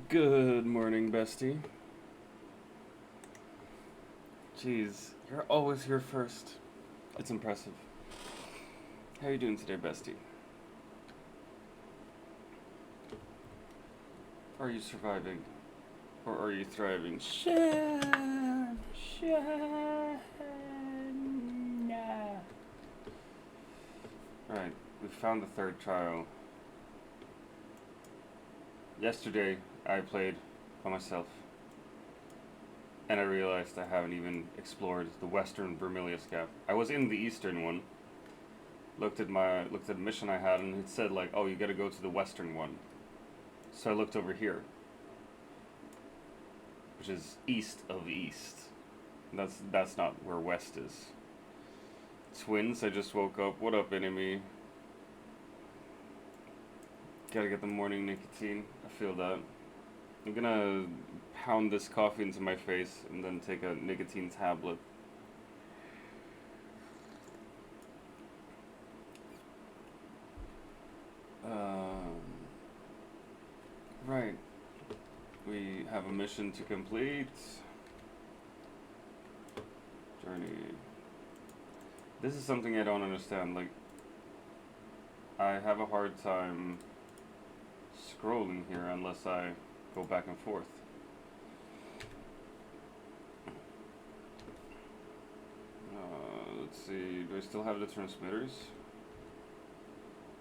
Good morning, bestie. Jeez, you're always here first. It's impressive. How are you doing today, bestie? Are you surviving? Or are you thriving? Alright, we found the third trial. Yesterday, I played by myself. And I realized I haven't even explored the western Vermilius Gap. I was in the eastern one. Looked at the mission I had, and it said like, oh, you gotta go to the western one. So I looked over here, which is east of east. That's not where west is. Twins, I just woke up. What up, enemy? Gotta get the morning nicotine. I feel that. I'm gonna pound this coffee into my face and then take a nicotine tablet. Right. We have a mission to complete. Journey. This is something I don't understand. Like, I have a hard time scrolling here unless I go back and forth. Let's see. Do I still have the transmitters?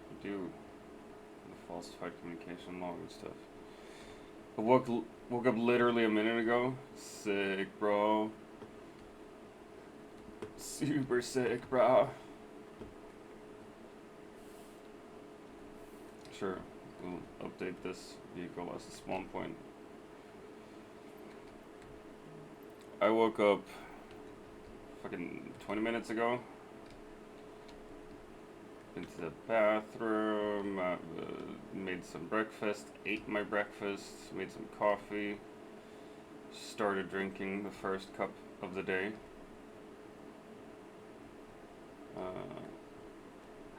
I do. The falsified communication log and stuff. I woke up literally a minute ago. Sick, bro. Super sick, bro. Sure, we'll update this vehicle as a spawn point. I woke up fucking 20 minutes ago. Into the bathroom, made some breakfast, ate my breakfast, made some coffee, started drinking the first cup of the day.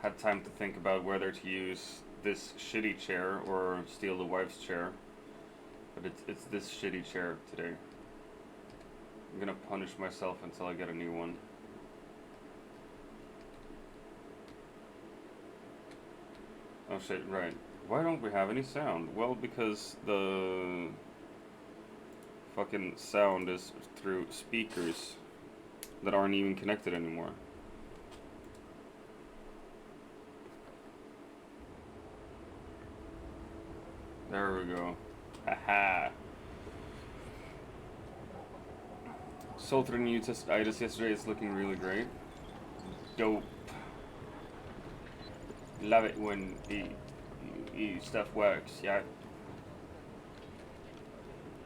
Had time to think about whether to use this shitty chair or steal the wife's chair, but it's this shitty chair today. I'm gonna punish myself until I get a new one. Oh shit, right. Why don't we have any sound? Well, because the fucking sound is through speakers that aren't even connected anymore. There we go. Haha. Sold through new test itis yesterday. It's looking really great. Dope. Love it when the stuff works, yeah.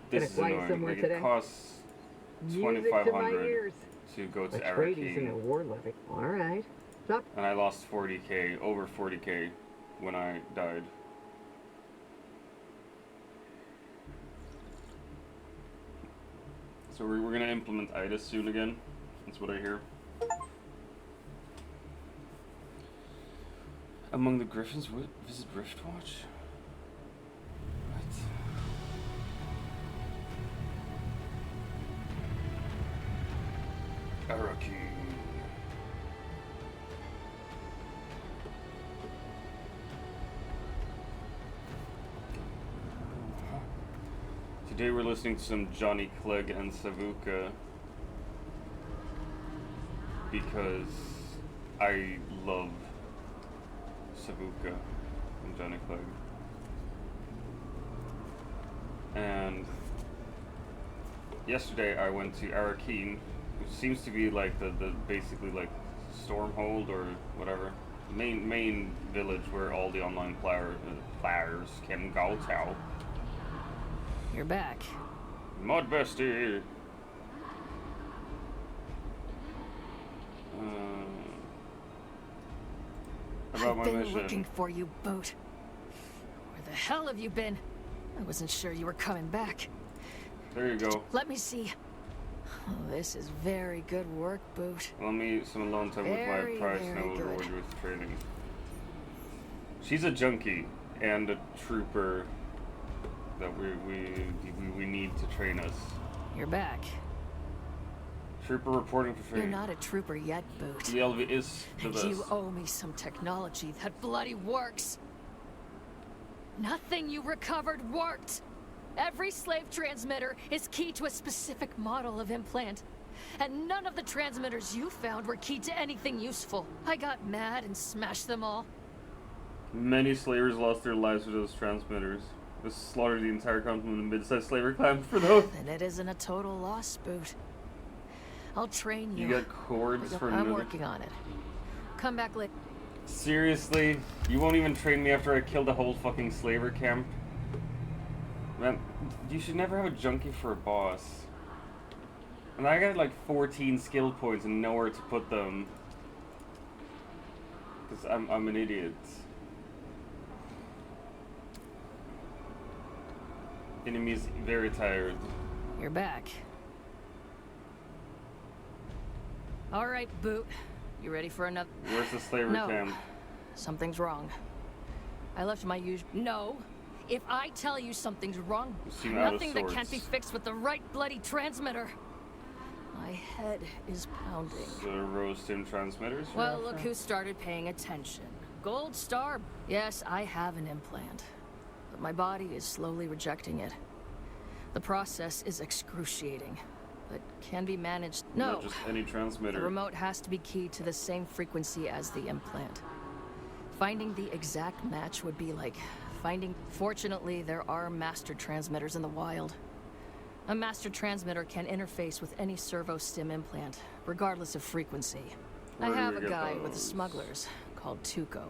This is annoying. Like, it costs $2,500 to go to Arrakeen. All right. And I lost 40k, over 40k when I died. So we're gonna implement itis soon again. That's what I hear. Among the Griffins, visit Riftwatch? What? Arrakeen. Today we're listening to some Johnny Clegg and Savuka because I love Savuka and Johnny Clegg. And yesterday I went to Arrakeen, which seems to be like the basically like Stormhold or whatever. Main village where all the online players can go to. You're back. Mod bestie. About my I've been mission. looking for you, Boot. Where the hell have you been? I wasn't sure you were coming back. There you go. Let me see. Oh, this is very good work, Boot. Let me some alone time with my prize and I will reward you with training. She's a junkie and a trooper that we need to train us. You're back. Trooper reporting for training. You're not a trooper yet, Boot. The LV is the And best. you owe me some technology that bloody works. Nothing you recovered worked. Every slave transmitter is key to a specific model of implant. And none of the transmitters you found were key to anything useful. I got mad and smashed them all. Many slavers lost their lives for those transmitters. This slaughtered the entire complement of mid-sized slaver clan for those. And it isn't a total loss, Boot. I'll train you. You got cords for I'm another. working on it. Come back later. Seriously? You won't even train me after I killed the whole fucking slaver camp? Man, you should never have a junkie for a boss. And I got like 14 skill points and nowhere to put them. Because I'm an idiot. Enemy's very tired. You're back. All right, Boot. You ready for another? Where's the slaver No. camp? Something's wrong. I left my usual. No. If I tell you something's wrong, You seem out of nothing that can't sorts. be fixed with the right bloody transmitter. My head is pounding. The Rose Sim transmitters? Well, look who started paying attention. Gold Star. Yes, I have an implant, but my body is slowly rejecting it. The process is excruciating, but can be managed. No, Not just any the transmitter. remote has to be keyed to the same frequency as the implant. Finding the exact match would be like finding... Fortunately, there are master transmitters in the wild. A master transmitter can interface with any servo stim implant, regardless of frequency. Where I do have we a get guy with the those? smugglers called Tuco.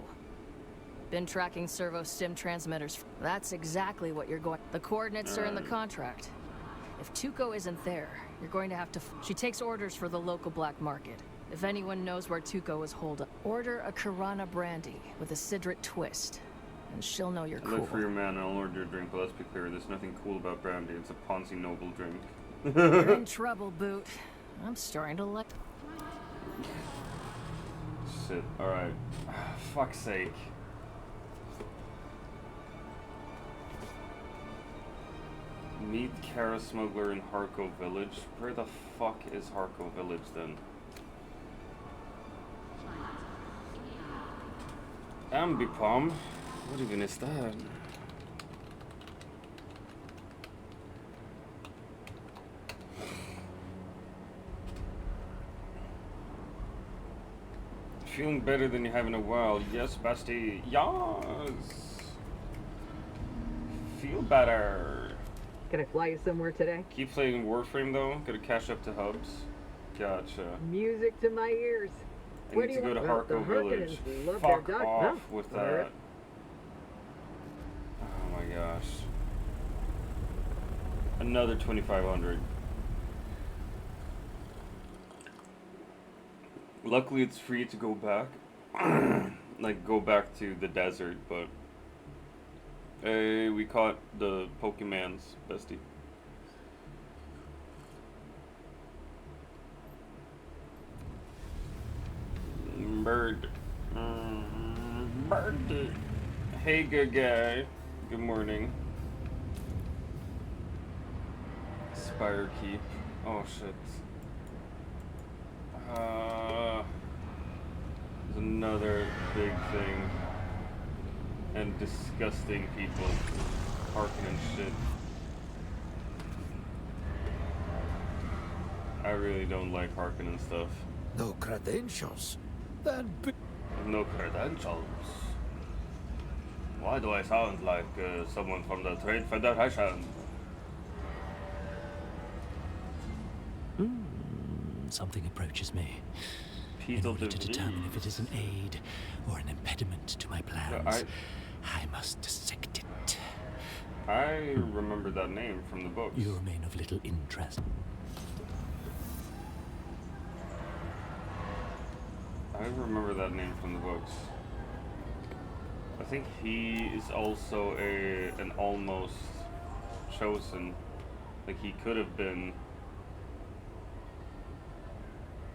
Been tracking servo stim transmitters. That's exactly what you're going... The coordinates are in the contract. If Tuco isn't there, you're going to have to... She takes orders for the local black market. If anyone knows where Tuco is holed up, order a Karana brandy with a Sidrit twist, and she'll know you're cool. Look for your man and I'll order your drink, but let's be clear, there's nothing cool about brandy. It's a Ponzi noble drink. You're in trouble, Boot. I'm starting to like... Shit, alright. Fuck's sake. Meet Kara Smuggler in Harko Village. Where the fuck is Harko Village then? Ambipom? What even is that? Feeling better than you have in a while. Yes, bestie. Yes. Feel better. Can I fly you somewhere today? Keep playing Warframe though. Gotta cash up to hubs. Gotcha. Music to my ears. I Where need do to you go to want- Harko the Village. Harkonnens love Fuck their dog. off Huh? with All right. that. Oh my gosh. Another 2,500. Luckily it's free to go back. Like go back to the desert, but hey, we caught the Pokemons, bestie. Bird. Bird. Hey, good guy. Good morning. Spire Keep. Oh shit. There's another big thing. And disgusting people. Harking and shit. I really don't like Harkin and stuff. No credentials. Then No credentials. Why do I sound like someone from the Trade Federation? something approaches me. In Peter order to de determine if Vries. it is an aid or an impediment to my plans, I must dissect it. I remember that name from the books. You remain of little interest. I remember that name from the books. I think he is also an almost chosen. Like he could have been,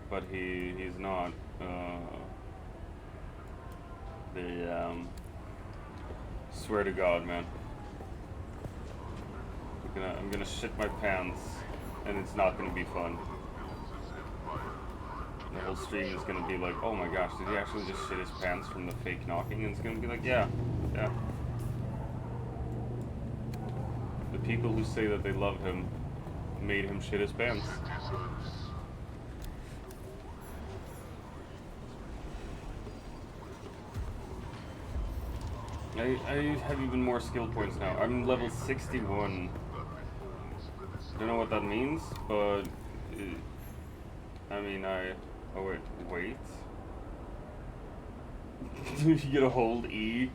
but he's not. Swear to God, man. I'm gonna shit my pants, and it's not gonna be fun. The whole stream is gonna be like, oh my gosh, did he actually just shit his pants from the fake knocking? And it's gonna be like, yeah. The people who say that they love him made him shit his pants. I have even more skill points now. I'm level 61. I don't know what that means, but I mean, oh wait. You gotta hold E.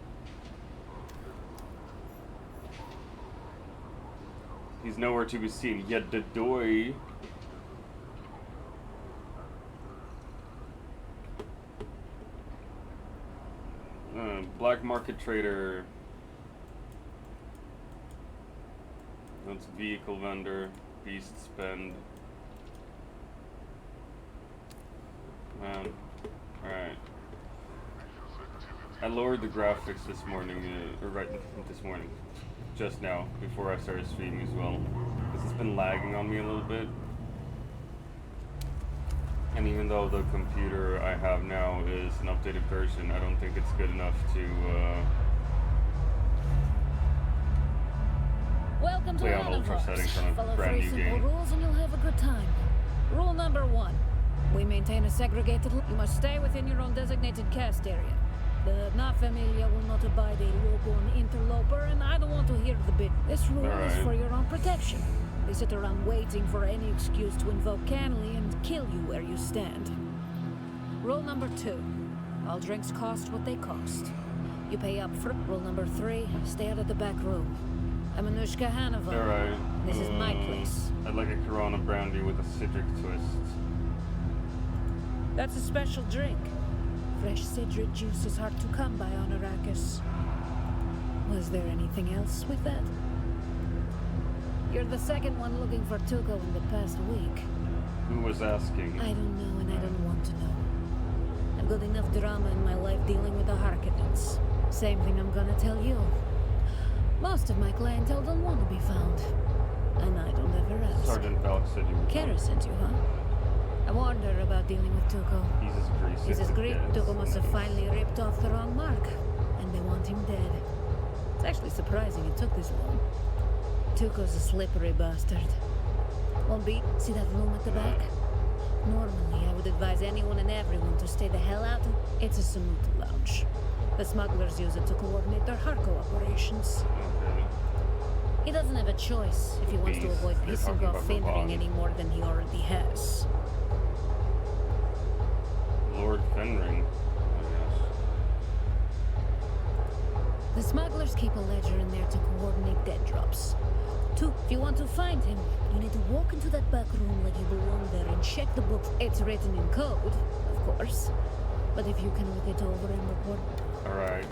He's nowhere to be seen. Yet the doy. Black market trader. That's vehicle vendor. Beast spend. Man, alright. I lowered the graphics this morning, or right this morning, just now, before I started streaming as well, because it's been lagging on me a little bit. And even though the computer I have now is an updated version, I don't think it's good enough to Welcome play to on ultra settings on a Follow brand three new simple game. rules and you'll have a good time. Rule number 1. We maintain a segregated... You must stay within your own designated caste area. The Na Familia will not abide a low-born interloper, and I don't want to hear the bit. This rule is for your own protection. They sit around waiting for any excuse to invoke Canley and kill you where you stand. Rule number 2. All drinks cost what they cost. You pay up for... Rule number 3. Stay out of the back room. I'm Anushka Hanover. Alright. This is my place. I'd like a Corona brandy with a citric twist. That's a special drink. Fresh citric juice is hard to come by on Arrakis. Was there anything else with that? You're the second one looking for Tuco in the past week. Who was asking? I don't know and I don't want to know. I've got enough drama in my life dealing with the Harkonnens. Same thing I'm gonna tell you. Most of my clientele don't want to be found. And I don't ever ask. Sergeant Belk said you were Kara sent you, huh? I warned her about dealing with Tuco. He's as greasy. He's as great. Tuco must have finally ripped off the wrong mark. And they want him dead. It's actually surprising it took this long. Tuco's a slippery bastard. Won't be. See that room at the back? Normally, I would advise anyone and everyone to stay the hell out of. It's a Samuta lounge. The smugglers use it to coordinate their Harko operations. Okay. He doesn't have a choice if he wants to avoid They're pissing talking off about Finring Vaughn. any more than he already has. Lord Fenring. The smugglers keep a ledger in there to coordinate dead drops. 2, if you want to find him, you need to walk into that back room like you belong there and check the books. It's written in code, of course. But if you can look it over and report... Alright.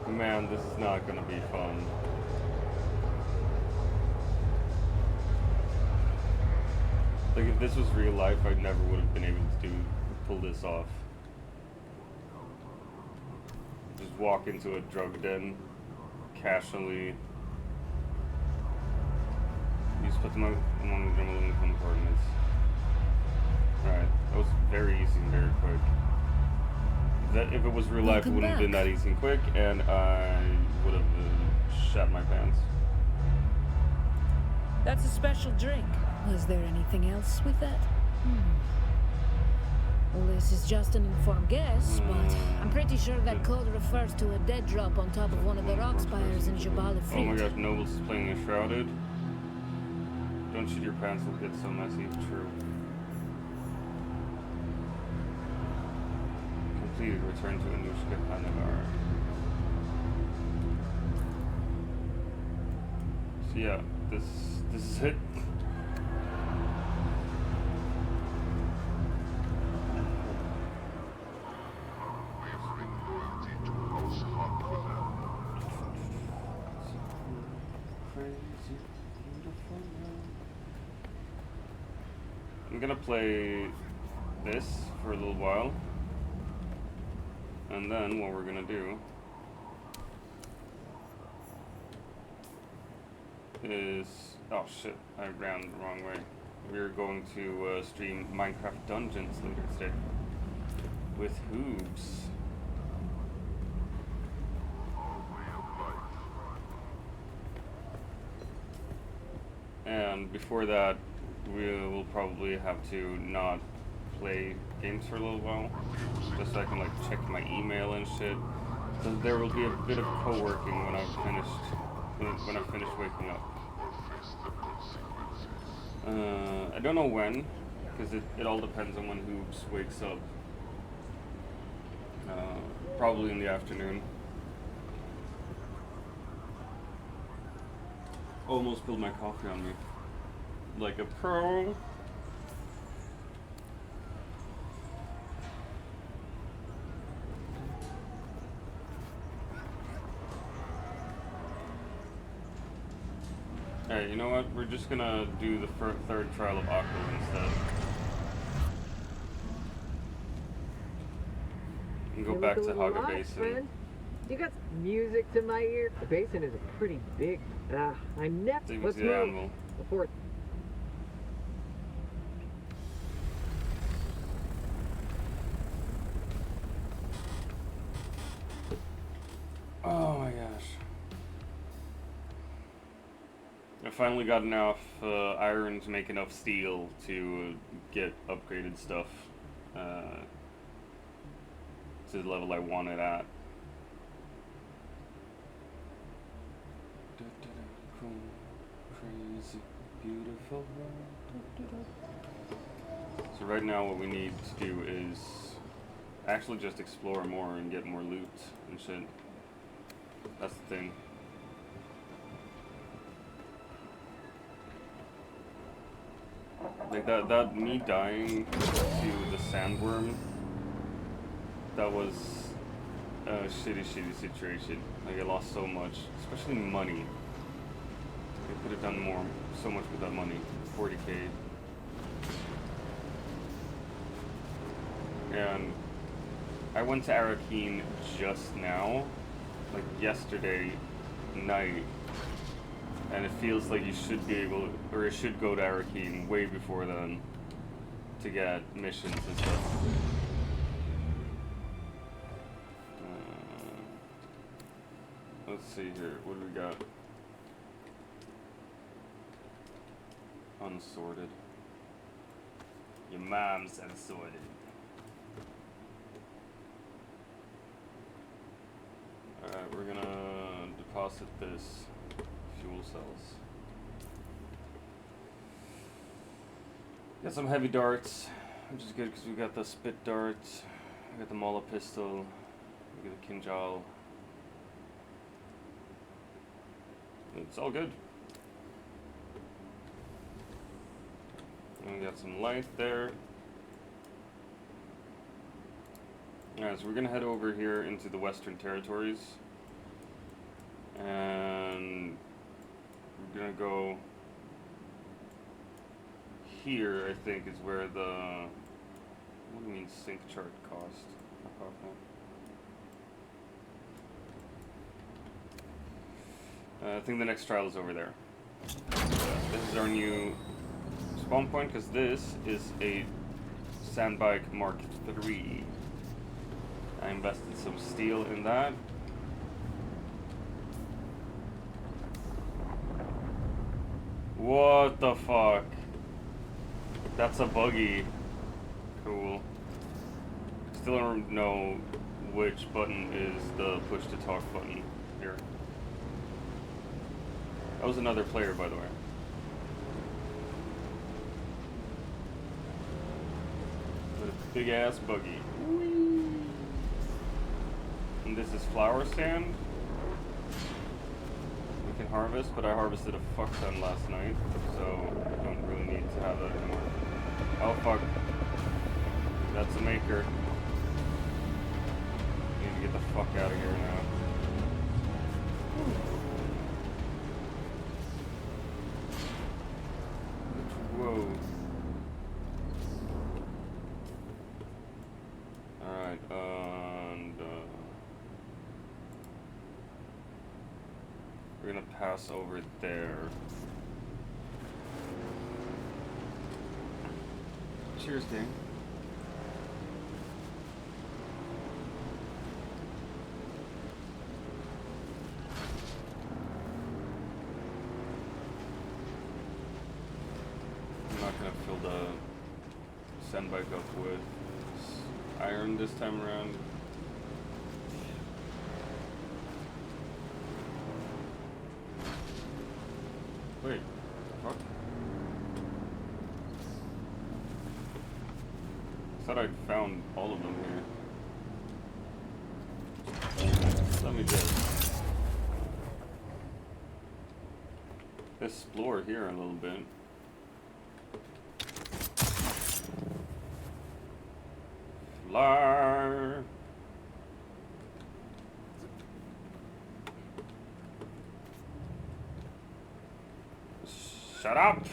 Man, this is not gonna be fun. Like, if this was real life, I never would have been able to pull this off. Just walk into a drug den, casually. You just put them among the living coordinates. Alright, that was very easy and very quick. That if it was real life, it wouldn't have been that easy and quick, and I would have shat my pants. That's a special drink. Was there anything else with that? Well, this is just an informed guess, but I'm pretty sure that code refers to a dead drop on top of one of the rock spires in Jabal Oh my gosh, Nobles is playing a Shrouded. Don't shit your pants, it'll get so messy. True. Completed. Return to Anushka Hanavar. So yeah, this is it. I'm gonna play this for a little while, and then what we're gonna do is... Oh shit, I ran the wrong way. We're going to stream Minecraft Dungeons later today. With Hoobs. And before that, we will probably have to not play games for a little while, just so I can like check my email and shit. So there will be a bit of co-working when I've finished, when I finish waking up. I don't know when, because it all depends on when Hoobs wakes up. Probably in the afternoon. Almost spilled my coffee on me. Like a pro. Hey, you know what? We're just gonna do the third trial of Aqua instead. And go back to Haga Basin. Friend. You got music to my ear. The basin is pretty big. I never. Let's move before. Oh my gosh. I finally got enough iron to make enough steel to get upgraded stuff to the level I want it at. Crazy, beautiful. So right now what we need to do is actually just explore more and get more loot and shit. That's the thing. Like that me dying to the sandworm, that was a shitty situation. Like I lost so much, especially money. I could have done so much with that money, 40k. And I went to Arakeen just now, like yesterday night. And it feels like you should be able, or it should go to Arakeen way before then to get missions and stuff. Let's see here, what do we got? Unsorted. Your mom's unsorted. Alright, we're gonna deposit this. Fuel cells. Got some heavy darts, which is good because we got the spit darts, we got the Mala pistol, we got the Kinjal. It's all good. And we got some light there. Alright, so we're gonna head over here into the Western Territories. And we're gonna go here, I think, is where the, what do you mean sync chart cost? I think the next trial is over there. This is our new spawn point, because this is a Sandbike Mark III. I invested some steel in that. What the fuck? That's a buggy. Cool. Still don't know which button is the push to talk button here. That was another player, by the way. With a big ass buggy. And this is flower sand. We can harvest, but I harvested a fuck ton last night, so I don't really need to have that anymore. Oh fuck. That's a maker. Need to get the fuck out of here now. Whoa. Alright, and We're gonna pass over there. Cheers, gang. I'm not gonna fill the sand bike up with iron this time around. Wait, fuck. I thought I'd found all of them here. Let me just explore here a little bit. Fly. Shut up!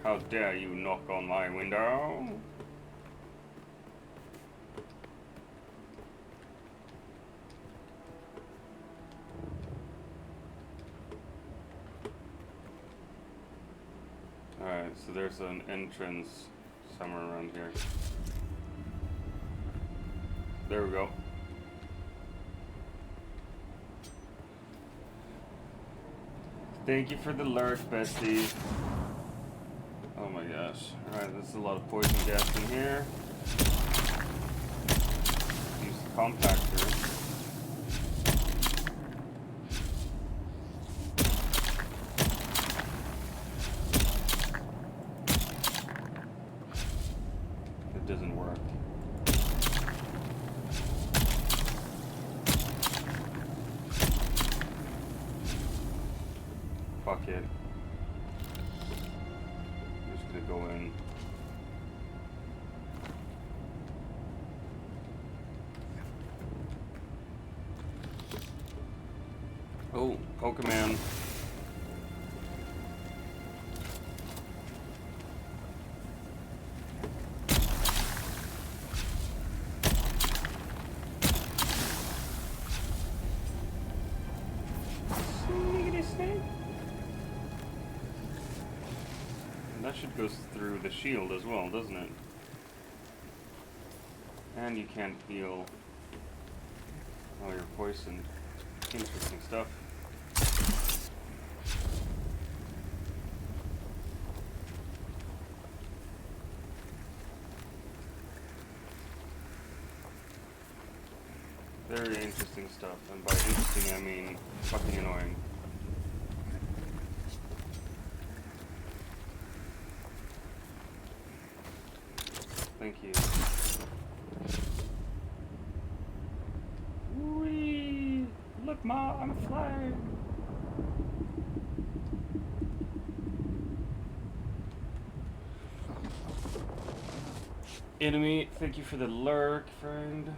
How dare you knock on my window? Alright, so there's an entrance somewhere around here. There we go. Thank you for the lurk, bestie. Oh my gosh. Alright, there's a lot of poison gas in here. Use the compactor. It doesn't work. Fuck it. I'm just gonna go in. Oh, Pokemon. That should go through the shield as well, doesn't it? And you can't heal while you're poisoned. Interesting stuff. Very interesting stuff, and by interesting I mean fucking annoying. Thank you. Whee! Look, Ma, I'm flying! Enemy, thank you for the lurk, friend.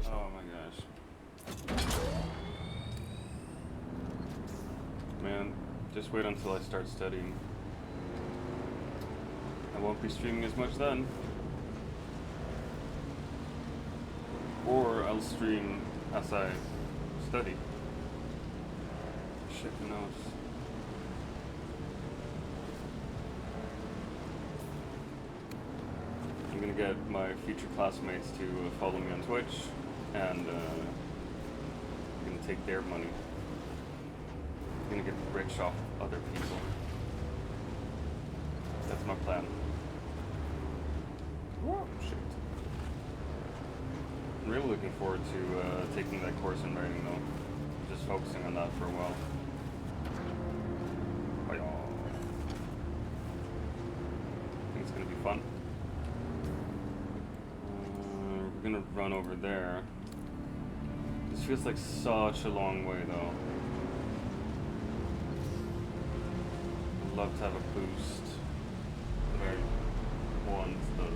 Oh my gosh. Man, just wait until I start studying. I won't be streaming as much then. Or I'll stream as I study. Shit, who knows? I'm gonna get my future classmates to follow me on Twitch, and I'm gonna take their money. I'm gonna get rich off other people. That's my plan. Whoa, shit. I'm really looking forward to taking that course in writing though. Just focusing on that for a while. I think it's gonna be fun. We're gonna run over there. This feels like such a long way though. I'd love to have a boost, but I want the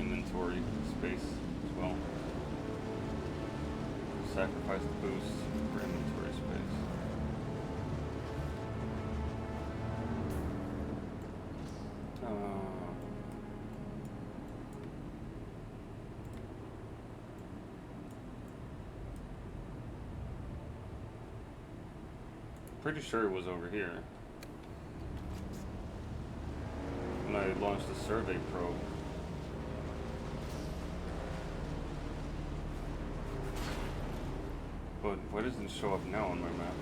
inventory space. sacrifice the boost for inventory space. Pretty sure it was over here when I launched the survey probe. But why doesn't it show up now on my map?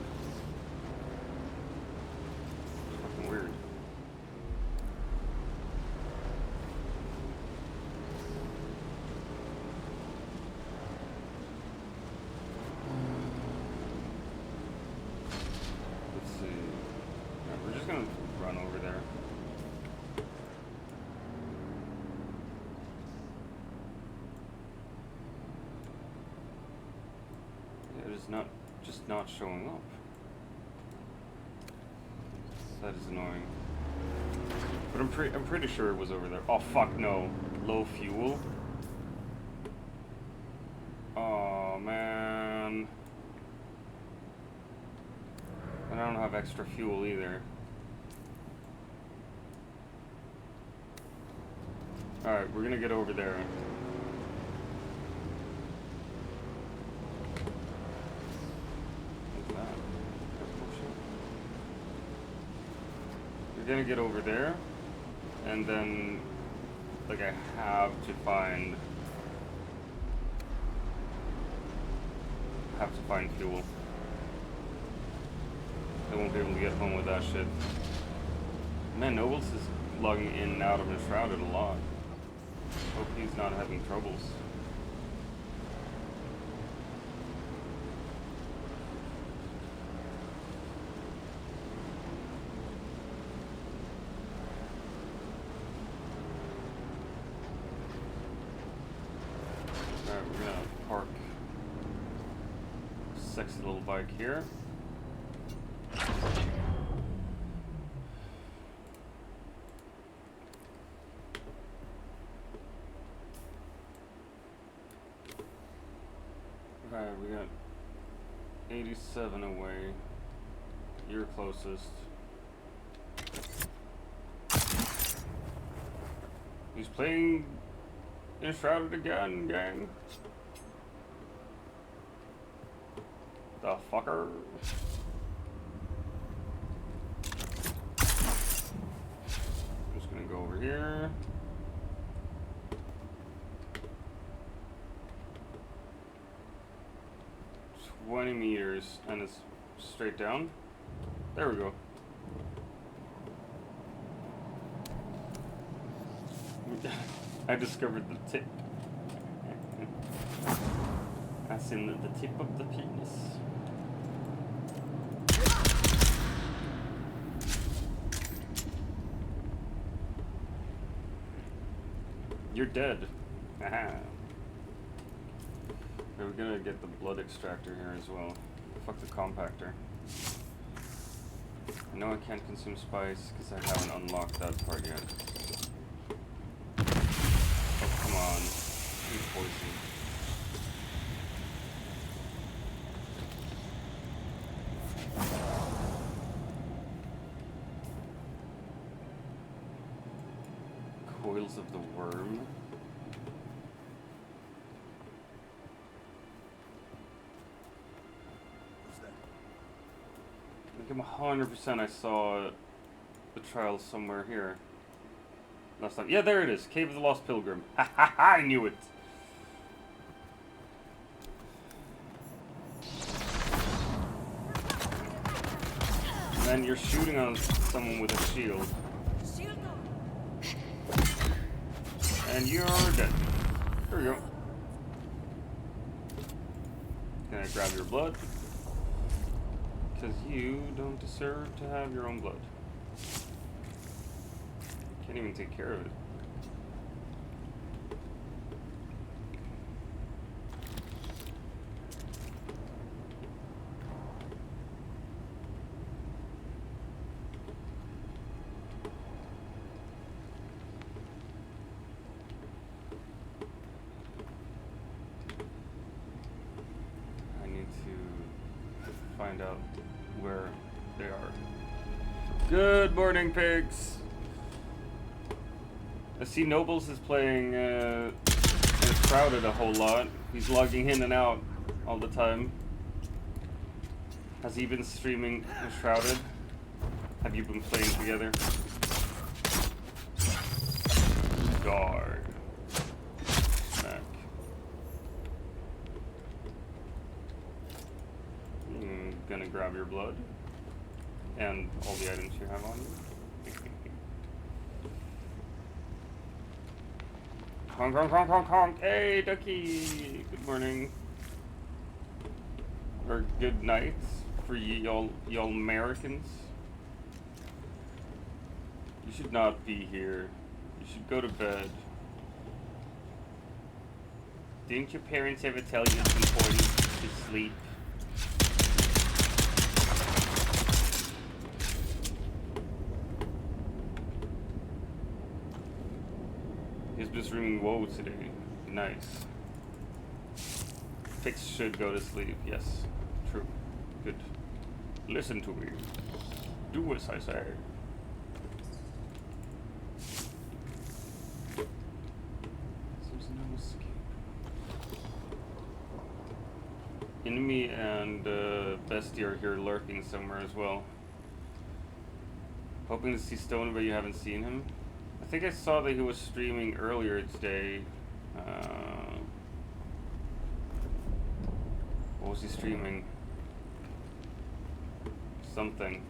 It's fucking weird. Not showing up. That is annoying. But I'm pretty sure it was over there. Oh fuck no. Low fuel. Oh man. And I don't have extra fuel either. Alright, we're gonna get over there. Gonna get over there, and then like I have to find fuel. I won't be able to get home with that shit. Man, Nobles is logging in and out of Enshrouded a lot. Hope he's not having troubles. Sexy little bike here. Alright, we got 87 away. You're closest. He's playing Enshrouded again, gang. The fucker. I'm just gonna go over here. $20 meters, and it's straight down. There we go. I discovered the tip. That's in the tip of the penis. You're dead. Aha. We're gonna get the blood extractor here as well. Fuck the compactor. I know I can't consume spice because I haven't unlocked that part yet. Oh, come on. Eat poison. Coils of the worm. I'm 100% I saw the trial somewhere here last time. Yeah, there it is. Cave of the Lost Pilgrim. Ha ha ha! I knew it. And then you're shooting on someone with a shield. And you're dead. There we go. Can I grab your blood? Because you don't deserve to have your own blood. Can't even take care of it. I find out where they are. Good morning, pigs! I see Nobles is playing Shrouded a whole lot. He's logging in and out all the time. Has he been streaming Shrouded? Have you been playing together? Guard. Smack. Gonna grab your blood. And all the items you have on you. Honk, honk, honk, honk, honk. Hey, Ducky! Good morning. Or good night for y'all Americans. You should not be here. You should go to bed. Didn't your parents ever tell you it's important to sleep? He's been streaming WoW today. Nice. Fix should go to sleep. Yes. True. Good. Listen to me. Do as I say. There's no escape. Enemy and Bestie are here lurking somewhere as well. Hoping to see Stone, but you haven't seen him. I think I saw that he was streaming earlier today. What was he streaming? Something.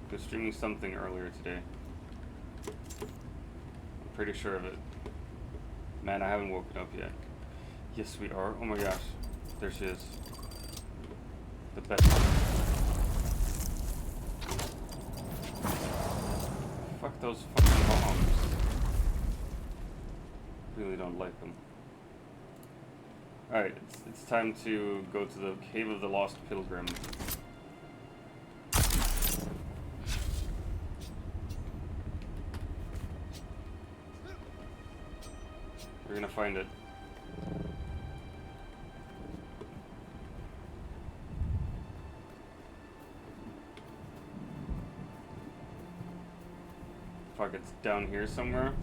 He was streaming something earlier today. I'm pretty sure of it. Man, I haven't woken up yet. Yes, we are. Oh my gosh. There she is. The best. Fuck those fucking bombs. Really don't like them. Alright, it's time to go to the Cave of the Lost Pilgrim. We're gonna find it. Fuck, it's down here somewhere.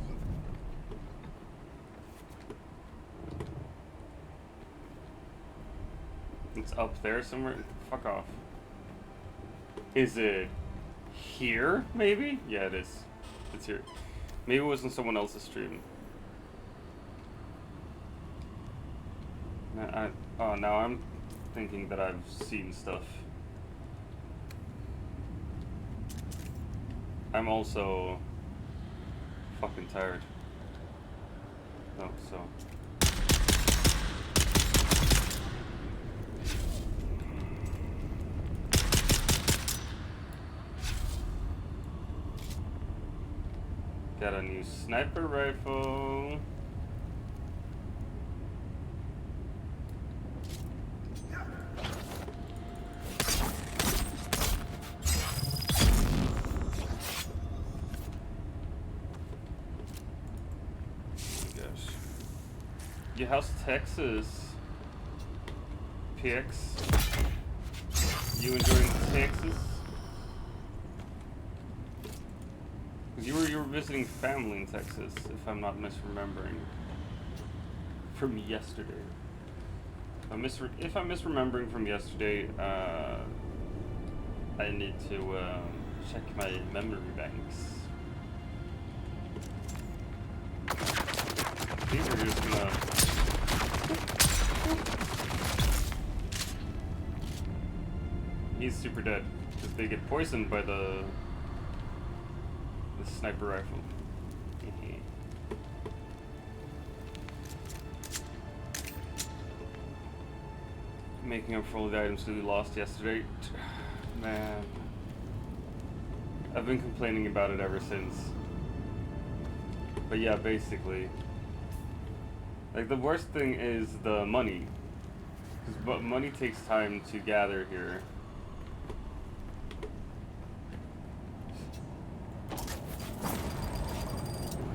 It's up there somewhere. Fuck off. Is it here, maybe? Yeah, it is. It's here. Maybe it wasn't someone else's stream. Now I'm thinking that I've seen stuff. I'm also fucking tired. Oh, so. Got a new sniper rifle. Yeah, how's Texas? PX? You enjoying Texas? Because you were visiting family in Texas, if I'm not misremembering. From yesterday. If I'm misremembering from yesterday, I need to check my memory banks. I think we're just gonna. He's super dead because they get poisoned by the sniper rifle. Making up for all the items that we lost yesterday. Man, I've been complaining about it ever since. But yeah, basically, like the worst thing is the money, because money takes time to gather here.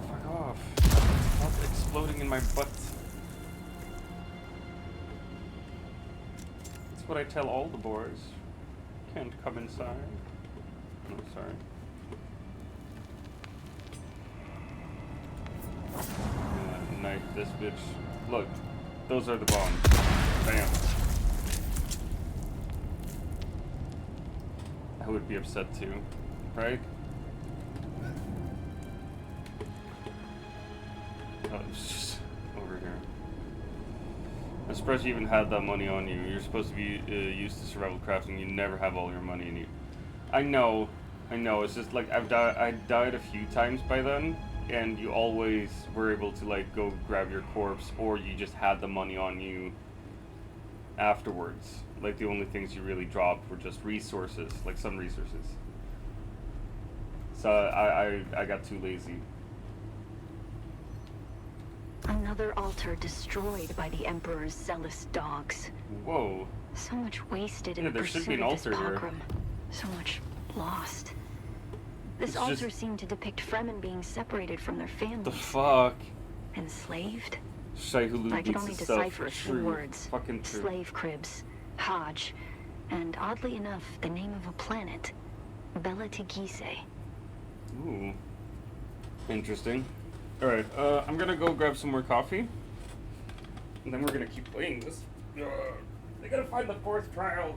Fuck off! Stop exploding in my butt. That's what I tell all the boys. Can't come inside. No, sorry. Knife this bitch. Look, those are the bombs. Bam. I would be upset too, right? Oh, it's just over here. I'm surprised you even had that money on you. You're supposed to be used to survival crafting. You never have all your money in you. I know. It's just like I died a few times by then, and you always were able to like go grab your corpse, or you just had the money on you afterwards. Like the only things you really dropped were just resources, like some resources. So I got too lazy. Another altar destroyed by the Emperor's zealous dogs. Whoa. So much wasted in the there should pursuit be an of this altar here. pogrom. So much lost. This It's altar just- seemed to depict Fremen being separated from their families. The fuck? Enslaved? Shai-Hulud I could beats only itself. decipher a few True. words. Fucking true. Slave cribs, Hajj, and oddly enough, the name of a planet. Bela Tegese. Ooh. Interesting. Alright, I'm gonna go grab some more coffee. And then we're gonna keep playing this. They gotta find the fourth trial.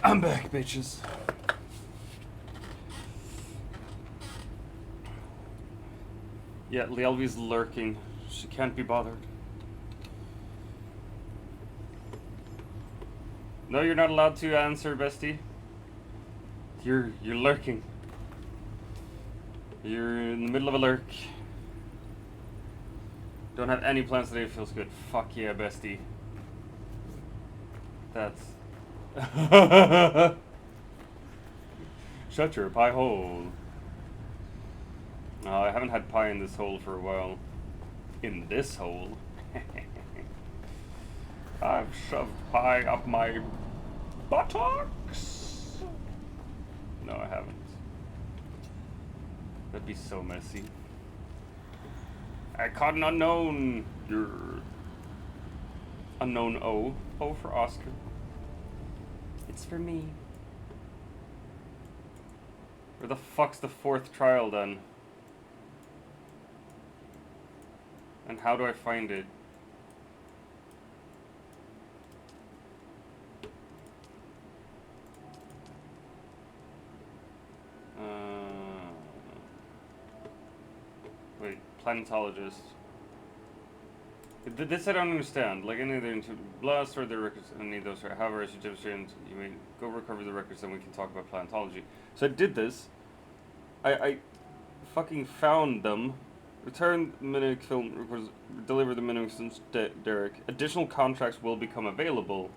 I'm back, bitches. Yeah, Lielvi's lurking. She can't be bothered. No, you're not allowed to answer, bestie. You're lurking. You're in the middle of a lurk. Don't have any plans today, feels good. Fuck yeah, bestie. That's... Shut your pie hole. I haven't had pie in this hole for a while. In this hole? I've shoved pie up my buttocks. No, I haven't. That'd be so messy. I caught an unknown. You're unknown O. O for Oscar. It's for me. Where the fuck's the fourth trial then? And how do I find it? Wait, planetologist. This I don't understand. Like any other blast or the records, any of those. However, as you demonstrated, you may go recover the records, then we can talk about planetology. So I did this. I fucking found them. Return the Minic film records. Deliver the Minic since Derek. Additional contracts will become available.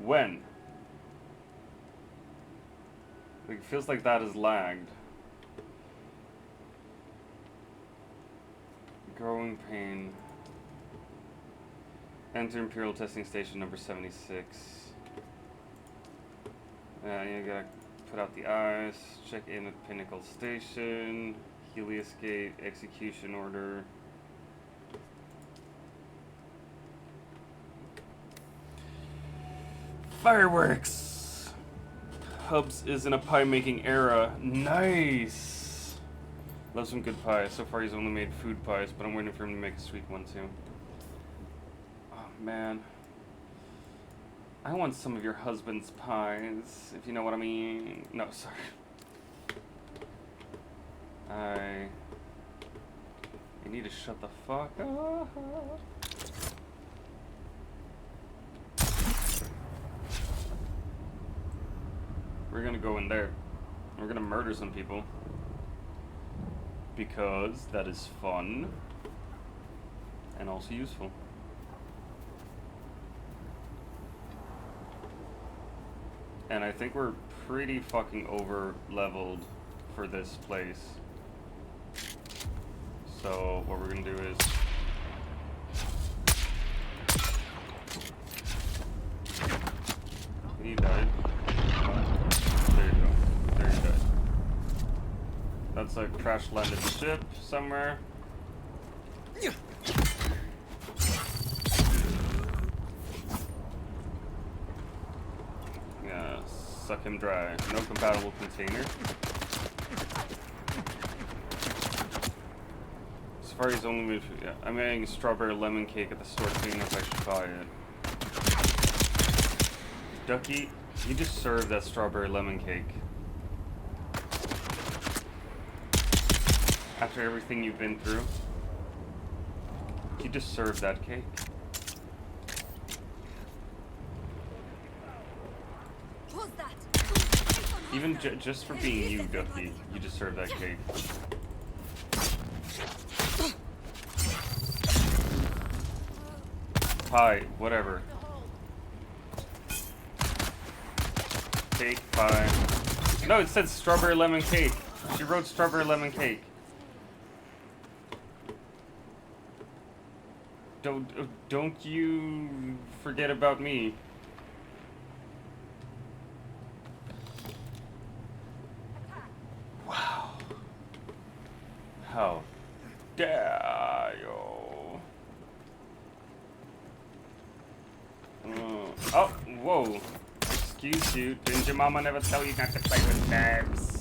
When? Like, it feels like that is lagged. Growing pain. Enter Imperial Testing Station number 76. You gotta put out the eyes. Check in at Pinnacle Station. Helios Gate. Execution order. Fireworks! Hubs is in a pie-making era. Nice! Love some good pie. So far he's only made food pies, but I'm waiting for him to make a sweet one too. Oh man. I want some of your husband's pies, if you know what I mean. No, sorry. I need to shut the fuck up. We're gonna go in there. We're gonna murder some people. Because that is fun. And also useful. And I think we're pretty fucking over leveled for this place. So what we're gonna do is you died. There you go. There you died. That's a crash landed ship somewhere. Yeah, suck him dry. No compatible container. Safari's only food. Yeah, I'm getting a strawberry lemon cake at the store, seeing if I should buy it. Ducky, you just served that strawberry lemon cake. After everything you've been through, you just served that cake. Even just for being you, Ducky, you just served that cake. Pie, whatever. Cake, pie. No, it said strawberry lemon cake. She wrote strawberry lemon cake. Don't you forget about me. Wow. How dare you? Oh, whoa. Excuse you. Didn't your mama never tell you not to play with knives?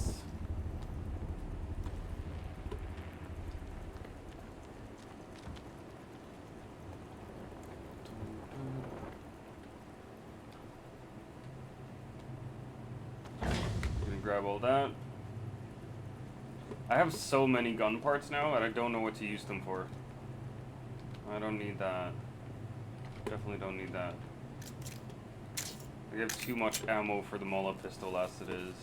Grab all that. I have so many gun parts now that I don't know what to use them for. I don't need that. Definitely don't need that. I have too much ammo for the Mola pistol as it is.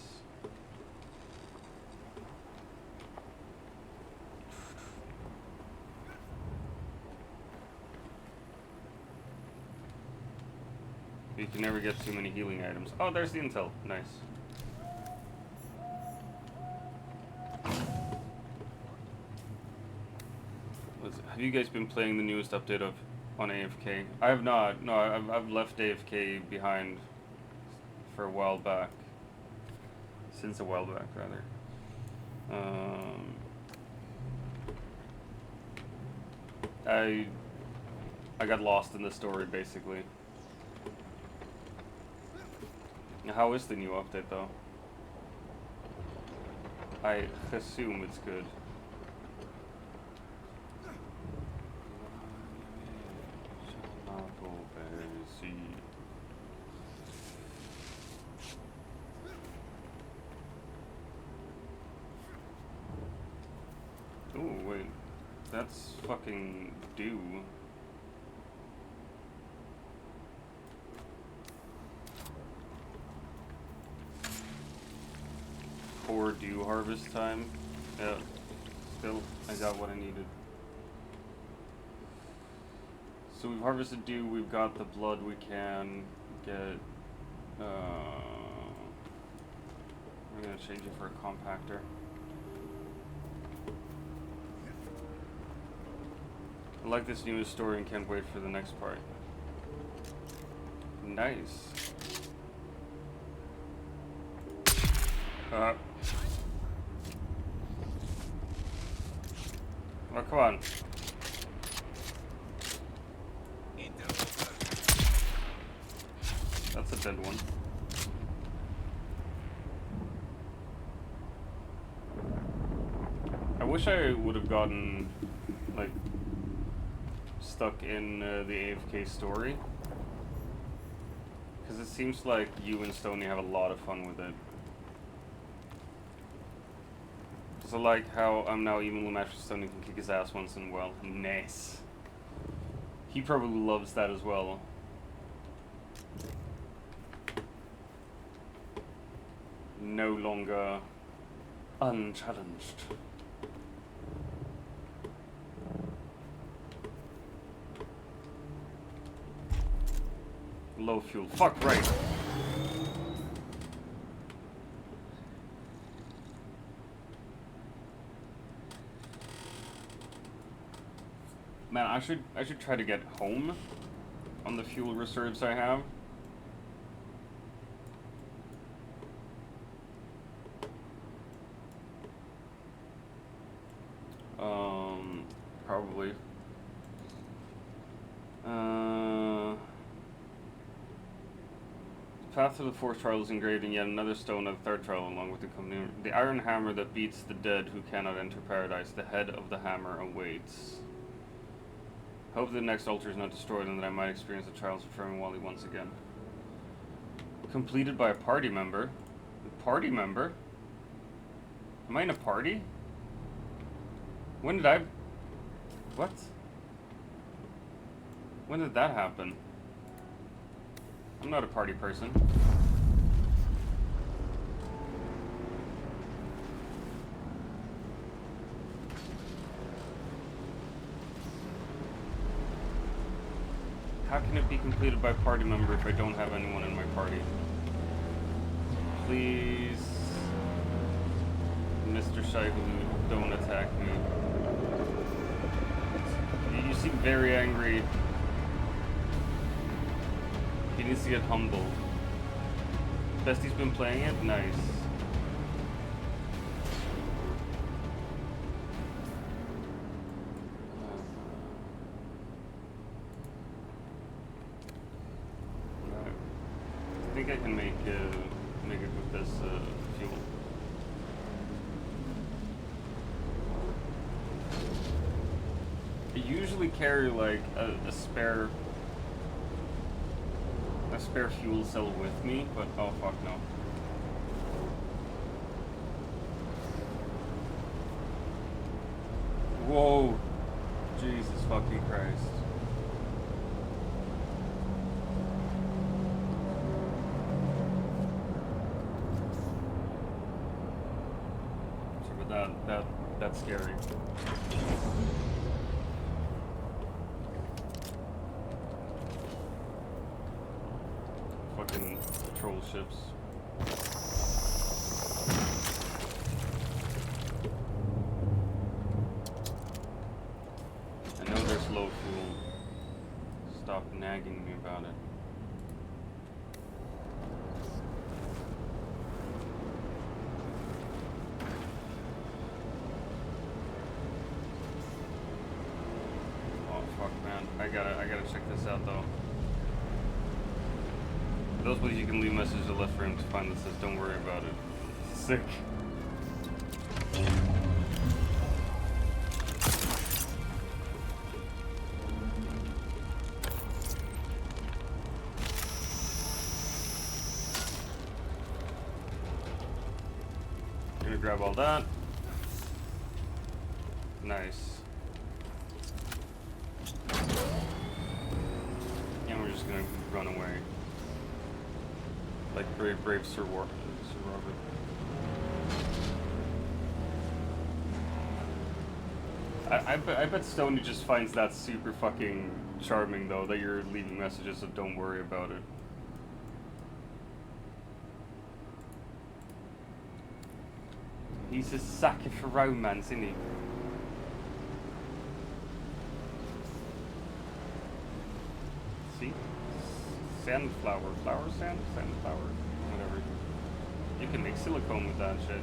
You can never get too many healing items. Oh, there's the intel. Nice. Have you guys been playing the newest update on AFK? I have not. No, I've left AFK behind for a while back. Since a while back, rather. I got lost in the story, basically. How is the new update, though? I assume it's good. Oh, wait. That's fucking dew. Poor dew harvest time. Yeah. Still, I got what I needed. So we've harvested dew, we've got the blood we can get. We're gonna change it for a compactor. I like this newest story and can't wait for the next part. Nice. Oh, come on. That's a dead one. I wish I would have gotten, like, stuck in the AFK story. Because it seems like you and Stoney have a lot of fun with it. Also like how I'm now evenly matched with Stone and can kick his ass once in a while. Nice. He probably loves that as well. No longer unchallenged. Low fuel. Fuck right. Man, I should try to get home on the fuel reserves I have. Probably. Path to the fourth trial is engraved in yet another stone of the third trial, along with the company. The iron hammer that beats the dead who cannot enter paradise. The head of the hammer awaits. Hope the next altar is not destroyed and that I might experience the trials of Fermin Wally once again. Completed by a party member. A party member? Am I in a party? When did I... What? When did that happen? I'm not a party person. How can it be completed by party member if I don't have anyone in my party? Please, Mr. Shaibalu, don't attack me. You seem very angry. He needs to get humble. Bestie's been playing it? Nice. I think I can make it with this fuel. I usually carry like a spare fuel cell with me, but oh fuck no. Whoa, Jesus fucking Christ. That's scary. Fucking patrol ships. I know there's low fuel. Stop nagging me about it. I gotta check this out though. For those ways you can leave messages to left for him to find that says don't worry about it. Sick. Gonna grab all that. Nice. Just gonna run away, like brave Sir Robert. I bet Stoney just finds that super fucking charming though, that you're leaving messages of don't worry about it. He's a sucker for romance, isn't he? Sandflower, sandflower, whatever. You can make silicone with that shit.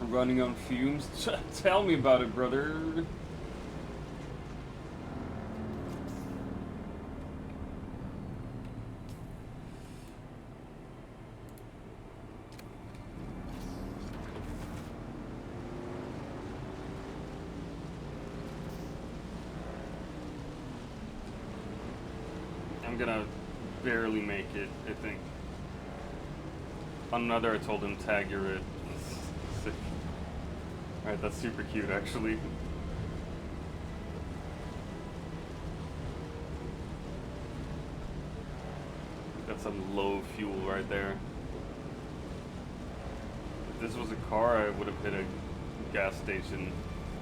Running on fumes? Tell me about it, brother. gonna barely make it, I think. On another, I told him tag your it. Sick. Alright, that's super cute actually. Got some low fuel right there. If this was a car, I would have hit a gas station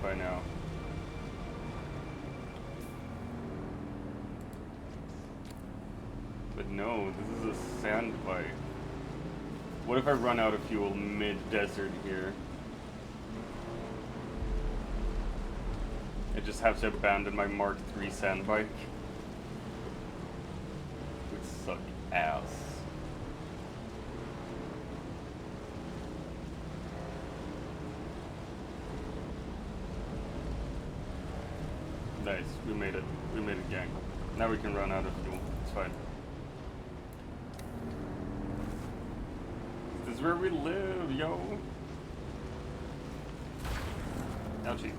by now. But no, this is a sand bike. What if I run out of fuel mid-desert here? I just have to abandon my Mark III sand bike. Would suck ass. Nice, we made it. We made it, gang. Now we can run out of fuel. It's fine. This is where we live, yo. Ouchies.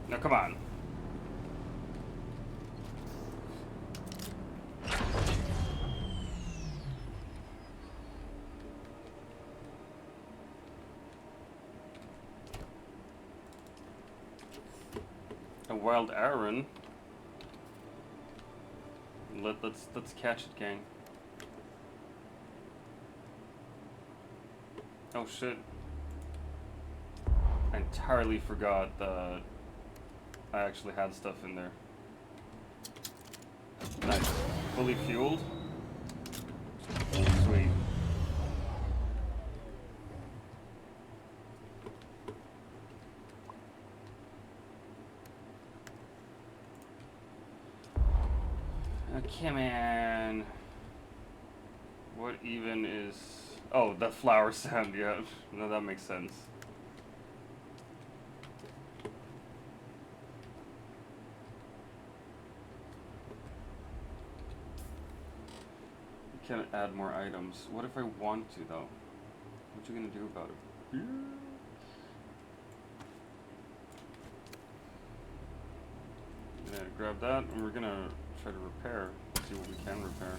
Now come on. A wild Aaron. Let's catch it, gang. Oh shit. I entirely forgot that I actually had stuff in there. Nice. Fully fueled. Sweet. Okay, man. What even is... Oh, that flower sand, yeah. No, that makes sense. You can't add more items. What if I want to, though? What you gonna do about it? Yeah, grab that, and we're gonna try to repair. See what we can repair.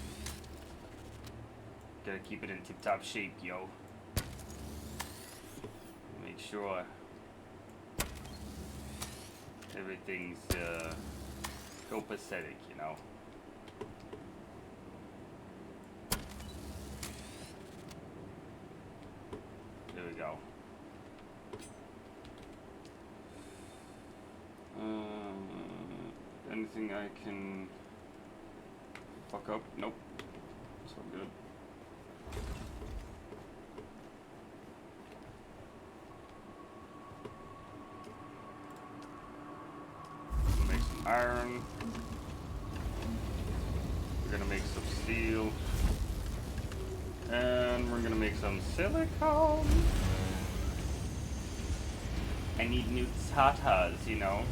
Gotta keep it in tip-top shape, yo. Make sure everything's copacetic, you know. There we go. Anything I can fuck up? Nope. It's all good. Make some iron. We're gonna make some steel. And we're gonna make some silicone. I need new tatas, you know.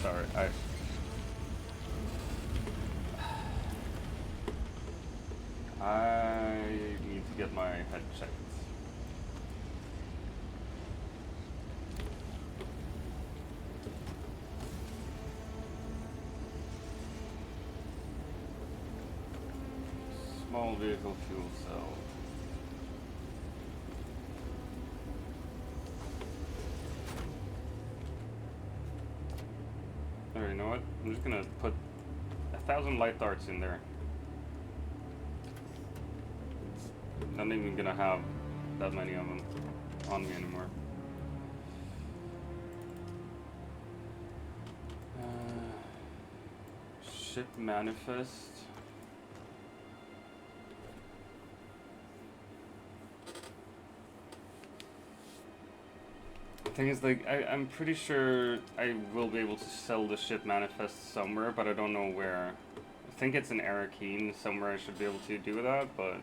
Sorry, I need to get my head checked. Small vehicle fuel cell. Alright, you know what? I'm just gonna put 1,000 light darts in there. It's not even gonna have that many of them on me anymore. Ship manifest. Thing is, like, I'm pretty sure I will be able to sell the ship manifest somewhere, but I don't know where. I think it's in Arakeen, somewhere I should be able to do that, but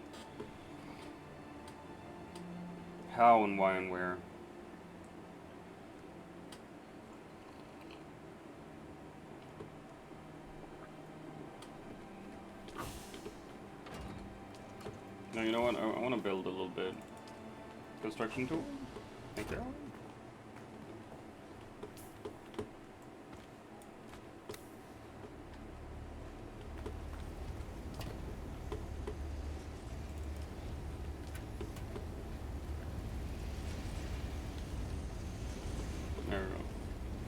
how and why and where. No, you know what? I want to build a little bit. Construction tool? Thank you.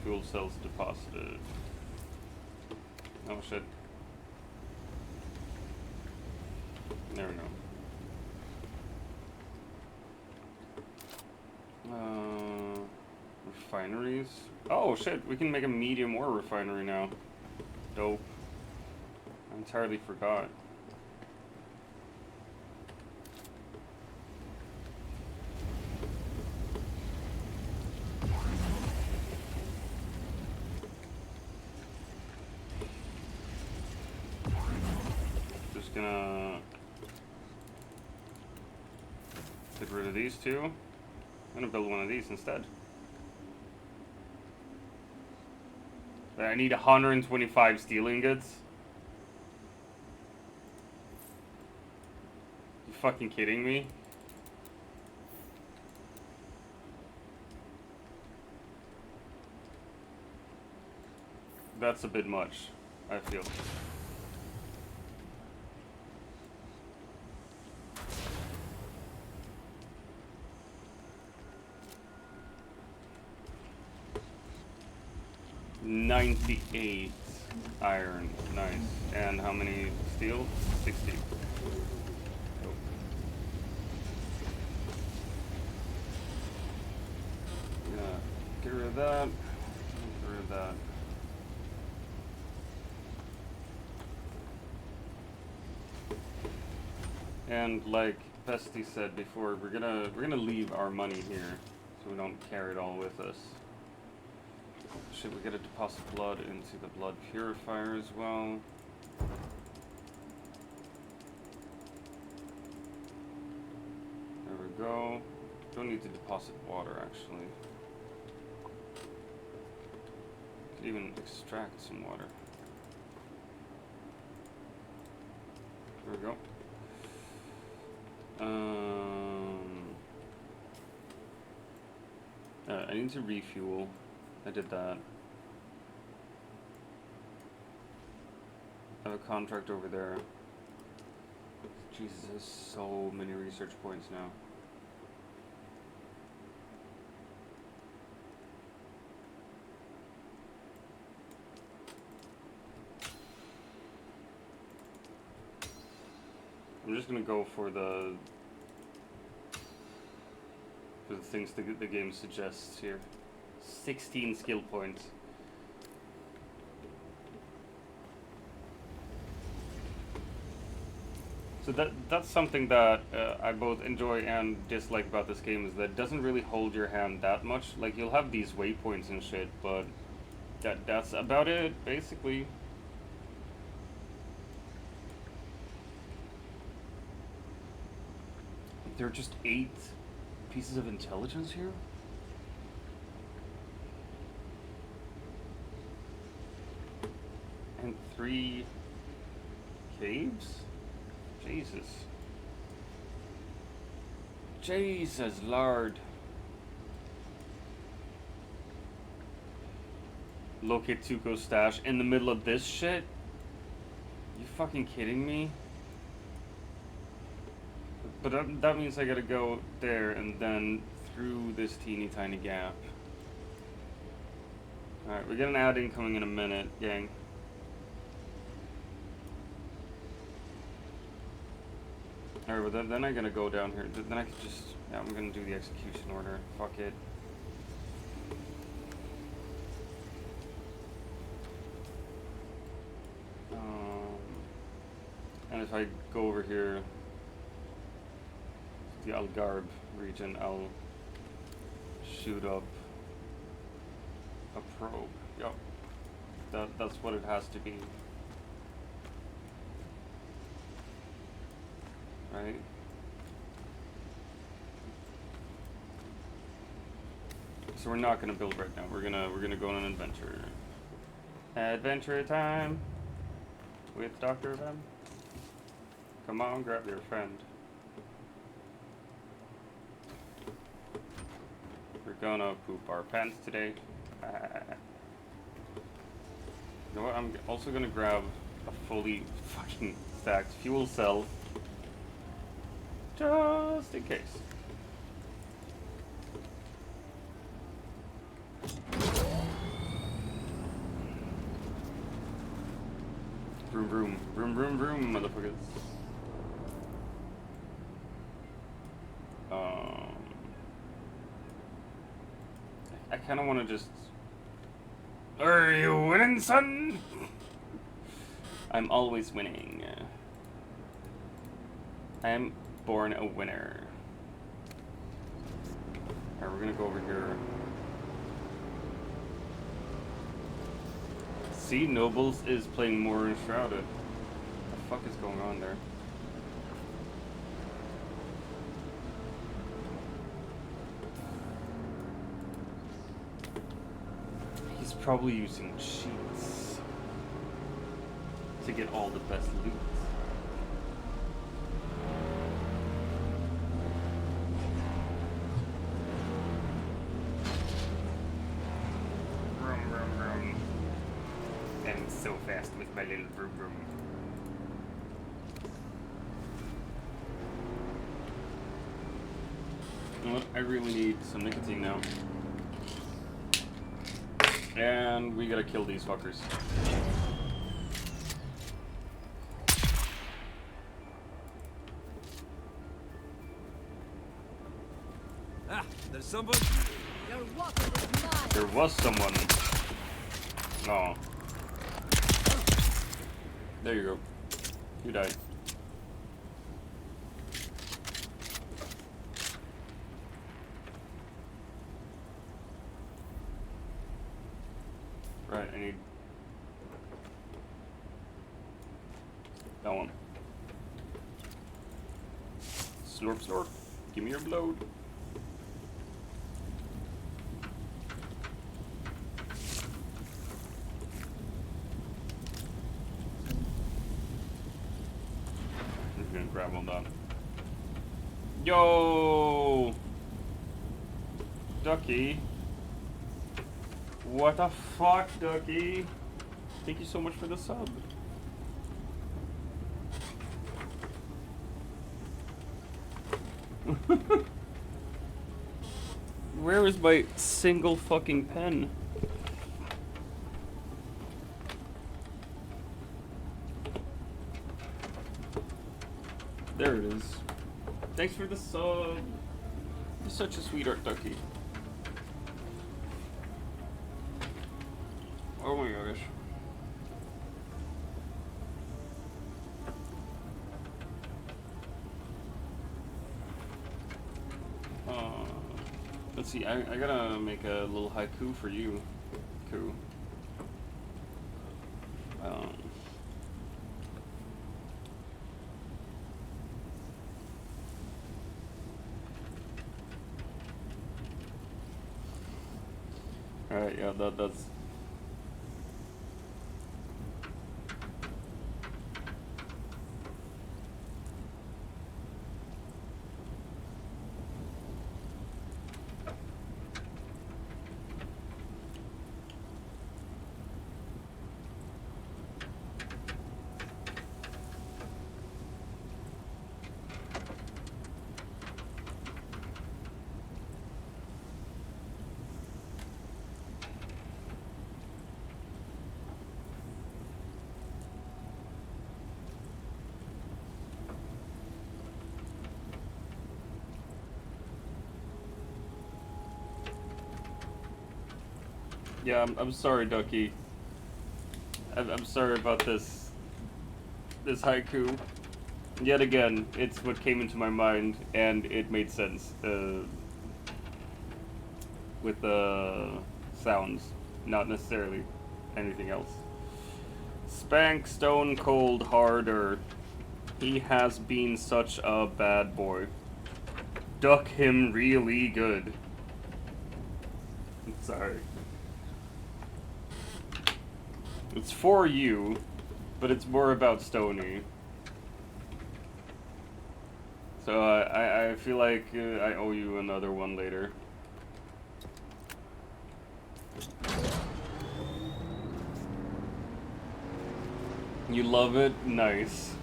fuel cells deposited. Oh shit. There we go. Refineries. Oh shit, we can make a medium ore refinery now. Dope. I entirely forgot. Just gonna get rid of these two. I'm gonna build one of these instead. I need 125 steel ingots. You fucking kidding me? That's a bit much, I feel. $98 iron, nice. And how many steel? 60. Nope. Yeah, get rid of that. Get rid of that. And like Pesty said before, we're gonna leave our money here so we don't carry it all with us. Should we get to deposit blood into the blood purifier as well? There we go. Don't need to deposit water actually. Could even extract some water. There we go. I need to refuel. I did that. I have a contract over there. Jesus, there's so many research points now. I'm just gonna go for the things the game suggests here. 16 skill points. So that's something that I both enjoy and dislike about this game, is that it doesn't really hold your hand that much. Like, you'll have these waypoints and shit, but that's about it, basically. There are just 8 pieces of intelligence here? And 3 caves? Jesus. Jesus Lord. Locate Tuco's stash in the middle of this shit? You fucking kidding me? But that means I gotta go there and then through this teeny tiny gap. Alright, we get an ad incoming in a minute, gang. Alright, but then I'm gonna go down here. Then I could just... Yeah, I'm gonna do the execution order. Fuck it. And if I go over here, the Algarve region, I'll shoot up a probe. Yep. That's what it has to be. Right? So we're not gonna build right now. We're gonna go on an adventure. Adventure time with DrVem. Come on, grab your friend. We're gonna poop our pants today. You know what? I'm also gonna grab a fully fucking stacked fuel cell. Just in case. vroom vroom. Vroom vroom vroom, motherfuckers. I kind of want to just... Are you winning, son? I'm always winning. I am born a winner. Alright, we're gonna go over here. See, Nobles is playing more Enshrouded. What the fuck is going on there? He's probably using cheats to get all the best loot. Vroom, vroom, vroom. I'm so fast with my little vroom vroom. You know what? I really need some nicotine now. And we gotta kill these fuckers. Ah, there's somebody. Your water is mine. There was someone. No. There you go. You died. Right, I need that one. Slurp, slurp. Give me your blood. I'm just gonna grab all that. Yo, Ducky. What the fuck, Ducky? Thank you so much for the sub. Where is my single fucking pen? There it is. Thanks for the sub. You're such a sweetheart, Ducky. Oh my gosh. Let's see, I gotta make a little haiku for you. Cool. Alright, yeah, that's... Yeah, I'm sorry, Ducky. I'm sorry about this haiku. Yet again, it's what came into my mind, and it made sense with the sounds, not necessarily anything else. Spank stone cold harder. He has been such a bad boy. Duck him really good. I'm sorry. It's for you, but it's more about Stony. So I feel like I owe you another one later. You love it? Nice.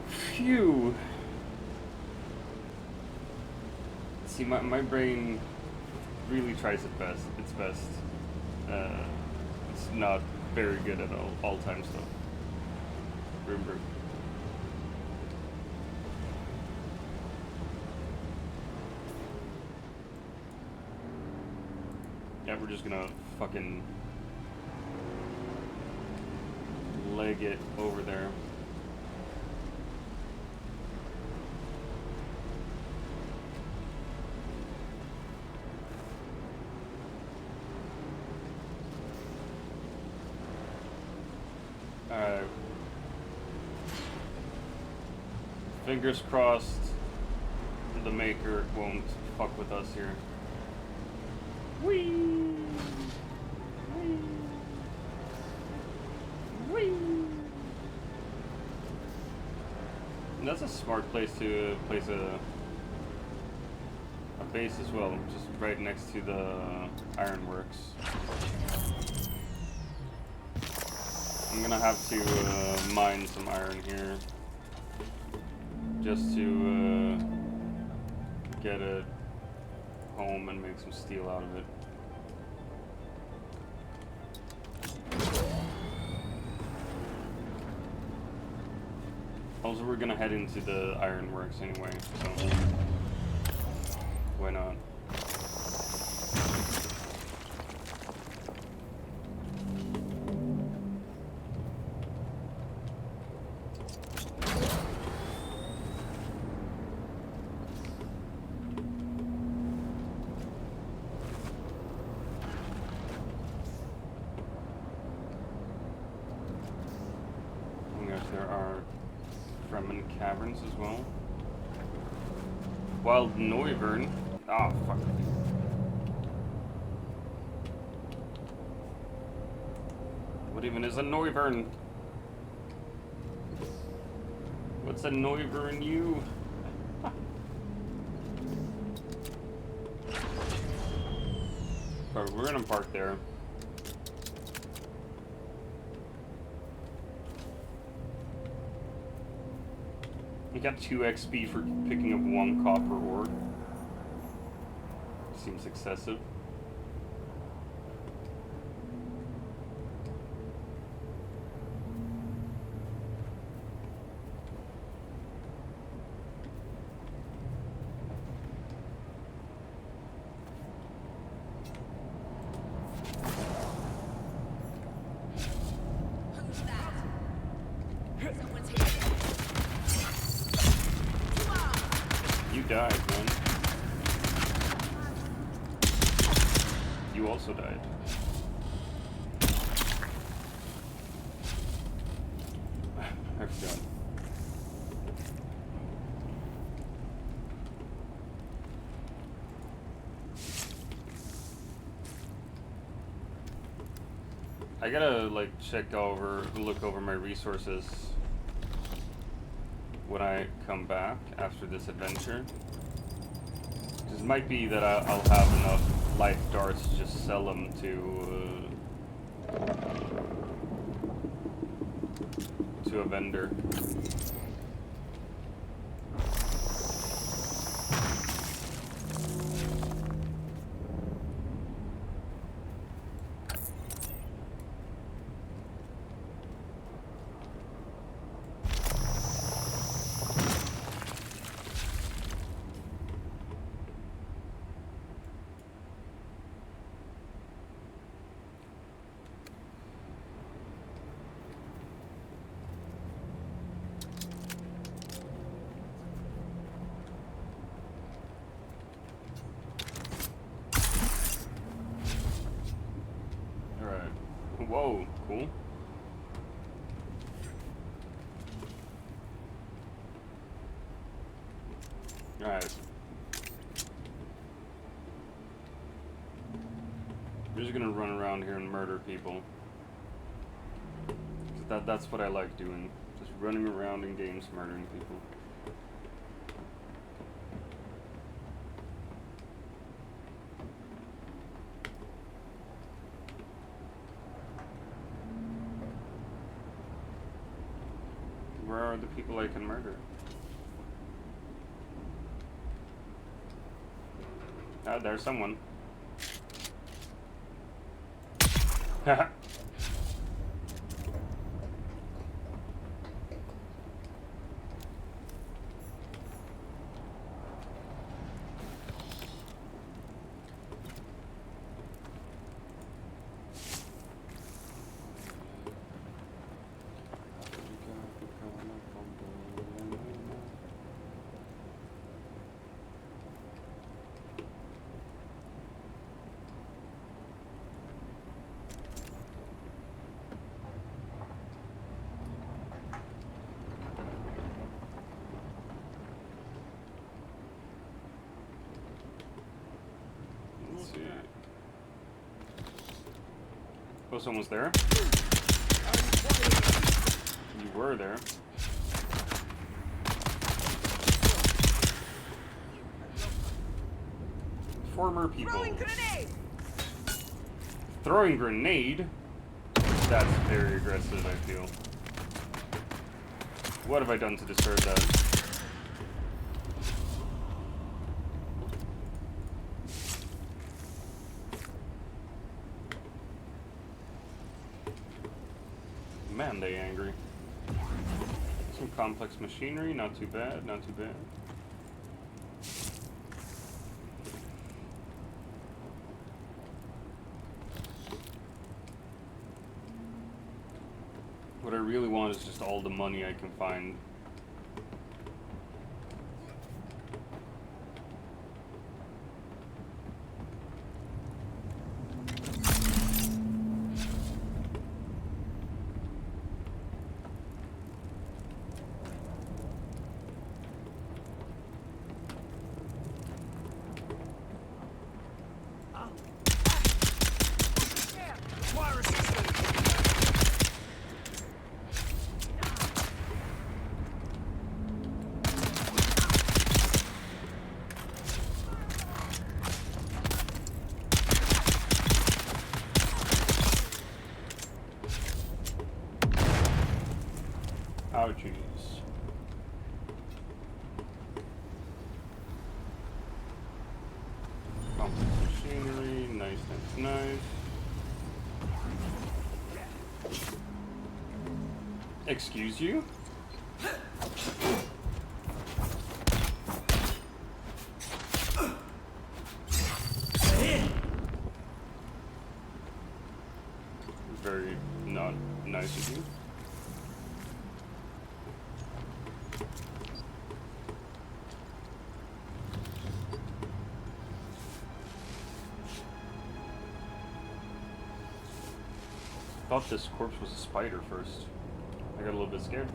Phew. See, my brain really tries its best. It's not very good at all times though. Remember. Yeah, we're just gonna fucking leg it over there. Alright. Fingers crossed the maker won't fuck with us here. Whee! Whee! Whee! And that's a smart place to place a base as well, just right next to the ironworks. I'm gonna have to mine some iron here just to get it home and make some steel out of it. Also, we're gonna head into the ironworks anyway, so why not? There are Fremen caverns as well. Wild Noivern. Ah, fuck. What even is a Noivern? What's a Noivern you? Alright, we're gonna park there. We got 2 XP for picking up 1 copper ore. Seems excessive. You died, man. You also died. I forgot. I gotta like look over my resources when I come back after this adventure. Because it might be that I'll have enough life darts to just sell them to a vendor. Whoa, cool. Alright. We're just gonna run around here and murder people. That's what I like doing. Just running around in games murdering people. Where are the people I can murder? Ah, there's someone. Oh, someone's there. You were there. Former people. Throwing grenade? That's very aggressive, I feel. What have I done to deserve that? Man, they angry. Some complex machinery, not too bad, not too bad. What I really want is just all the money I can find. Ouchies. Complex machinery, nice, nice. Excuse you? Very not nice of you. Thought this corpse was a spider first. I got a little bit scared.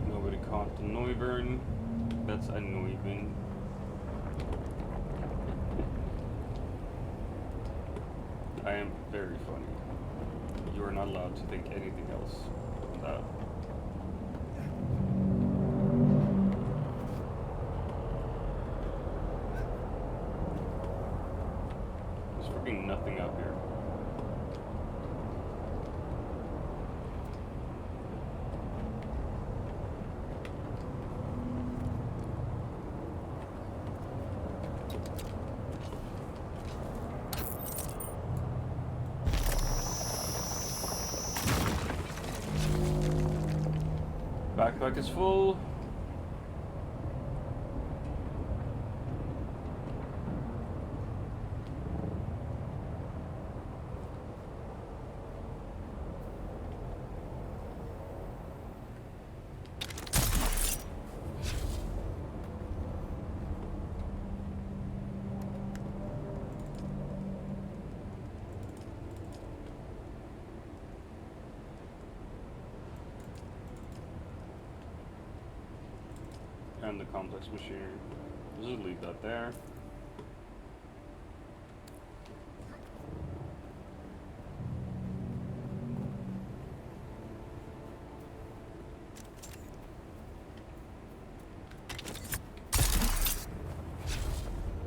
Nobody caught the Neuburn. That's a Neuburn. I am very funny. You are not allowed to think anything else than that. There's freaking nothing up here. Backpack is full. And the complex machinery. We'll just leave that there.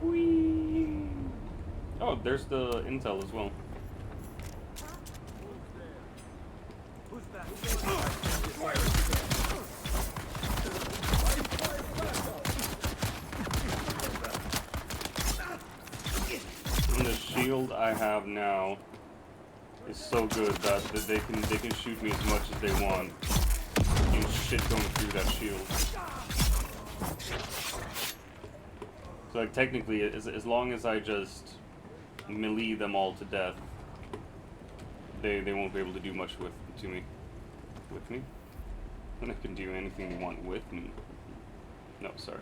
Whee! Oh, there's the intel as well. Who's that? And the shield I have now is so good that they can shoot me as much as they want. Ain't shit going through that shield. So like technically, as long as I just melee them all to death, they won't be able to do much to me. With me? And I can do anything they want with me. No, sorry.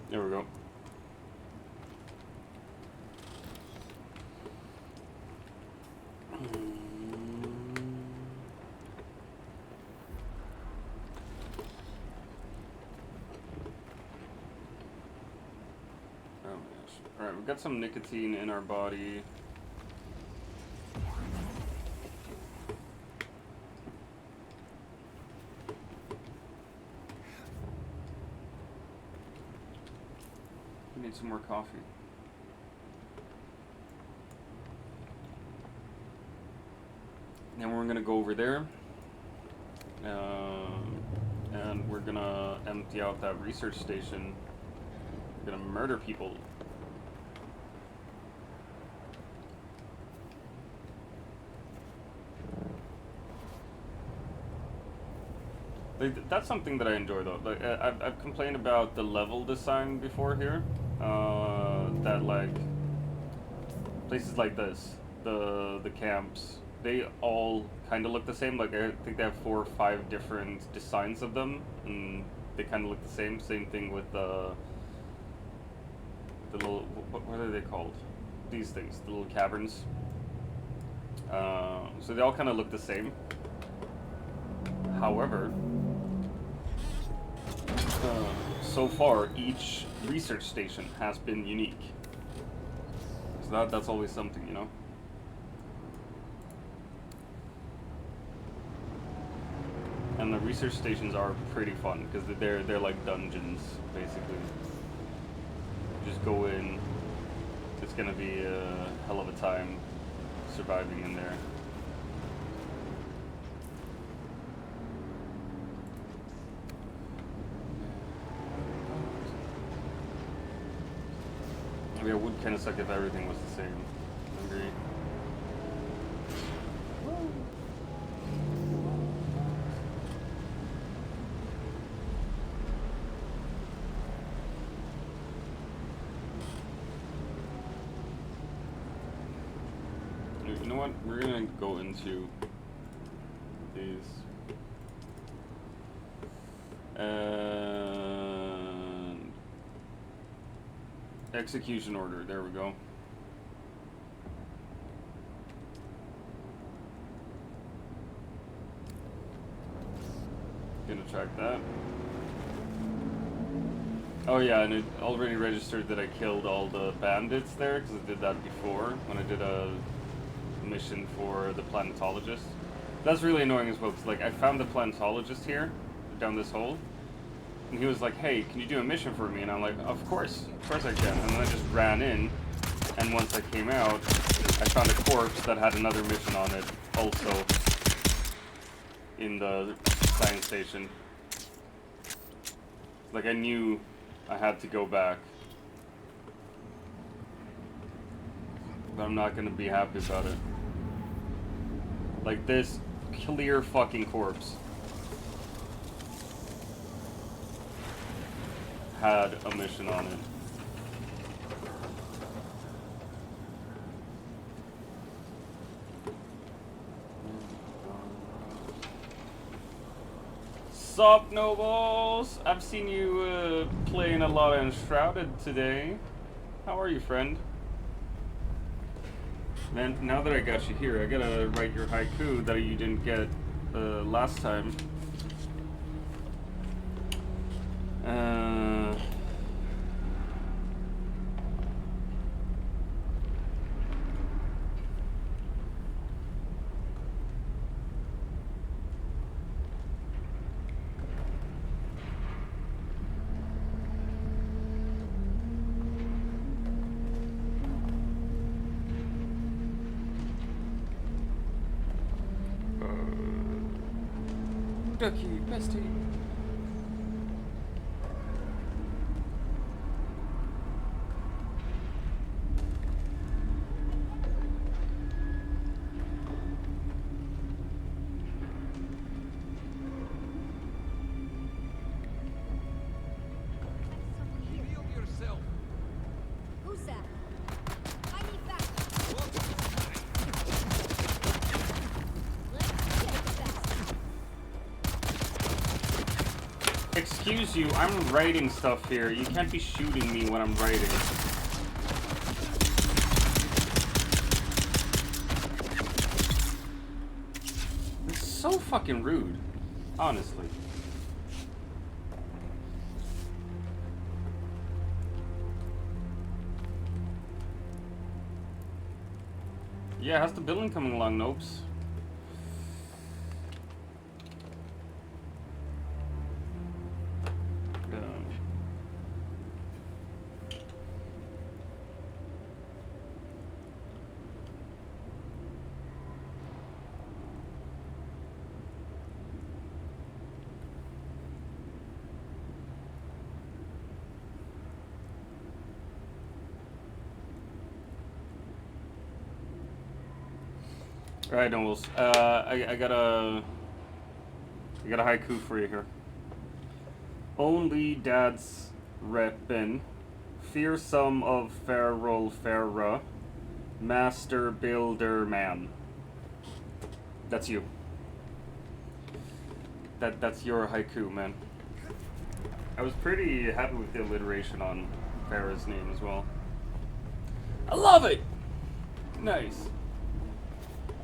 There we go. Alright, we've got some nicotine in our body. We need some more coffee. Then we're gonna go over there. And we're gonna empty out that research station. We're gonna murder people. Like, that's something that I enjoy though. Like I've complained about the level design before here. That like places like this, the camps, they all kind of look the same. Like I think they have 4 or 5 different designs of them, and they kind of look the same. Same thing with the little, what are they called? These things, the little caverns. So they all kind of look the same. However, so far each research station has been unique. So that's always something, you know. And the research stations are pretty fun because they're like dungeons basically. Just go in. It's gonna be a hell of a time surviving in there. I mean, it would kind of suck if everything was the same. I agree. You know what? We're gonna go into these. And execution order. There we go. Gonna track that. Oh yeah, and it already registered that I killed all the bandits there because I did that before when I did a mission for the planetologist. That's really annoying as well because like I found the planetologist here down this hole, and he was like, "Hey, can you do a mission for me?" And I'm like, "Of course I can." And then I just ran in, and once I came out, I found a corpse that had another mission on it, also in the science station. Like I knew I had to go back, but I'm not gonna be happy about it. Like this clear fucking corpse had a mission on it. Sup, nobles? I've seen you playing a lot of Enshrouded today. How are you, friend? Man, now that I got you here, I gotta write your haiku that you didn't get last time. Ducky, bestie. Reveal yourself. Who's that? I need backup. Let's get fast. excuse you, I'm writing stuff here. You can't be shooting me when I'm writing. It's so fucking rude, honestly. Yeah, how's the building coming along, Nopes? Alright, Nobles. I got a haiku for you here. Only dad's reppin', fearsome of feral fera, master builder man. That's you. That's your haiku, man. I was pretty happy with the alliteration on Farah's name as well. I love it! Nice.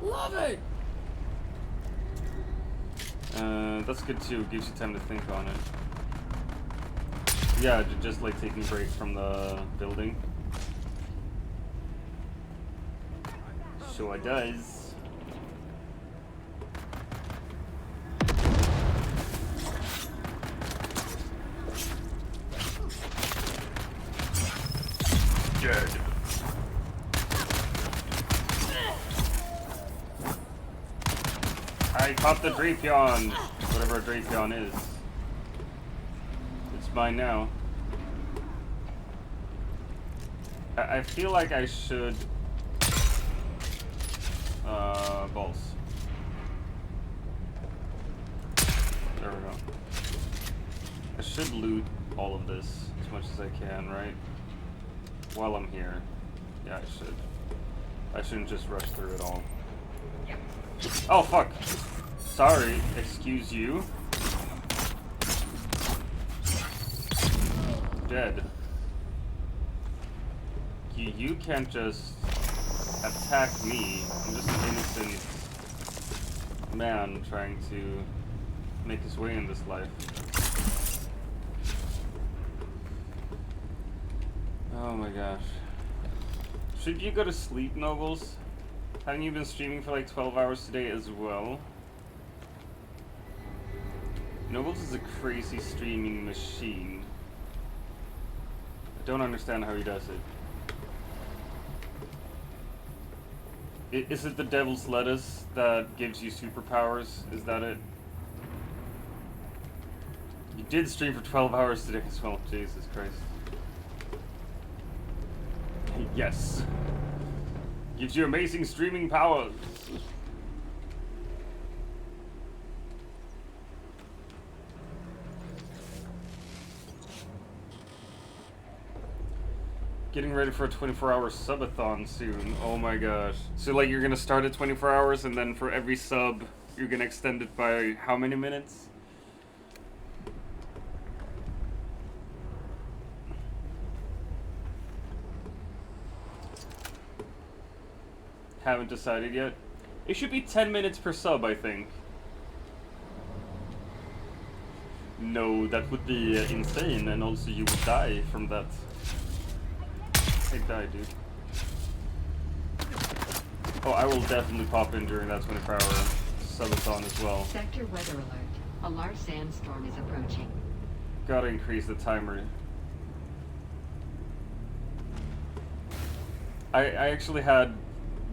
Love it! That's good too, gives you time to think on it. Yeah, just like taking breaks from the building. Sure does. Dead. I caught the DrVem, whatever a DrVem is. It's mine now. I feel like I should... balls. There we go. I should loot all of this as much as I can, right? While I'm here. Yeah, I should. I shouldn't just rush through it all. Oh, fuck. Sorry. Excuse you. Dead. You can't just attack me. I'm just an innocent man trying to make his way in this life. Oh my gosh. Should you go to sleep, Nobles? Haven't you been streaming for like 12 hours today as well? Nobles is a crazy streaming machine. I don't understand how he does it. Is it the devil's lettuce that gives you superpowers? Is that it? You did stream for 12 hours today as well. Jesus Christ. Yes. Gives you amazing streaming powers. Getting ready for a 24-hour subathon soon. Oh my gosh. So like you're gonna start at 24 hours and then for every sub you're gonna extend it by how many minutes? Haven't decided yet. It should be 10 minutes per sub, I think. No, that would be insane, and also you would die from that. I die, dude. Oh, I will definitely pop in during that 24-hour subathon as well. Sector weather alert. A large sandstorm is approaching. Gotta increase the timer. I actually had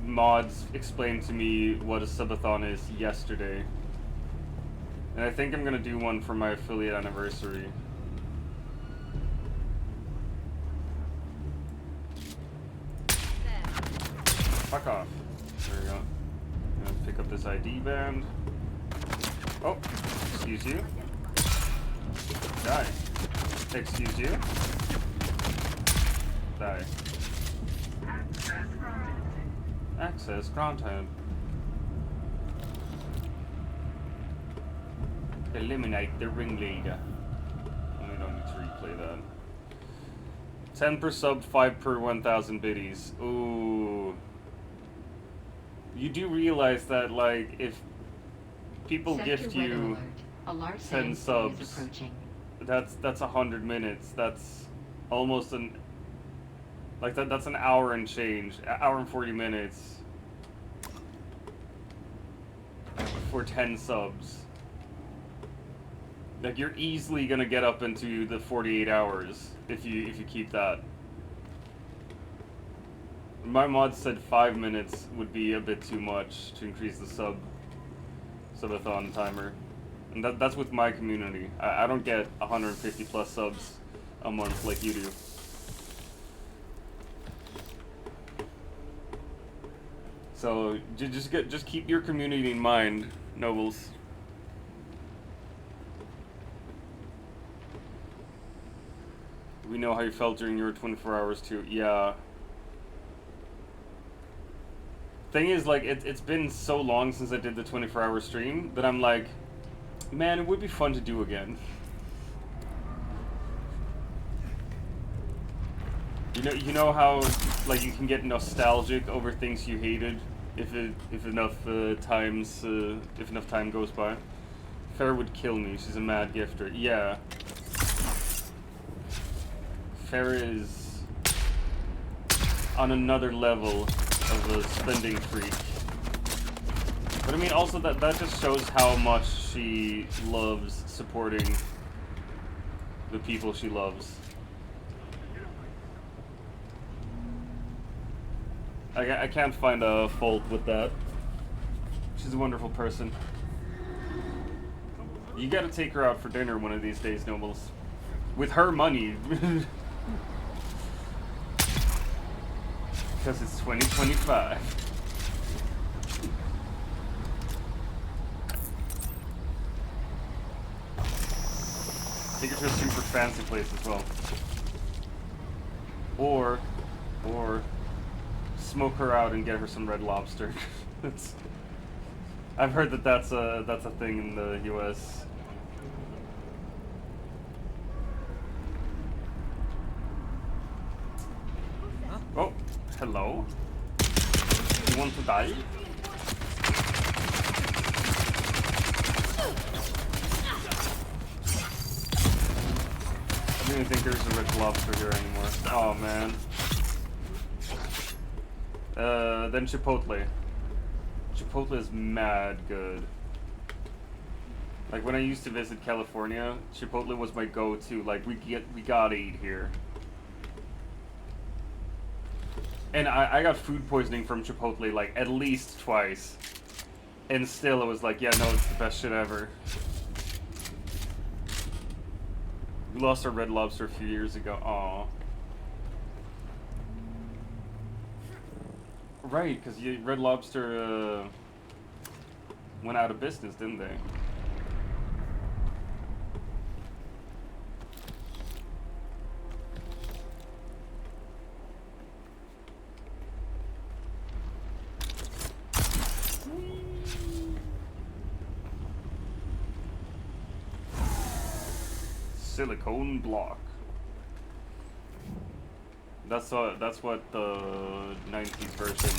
mods explain to me what a subathon is yesterday. And I think I'm gonna do one for my affiliate anniversary. Fuck off. There we go. I'm gonna pick up this ID band. Oh, excuse you. Die. Excuse you. Die. Access granted. Eliminate the ringleader. play that. 10 per sub, 5 per 1,000 biddies. Ooh. You do realize that, like, if people gift you 10 subs, that's 100 minutes. That's almost an, like, that's an hour and change. Hour and 40 minutes for 10 subs. Like, you're easily gonna get up into the 48 hours if you keep that. My mod said 5 minutes would be a bit too much to increase the subathon timer, and that's with my community. I don't get 150 plus subs a month like you do. So just keep your community in mind, nobles. We know how you felt during your 24 hours too. Yeah. Thing is, like, it's been so long since I did the 24-hour stream that I'm like, man, it would be fun to do again. You know how, like, you can get nostalgic over things you hated if enough time goes by. Fair would kill me. She's a mad gifter. Yeah. Fair is on another level of a spending freak. But I mean, also that just shows how much she loves supporting the people she loves. I can't find a fault with that. She's a wonderful person. You gotta take her out for dinner one of these days, nobles. With her money. Because it's 2025. Take her to a super fancy place as well. Or smoke her out and get her some Red Lobster. I've heard that's a thing in the US. Oh, hello. You want to die? I don't even think there's a Red Lobster here anymore. Oh man. Then Chipotle. Chipotle is mad good. Like when I used to visit California, Chipotle was my go-to. Like we gotta eat here. And I got food poisoning from Chipotle like at least twice. And still it was like, yeah, no, it's the best shit ever. We lost our Red Lobster a few years ago. Aw. Right, because Red Lobster went out of business, didn't they? Silicone block. That's what the 90s version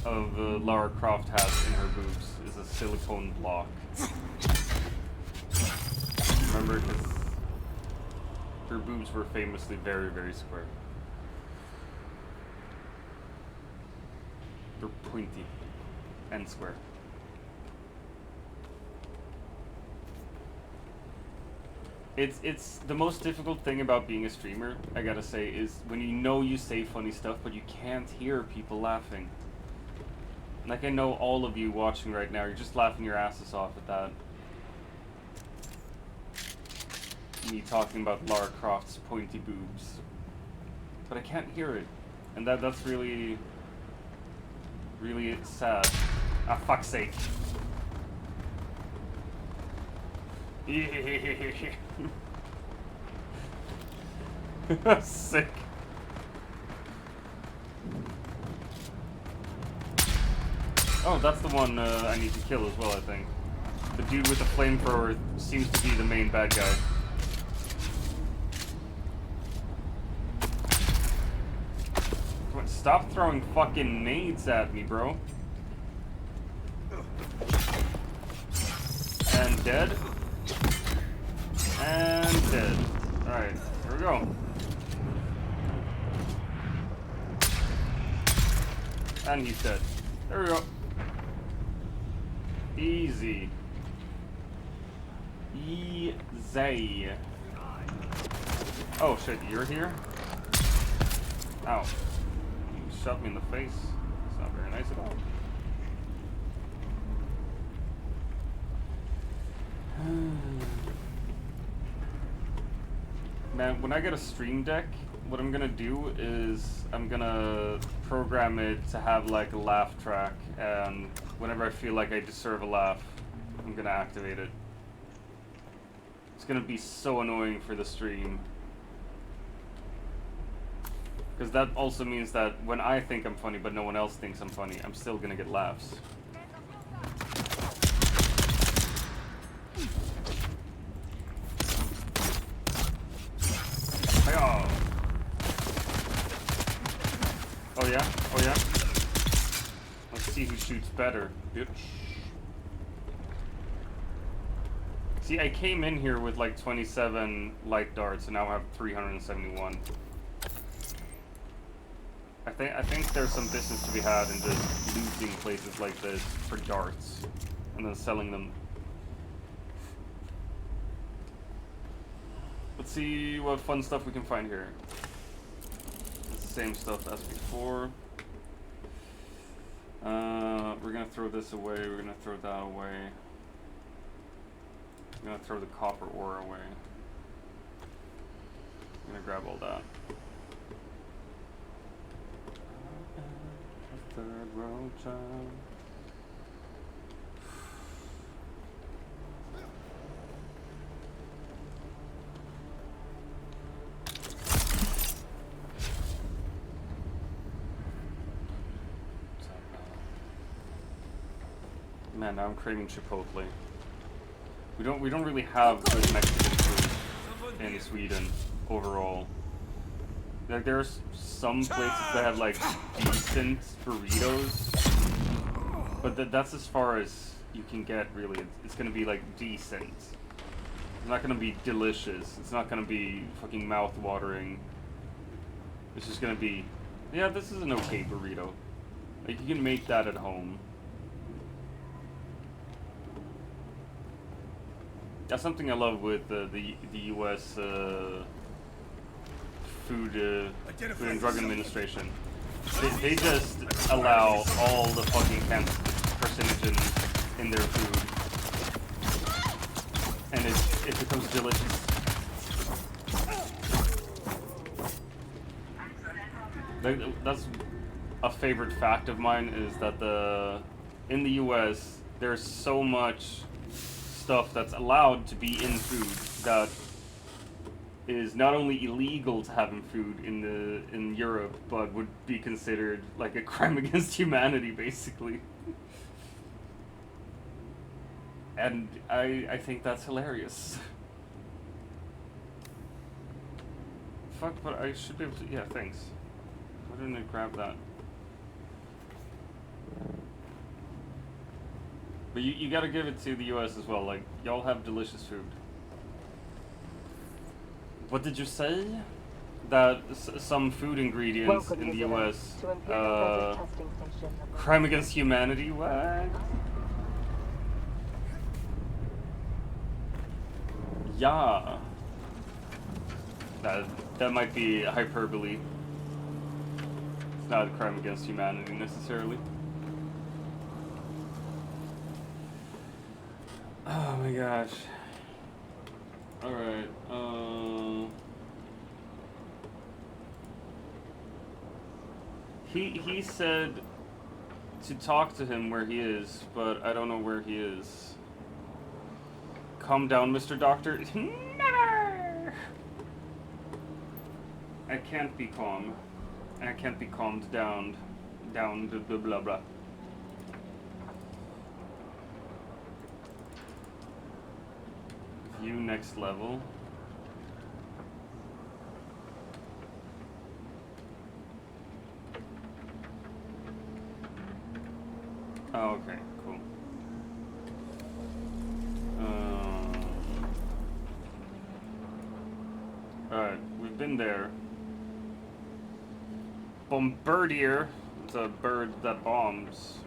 of Lara Croft has in her boobs is a silicone block. Remember, because her boobs were famously very, very square. They're pointy and square. It's the most difficult thing about being a streamer, I gotta say, is when you know you say funny stuff, but you can't hear people laughing. Like, I know all of you watching right now, you're just laughing your asses off at that. Me talking about Lara Croft's pointy boobs. But I can't hear it. And that's really, really sad. Ah, fuck's sake. Sick. Oh, that's the one I need to kill as well, I think. The dude with the flamethrower seems to be the main bad guy. Come on, stop throwing fucking nades at me, bro. And dead. And dead. Alright, here we go. And he's dead. There we go. Easy. Easy. Oh shit, you're here? Ow. You shot me in the face. It's not very nice at all. Man, when I get a stream deck, what I'm gonna do is I'm gonna program it to have like a laugh track, and whenever I feel like I deserve a laugh, I'm gonna activate it. It's gonna be so annoying for the stream. Because that also means that when I think I'm funny but no one else thinks I'm funny, I'm still gonna get laughs. Oh yeah? Oh yeah? Let's see who shoots better, bitch. See, I came in here with like 27 light darts, and now I have 371. I think there's some business to be had in just looting places like this for darts, and then selling them. Let's see what fun stuff we can find here. It's the same stuff as before. We're gonna throw this away, we're gonna throw that away. I'm gonna throw the copper ore away. I'm gonna grab all that. Third world child. Man, now I'm craving Chipotle. We don't really have good Mexican food in Sweden overall. Like there's some places that have like decent burritos, but that's as far as you can get really. It's gonna be like decent. It's not gonna be delicious. It's not gonna be fucking mouth-watering. It's just gonna be, yeah, this is an okay burrito. Like you can make that at home. That's something I love with the U.S. Food and Drug Administration. They just allow all the fucking carcinogens in their food, and it becomes delicious. That's a favorite fact of mine, is that in the U.S. there's so much stuff that's allowed to be in food that is not only illegal to have in food in Europe, but would be considered like a crime against humanity, basically. And I think that's hilarious. Fuck, but I should be able to. Yeah, thanks. Why didn't I grab that? But you gotta give it to the US as well, like, y'all have delicious food. What did you say? That some food ingredients in the US, crime against humanity? What? Yeah. That might be hyperbole. It's not a crime against humanity, necessarily. Oh my gosh. Alright, He said to talk to him where he is, but I don't know where he is. Calm down, Mr. Doctor. No! I can't be calm. I can't be calmed down. Blah blah blah. View next level. Oh, okay, cool. Alright, we've been there. Bombardier. It's a bird that bombs.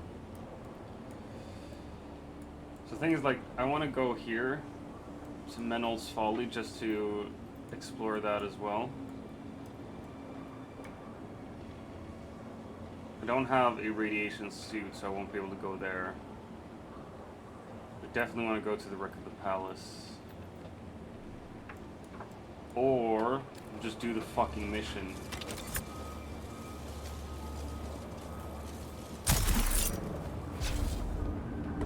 So the thing is, like, I want to go here to Menel's Folly just to explore that as well. I don't have a radiation suit, so I won't be able to go there. I definitely want to go to the Wreck of the Palace. Or just do the fucking mission.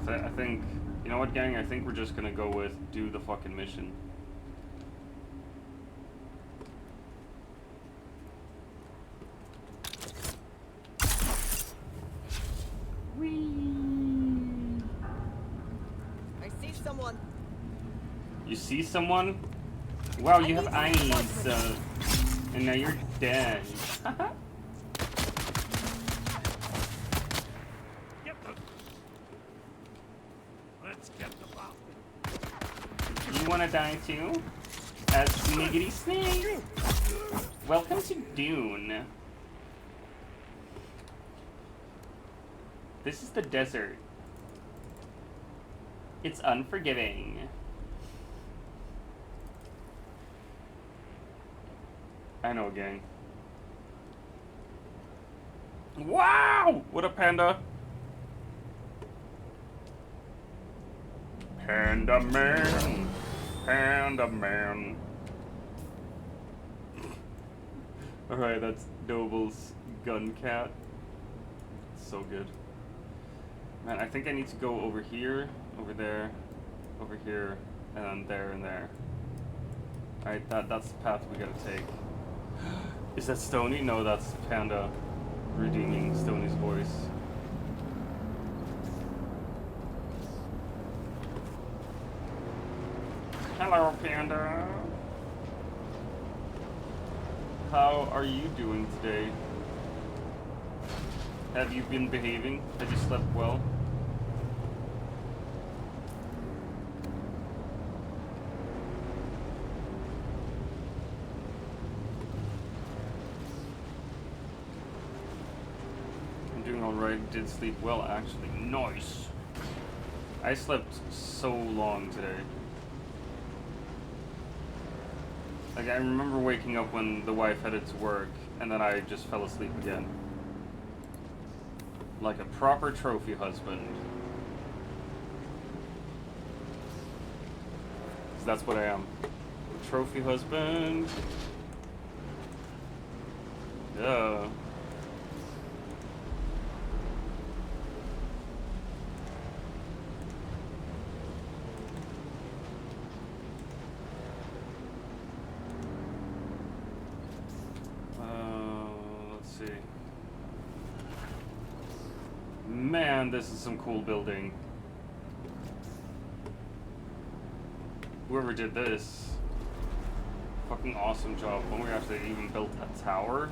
I think, you know what, gang? I think we're just gonna go with do the fucking mission. I see someone. You see someone? Wow, you have eyes, and now you're dead. You wanna die too? Sniggity snake! Welcome to Dune. This is the desert. It's unforgiving. I know, gang. Wow! What a panda! Panda man! Panda man! Alright, that's Noble's gun cat. So good. Man, I think I need to go over here, over there, over here, and there and there. Alright, that's the path we gotta take. Is that Stony? No, that's Panda redeeming Stony's voice. Hello, Panda. How are you doing today? Have you been behaving? Have you slept well? I'm doing alright. Did sleep well, actually. Nice! I slept so long today. Like, I remember waking up when the wife headed to work, and then I just fell asleep again. Like a proper trophy husband. 'Cause that's what I am. A trophy husband. Yeah. Man, this is some cool building. Whoever did this, fucking awesome job. When we actually even built a tower.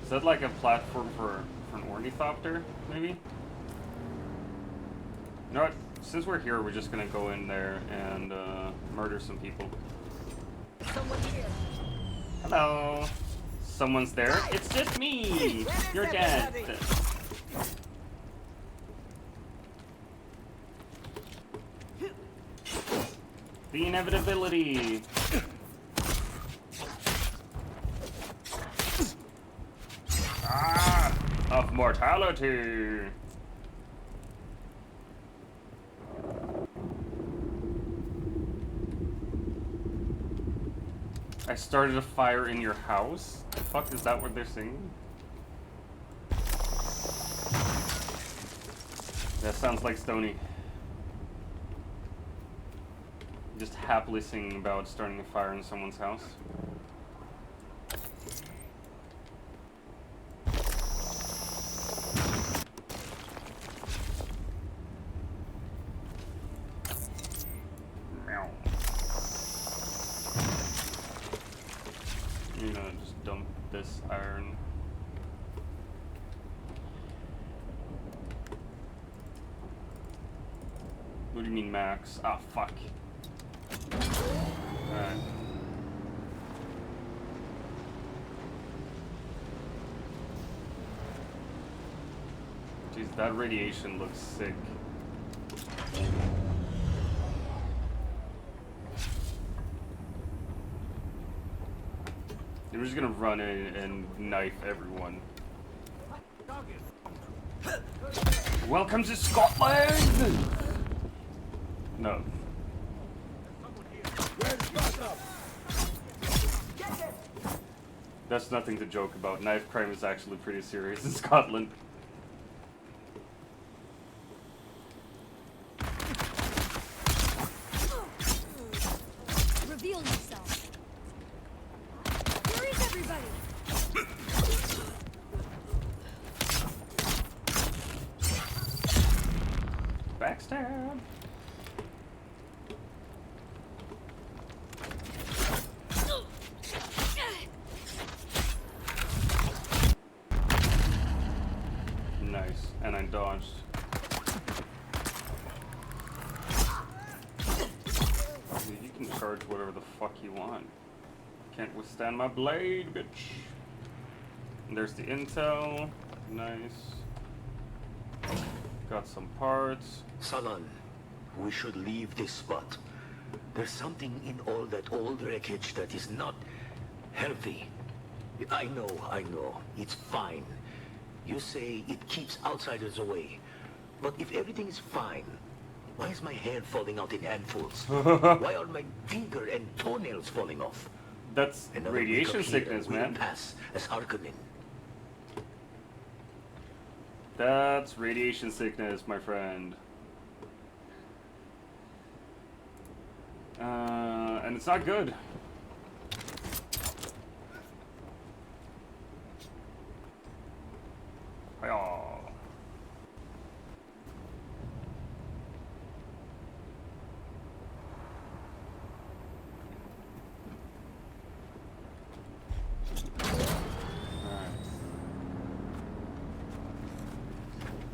Is that like a platform for an ornithopter, maybe? You know what? Since we're here, we're just gonna go in there and murder some people. Someone here. Hello. Someone's there? It's just me! You're dead. The inevitability. Of mortality. I started a fire in your house? The fuck, is that what they're singing? That sounds like Stony. Just happily singing about starting a fire in someone's house. Meow. iron. What do you mean max? Ah, fuck. Alright. Jeez, that radiation looks sick. We're just gonna run in and knife everyone. Welcome to Scotland! No. That's nothing to joke about. Knife crime is actually pretty serious in Scotland. Reveal yourself. Where is everybody? Backstab. Nice, and I dodged. You can charge whatever the fuck you want. Can't withstand my blade, bitch. And there's the intel. Nice. Got some parts. Salan, we should leave this spot. There's something in all that old wreckage that is not healthy. I know. It's fine. You say it keeps outsiders away. But if everything is fine, why is my hair falling out in handfuls? Why are my finger and toenails falling off? That's Another radiation week up here sickness, will man. Pass as Harkonnen. That's radiation sickness, my friend. And it's not good. Oh.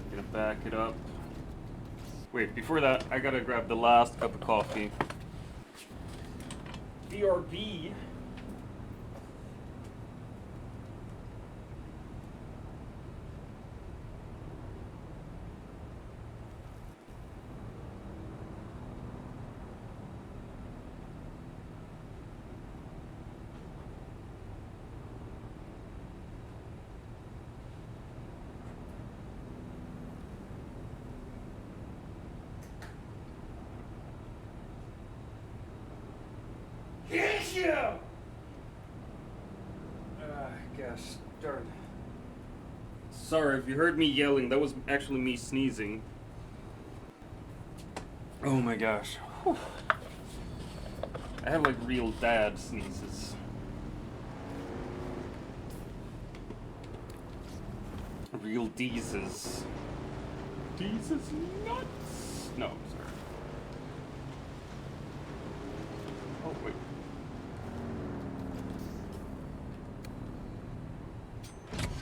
Gonna back it up. Wait, before that, I gotta grab the last cup of coffee. BRB. Gosh, darn. Sorry if you heard me yelling, that was actually me sneezing. Oh my gosh. Whew. I have like real dad sneezes. Real Deezes. Deezes nuts! No, sorry. Oh, wait.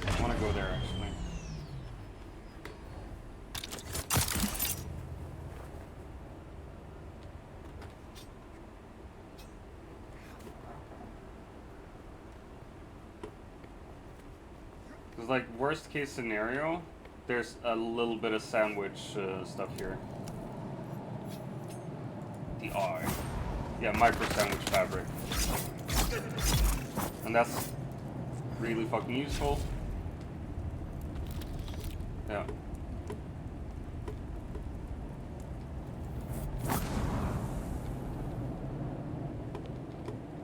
I want to go there, actually. Because, like, worst case scenario, there's a little bit of sandwich stuff here. The R. Yeah, micro sandwich fabric. And that's really fucking useful. Yeah.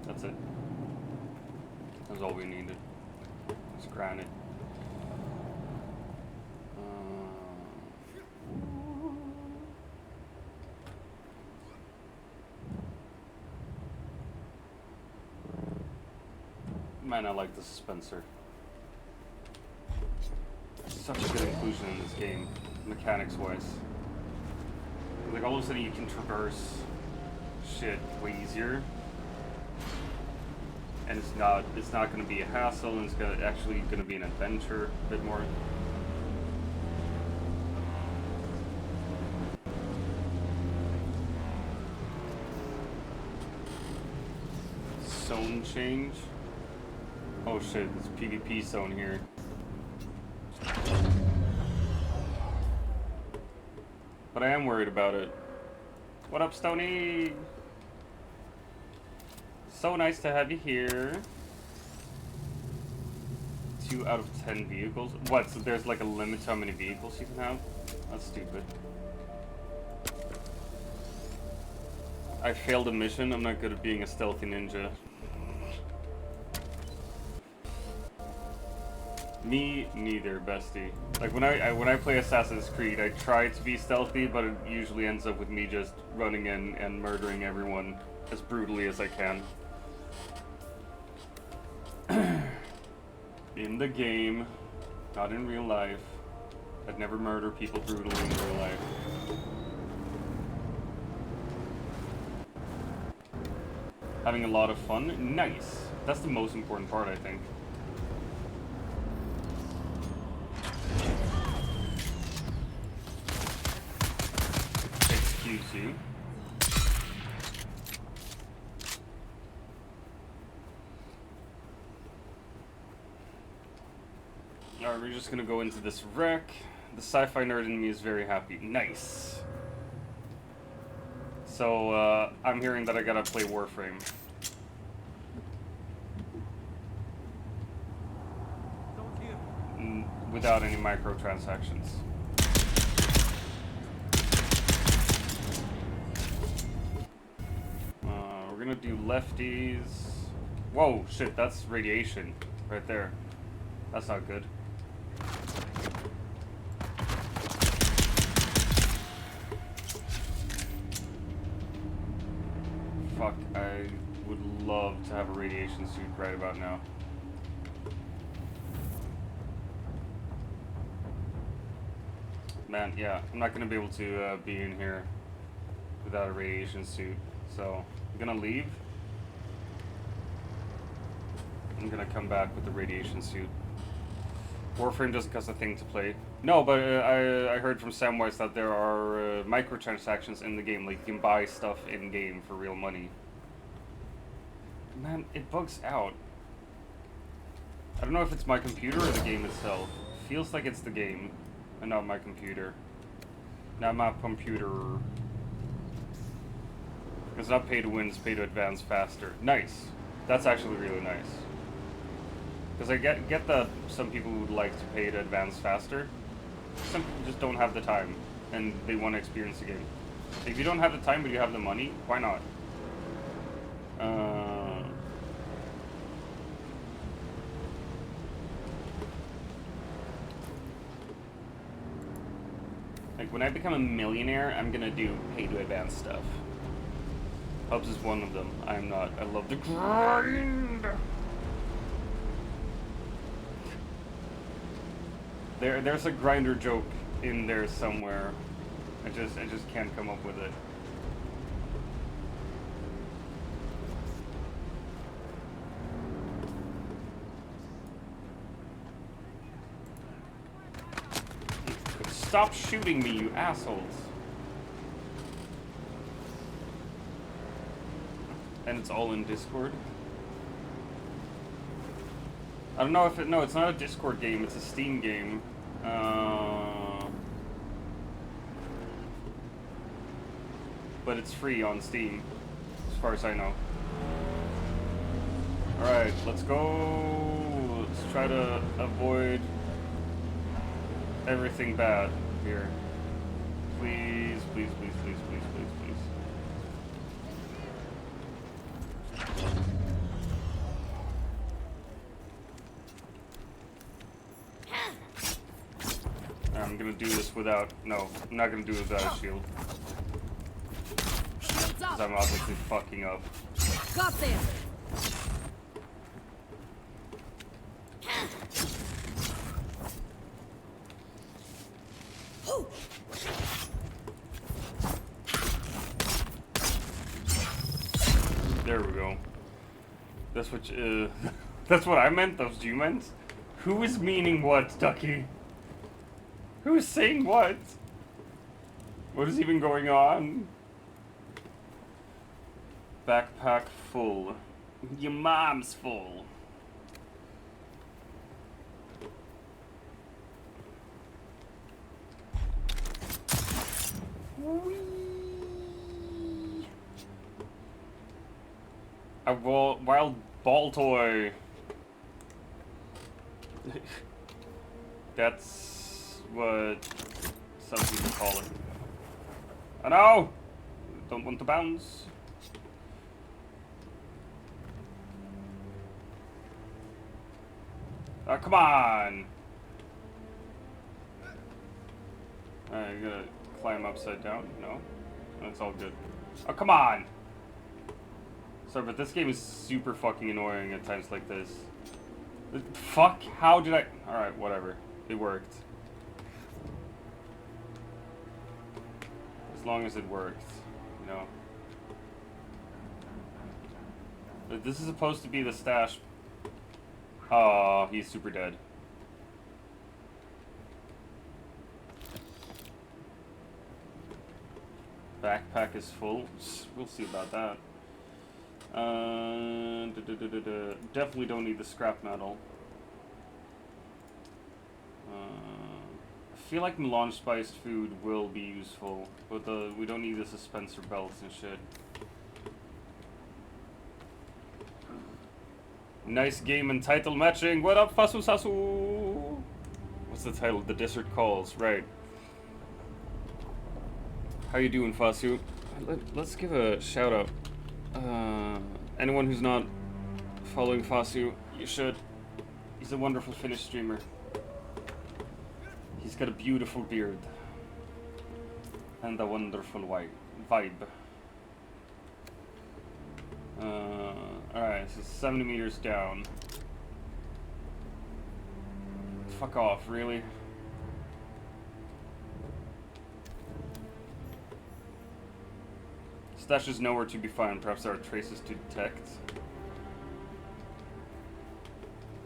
That's it. That's all we needed. It's granite. Man, I like the dispenser. Such a good inclusion in this game, mechanics-wise. Like, all of a sudden you can traverse shit way easier. and it's not going to be a hassle, and it's actually going to be an adventure a bit more. Zone change. Oh shit, it's PvP zone here. But I am worried about it. What up, Stony? So nice to have you here. 2 out of 10 vehicles. What? So there's like a limit to how many vehicles you can have? That's stupid. I failed a mission. I'm not good at being a stealthy ninja. Me neither, bestie. Like when I play Assassin's Creed, I try to be stealthy, but it usually ends up with me just running in and murdering everyone as brutally as I can. In the game, not in real life. I'd never murder people brutally in real life. Having a lot of fun? Nice. That's the most important part, I think. Excuse you. Alright, we're just gonna go into this wreck. The sci-fi nerd in me is very happy. Nice. So, I'm hearing that I gotta play Warframe. Without any microtransactions. We're gonna do lefties. Whoa, shit, that's radiation right there. That's not good. Fuck, I would love to have a radiation suit right about now. Man, yeah, I'm not gonna be able to be in here without a radiation suit, so I'm gonna leave. I'm gonna come back with the radiation suit. Warframe doesn't cost a thing to play. No, but I heard from Samwise that there are microtransactions in the game, like you can buy stuff in game for real money. Man, it bugs out. I don't know if it's my computer or the game itself. Feels like it's the game, and not my computer. Not my computer. It's not pay to win, it's pay to advance faster. Nice. That's actually really nice. Because I get that some people would like to pay to advance faster. Some people just don't have the time, and they want to experience the game. If you don't have the time but you have the money, why not? Like when I become a millionaire, I'm gonna do pay to advance stuff. Hubs is one of them. I'm not. I love the grind. There's a grinder joke in there somewhere. I just can't come up with it. Stop shooting me, you assholes. And it's all in Discord. I don't know if no, it's not a Discord game, it's a Steam game. But it's free on Steam, as far as I know. Alright, let's go. Let's try to avoid everything bad here. Please, please, please, please, please, please, please. I'm gonna do this without, no, I'm not gonna do it without a shield. Because I'm obviously fucking up. Got this! There we go. That's what that's what I meant, those you meant? Who is meaning what, Ducky? Who is saying what? What is even going on? Backpack full. Your mom's full. Whee! A wild ball toy. That's what some people call it. Oh no! Don't want to bounce. Oh, come on! Alright, you gotta climb upside down? No? That's all good. Oh, come on! Sorry, but this game is super fucking annoying at times like this. Fuck? How did I... Alright, whatever. It worked. As long as it worked, you know. But this is supposed to be the stash. Oh, he's super dead. Backpack is full. We'll see about that. Definitely don't need the scrap metal. I feel like melange spiced food will be useful, but we don't need the suspensor belts and shit. Nice game and title matching. What up, Fasu Sasu? What's the title? The Desert Calls, right? How you doing, Fasu? Let's give a shout out. Anyone who's not following Fasu, you should. He's a wonderful Finnish streamer. He's got a beautiful beard and a wonderful vibe. Alright, so 70 meters down. Fuck off, really? Stash is nowhere to be found. Perhaps there are traces to detect.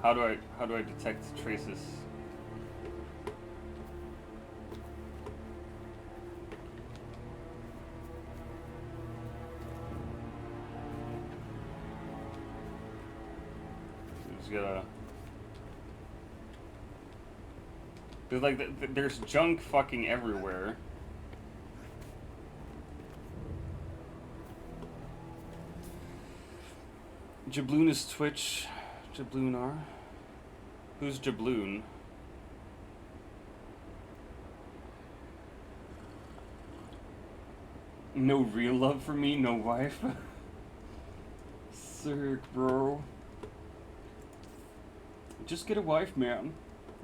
How do I detect traces? Just gotta. There's like there's junk fucking everywhere. Jabloon is Twitch. Jabloonar. Who's Jabloon? No real love for me, no wife. Sick, bro. Just get a wife, man.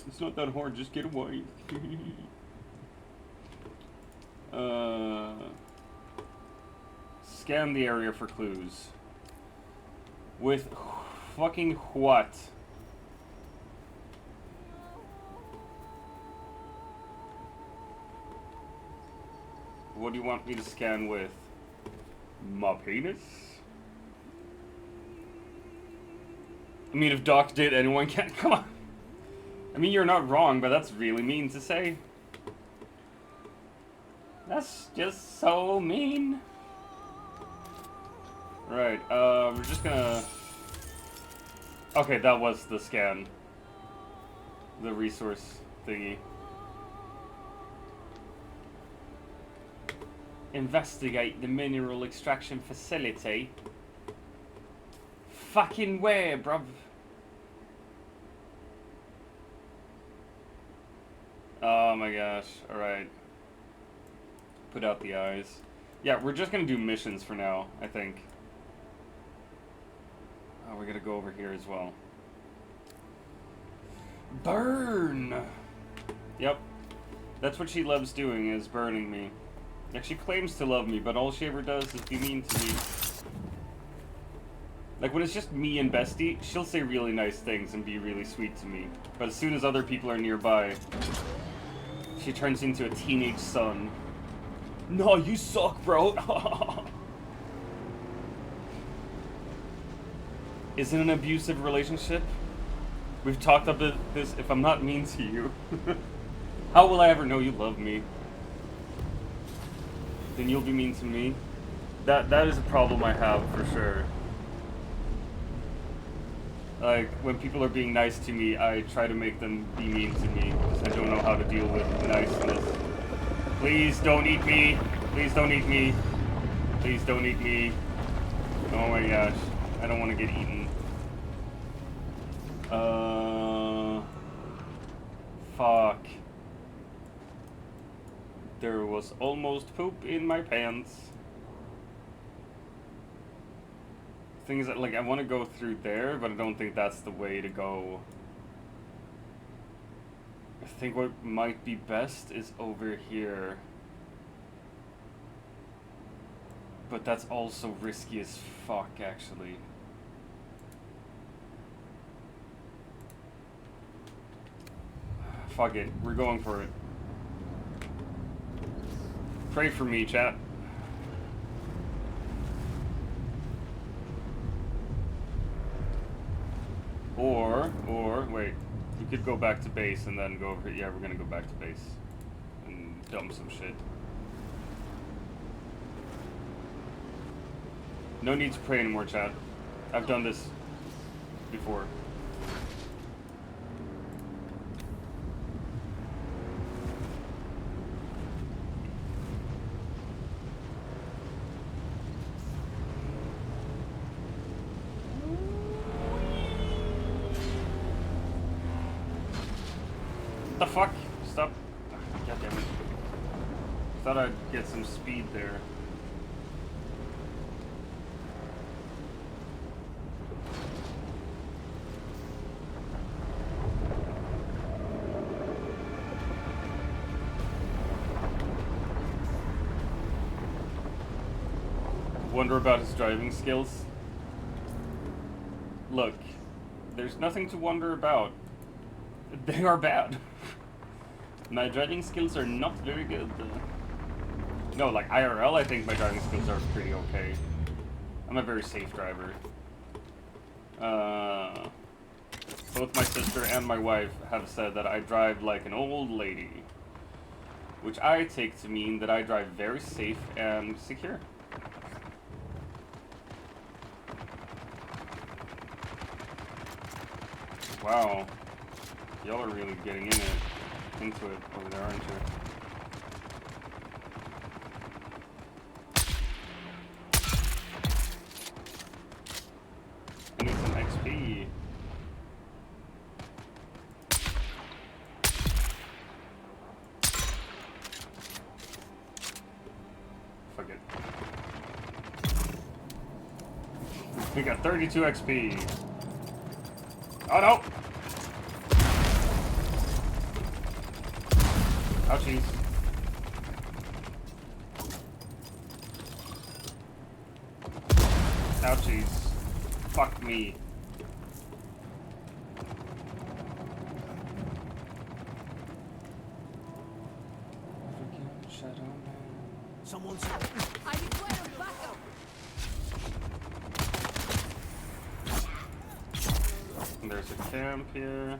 It's not that hard, just get a wife. Scan the area for clues. With fucking what? What do you want me to scan with? My penis? I mean, if Doc did, anyone can. Come on. I mean, you're not wrong, but that's really mean to say. That's just so mean. Right, we're just gonna... Okay, that was the scan. The resource thingy. Investigate the mineral extraction facility. Fucking where, bruv? Oh my gosh, alright. Put out the eyes. Yeah, we're just gonna do missions for now, I think. Oh, we're gonna go over here as well. Burn! Yep. That's what she loves doing, is burning me. Like, she claims to love me, but all she ever does is be mean to me. Like, when it's just me and Bestie, she'll say really nice things and be really sweet to me. But as soon as other people are nearby, she turns into a teenage son. No, you suck, bro! Is it an abusive relationship? We've talked about this. If I'm not mean to you, how will I ever know you love me? Then you'll be mean to me. That is a problem I have for sure. Like, when people are being nice to me, I try to make them be mean to me because I don't know how to deal with niceness. Please don't eat me. Please don't eat me. Please don't eat me. Oh my gosh. I don't want to get eaten. Fuck. There was almost poop in my pants. Thing is that, like, I want to go through there, but I don't think that's the way to go. I think what might be best is over here. But that's also risky as fuck, actually. Fuck it, we're going for it. Pray for me, chat. Or, wait. We could go back to base and then go over here. Yeah, we're gonna go back to base. And dump some shit. No need to pray anymore, chat. I've done this before. What the fuck? Stop. God damn it. Thought I'd get some speed there. Wonder about his driving skills. Look, there's nothing to wonder about. They are bad. My driving skills are not very good. No, like IRL, I think my driving skills are pretty okay. I'm a very safe driver. Both my sister and my wife have said that I drive like an old lady, which I take to mean that I drive very safe and secure. Wow. Y'all are really getting into it over there, aren't you? I need some XP. Fuck it. We got 32 XP. Oh no! Ouchies. Ouchies. Fuck me. Someone's. I declare backup. And there's a camp here.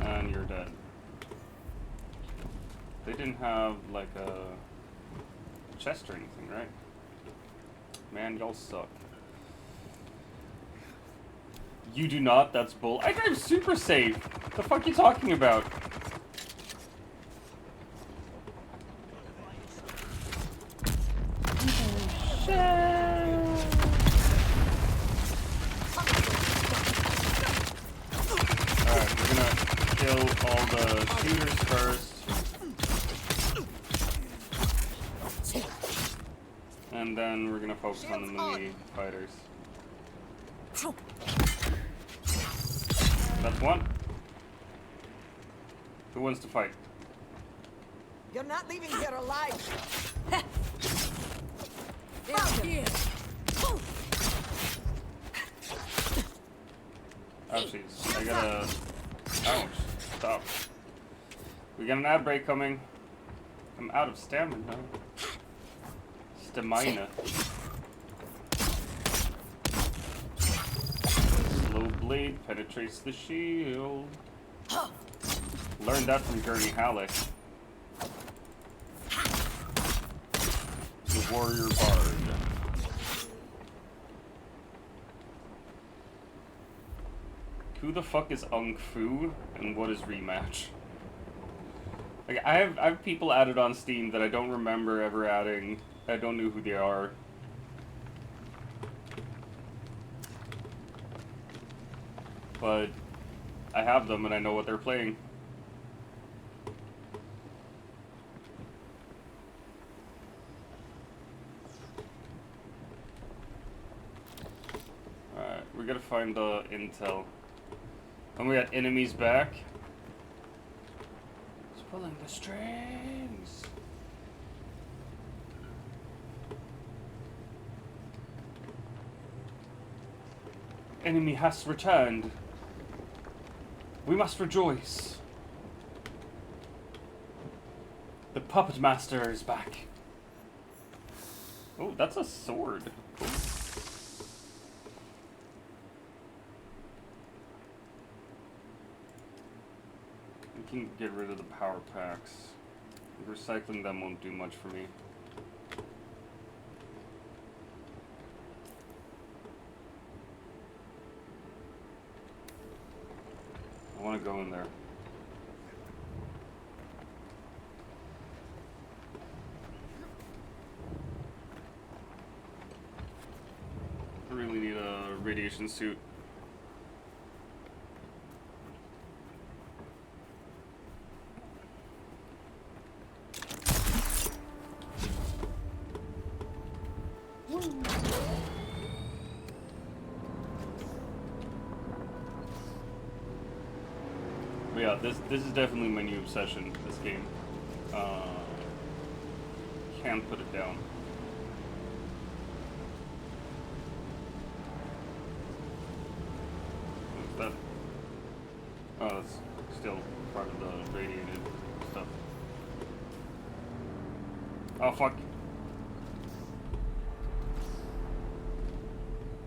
And you're dead. They didn't have like a chest or anything, right? Man, y'all suck. You do not? That's bull. I drive super safe. What the fuck are you talking about? Alright, we're gonna kill all the shooters first. And then we're gonna focus on the melee fighters. That's one. Who wants to fight? You're not leaving here alive. Oh jeez, I gotta... Ouch, stop. We got an ad break coming. I'm out of stamina. stamina. Slow blade penetrates the shield. Learned that from Gurney Halleck. The warrior bard. Who the fuck is Ung Fu and what is rematch? Like I have people added on Steam that I don't remember ever adding. I don't know who they are. But I have them and I know what they're playing. Alright, we gotta find the intel. And we got enemies back. It's pulling the strings. Enemy has returned. We must rejoice. The puppet master is back. Oh, that's a sword. Cool. We can get rid of the power packs. Recycling them won't do much for me. I want to go in there. I really need a radiation suit. But yeah, this is definitely my new obsession, this game. Can't put it down. What's that? Oh, that's still part of the radiated stuff. Oh, fuck.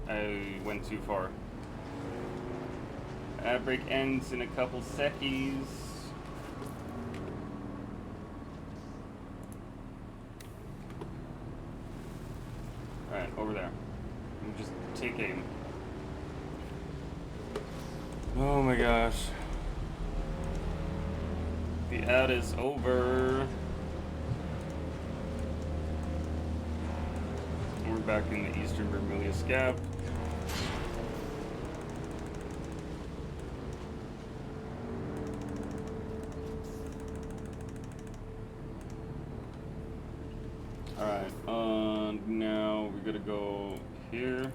I went too far. Ad break ends in a couple seconds. Alright, over there. Just take aim. Oh my gosh. The ad is over. We're back in the Eastern Vermilius Gap. Alright, now we gotta go here.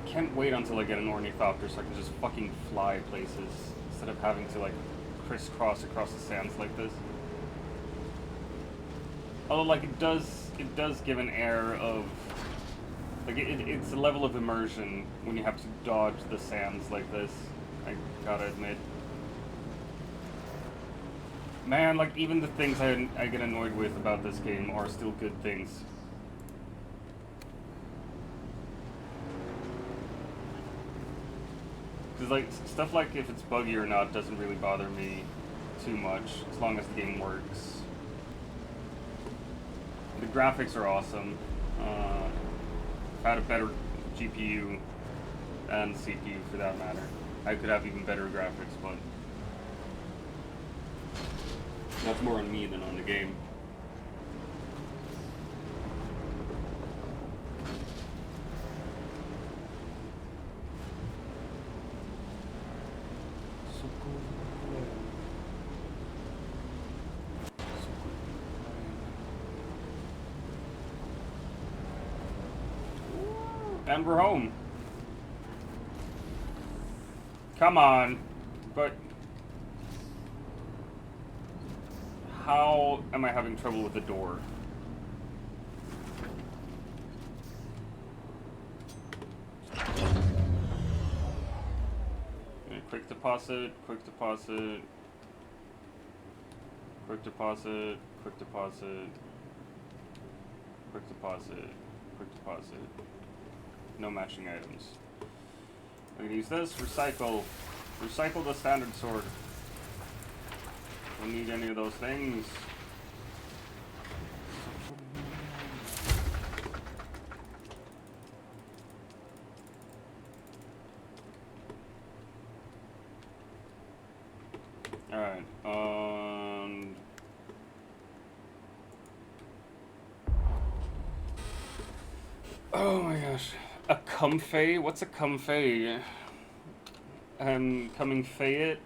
Can't wait until I get an ornithopter so I can just fucking fly places instead of having to like crisscross across the sands like this. Although like it does give an air of like it's a level of immersion when you have to dodge the sands like this. I gotta admit. Man, like, even the things I get annoyed with about this game are still good things. Because, like, stuff like if it's buggy or not doesn't really bother me too much, as long as the game works. The graphics are awesome. If I had a better GPU and CPU for that matter, I could have even better graphics, but that's more on me than on the game. So cool. So cool. And we're home. Come on. But how am I having trouble with the door? Okay, quick deposit, quick deposit, quick deposit, quick deposit, quick deposit, quick deposit. No matching items. I'm gonna use this, recycle. Recycle the standard sword. Don't need any of those things. Alright, oh my gosh. A comfey? What's a comfey? Coming Fayette?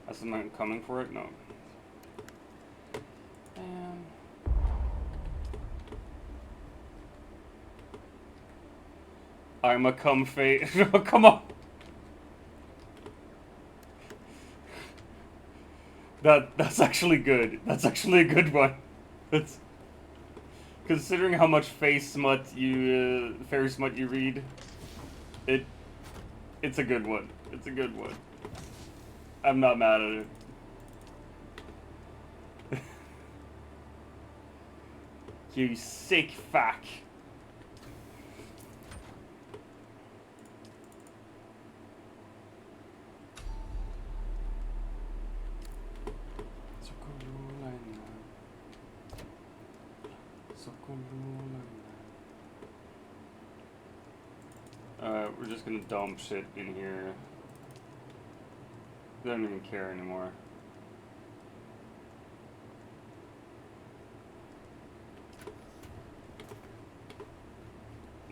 As in I'm coming for it? No. I'm a comfey. Oh, come on! That's actually good. That's actually a good one. That's considering how much fairy smut you read. It's a good one. It's a good one. I'm not mad at it. You sick fuck. We're just gonna dump shit in here. I don't even care anymore.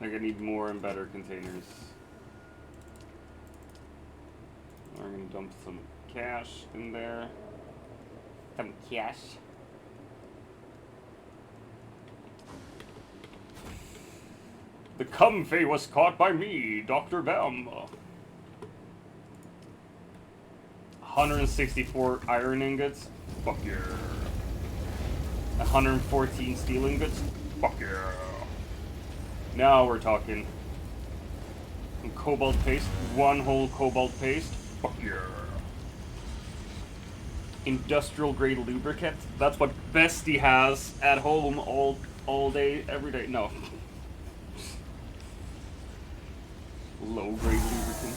Like, I need more and better containers. We're gonna dump some cash in there. Some cash. The comfey was caught by me, DrVem. 164 iron ingots. Fuck yeah. 114 steel ingots. Fuck yeah. Now we're talking. Some cobalt paste. One whole cobalt paste. Fuck yeah. Industrial grade lubricant. That's what Bestie has at home all day, every day. No. Low grade lubricant.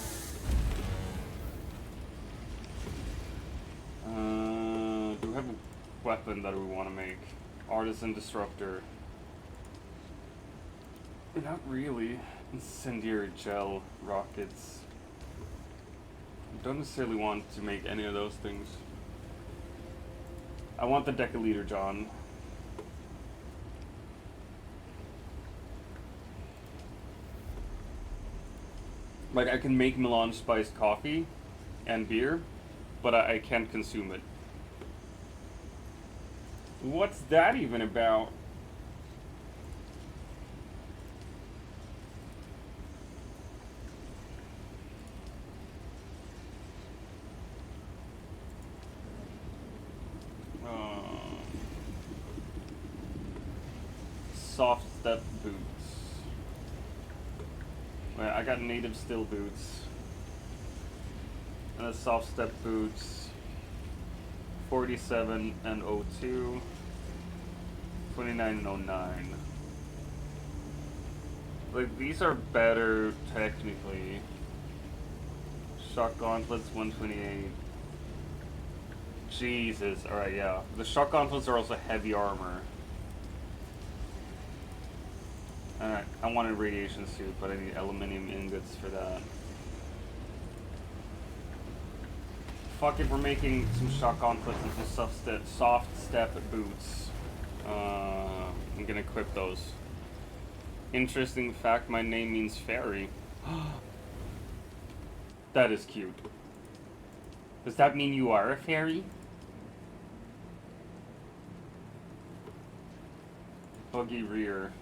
Do we have a weapon that we want to make? Artisan disruptor. Not really. Incendiary gel rockets. I don't necessarily want to make any of those things. I want the deciliter, John. Like, I can make melange spiced coffee and beer, but I can't consume it. What's that even about? Soft step boots. Wait, I got native steel boots. And the soft step boots. 47 and 02. 29 and 09. Like, these are better technically. Shock gauntlets 128. Jesus. Alright, yeah. The shock gauntlets are also heavy armor. Alright, I want a radiation suit, but I need aluminium ingots for that. Fuck it, we're making some shock gauntlets and some soft step boots. I'm gonna equip those. Interesting fact, my name means fairy. That is cute. Does that mean you are a fairy? Buggy rear.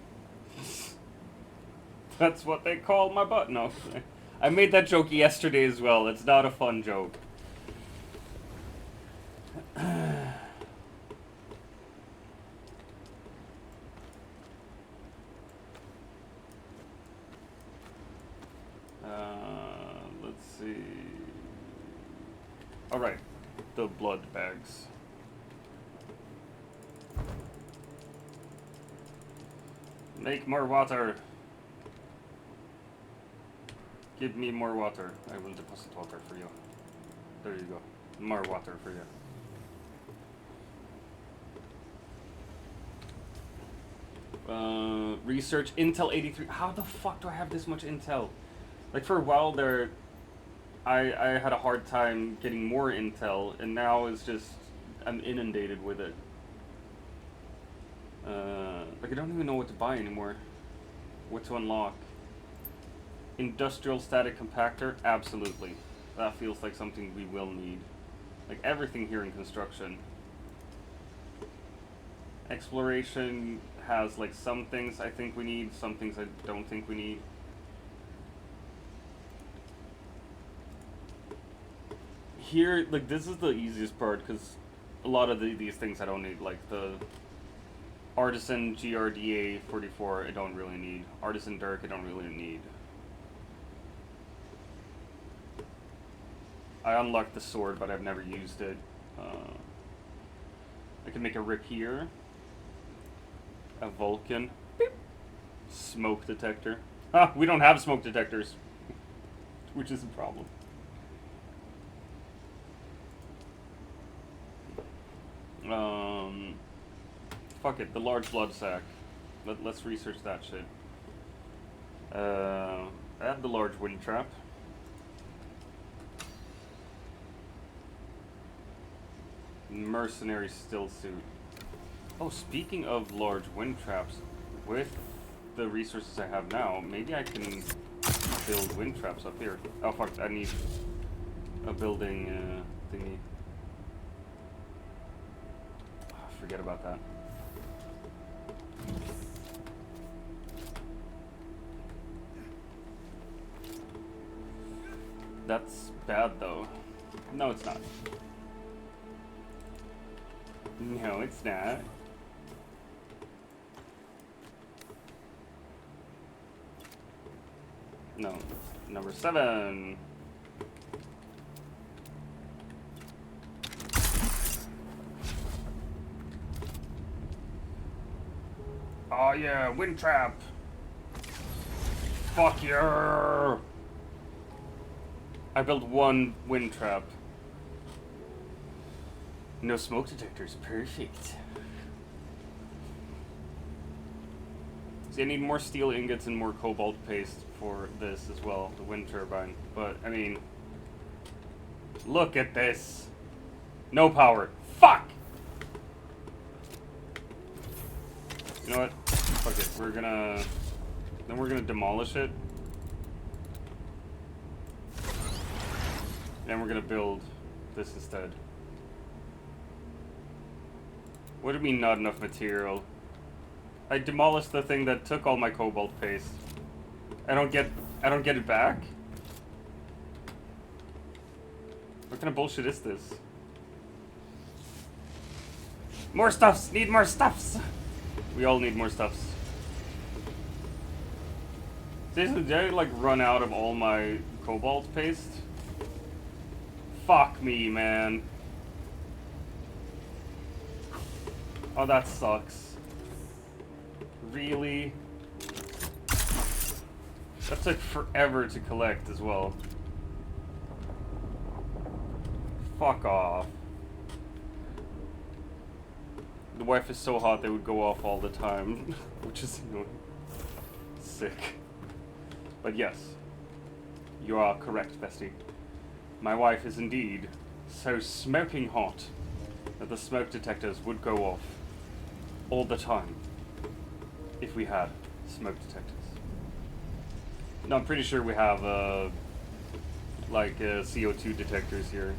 That's what they call my butt. No. I made that joke yesterday as well. It's not a fun joke. Let's see. Alright. The blood bags. Make more water. Give me more water. I will deposit water for you. There you go. More water for you. Research Intel 83. How the fuck do I have this much Intel? Like for a while there, I had a hard time getting more Intel, and now it's just I'm inundated with it. Like I don't even know what to buy anymore. What to unlock? Industrial static compactor, absolutely. That feels like something we will need. Like everything here in construction. Exploration has like some things I think we need, some things I don't think we need. Here, like this is the easiest part because a lot of these things I don't need, like the Artisan GRDA 44 I don't really need. Artisan Dirk I don't really need. I unlocked the sword, but I've never used it. I can make a rapier, a Vulcan, beep. Smoke detector. Ah, we don't have smoke detectors, which is a problem. Fuck it, the large blood sac. Let's research that shit. Add the large wind trap. Mercenary still suit. Oh, speaking of large wind traps, with the resources I have now, maybe I can build wind traps up here. Oh fuck, I need a building thingy. Oh, forget about that. That's bad though. No, it's not. No, it's not. No, number 7. Oh yeah, wind trap. Fuck yeah. I built one wind trap. No smoke detectors, perfect. See, I need more steel ingots and more cobalt paste for this as well, the wind turbine. But, I mean, look at this. No power. Fuck! You know what? Fuck it, we're gonna demolish it. Then we're gonna build this instead. What do you mean not enough material? I demolished the thing that took all my cobalt paste. I don't get it back? What kind of bullshit is this? More stuffs! Need more stuffs! We all need more stuffs. Seriously, did I like run out of all my cobalt paste? Fuck me, man. Oh, that sucks. Really? That took forever to collect as well. Fuck off. The wife is so hot they would go off all the time, which is annoying. Sick. But yes, you are correct, bestie. My wife is indeed so smoking hot that the smoke detectors would go off all the time if we had smoke detectors. No, I'm pretty sure we have CO2 detectors here.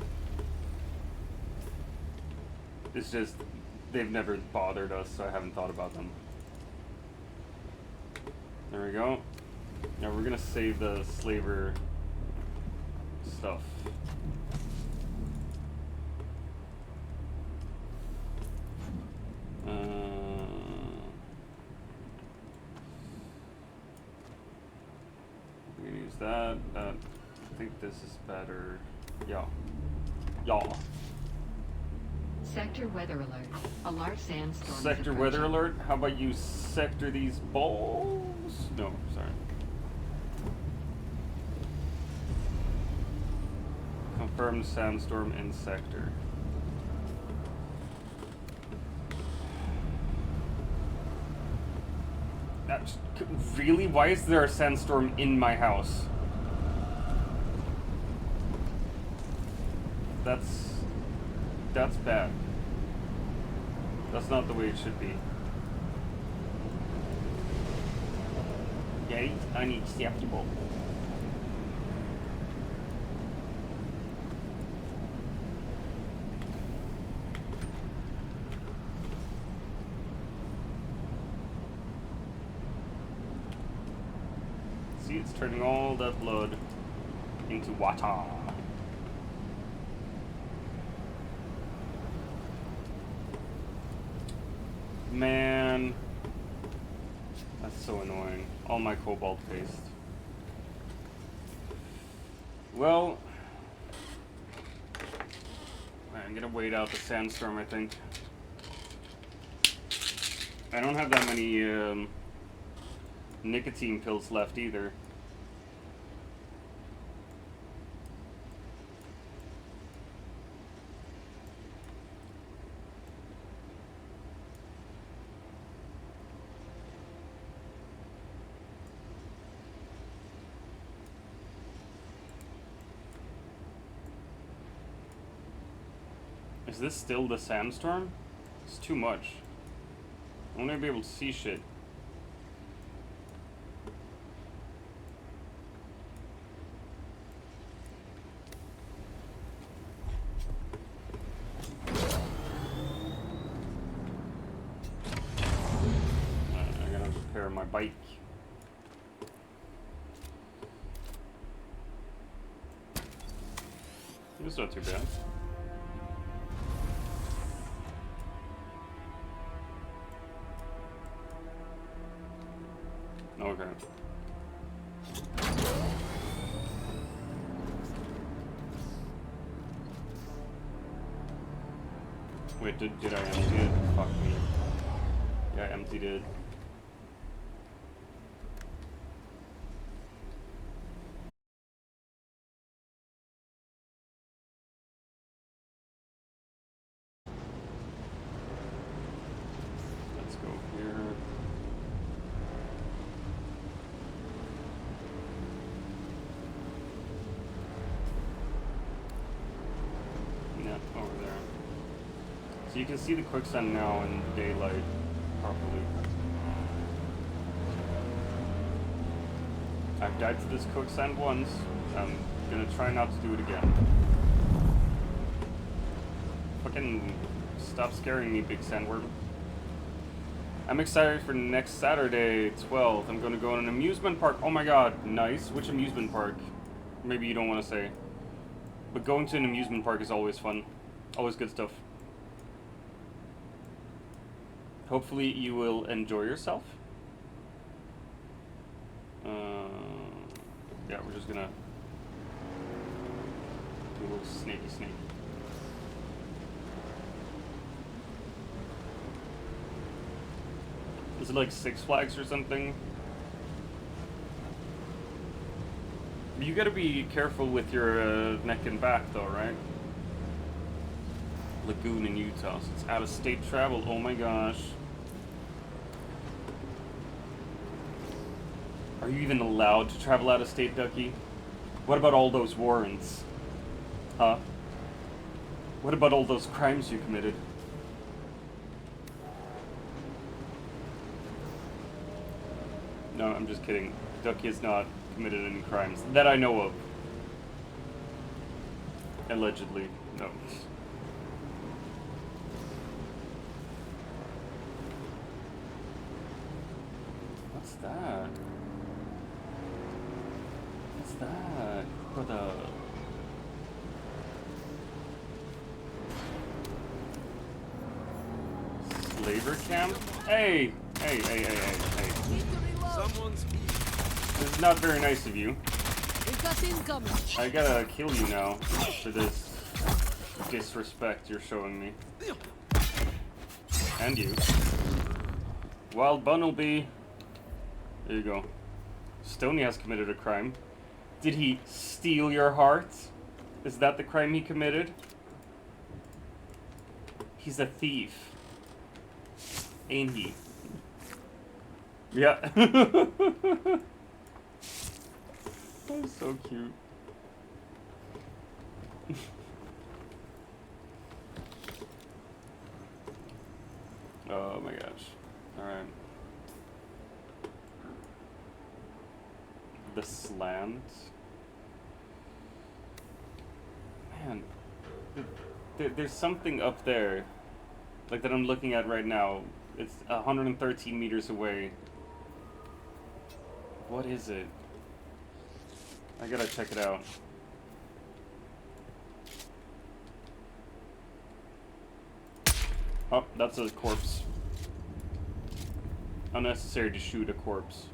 It's just they've never bothered us, so I haven't thought about them. There we go. Now we're gonna save the slaver stuff. We're gonna use that. I think this is better. Yeah. Yeah. Sector weather alert. A large sandstorm. Sector weather alert? How about you sector these balls? No, sorry. Confirmed sandstorm in sector. That's, really? Why is there a sandstorm in my house? That's bad. That's not the way it should be. Very unacceptable. See, it's turning all that blood into water. Man, that's so annoying. All my cobalt paste. Well, I'm gonna wait out the sandstorm, I think. I don't have that many nicotine pills left either. Is this still the sandstorm? It's too much. I'm not gonna be able to see shit. I gotta repair my bike. It's not too bad. Okay. Wait, did I empty it? Fuck me. Yeah, I emptied it. Let's go here. Over there. So you can see the quicksand now in daylight properly. I've died to this quicksand once. I'm gonna try not to do it again. Fucking stop scaring me, big sandworm. I'm excited for next Saturday, 12th. I'm gonna go on an amusement park. Oh my god, nice. Which amusement park? Maybe you don't want to say. But going to an amusement park is always fun. Always good stuff. Hopefully you will enjoy yourself. Yeah, we're just gonna do a little snaky snake. Is it like Six Flags or something? You gotta be careful with your neck and back though, right? Lagoon in Utah, so it's out-of-state travel. Oh my gosh. Are you even allowed to travel out of state, Ducky? What about all those warrants? Huh? What about all those crimes you committed? No, I'm just kidding. Ducky has not committed any crimes that I know of. Allegedly, no. What's that? What's that? What the? Slaver camp? Hey! Hey. Someone's This is not very nice of you. I gotta kill you now for this disrespect you're showing me. And you. Wild Bunnelby. There you go. Stoney has committed a crime. Did he steal your heart? Is that the crime he committed? He's a thief. Ain't he? Yeah. That's so cute. Oh my gosh. Alright. The slant. Man. There's something up there. Like that I'm looking at right now. It's 113 meters away. What is it? I gotta check it out. Oh, that's a corpse. Unnecessary to shoot a corpse.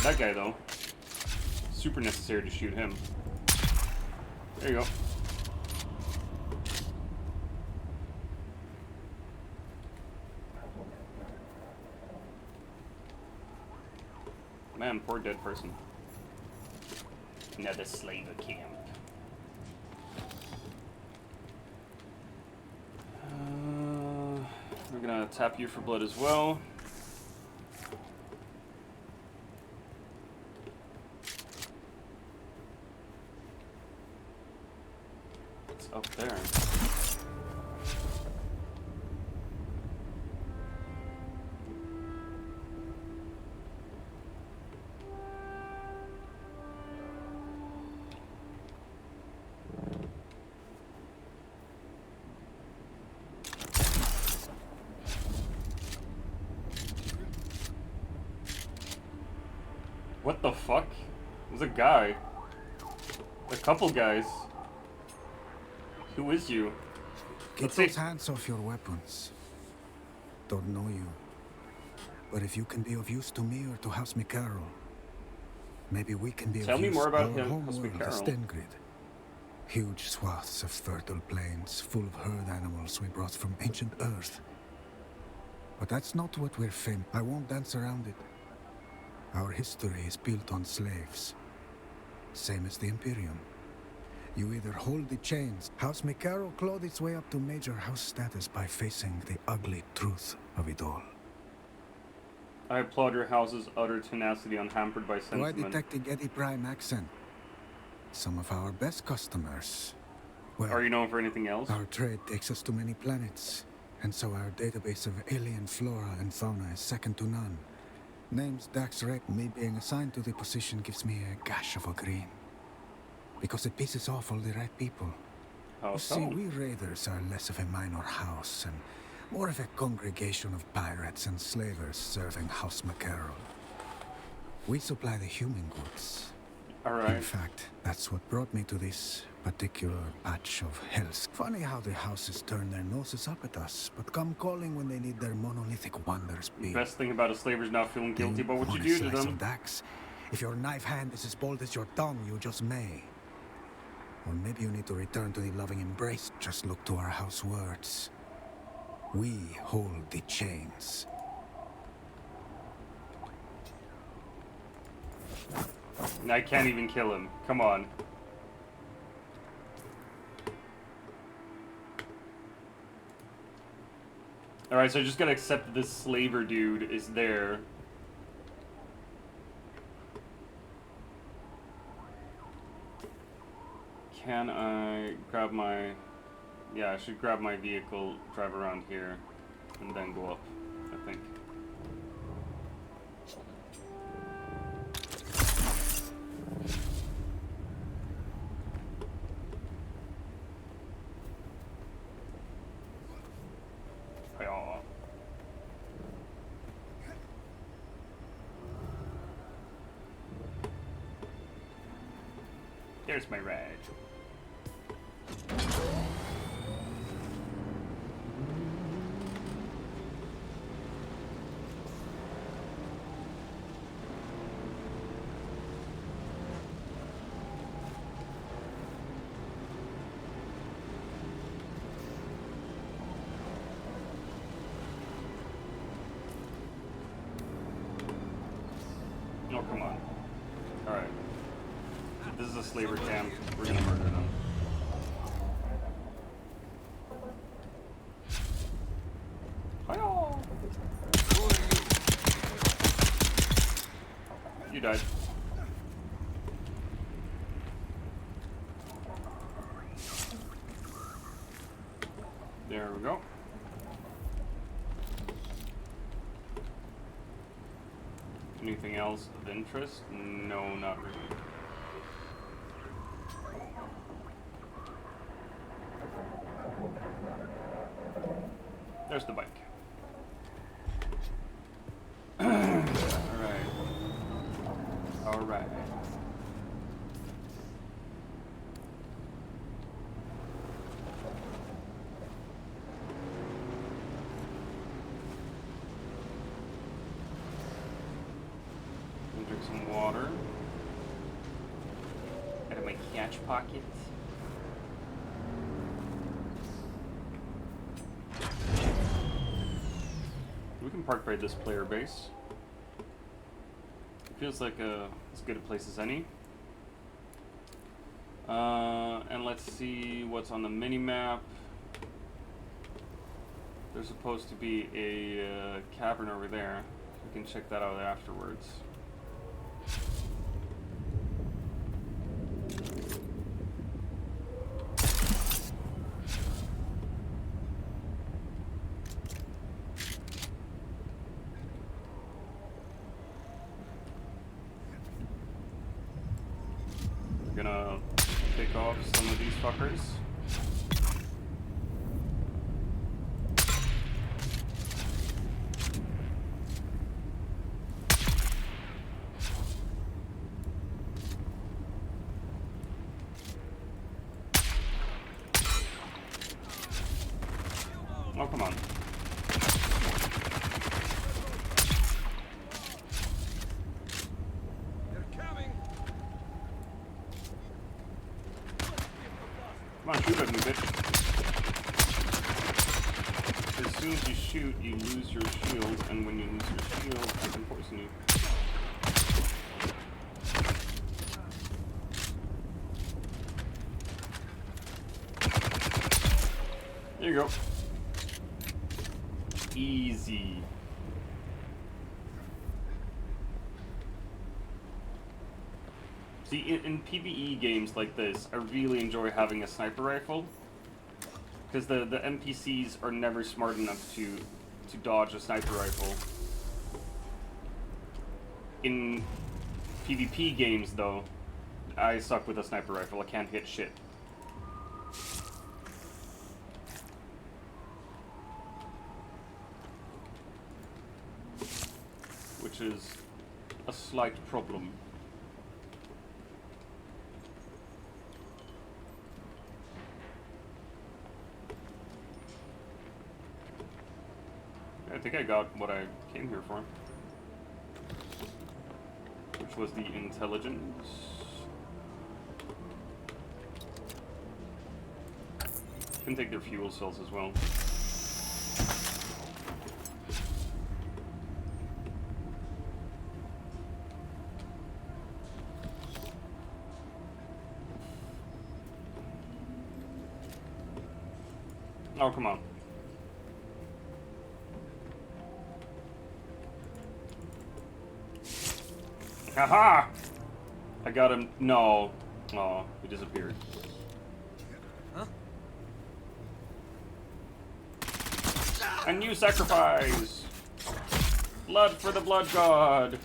That guy, though. Super necessary to shoot him. There you go. Man, poor dead person. Another slaver camp. We're gonna tap you for blood as well. It's up there. What the fuck? There's a guy. A couple guys. Who is you? Keep those hands off your weapons. Don't know you. But if you can be of use to me or to House McCarroll, maybe we can be Tell of me use more about to our him, home House world, the McCarroll. Stengrid. Huge swaths of fertile plains full of herd animals we brought from ancient Earth. But that's not what we're famous. I won't dance around it. Our history is built on slaves. Same as the Imperium. You either hold the chains. House McCarroll clawed its way up to major house status by facing the ugly truth of it all. I applaud your house's utter tenacity unhampered by Do I sentiment. detect the Getty Prime accent? Some of our best customers. Well, Are you known for anything else? our trade takes us to many planets, and so our database of alien flora and fauna is second to none. Name's Dax Rec. Me being assigned to the position gives me a gash of a green. Because it pisses off all the right people. How You so? see, we raiders are less of a minor house and more of a congregation of pirates and slavers serving House McCarroll. We supply the human goods. Alright. In fact, that's what brought me to this particular patch of hell's. Funny how the houses turn their noses up at us, but come calling when they need their monolithic wonders big. Best thing about a slaver's not feeling guilty about what you Want a do to slice them. of Dax? If your knife hand is as bold as your tongue, you just may. Or maybe you need to return to the loving embrace. Just look to our house words. We hold the chains. I can't even kill him. Come on. Alright, so I just gotta accept that this slaver dude is there. Can I grab my... Yeah, I should grab my vehicle, drive around here, and then go up, I think. There's my ride. labor camp. We're gonna murder them. Hi-yo! You died. There we go. Anything else of interest? No, not really. There's the bike. Alright. Alright. Drink some water. Out of my catch pocket. We can park by this player base. It feels like as good a place as any. And let's see what's on the mini map. There's supposed to be a cavern over there. We can check that out afterwards. Gonna pick off some of these fuckers. Oh, come on. Come on, shoot at me, bitch. As soon as you shoot, you lose your shield, and when you lose your shield, I can poison you. There you go. Easy. See, in PvE games like this, I really enjoy having a sniper rifle, because the NPCs are never smart enough to dodge a sniper rifle. In PvP games, though, I suck with a sniper rifle. I can't hit shit. Which is a slight problem. I think I got what I came here for, which was the intelligence. Can take their fuel cells as well. Oh, come on. Haha! I got him. No. Oh, he disappeared. Huh? A new sacrifice! Blood for the blood god!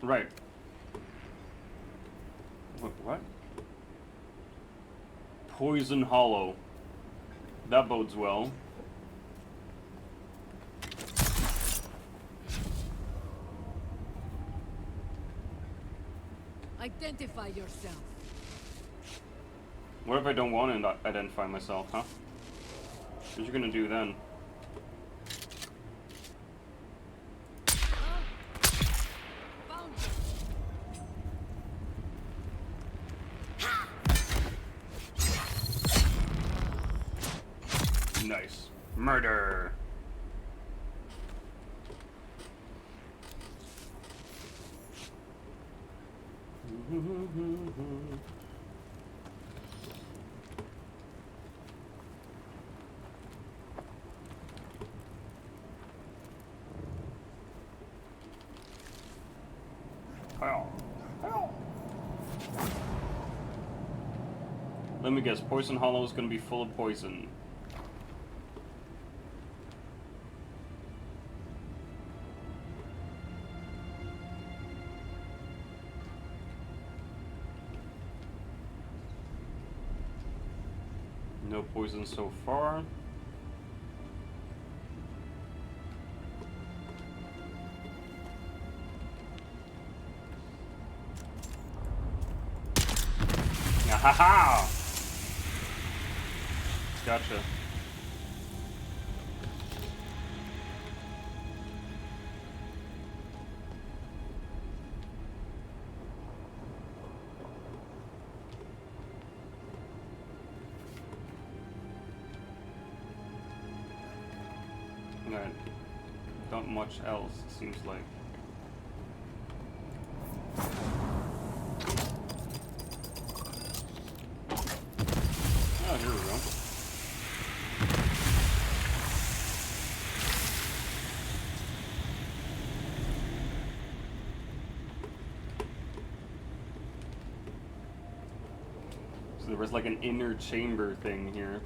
Right. What? Poison Hollow. That bodes well. Identify yourself. What if I don't want to identify myself, huh? What you gonna do then? Nice. Murder! Let me guess, Poison Hollow is going to be full of poison. No poison so far. Ha-ha! Gotcha. Right. Not much else, it seems like. Oh, here we go. So there was like an inner chamber thing here.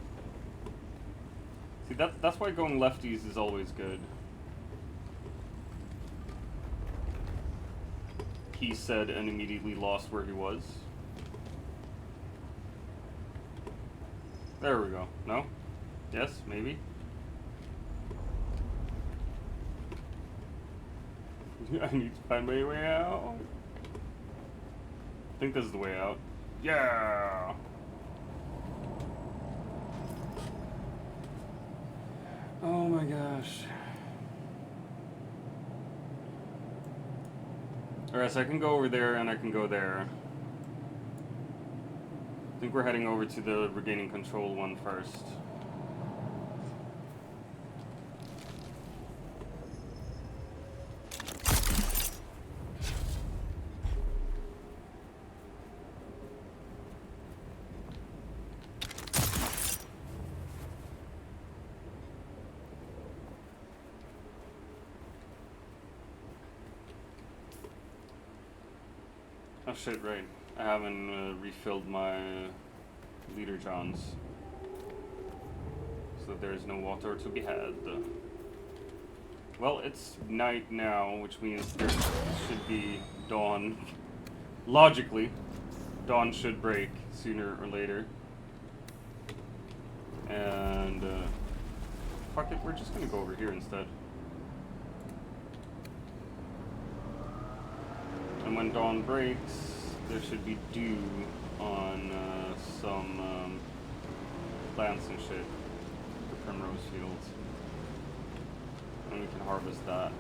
See, that's why going lefties is always good. He said and immediately lost where he was. There we go. No? Yes? Maybe? I need to find my way out. I think this is the way out. Yeah! Oh my gosh. Alright, so I can go over there and I can go there. I think we're heading over to the regaining control one first. Oh shit, right. I haven't refilled my leader johns. So there's no water to be had. Well, it's night now, which means there should be dawn. Logically, dawn should break sooner or later. And, fuck it, we're just gonna go over here instead. And when dawn breaks, there should be dew on some plants and shit. The primrose fields. And we can harvest that.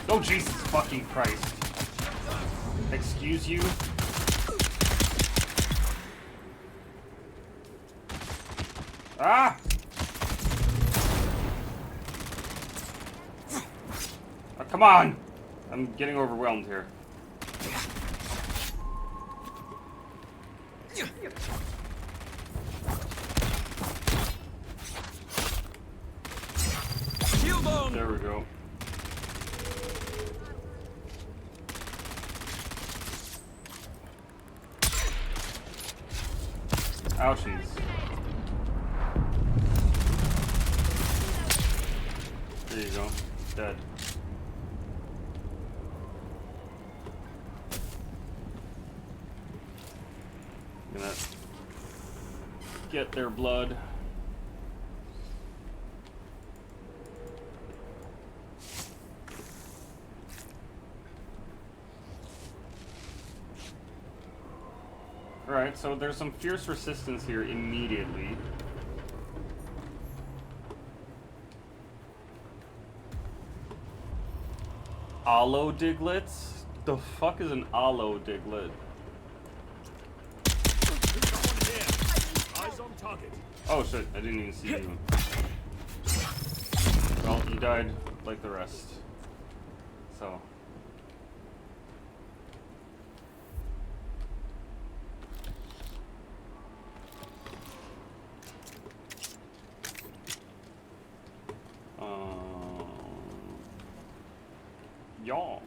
Oh, Jesus fucking Christ. Excuse you? Ah! Oh, come on! I'm getting overwhelmed here. There we go. Ouchies. There you go. Dead. Gonna get their blood. Alright, so there's some fierce resistance here immediately. Aloe diglets? The fuck is an aloe diglet? Eyes on target. Oh shit, I didn't even see you. Well, you died like the rest. So. Yeah.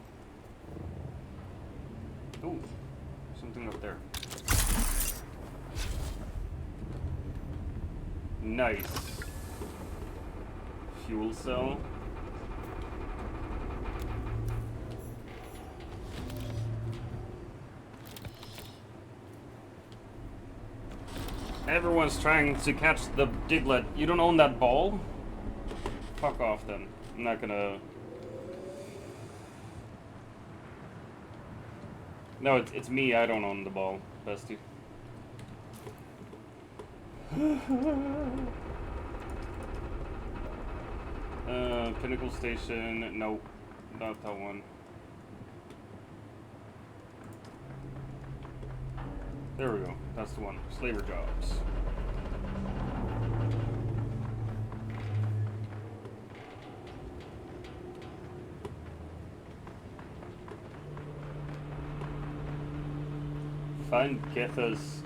Ooh, something up there. Nice. Fuel cell. Everyone's trying to catch the Diglett. You don't own that ball? Fuck off then. I'm not gonna... No, it's me. I don't own the ball, bestie. Pinnacle Station. Nope, not that one. There we go. That's the one. Slaver jobs. Find Goethe's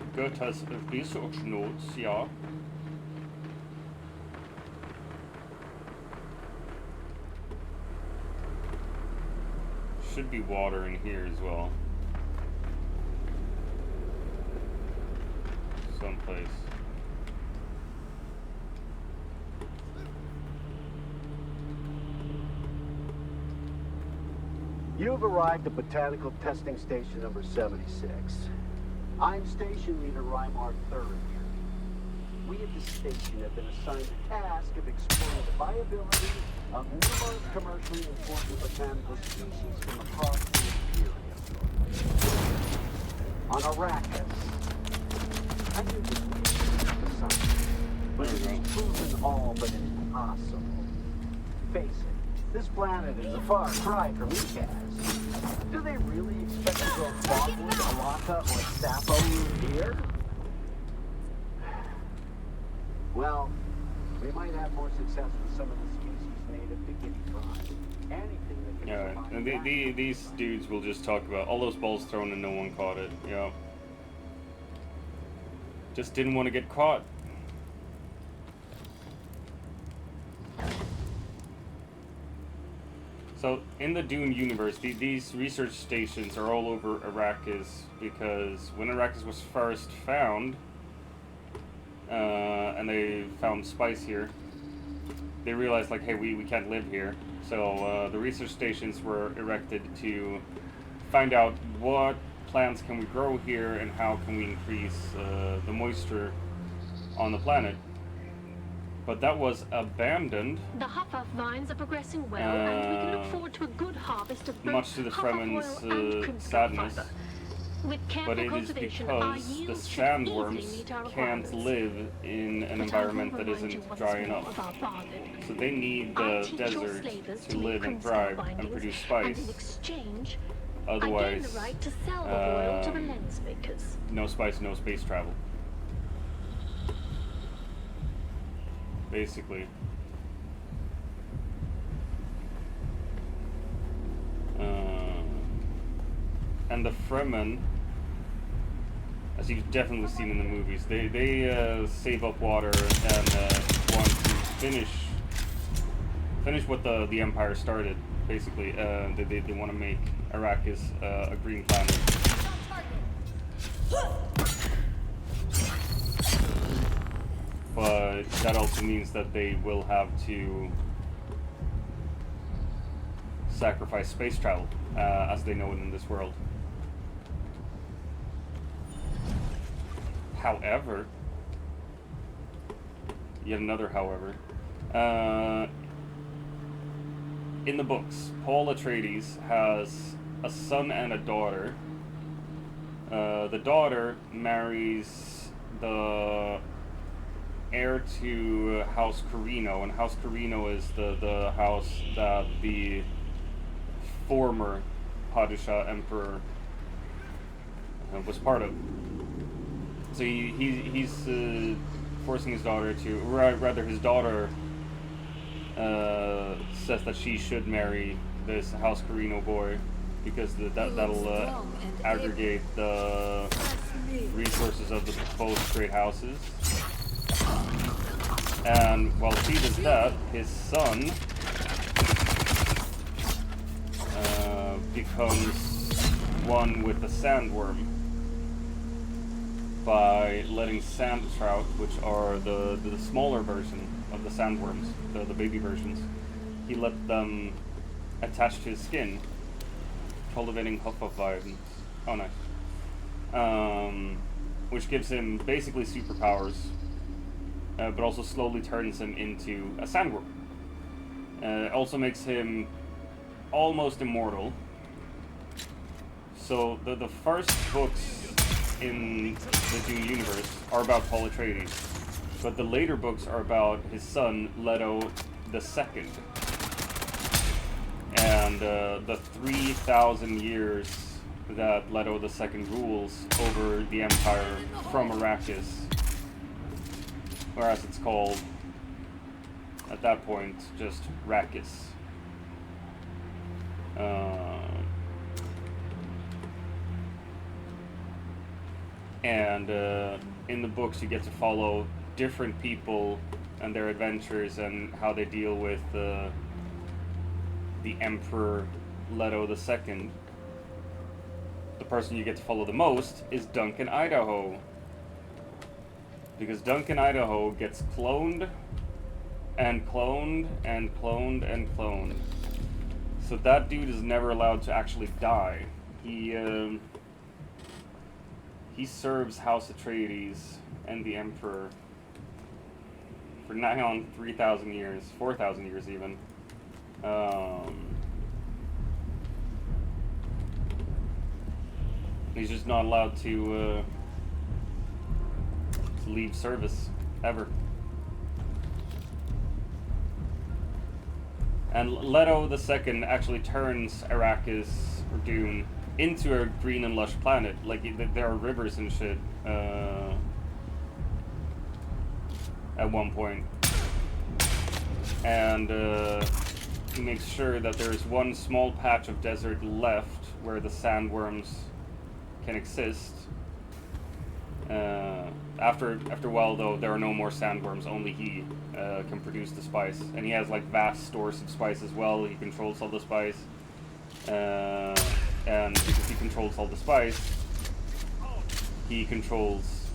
research notes, yeah. Should be water in here as well. Someplace. You've arrived at Botanical Testing Station number 76. I'm Station Leader Reimar III. We at the station have been assigned the task of exploring the viability of numerous commercially important botanical species from across the Imperium. On Arrakis, I knew this would be the science, but it has proven all but impossible. Face it, this planet is a far cry from Ikaz. Do they really expect to go Bogwood, Alaka, or Sapo here? Well, we might have more success with some of the species native to Gideon. Anything that can Yeah, and these dudes will just talk about all those balls thrown and no one caught it. Yeah. Just didn't want to get caught. So, in the Dune universe, these research stations are all over Arrakis because when Arrakis was first found, and they found spice here, they realized, like, hey, we can't live here. So, the research stations were erected to find out what plants can we grow here and how can we increase the moisture on the planet. But that was abandoned. The Huffa vines are progressing well, and we can look forward to a good harvest of both much to the Fremen's sadness. But it is because the sandworms can't live in an environment that isn't dry enough. So they need the desert to live and thrive and produce spice. Otherwise, no spice, no space travel. Basically. And the Fremen, as you've definitely seen in the movies, they save up water and want to finish what the Empire started. Basically, they want to make Arrakis a green planet. But that also means that they will have to sacrifice space travel, as they know it in this world. However, yet another however, in the books, Paul Atreides has a son and a daughter. The daughter marries the heir to House Carino, and House Carino is the house that the former Padishah Emperor was part of. So he's forcing his daughter to, rather his daughter says that she should marry this House Carino boy because that'll aggregate the resources of both great houses. And while she does that, his son becomes one with the sandworm by letting sand trout, which are the smaller version of the sandworms, the baby versions, he let them attach to his skin, cultivating hoof violence. Oh, nice. Which gives him basically superpowers, but also slowly turns him into a sandworm. Also makes him almost immortal. So the first books in the Dune universe are about Paul Atreides, but the later books are about his son Leto II, and the 3,000 years that Leto II rules over the Empire from Arrakis, or as it's called at that point, just Rakis. And in the books you get to follow different people and their adventures and how they deal with the Emperor Leto II. The person you get to follow the most is Duncan Idaho, because Duncan Idaho gets cloned and cloned and cloned and cloned. So that dude is never allowed to actually die. He serves House Atreides and the Emperor for nigh on 3,000 years, 4,000 years even. He's just not allowed to leave service, ever. And Leto II actually turns Arrakis, or Dune, into a green and lush planet. Like, there are rivers and shit at one point. And he makes sure that there is one small patch of desert left where the sandworms can exist. After a while, though, there are no more sandworms. Only he can produce the spice, and he has like vast stores of spice as well. He controls all the spice, and because he controls all the spice, he controls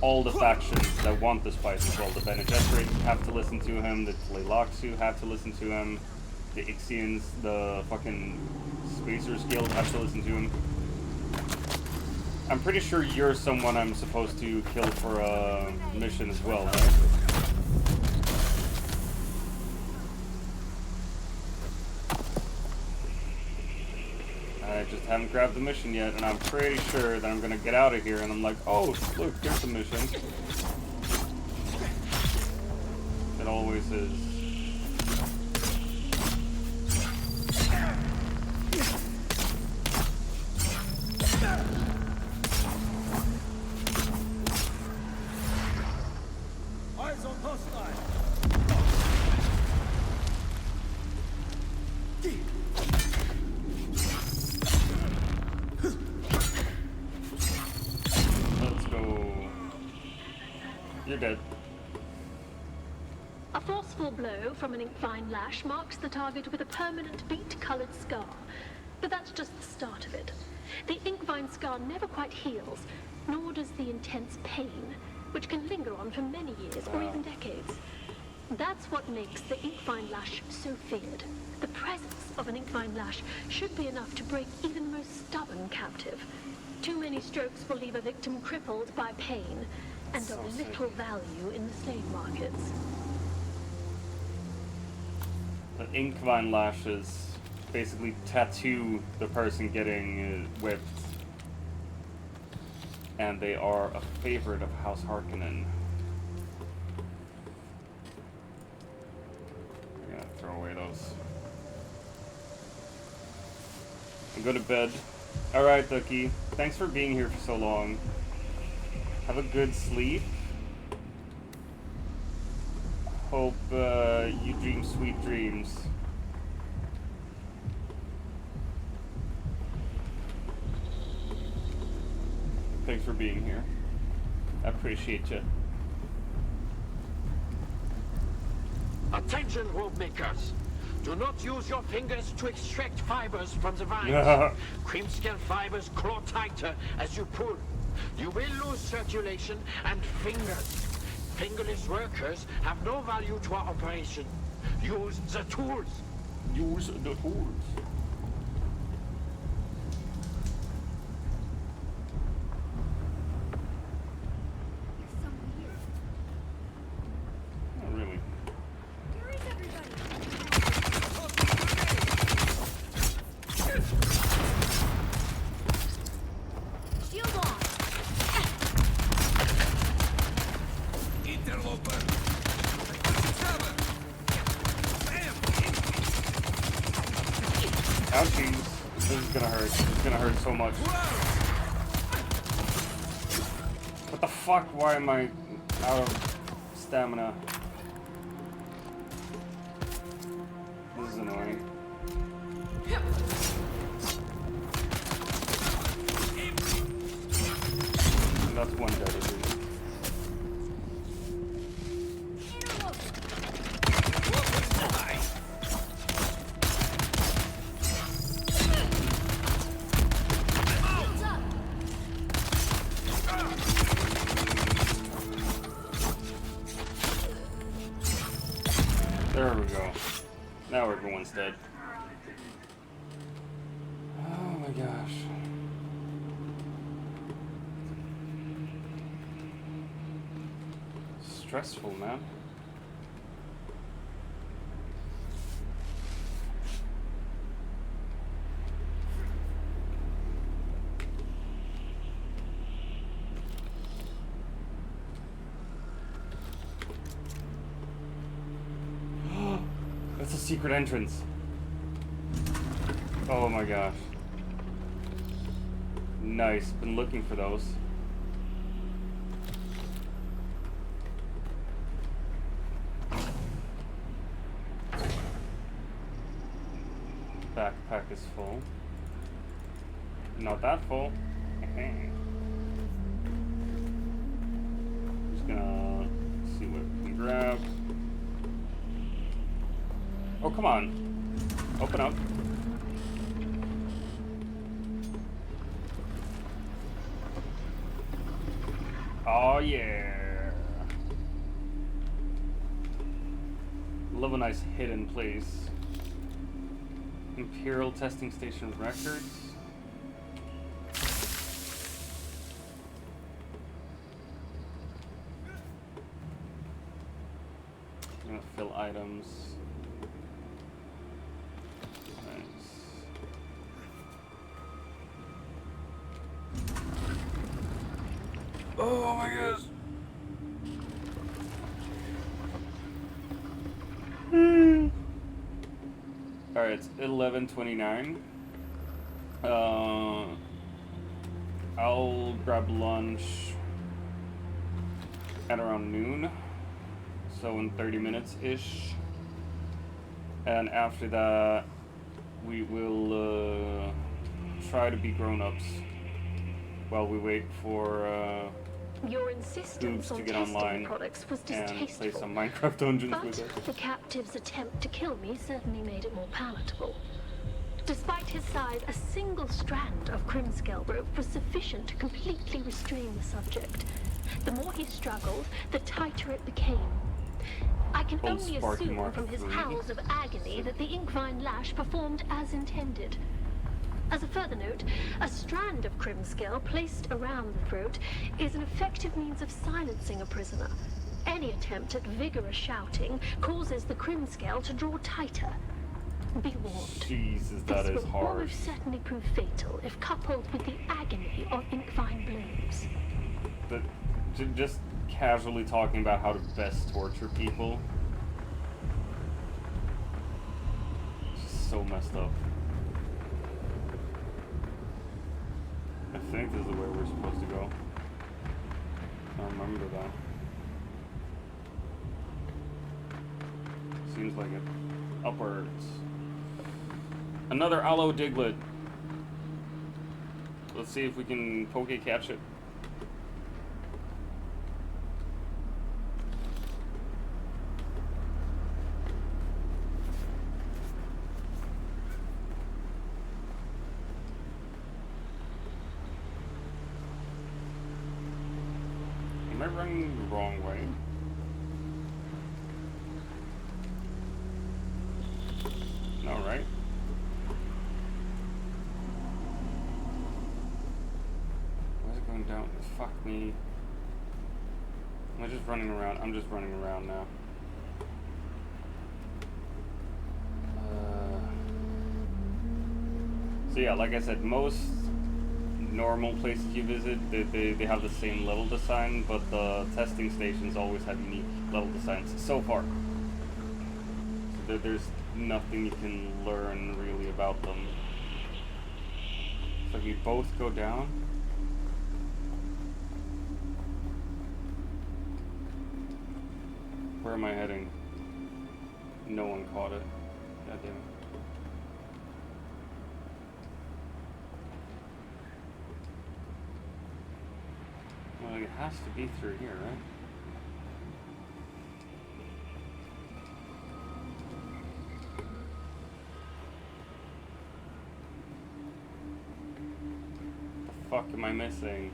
all the factions that want the spice as well. The Bene Gesserit have to listen to him. The Tleilaxu have to listen to him. The Ixians, the fucking Spacers Guild, have to listen to him. I'm pretty sure you're someone I'm supposed to kill for a mission as well, right? I just haven't grabbed the mission yet, and I'm pretty sure that I'm gonna get out of here, and I'm like, oh, look, here's the mission. It always is. Dead. A forceful blow from an ink-vine lash marks the target with a permanent beet-colored scar. But that's just the start of it. The ink-vine scar never quite heals, nor does the intense pain, which can linger on for many years or even decades. That's what makes the ink-vine lash so feared. The presence of an ink-vine lash should be enough to break even the most stubborn captive. Too many strokes will leave a victim crippled by pain, and of little value in the slave markets. The ink-vine lashes basically tattoo the person getting whipped, and they are a favorite of House Harkonnen. I'm gonna throw away those. I'll go to bed. Alright, Ducky. Thanks for being here for so long. Have a good sleep. Hope you dream sweet dreams. Thanks for being here. I appreciate you. Attention, world makers! Do not use your fingers to extract fibers from the vines. Crimscale fibers claw tighter as you pull. You will lose circulation and fingers. Fingerless workers have no value to our operation. Use the tools. Use the tools. Not really. Shield on. Interloper. Ouchies. This is gonna hurt. This is gonna hurt so much. What the fuck? Why am I out of stamina? This is annoying. And that's one dead, at least. There we go. Now everyone's dead. Oh my gosh. Stressful, man. That's a secret entrance. Oh my gosh. Nice. Been looking for those. Backpack is full. Not that full. Just gonna see what we can grab. Oh, come on. Open up. Oh, yeah. Love a nice hidden place. Imperial Testing Station records. I'm gonna fill items. Oh my gosh. Alright, it's 11:29. I'll grab lunch at around noon. So in 30 minutes-ish. And after that, we will try to be grown-ups while we wait for Your insistence on to get testing online products was and distasteful. play some Minecraft Dungeons But with it. the captive's attempt to kill me certainly made it more palatable. Despite his size, a single strand of Crimscale rope was sufficient to completely restrain the subject. The more he struggled, the tighter it became. I can Old only Sparky assume Mark from his III. howls of agony that the Inkvine lash performed as intended. As a further note, a strand of Crimscale placed around the throat is an effective means of silencing a prisoner. Any attempt at vigorous shouting causes the Crimscale to draw tighter. Be warned. Jesus, that This is will hard. almost certainly prove fatal if coupled with the agony of Inkvine blooms. But just casually talking about how to best torture people. It's just so messed up. I think this is the way we're supposed to go. I remember that. Seems like it. Upwards. Another aloe diglet. Let's see if we can poke catch it. I running the wrong way? No, right? Why is it going down? Fuck me. Am I just running around? I'm just running around now. So yeah, like I said, most normal places you visit, they have the same level design, but the testing stations always have unique level designs so far. So there's nothing you can learn really about them. So if we both go down. Where am I heading? No one caught it. God damn it. Well, it has to be through here, right? The fuck am I missing?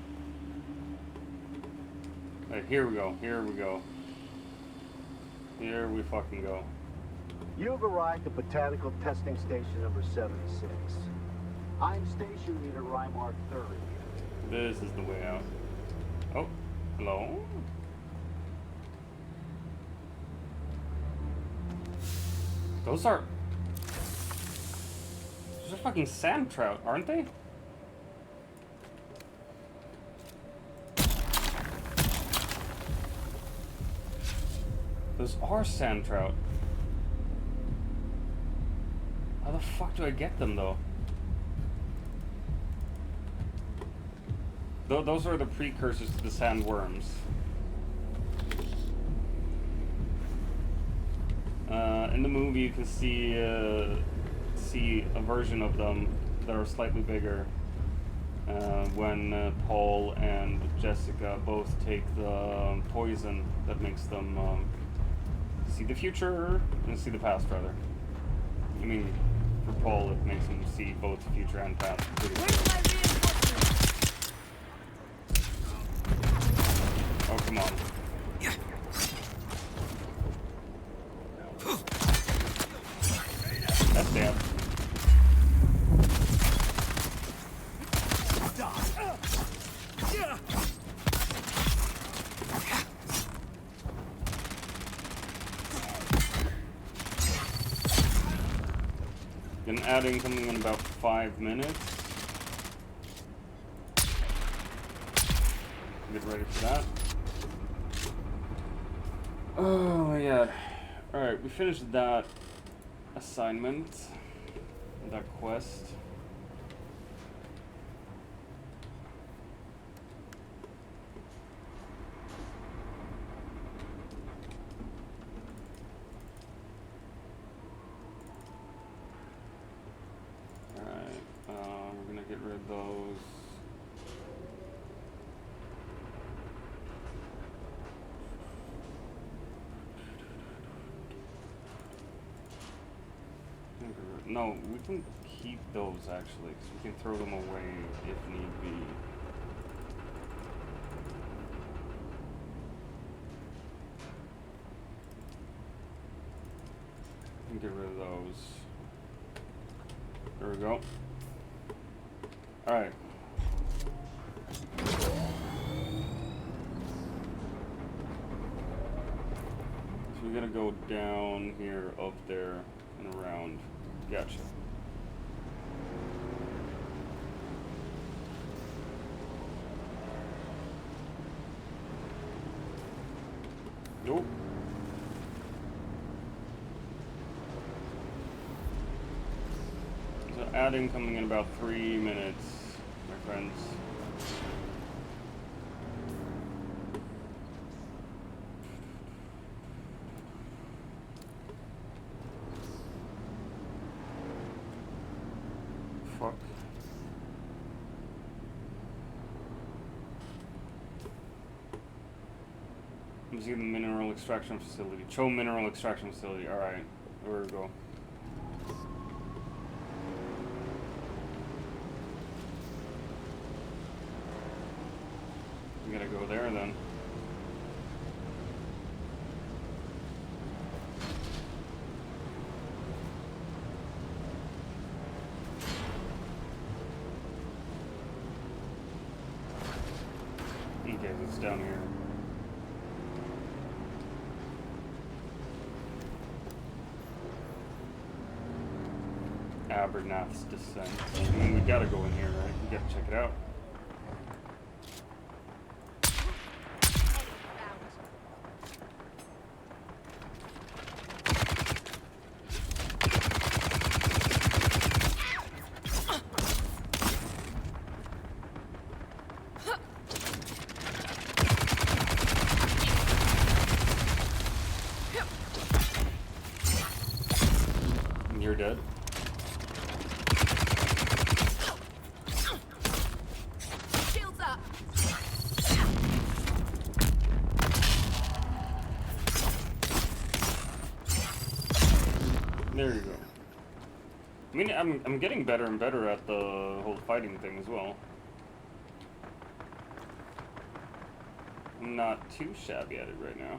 Right, here we go, here we go. Here we fucking go. You've arrived at Botanical Testing Station number 76. I'm Station Leader Rymark 3rd. This is the way out. Oh, hello? Those are fucking sand trout, aren't they? Those are sand trout. How the fuck do I get them, though? Those are the precursors to the sandworms. In the movie, you can see a version of them that are slightly bigger. When Paul and Jessica both take the poison that makes them see the future and see the past, rather. I mean, for Paul, it makes him see both future and past. Oh, come on. That's damn. An adding coming in about 5 minutes. Get ready for that. Oh my god. Alright, we finished that assignment, that quest. We're gonna get rid of those. No, we can keep those actually, because we can throw them away if need be. We can get rid of those. There we go. Alright. So we're gonna go down here, up there, and around. Gotcha. Nope. So adding coming in about 3 minutes, my friends. Fuck. I'm seeing the mineral extraction facility. Cho mineral extraction facility. Alright. There we go. We gotta go there then. What's down here? Abernath's Descent. I mean, we gotta go in here, right? We gotta check it out. You're dead. Shields up. There you go. I mean, I'm getting better and better at the whole fighting thing as well. I'm not too shabby at it right now.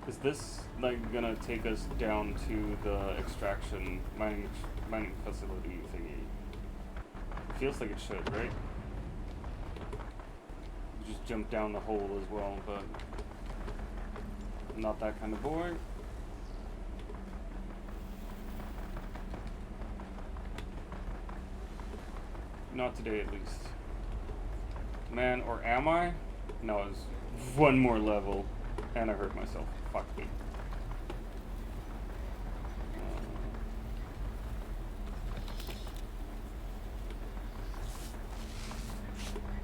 Is this like gonna take us down to the extraction mining facility thingy? It feels like it should, right? Just jump down the hole as well, but I'm not that kind of boy. Not today, at least. Man, or am I? No, it's one more level, and I hurt myself. Fuck me.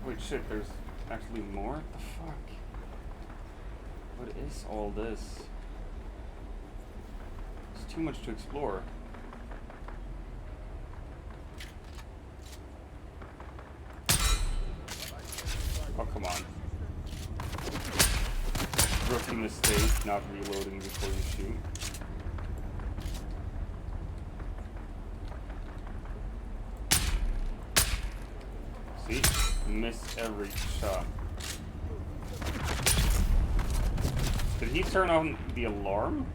Wait, shit, there's actually more? What the fuck? What is all this? It's too much to explore. Oh, come on. Rookie mistake, not reloading before you shoot. See? Missed every shot. Did he turn on the alarm?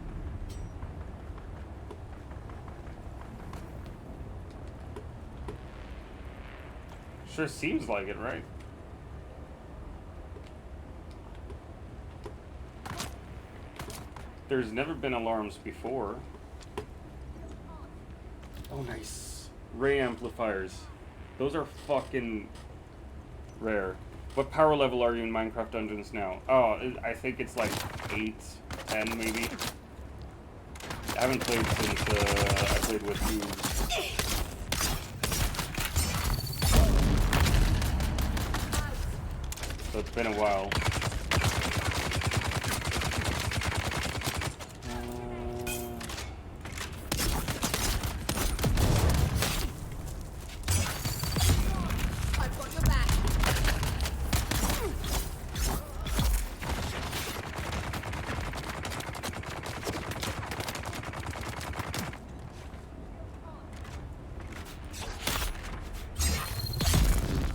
Sure seems like it, right? There's never been alarms before. Oh, nice. Ray amplifiers. Those are fucking rare. What power level are you in Minecraft Dungeons now? Oh, I think it's like 8, 10 maybe. I haven't played since I played with you. So it's been a while.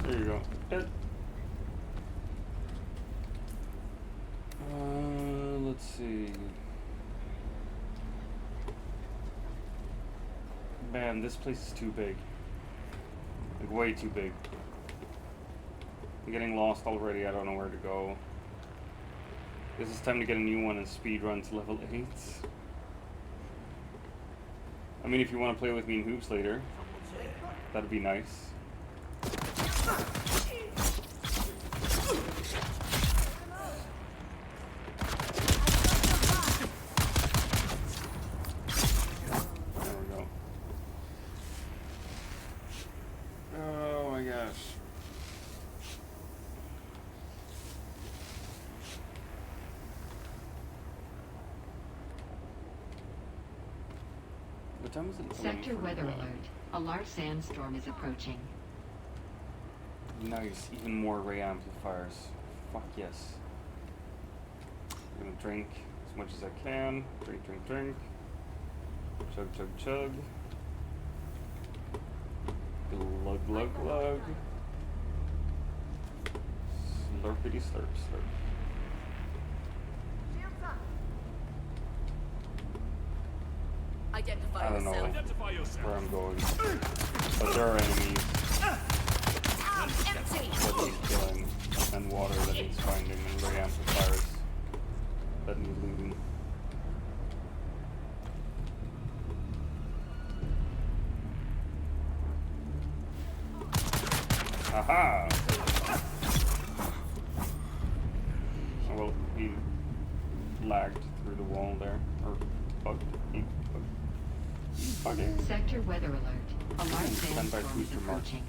There you go. Dead. Let's see. Man, this place is too big. Like, way too big. I'm getting lost already. I don't know where to go. Guess it's time to get a new one and speed run to level 8. I mean, if you want to play with me in hoops later, that'd be nice. There we go. Oh my gosh. What time is it? Sector weather alert. A large sandstorm is approaching. Nice, even more ray amplifiers. Fuck yes. I'm gonna drink as much as I can. Drink, drink, drink. Chug, chug, chug. Glug, glug, glug. Slurpity slurp slurp. Identify I don't know yourself. where I'm going, but there are enemies that need killing, and water that needs finding, and ray amplifiers that need looting. Aha! Oh, well, he lagged through the wall there, or bugged. He bugged. Bugging. Sector weather alert. A large sandstorm is approaching.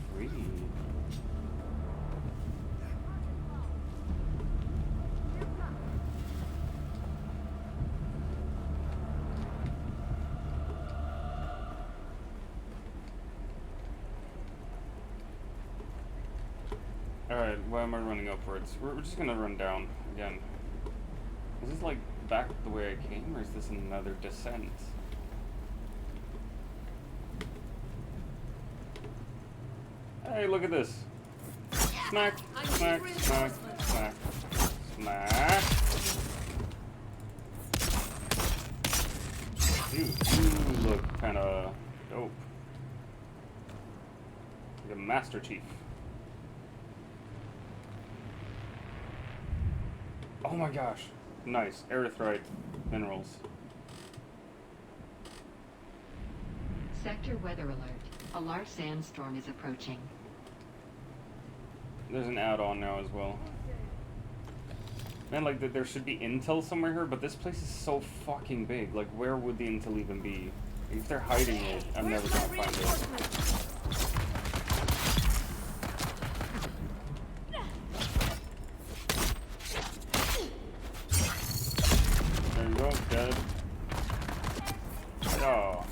Alright, why am I running upwards? We're just gonna run down again. Is this like back the way I came, or is this another descent? Hey, look at this. Smack, smack, smack, smack, smack. You look kinda dope. Like a Master Chief. Oh my gosh. Nice. Erythrite minerals. Sector weather alert. A large sandstorm is approaching. There's an add-on now as well. Man, like, there should be intel somewhere here, but this place is so fucking big. Like, where would the intel even be? If they're hiding it, I'm never gonna find it. There you go, dead. Oh.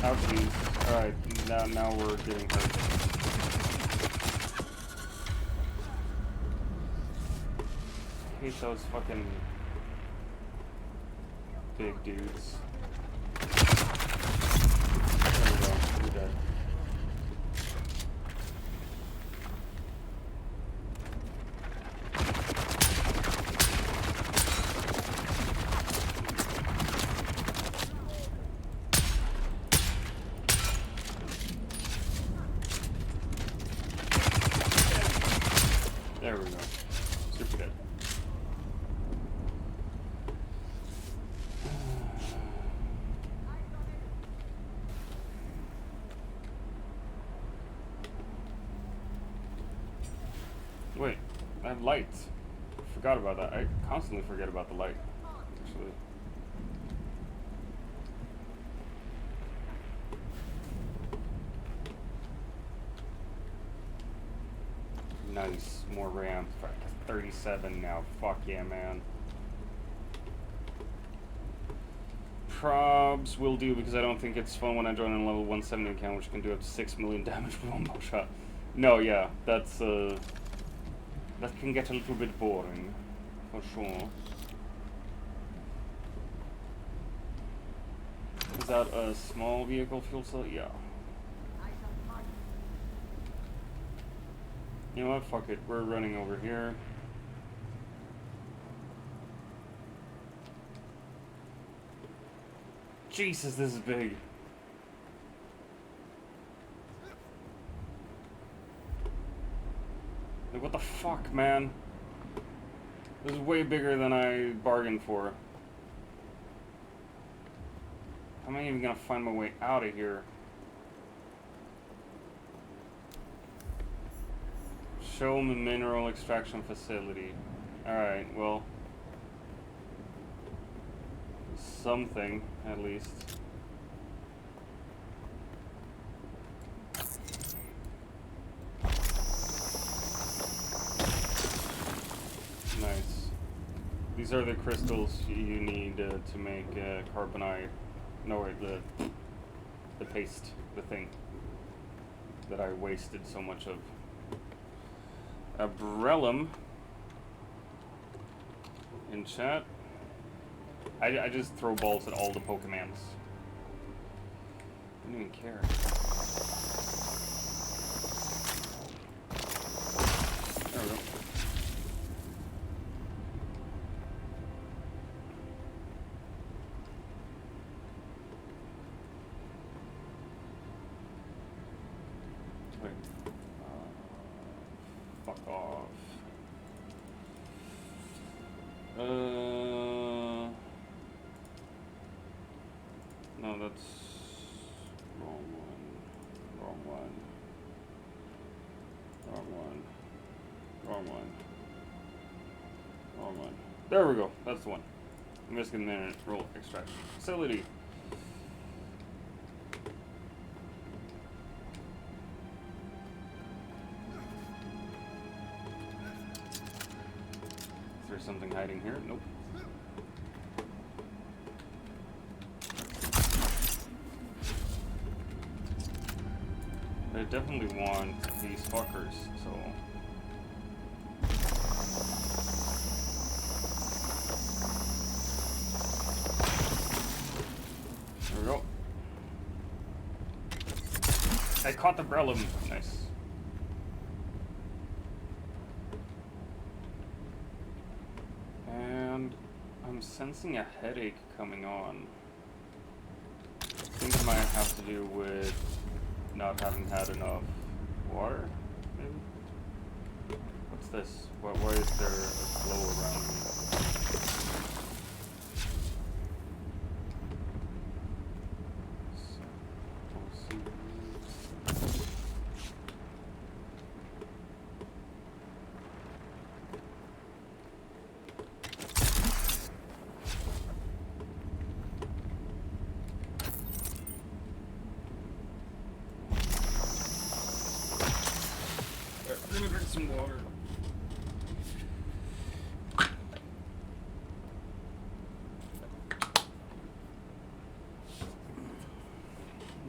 Ouchies. Alright, now we're getting hurt. I hate those fucking big dudes. There we go, you're dead. There we go. Super dead. Wait, I have lights. Forgot about that. I constantly forget about the light, actually. Nice, more ramp. 37 now. Fuck yeah, man. Probs will do because I don't think it's fun when I join on level 170 account, which can do up to 6 million damage with one bow shot. No, yeah, that's that can get a little bit boring, for sure. Is that a small vehicle fuel cell? Yeah. You know what? Fuck it. We're running over here. Jesus, this is big. Like, what the fuck, man? This is way bigger than I bargained for. How am I even gonna find my way out of here? Show me mineral extraction facility. Alright, well. Something, at least. Nice. These are the crystals you need to make carbonite. No, wait, the paste, the thing that I wasted so much of. Abrellum in chat. I just throw balls at all the Pokemons. I don't even care. There we go. Wait. Fuck off. No, that's wrong one. Wrong one. Wrong one. Wrong one. Wrong one. There we go. That's the one. I'm just gonna mineral extraction facility. Is there something hiding here? Nope. I definitely want these fuckers, so... There we go. I caught the Brellum. Nice. And I'm sensing a headache coming on. I think it might have to do with not having had enough water, maybe? What's this? Why is there a glow around me? Let me drink some water.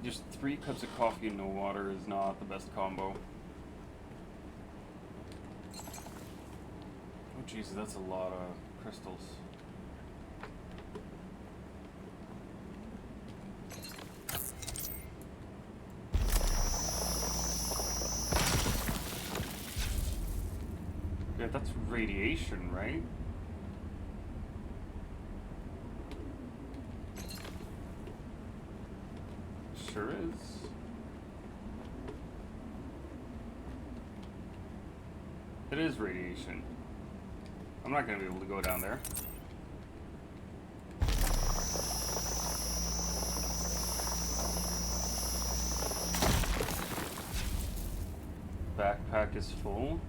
Just 3 cups of coffee and no water is not the best combo. Oh Jesus, that's a lot of crystals. Yeah, that's radiation, right? Sure is. It is radiation. I'm not gonna be able to go down there. Backpack is full.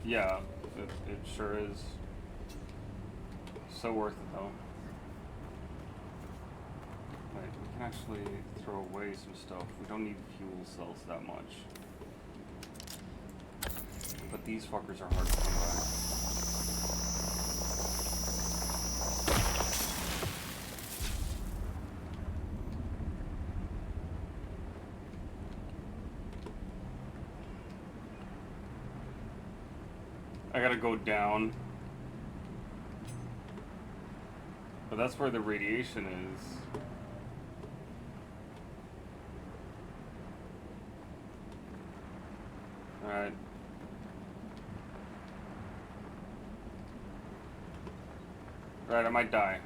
Yeah, it sure is. So worth it though. Wait, we can actually throw away some stuff. We don't need fuel cells that much. But these fuckers are hard to come by. I gotta go down. But that's where the radiation is. Alright. Right, I might die.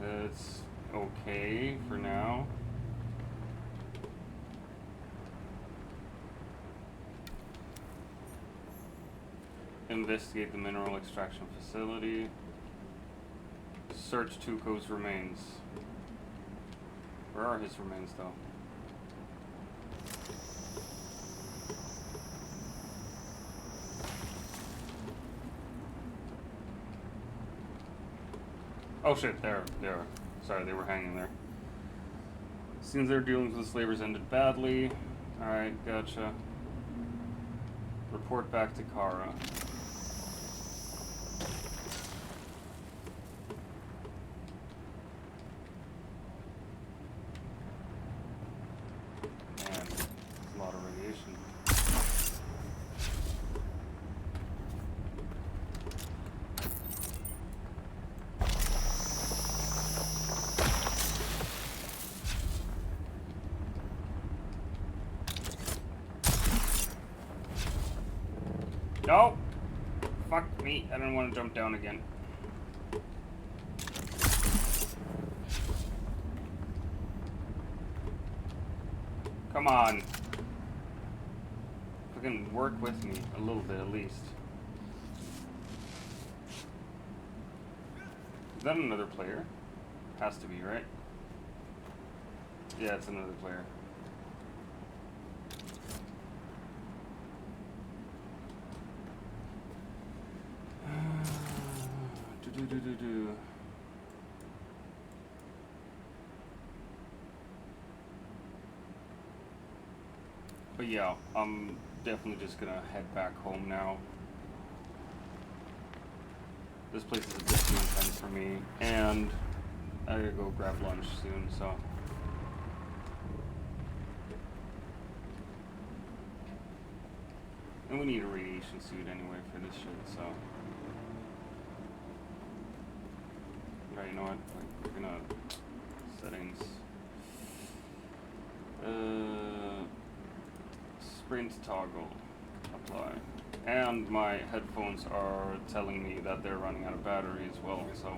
It's okay for now. Investigate the mineral extraction facility. Search Tuco's remains. Where are his remains, though? Oh shit, there they are. Sorry, they were hanging there. Seems their dealings with slavers ended badly. Alright, gotcha. Report back to Kara. No! Fuck me, I don't want to jump down again. Come on. Fucking work with me a little bit at least. Is that another player? Has to be, right? Yeah, it's another player. But yeah, I'm definitely just gonna head back home now. This place is a bit too intense for me, and I gotta go grab lunch soon, so. And we need a radiation suit anyway for this shit, so. Right, you know what? Like, we're gonna settings. Sprint toggle. Apply. And my headphones are telling me that they're running out of battery as well, so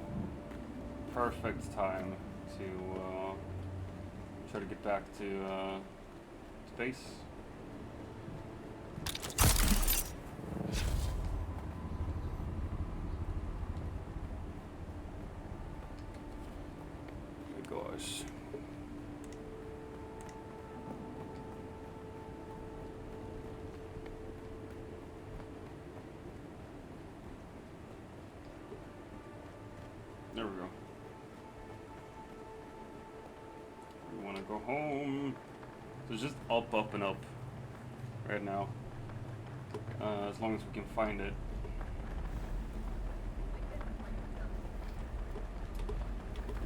perfect time to try to get back to base. Gosh. There we go. We want to go home. So it's just up and up right now. As long as we can find it.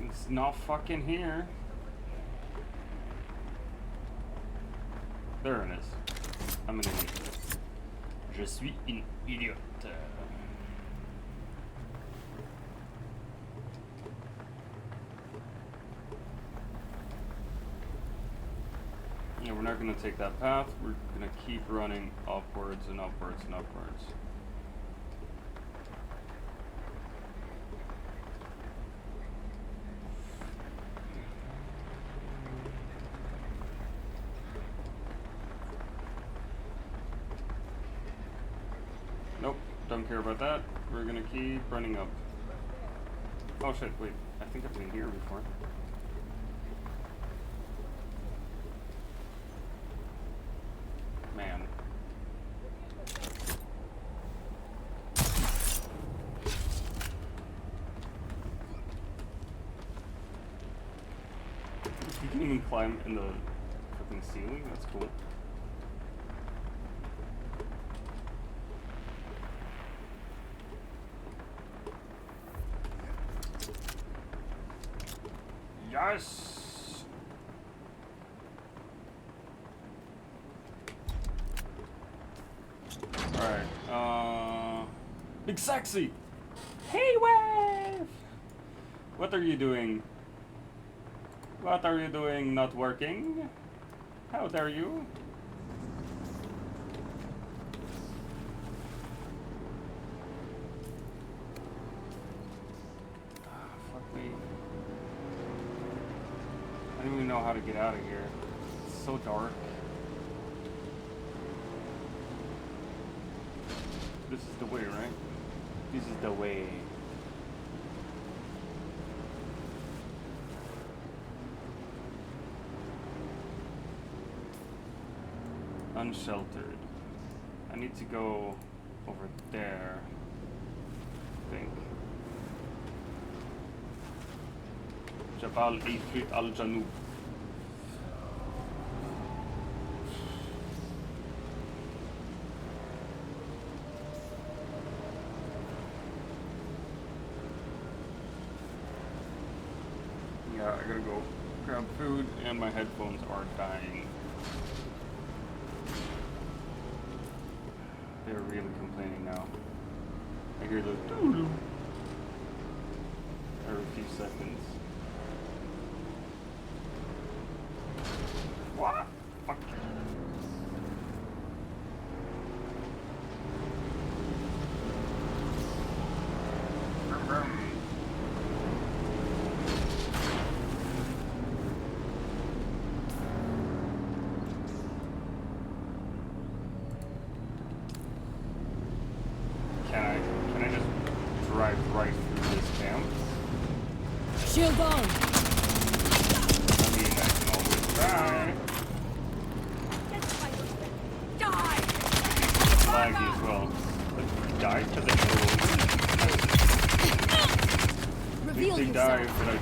It's not fucking here. There it is. I'm an idiot. Je suis une idiote. Yeah, we're not going to take that path. We're going to keep running upwards and upwards and upwards. Nope, don't care about that. We're going to keep running up. Oh shit, wait. I think I've been here before. Man. You can even climb in the fucking ceiling, that's cool. Yes! Alright, Big Sexy! Hey, Wave! What are you doing? What are you doing not working? How dare you? Fuck me. I don't even know how to get out of here. It's so dark. This is the way, right? This is the way. Unsheltered. I need to go over there, I think. Jabal Ifrit al-Janub. Yeah, I gotta go grab food and my headphones are dying. They're really complaining now. I hear the doo-doo every few seconds. What? Fuck.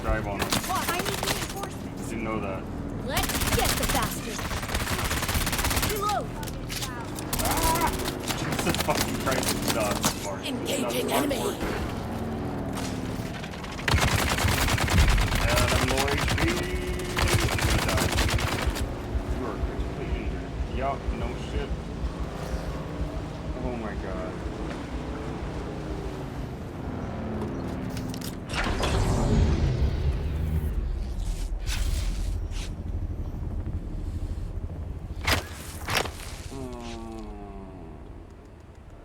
drive on it. I need reinforcements. Did you know that? Let's get the bastard. Reload. Jesus fucking Christ, it's not smart. Engaging enemy. And I'm low HP. I'm gonna die. You are critically injured. Yup, no shit. Oh my god.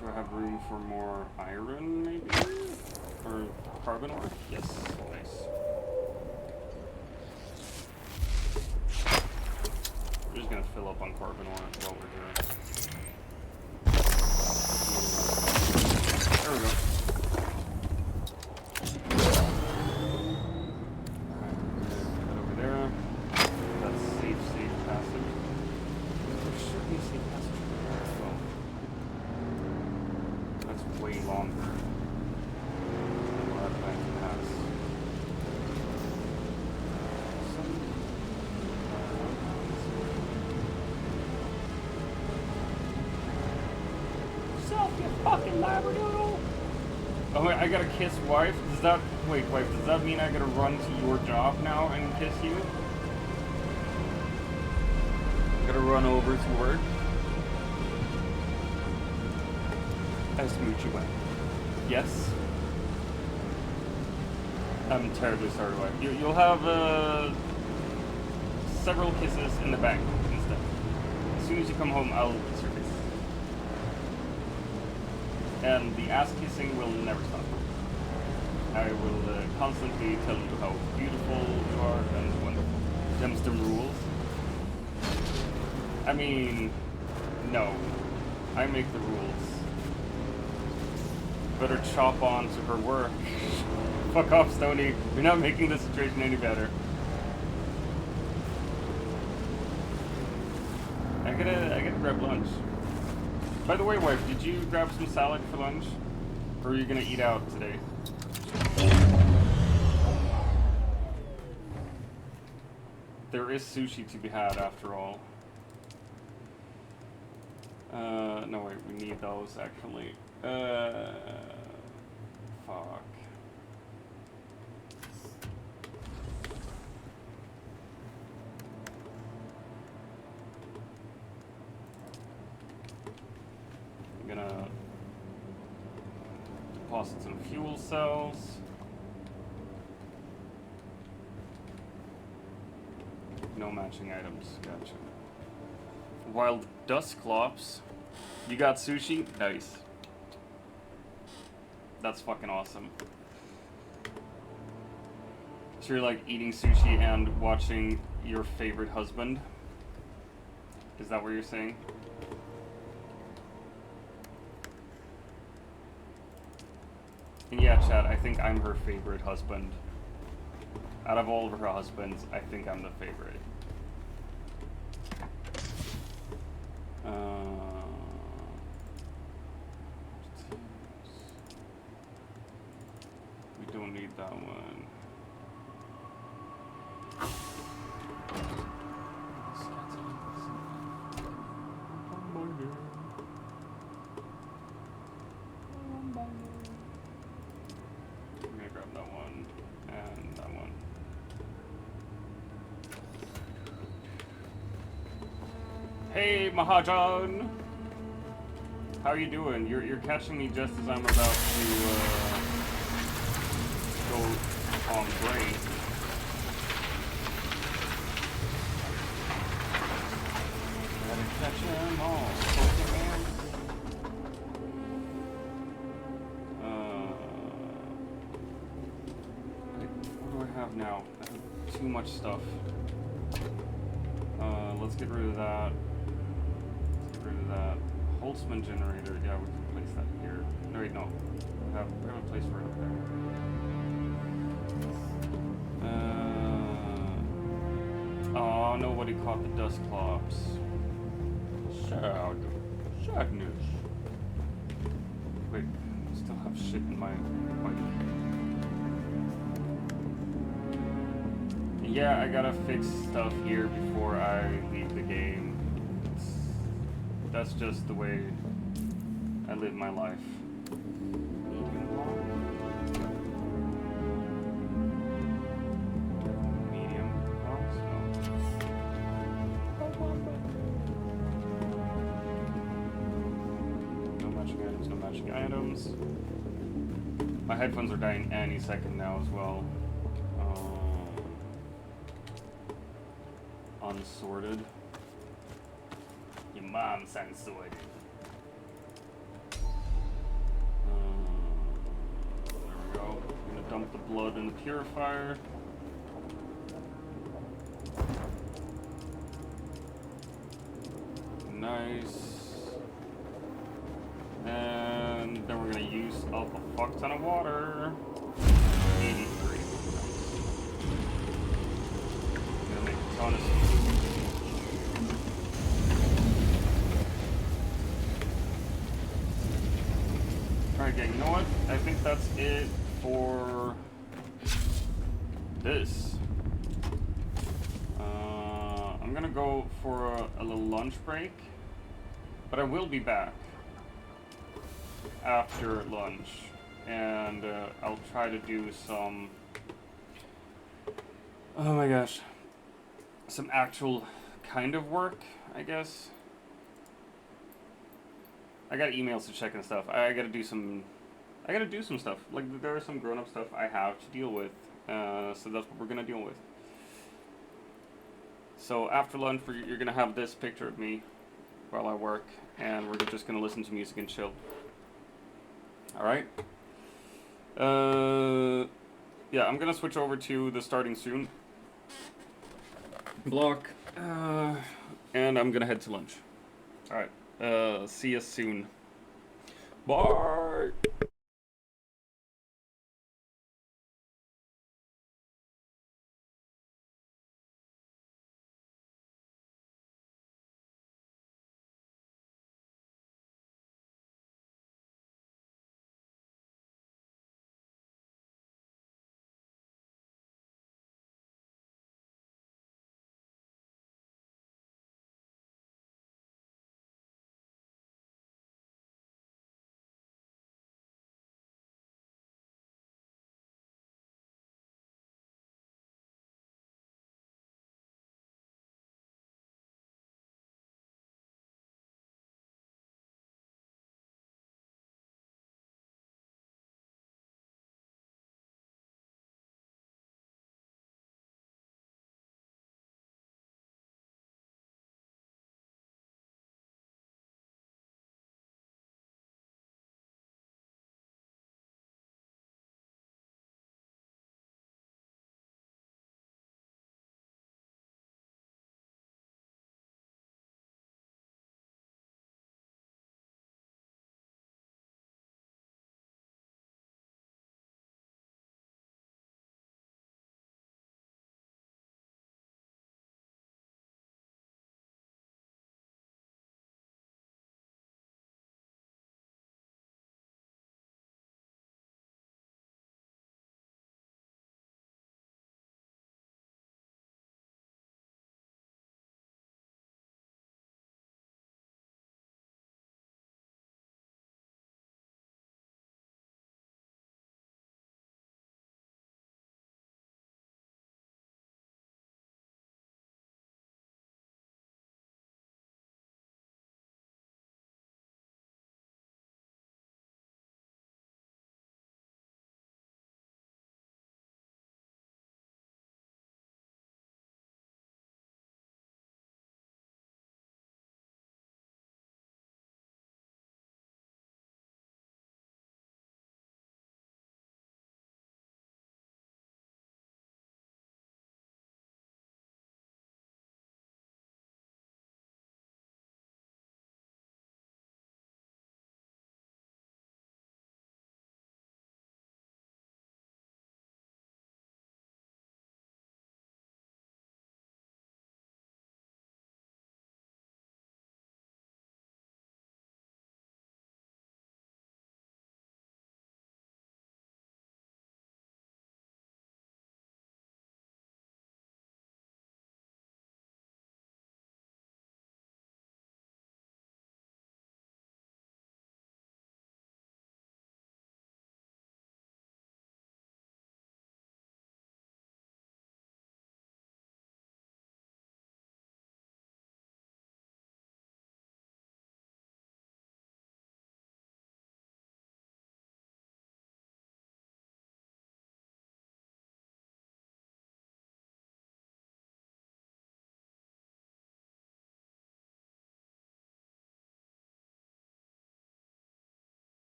Do I have room for more iron, maybe? Or carbon ore? Yes, nice. We're just gonna fill up on carbon ore while we're here. There we go. Alright, head over there. That's safe passage. There should be safe passage over there as well. That's way longer than what I've had to pass. Self, you fucking labradoodle! Oh wait, I gotta kiss wife? Does that... Wait, wife, does that mean I gotta run to your job now and kiss you? Gotta run over to work? I smooch you away. Yes? I'm terribly sorry, wife. You'll have, several kisses in the bank instead. As soon as you come home, I'll kiss your face. And the ass kissing will never stop. I will constantly tell you how beautiful you are and wonderful. Them's the rules. I mean, no. I make the rules. Better chop on to her work. Fuck off, Stony. You're not making the situation any better. I gotta grab lunch. By the way, wife, did you grab some salad for lunch? Or are you gonna eat out today? There is sushi to be had after all. No wait, we need those actually. Fuck. I'm gonna deposit some fuel cells. No matching items, gotcha. Wild Dusclops. You got sushi? Nice. That's fucking awesome. So you're like eating sushi and watching your favorite husband? Is that what you're saying? And yeah, Chad, I think I'm her favorite husband. Out of all of her husbands, I think I'm the favorite. We don't need that one. I'm gonna grab that one and that one. Hey, Mahajan! How are you doing? You're catching me just as I'm about to go on break. Gotta catch them all, Pokemon. What do I have now? I have too much stuff. Let's get rid of that. That Holtzman generator, yeah, we can place that here. No, wait, no. We have a place for it up there. Oh, nobody caught the Dusclops. Sad. Sadness. Wait, I still have shit in my bike. Yeah, I gotta fix stuff here before I leave the game. That's just the way I live my life. Medium. No matching items, no matching items. My headphones are dying any second now as well. Unsorted. Your mom's unsorted. There we go. I'm gonna dump the blood in the purifier. Nice. And then we're gonna use up a fuck ton of water. 83. I'm gonna make a ton of steam. Alright gang, you know what? I think that's it for this. I'm gonna go for a little lunch break, but I will be back after lunch, and I'll try to do some, oh my gosh, some actual kind of work, I guess. I got emails to check and stuff. I gotta do some stuff. Like, there is some grown-up stuff I have to deal with, so that's what we're gonna deal with. So after lunch, you're gonna have this picture of me while I work, and we're just gonna listen to music and chill. Alright? Yeah, I'm gonna switch over to the starting soon block, and I'm gonna head to lunch. Alright, see you soon. Bye!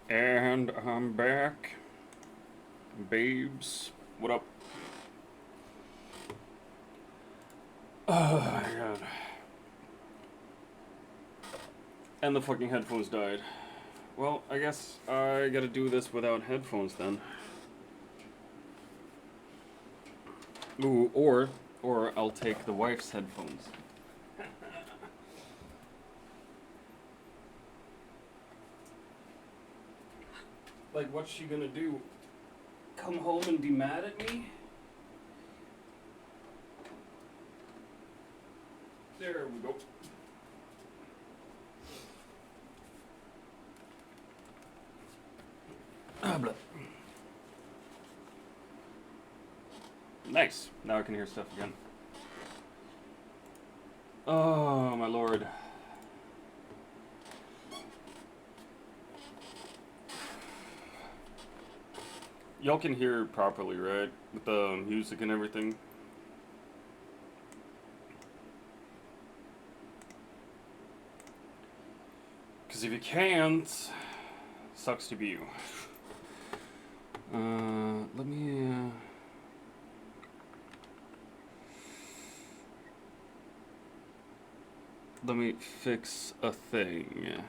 And I'm back. Babes. What up? Oh my god. And the fucking headphones died. Well, I guess I gotta do this without headphones then. Ooh, or I'll take the wife's headphones. Like, what's she gonna do? Come home and be mad at me? There we go. Ah, blah. Nice. Now I can hear stuff again. Oh, my lord. Y'all can hear properly, right? With the music and everything. Because if you can't, sucks to be you. Let me fix a thing.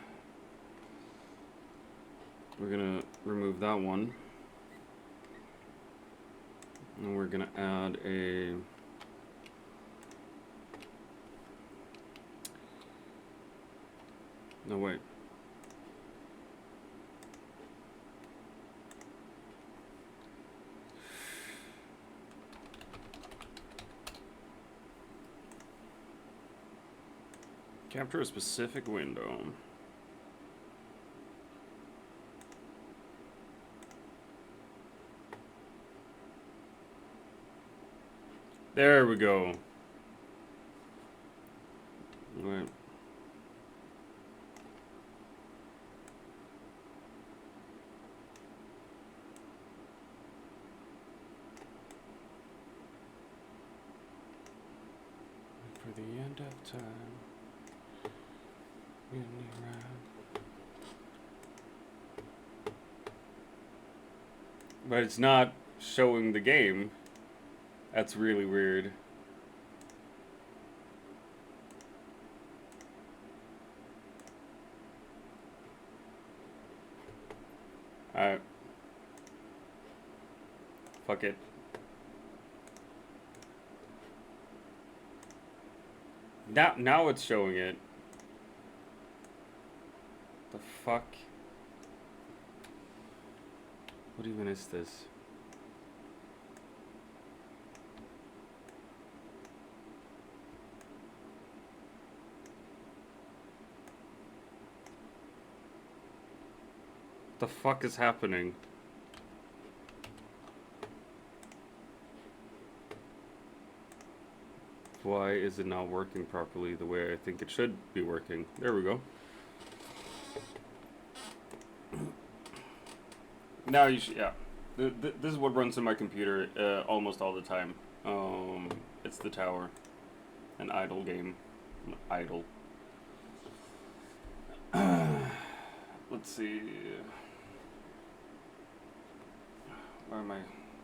We're gonna remove that one. And we're gonna add a no wait. Capture a specific window. There we go. Wait. For the end of time. But it's not showing the game. That's really weird. Alright. Fuck it. Now it's showing it. The fuck? What even is this? The fuck is happening? Why is it not working properly the way I think it should be working? There we go. Now you should, yeah. This is what runs in my computer almost all the time. It's the tower. An idle game. Idle. Let's see. Where am I?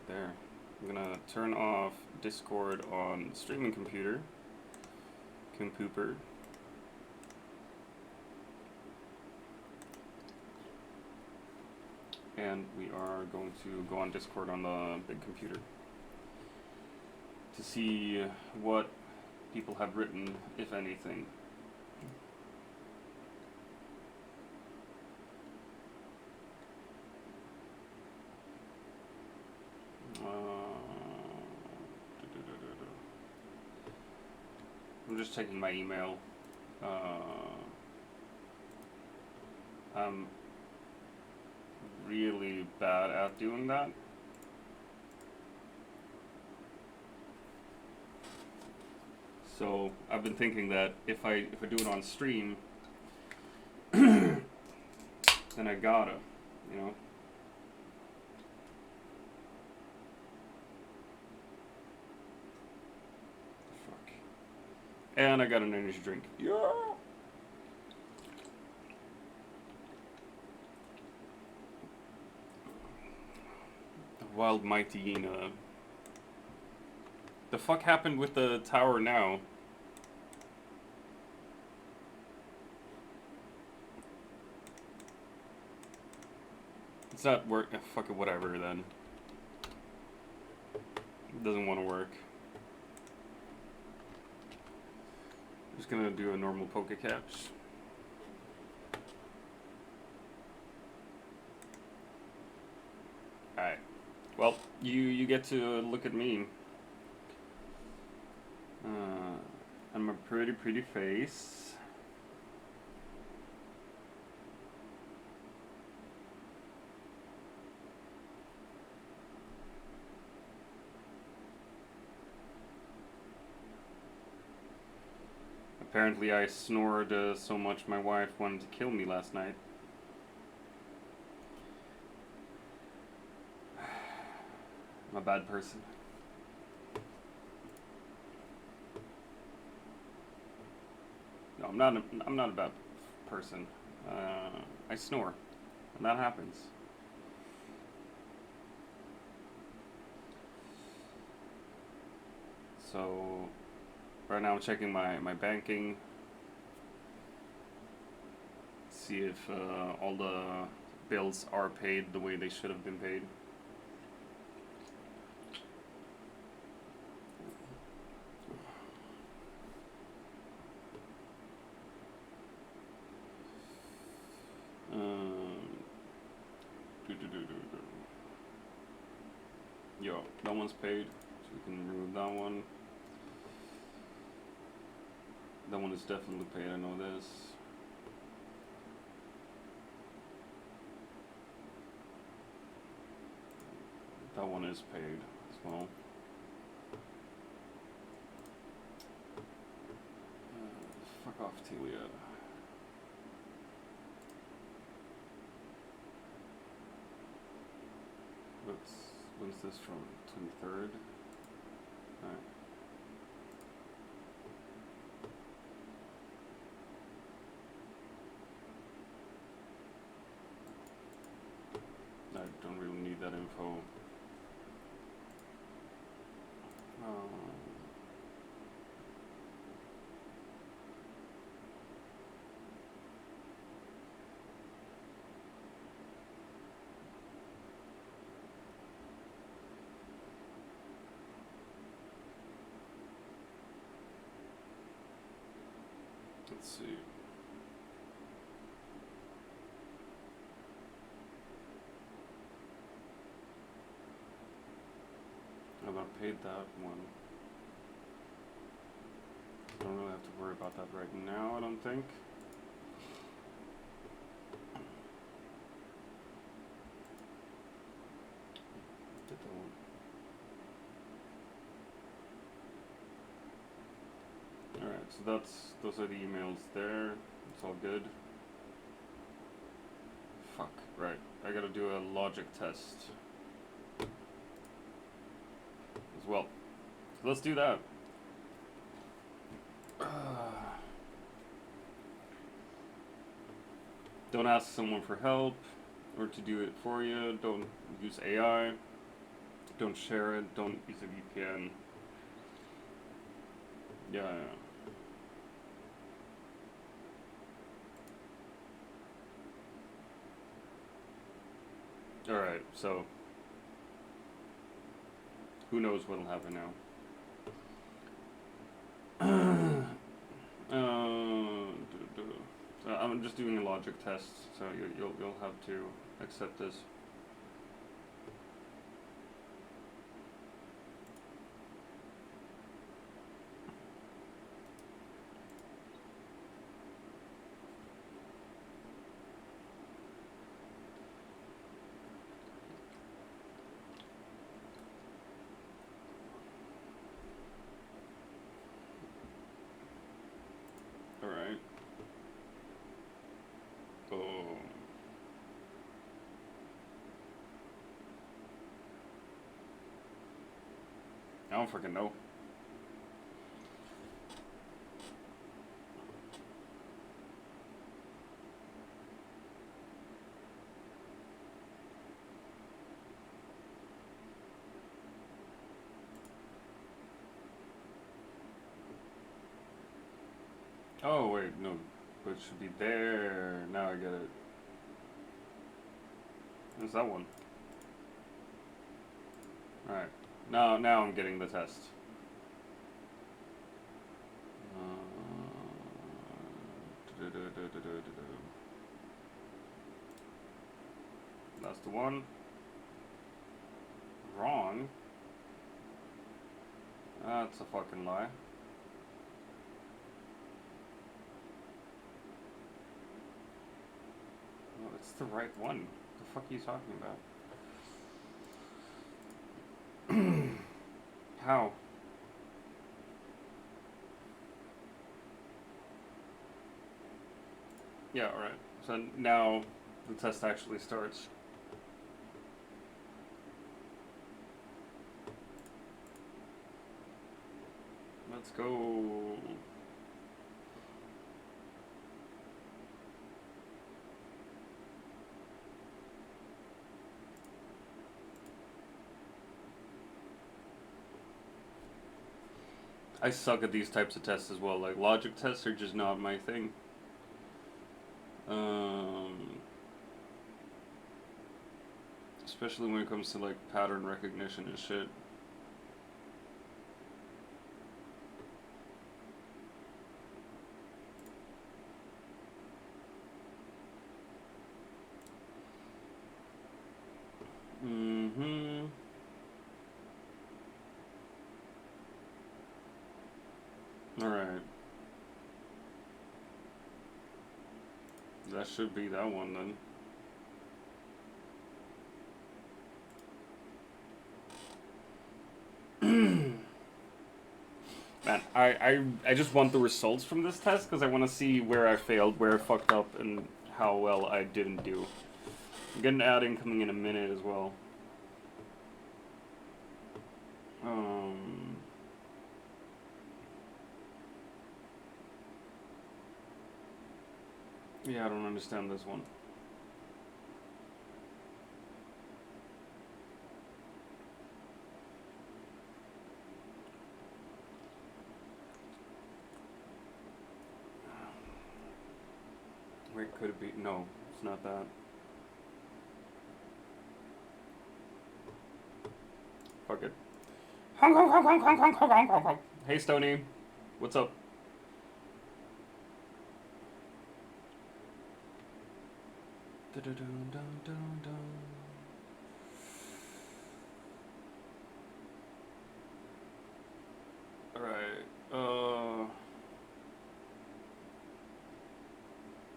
There. I'm gonna turn off Discord on the streaming computer. Compooper. And we are going to go on Discord on the big computer to see what people have written, if anything. I'm just checking my email. I'm really bad at doing that. So I've been thinking that if I do it on stream, then I gotta, you know. Fuck. And I got an energy drink. Yeah. Wild Mighty Ina. The fuck happened with the tower now? It's not work. Fuck it, whatever then. It doesn't want to work. I'm just gonna do a normal Pokecaps. Alright. Well, you get to look at me. I'm a pretty face. Apparently I snored so much my wife wanted to kill me last night. I'm a bad person. No, I'm not a bad person. I snore, and that happens. So right now I'm checking my banking. See if all the bills are paid the way they should have been paid. Yo, that one's paid, so we can remove that one. That one is definitely paid, I know this. That one is paid as well. Fuck off, Telia. When's this from? 23rd? Alright. I don't really need that info. Let's see. I've not paid that one. Don't really have to worry about that right now, I don't think. Did that one. Alright, so those are the emails there. It's all good. Fuck, right. I gotta do a logic test as well. So let's do that. Don't ask someone for help or to do it for you. Don't use AI. Don't share it. Don't use a VPN. Yeah. Alright, so who knows what'll happen now. So I'm just doing a logic test, so you'll have to accept this. Alright. Oh. I don't freaking know. Oh, wait, no. But it should be there. Now I get it. There's that one. Alright. Now I'm getting the test. That's the one. Wrong. That's a fucking lie. No, it's the right one. The fuck are you talking about? How? Yeah, alright. So now the test actually starts. Let's go. I suck at these types of tests as well. Like, logic tests are just not my thing. Especially when it comes to, like, pattern recognition and shit. Alright. That should be that one then. Man, I just want the results from this test because I want to see where I failed, where I fucked up, and how well I didn't do. I'm getting an ad-in coming in a minute as well. Yeah, I don't understand this one. Wait, could it be? No, it's not that. Fuck it. Hey, Stony. What's up? Alright,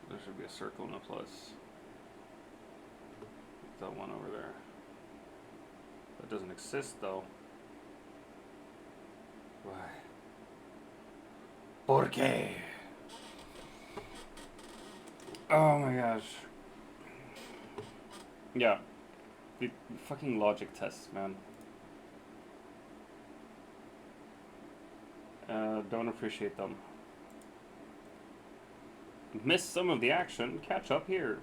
there should be a circle and a plus. That one over there. That doesn't exist though. Why? ¿Por qué? Oh my gosh. Yeah. The fucking logic tests, man. Don't appreciate them. Missed some of the action. Catch up here.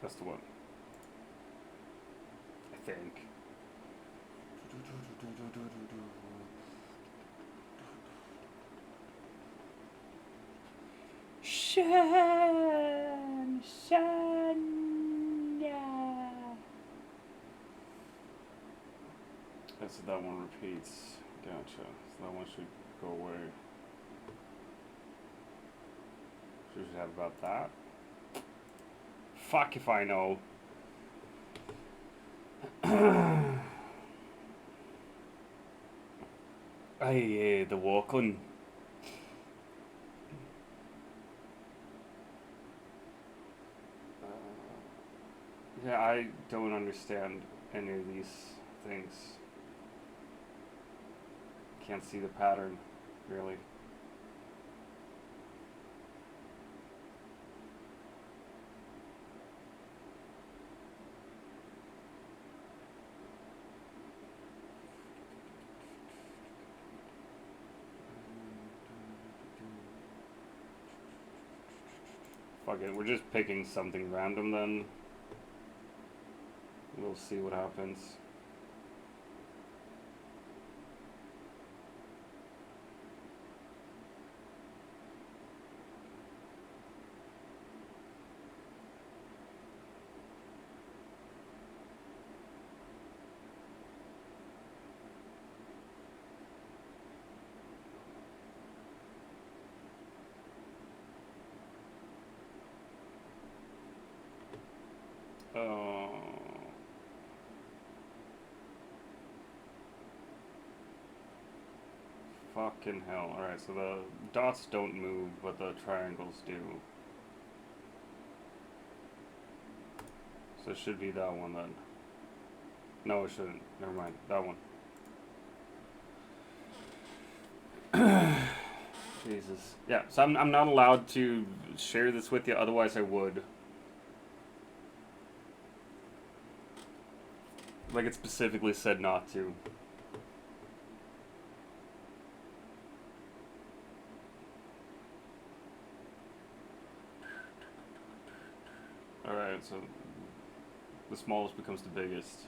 That's the one. I think. So that one repeats. Gotcha. So that one should go away. Should have about that. Fuck if I know. Aye, the walk-on. Yeah, I don't understand any of these things. Can't see the pattern, really. Fuck it, we're just picking something random then. We'll see what happens. Fucking hell. Alright, so the dots don't move, but the triangles do. So it should be that one then. No, it shouldn't. Never mind. That one. Jesus. Yeah, so I'm not allowed to share this with you, otherwise I would. Like it specifically said not to. Alright, so the smallest becomes the biggest.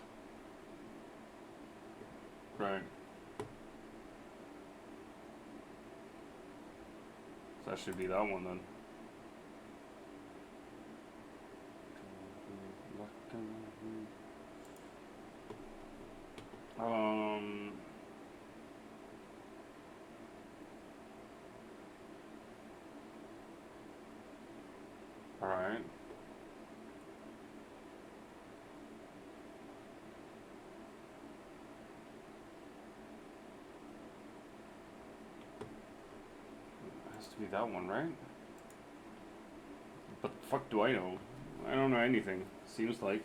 Right. So that should be that one then. Alright. Has to be that one, right? But the fuck do I know? I don't know anything. Seems like.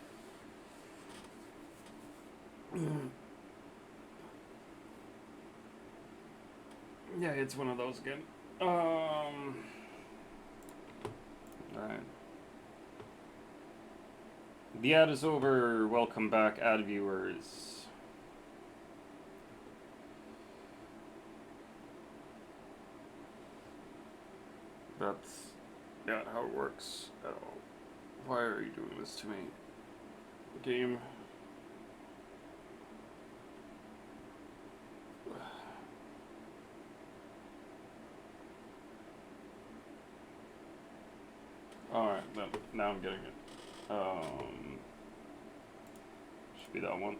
Yeah, it's one of those again. Alright. The ad is over. Welcome back, ad viewers. That's not how it works at all. Why are you doing this to me? Game. Alright, now I'm getting it. Should be that one.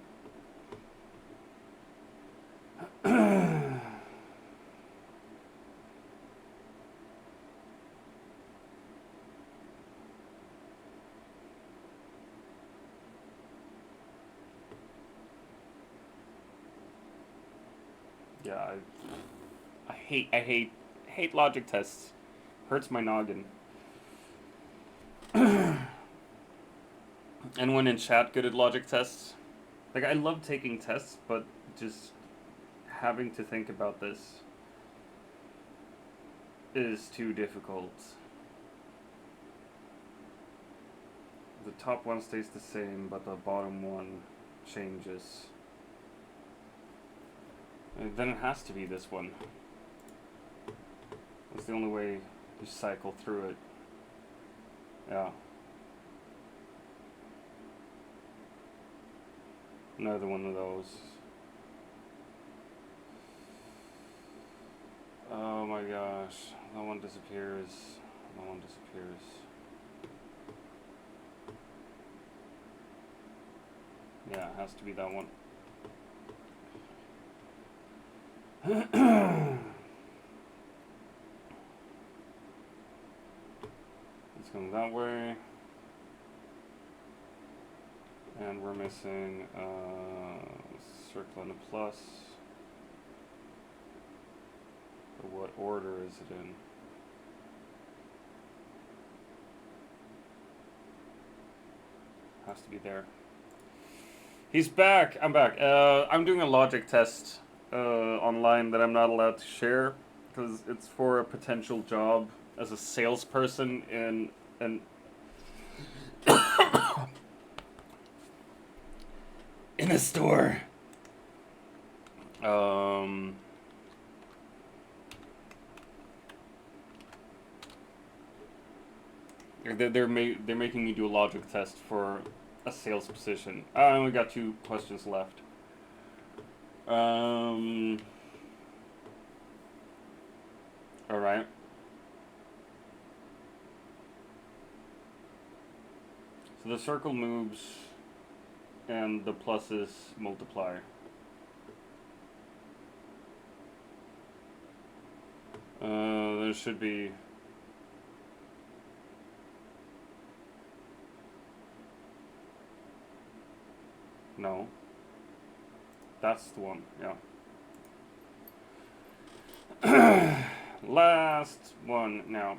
Yeah, I hate logic tests. Hurts my noggin. Anyone in chat good at logic tests? Like, I love taking tests, but just having to think about this is too difficult. The top one stays the same, but the bottom one changes. And then it has to be this one. That's the only way you cycle through it. Yeah. Another one of those. Oh my gosh. That one disappears. That one disappears. Yeah, it has to be that one. It's going that way. And we're missing a circle and a plus. But what order is it in? Has to be there. He's back! I'm back. I'm doing a logic test online that I'm not allowed to share because it's for a potential job as a salesperson in an in a store. They're making me do a logic test for a sales position. I only got 2 questions left. Alright. So the circle moves and the pluses multiply. There should be... No. That's the one, yeah. Last one now.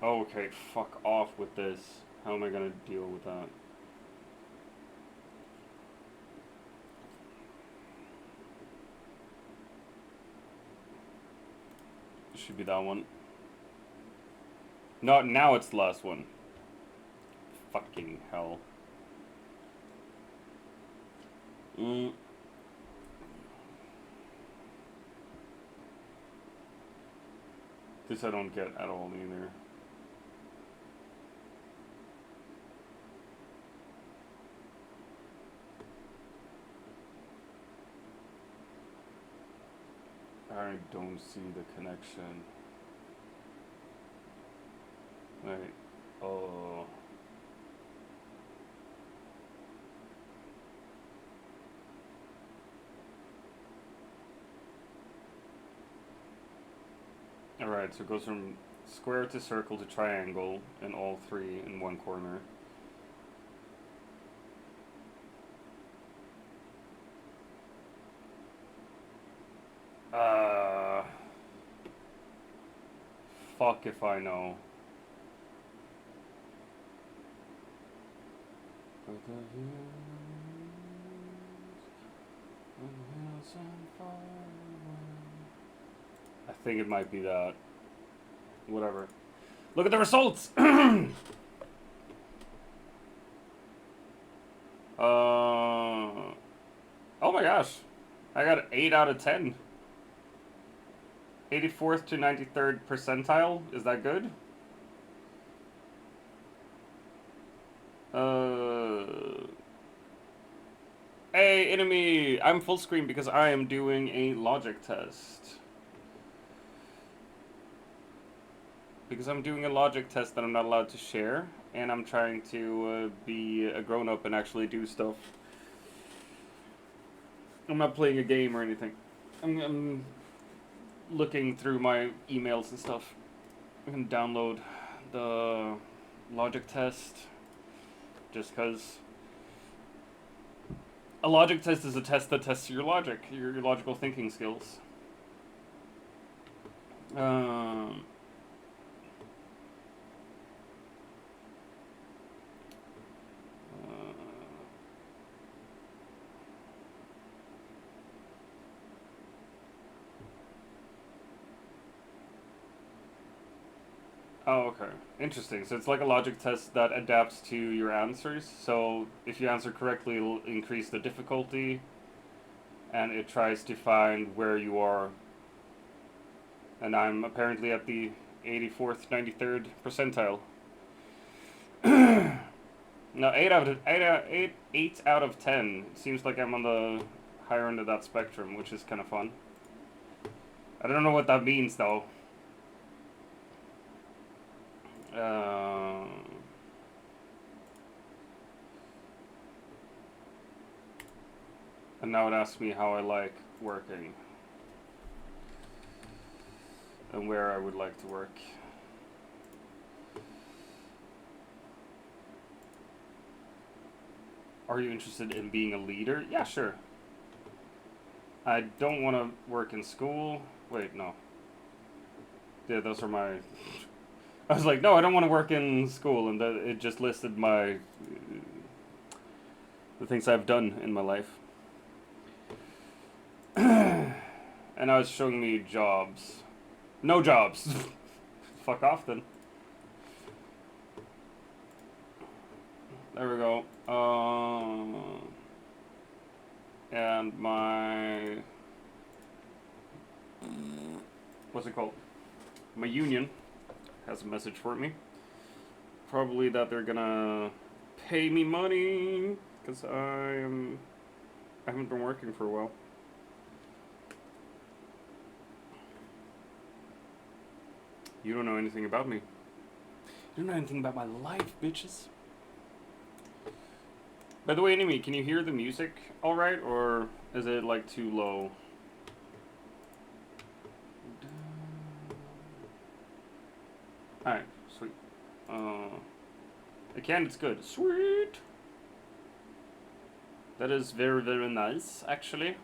Okay, fuck off with this. How am I gonna deal with that? Should be that one. No, now it's the last one. Fucking hell. This I don't get at all either. I don't see the connection. Wait. Oh. Alright, so it goes from square to circle to triangle, and all 3 in one corner. Fuck if I know. I think it might be that. Whatever. Look at the results! Oh my gosh. I got 8 out of 10. 84th to 93rd percentile. Is that good? Hey, enemy! I'm full screen because I am doing a logic test. Because I'm doing a logic test that I'm not allowed to share, and I'm trying to be a grown-up and actually do stuff. I'm not playing a game or anything. I'm looking through my emails and stuff. I can download the logic test just because a logic test is a test that tests your logic, your logical thinking skills. Oh, okay. Interesting. So it's like a logic test that adapts to your answers. So if you answer correctly, it'll increase the difficulty. And it tries to find where you are. And I'm apparently at the 84th, 93rd percentile. No, 8 out of 10. Seems like I'm on the higher end of that spectrum, which is kind of fun. I don't know what that means, though. And now it asks me how I like working. And where I would like to work. Are you interested in being a leader? Yeah, sure. I don't want to work in school. Wait, no. Yeah, those are my... I was like, no, I don't want to work in school, and it just listed my... the things I've done in my life. And now it's showing me jobs. No jobs! Fuck off, then. There we go. And my... what's it called? my union has a message for me. Probably that they're gonna pay me money because I haven't been working for a while. You don't know anything about me. You don't know anything about my life, bitches. By the way, Enemy, can you hear the music alright, or is it like too low? Alright, sweet. Again, it's good. Sweet! That is very, very nice, actually.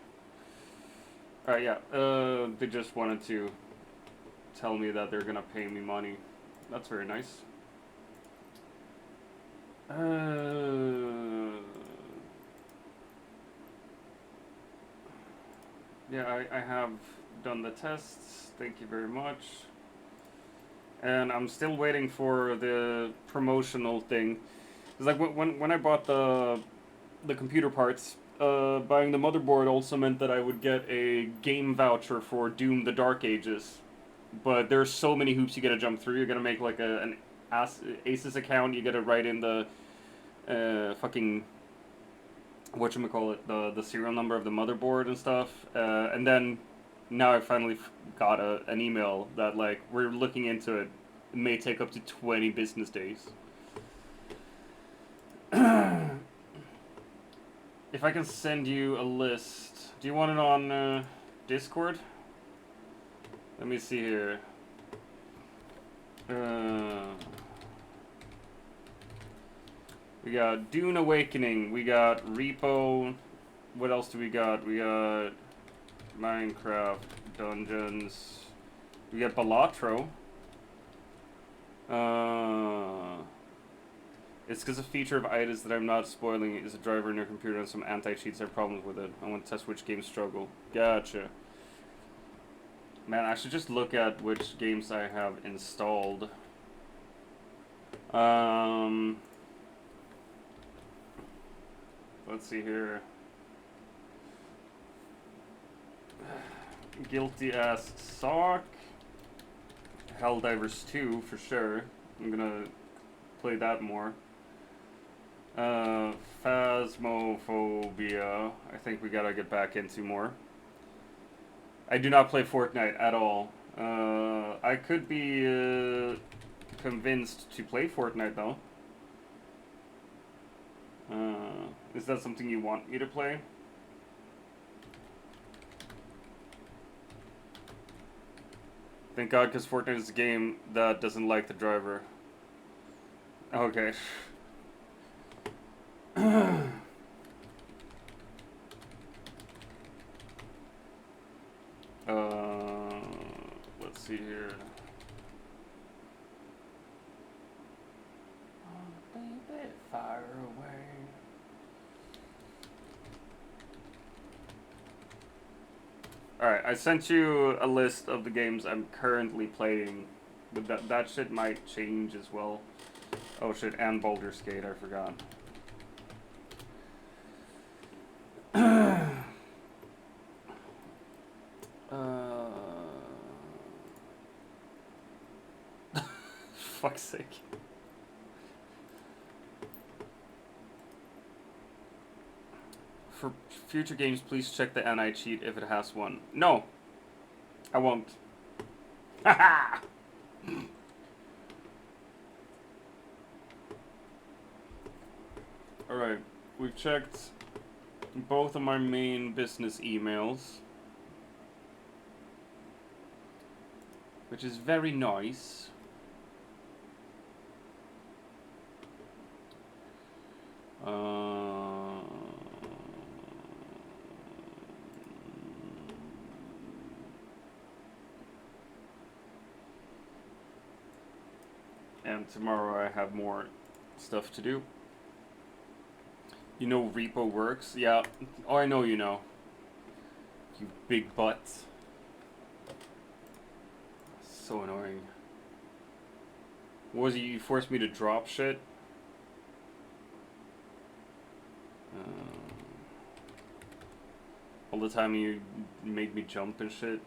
Alright, yeah. They just wanted to tell me that they're gonna pay me money. That's very nice. Yeah, I have done the tests. Thank you very much. And I'm still waiting for the promotional thing. It's like when I bought the computer parts, buying the motherboard also meant that I would get a game voucher for Doom: The Dark Ages. But there's so many hoops you gotta jump through. You're gonna make like an Asus account. You gotta write in the fucking whatchamacallit, the serial number of the motherboard and stuff. And then now I finally got an email that like we're looking into it. It may take up to 20 business days. If I can send you a list, do you want it on Discord? Let me see here. We got Dune Awakening. We got Repo. What else do we got? We got Minecraft Dungeons. We got Balatro. It's because a feature of IDAS that I'm not spoiling is a driver in your computer and some anti-cheats have problems with it. I want to test which games struggle. Gotcha. Man, I should just look at which games I have installed. Let's see here. Guilty as Sock. Helldivers 2 for sure. I'm gonna play that more. Phasmophobia. I think we gotta get back into more. I do not play Fortnite at all. I could be convinced to play Fortnite though. Is that something you want me to play? Thank God, because Fortnite is a game that doesn't like the driver. Okay. Let's see here. Oh, baby, fire away. Alright, I sent you a list of the games I'm currently playing. But that shit might change as well. Oh shit, and Baldur's Gate, I forgot. Fuck's sake. For future games, please check the NI cheat if it has one. No, I won't. Haha! Alright, we've checked both of my main business emails, which is very nice. And tomorrow I have more stuff to do. You know Repo works? Yeah. Oh, I know you know. You big butts. So annoying. What was it? You forced me to drop shit? All the time you made me jump and shit.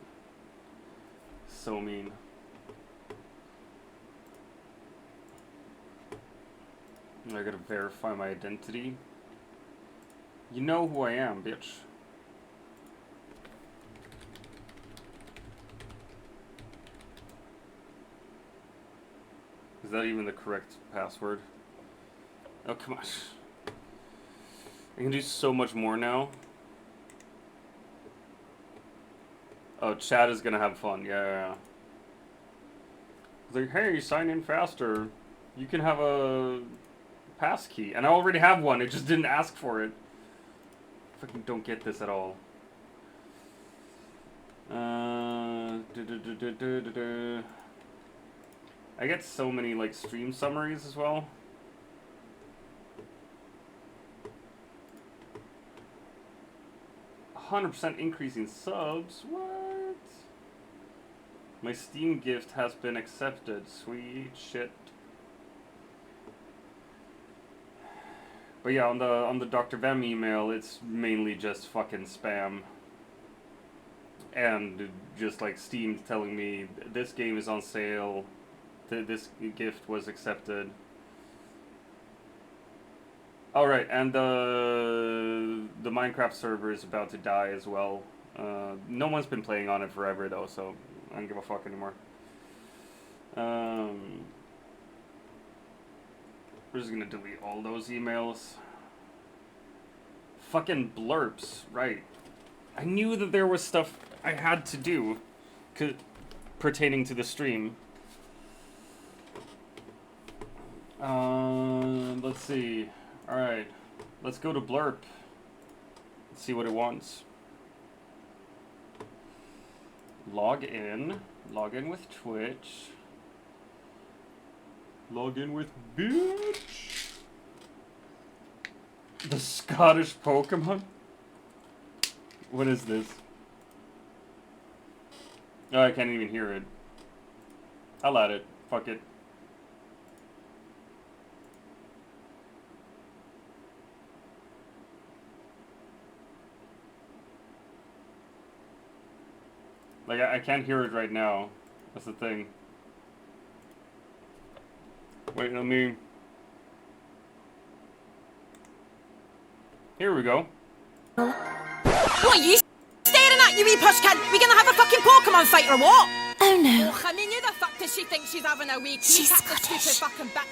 So mean. I gotta verify my identity. You know who I am, bitch. Is that even the correct password? Oh, come on. I can do so much more now. Oh, chat is gonna have fun. Yeah. It's like, hey, sign in faster. You can have a pass key. And I already have one. It just didn't ask for it. Fucking don't get this at all. I get so many like stream summaries as well. %100% increase in subs. What? My Steam gift has been accepted. Sweet shit. But yeah, on the DrVem email, it's mainly just fucking spam. And just like Steam telling me this game is on sale. This gift was accepted. All right, and the Minecraft server is about to die as well. No one's been playing on it forever though, so I don't give a fuck anymore. We're just gonna delete all those emails. Fucking blurps, right? I knew that there was stuff I had to do pertaining to the stream. Let's see. Alright, let's go to Blurp. Let's see what it wants. Log in. Log in with Twitch. Log in with bitch. The Scottish Pokemon? What is this? Oh, I can't even hear it. I'll add it. Fuck it. Like, I can't hear it right now. That's the thing. Wait, let me... Here we go. What, you staring at, you wee pushkin? We gonna have a fucking Pokemon fight or what? Oh no. Oh, I mean, who the fuck does she think she's having a wee She's peek at the Scottish. stupid fucking bat?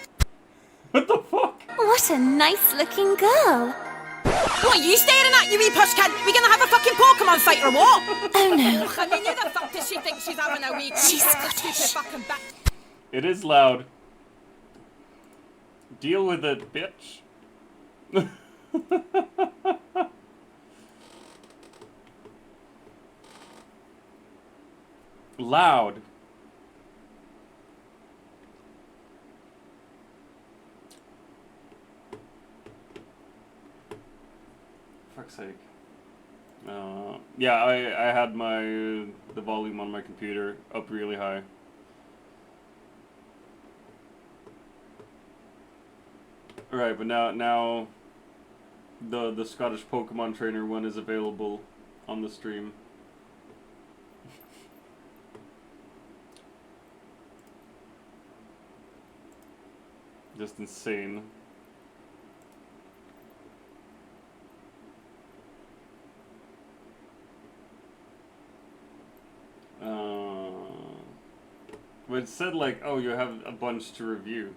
What the fuck? What a nice looking girl. What, you staring at, you wee pushkin? We gonna have a fucking Pokemon fight or what? Oh no. Oh, I mean, who the fuck does she think she's having a wee She's peek at the Scottish. stupid fucking bat? It is loud. Deal with it, bitch. Loud. Fuck's sake. Yeah, I had the volume on my computer up really high. Alright, but now the Scottish Pokemon trainer one is available on the stream. Just insane. But it said like, oh, you have a bunch to review.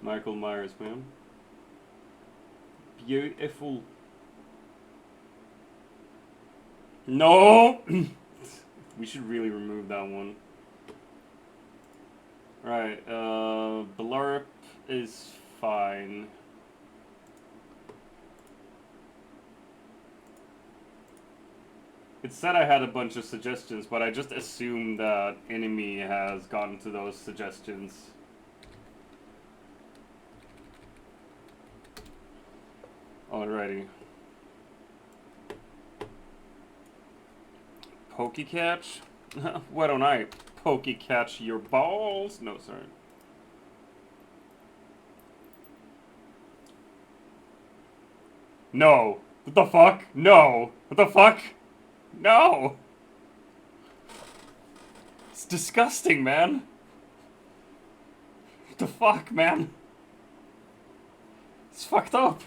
Michael Myers, man. Beautiful. No! We should really remove that one. Right, Blurp is fine. It said I had a bunch of suggestions, but I just assumed that Enemy has gotten to those suggestions. Alrighty. Pokecatch? Why don't I Pokey catch your balls. No, sorry. No. What the fuck? No. What the fuck? No. It's disgusting, man. What the fuck, man? It's fucked up.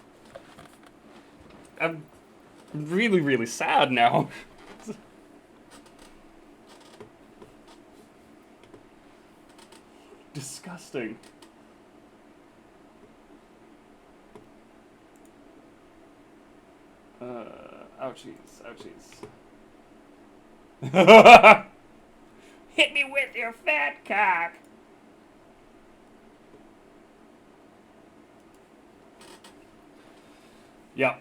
I'm really, really sad now. Disgusting. Ouchies, ouchies. Hit me with your fat cock. Yeah.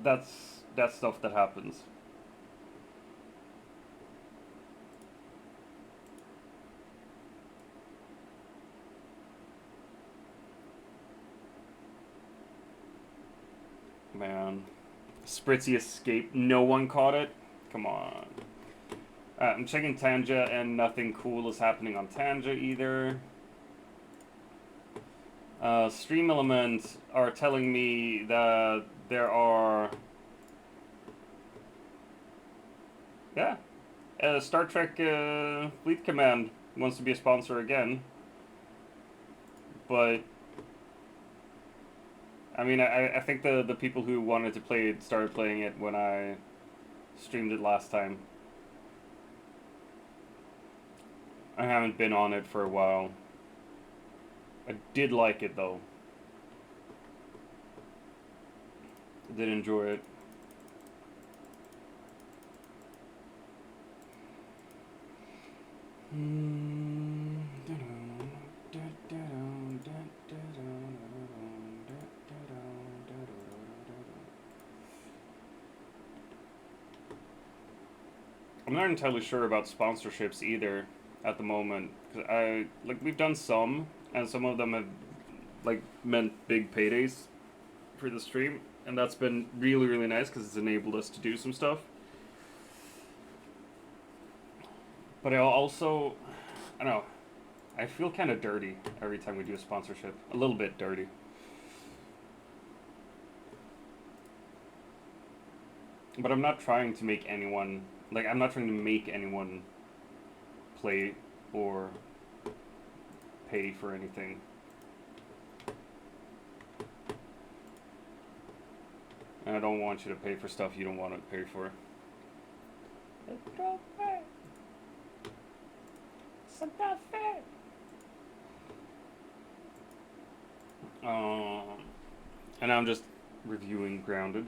That's stuff that happens. Man. Spritzy escape. No one caught it? Come on. I'm checking Tanja and nothing cool is happening on Tanja either. Stream elements are telling me that there are... Yeah. Star Trek Fleet Command wants to be a sponsor again. But... I mean, I think the people who wanted to play it started playing it when I streamed it last time. I haven't been on it for a while. I did like it, though. I did enjoy it. I'm not entirely sure about sponsorships either at the moment. 'Cause we've done some, and some of them have like meant big paydays for the stream, and that's been really, really nice because it's enabled us to do some stuff. But I also, I don't know, I feel kind of dirty every time we do a sponsorship. A little bit dirty. But I'm not trying to make anyone, like, I'm not trying to make anyone play or pay for anything. And I don't want you to pay for stuff you don't want to pay for. It's not fair. It's not fair. And I'm just reviewing Grounded.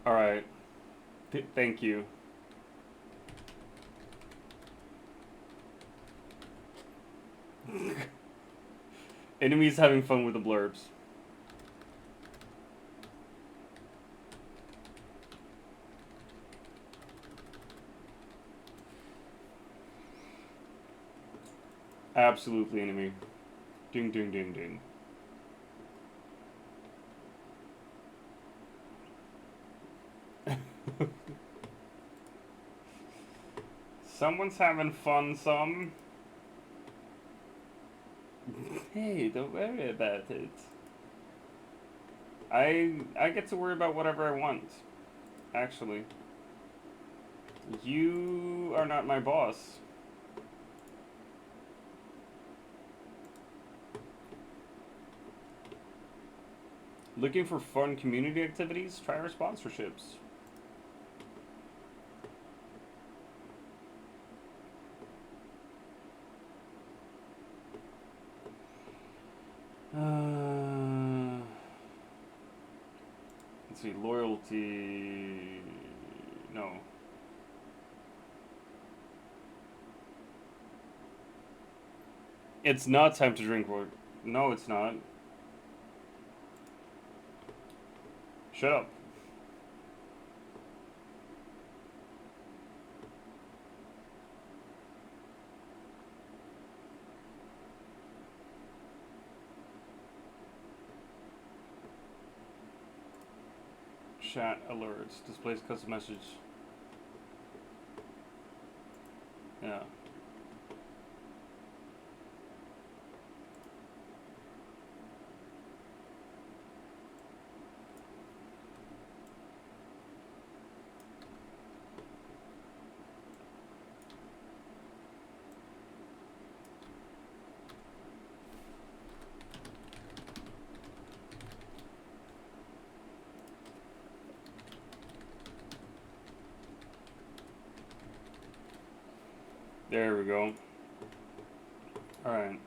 Alright. Thank you. Enemies having fun with the blurbs. Absolutely, enemy. Ding, ding, ding, ding. Someone's having fun, some. Hey, don't worry about it. I get to worry about whatever I want, actually. You are not my boss. Looking for fun community activities? Try our sponsorships. Let's see, loyalty... No. It's not time to drink water. No, it's not. Shut up. Chat alerts. Displays custom message. Yeah. There we go. Alright.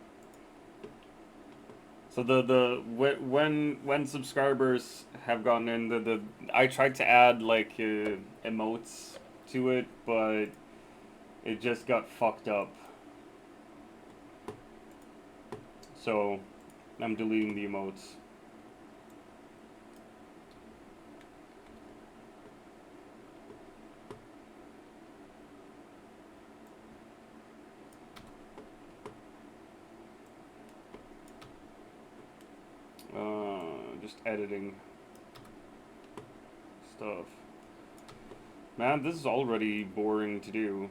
So when subscribers have gotten in, I tried to add like emotes to it, but it just got fucked up. So I'm deleting the emotes. Just editing stuff. Man, this is already boring to do.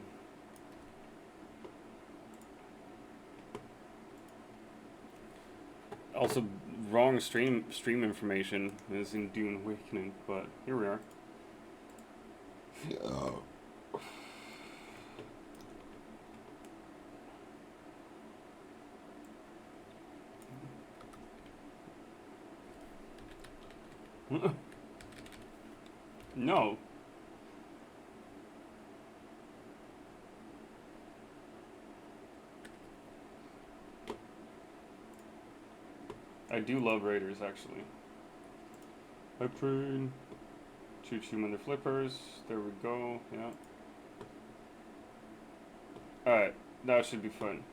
Also, wrong stream information is in Dune Awakening, but here we are. No. I do love Raiders, actually. Hi, Prune. Choo-choo when they're flippers. There we go. Yeah. Alright. That should be fun.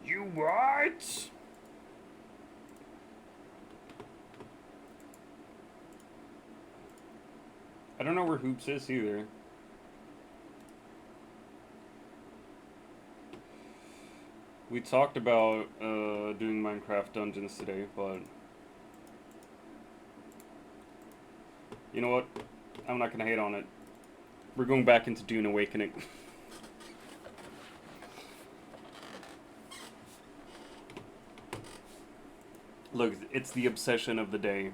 You what? I don't know where Hoops is either. We talked about doing Minecraft dungeons today, but you know what? I'm not gonna hate on it. We're going back into Dune Awakening. Look, it's the obsession of the day.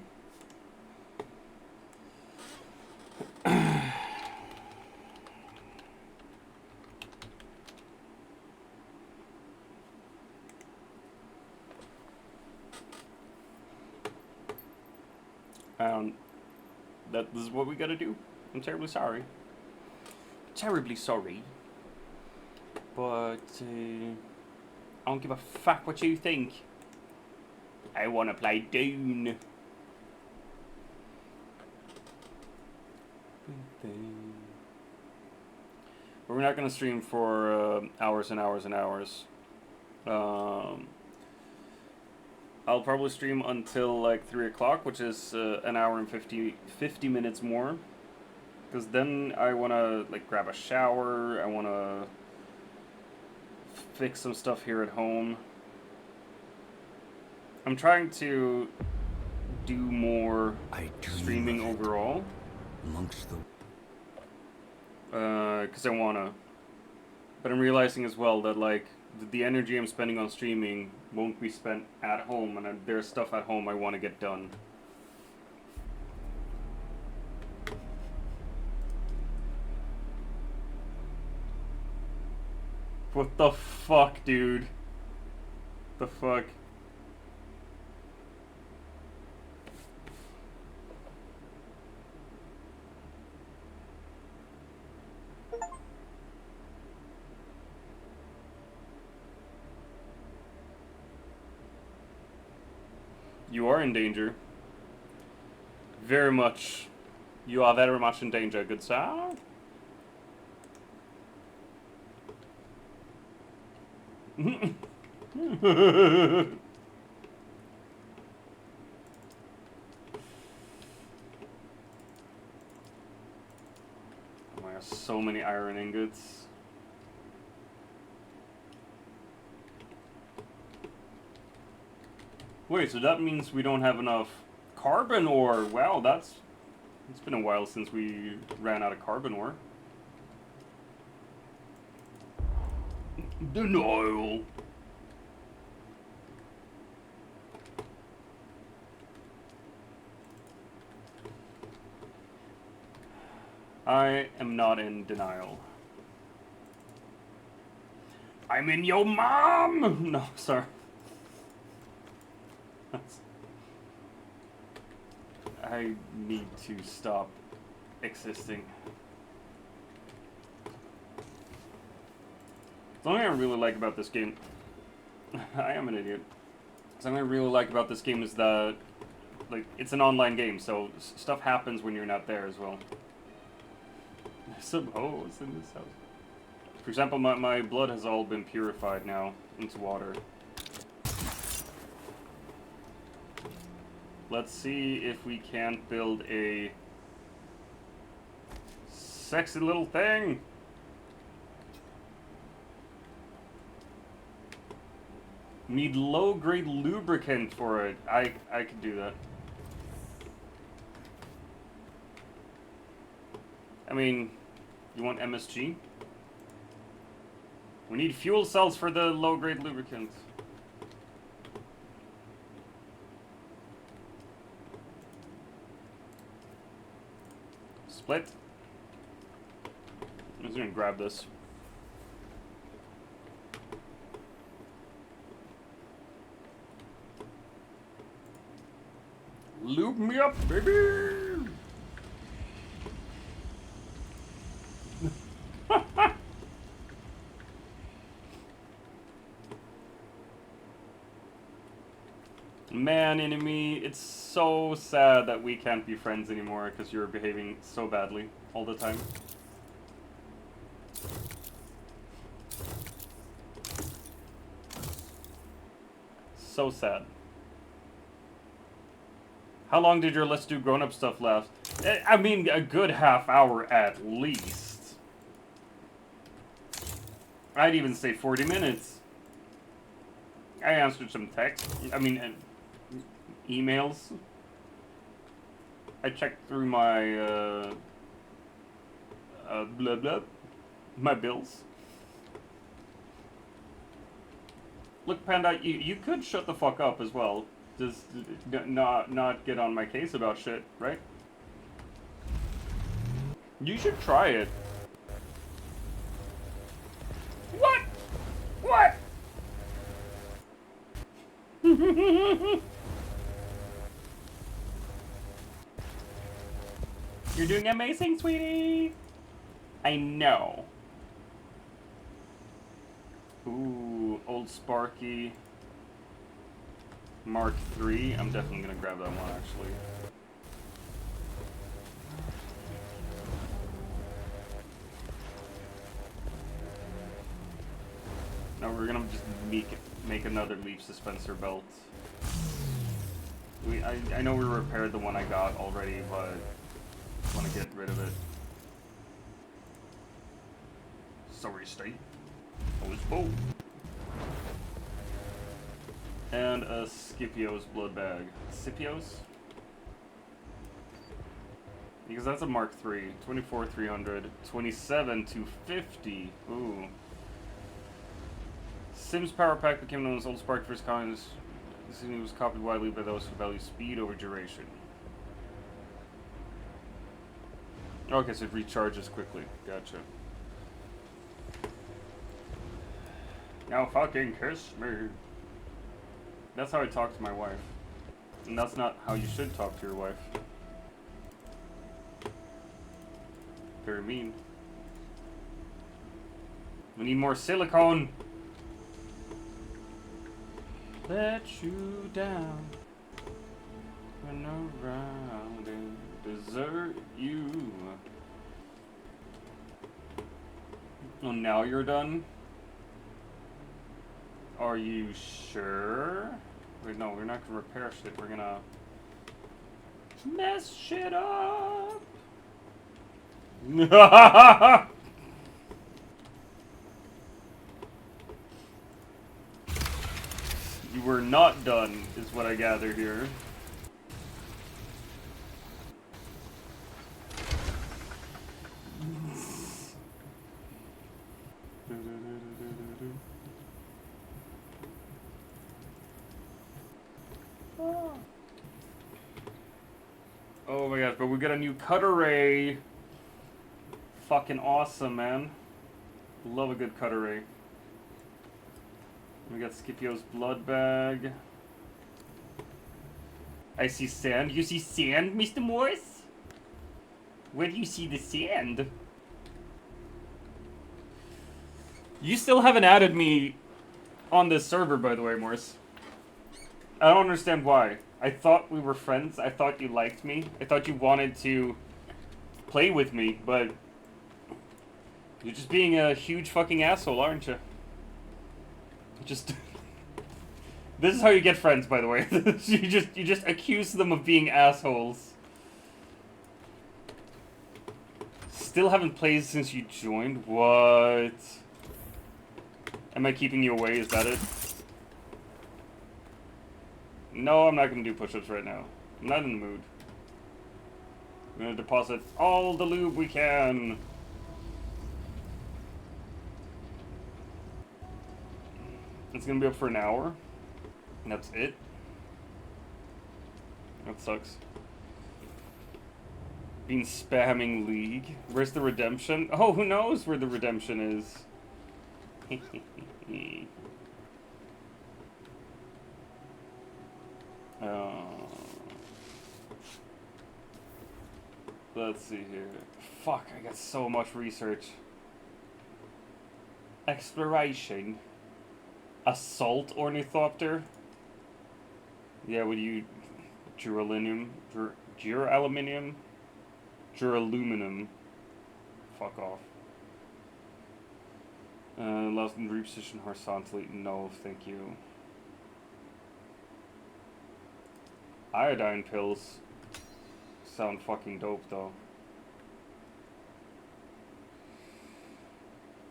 This is what we gotta do. I'm terribly sorry. Terribly sorry. But, I don't give a fuck what you think. I wanna play Dune. But we're not gonna stream for hours and hours and hours. I'll probably stream until like 3 o'clock, which is an hour and 50 minutes more. Because then I want to like grab a shower, I want to fix some stuff here at home. I'm trying to do more streaming overall. Amongst the... Because I want to. But I'm realizing as well that like the energy I'm spending on streaming won't be spent at home, and there's stuff at home I want to get done. What the fuck, dude? The fuck? You are in danger. Very much. You are very much in danger, good sir. Oh my god, so many iron ingots. Wait, so that means we don't have enough carbon ore. Wow, that's It's been a while since we ran out of carbon ore. Denial. I am not in denial. I'm in your mom! No, sorry. I need to stop existing. Something I really like about this game... I am an idiot. Something I really like about this game is that, like, it's an online game, so stuff happens when you're not there as well. There's some hoes in this house. For example, my blood has all been purified now into water. Let's see if we can't build a sexy little thing. Need low-grade lubricant for it. I could do that. I mean, you want MSG? We need fuel cells for the low-grade lubricant. Split. I'm just gonna grab this. Lube me up, baby! Man, enemy, it's so sad that we can't be friends anymore because you're behaving so badly all the time. So sad. How long did your Let's Do Grown-Up Stuff last? I mean, a good half hour at least. I'd even say 40 minutes. I answered some text. I mean, emails. I checked through my, blah blah, my bills. Look, Panda, you could shut the fuck up as well. Just not get on my case about shit, right? You should try it. What? What? You're doing amazing, sweetie! I know. Ooh, old Sparky. Mark III. I'm definitely gonna grab that one, actually. No, we're gonna just make another leaf dispenser belt. I know we repaired the one I got already, but I want to get rid of it. Sorry, State. I was bold. And a Scipio's blood bag. Scipio's? Because that's a Mark III. 24,300. 27,250. Ooh. Sims Power Pack became known as Old Spark for its kinds. This was copied widely by those who value speed over duration. Okay, so it recharges quickly. Gotcha. Now fucking kiss me. That's how I talk to my wife. And that's not how you should talk to your wife. Very mean. We need more silicone. Let you down. Turn around and desert you. Oh, now you're done? Are you sure? Wait, no, we're not gonna repair shit. We're gonna mess shit up. You were not done, is what I gather here. yet, but we got a new cut array. Fucking awesome, man. Love a good cut array. We got Scipio's blood bag. I see sand. You see sand, Mr. Morris? Where do you see the sand? You still haven't added me on this server, by the way, Morris. I don't understand why. I thought we were friends. I thought you liked me. I thought you wanted to play with me, but you're just being a huge fucking asshole, aren't you? Just this is how you get friends, by the way. you just accuse them of being assholes. Still haven't played since you joined. What? Am I keeping you away? Is that it? No, I'm not gonna do push-ups right now. I'm not in the mood. I'm gonna deposit all the lube we can. It's gonna be up for an hour. And that's it. That sucks. Been spamming League. Where's the redemption? Oh, who knows where the redemption is? Let's see here. Fuck, I got so much research. Exploration. Assault ornithopter. Yeah, would you... Duraluminum? Duraluminum? Duraluminum. Fuck off. Lost in reposition horizontally. No, thank you. Iodine pills sound fucking dope, though.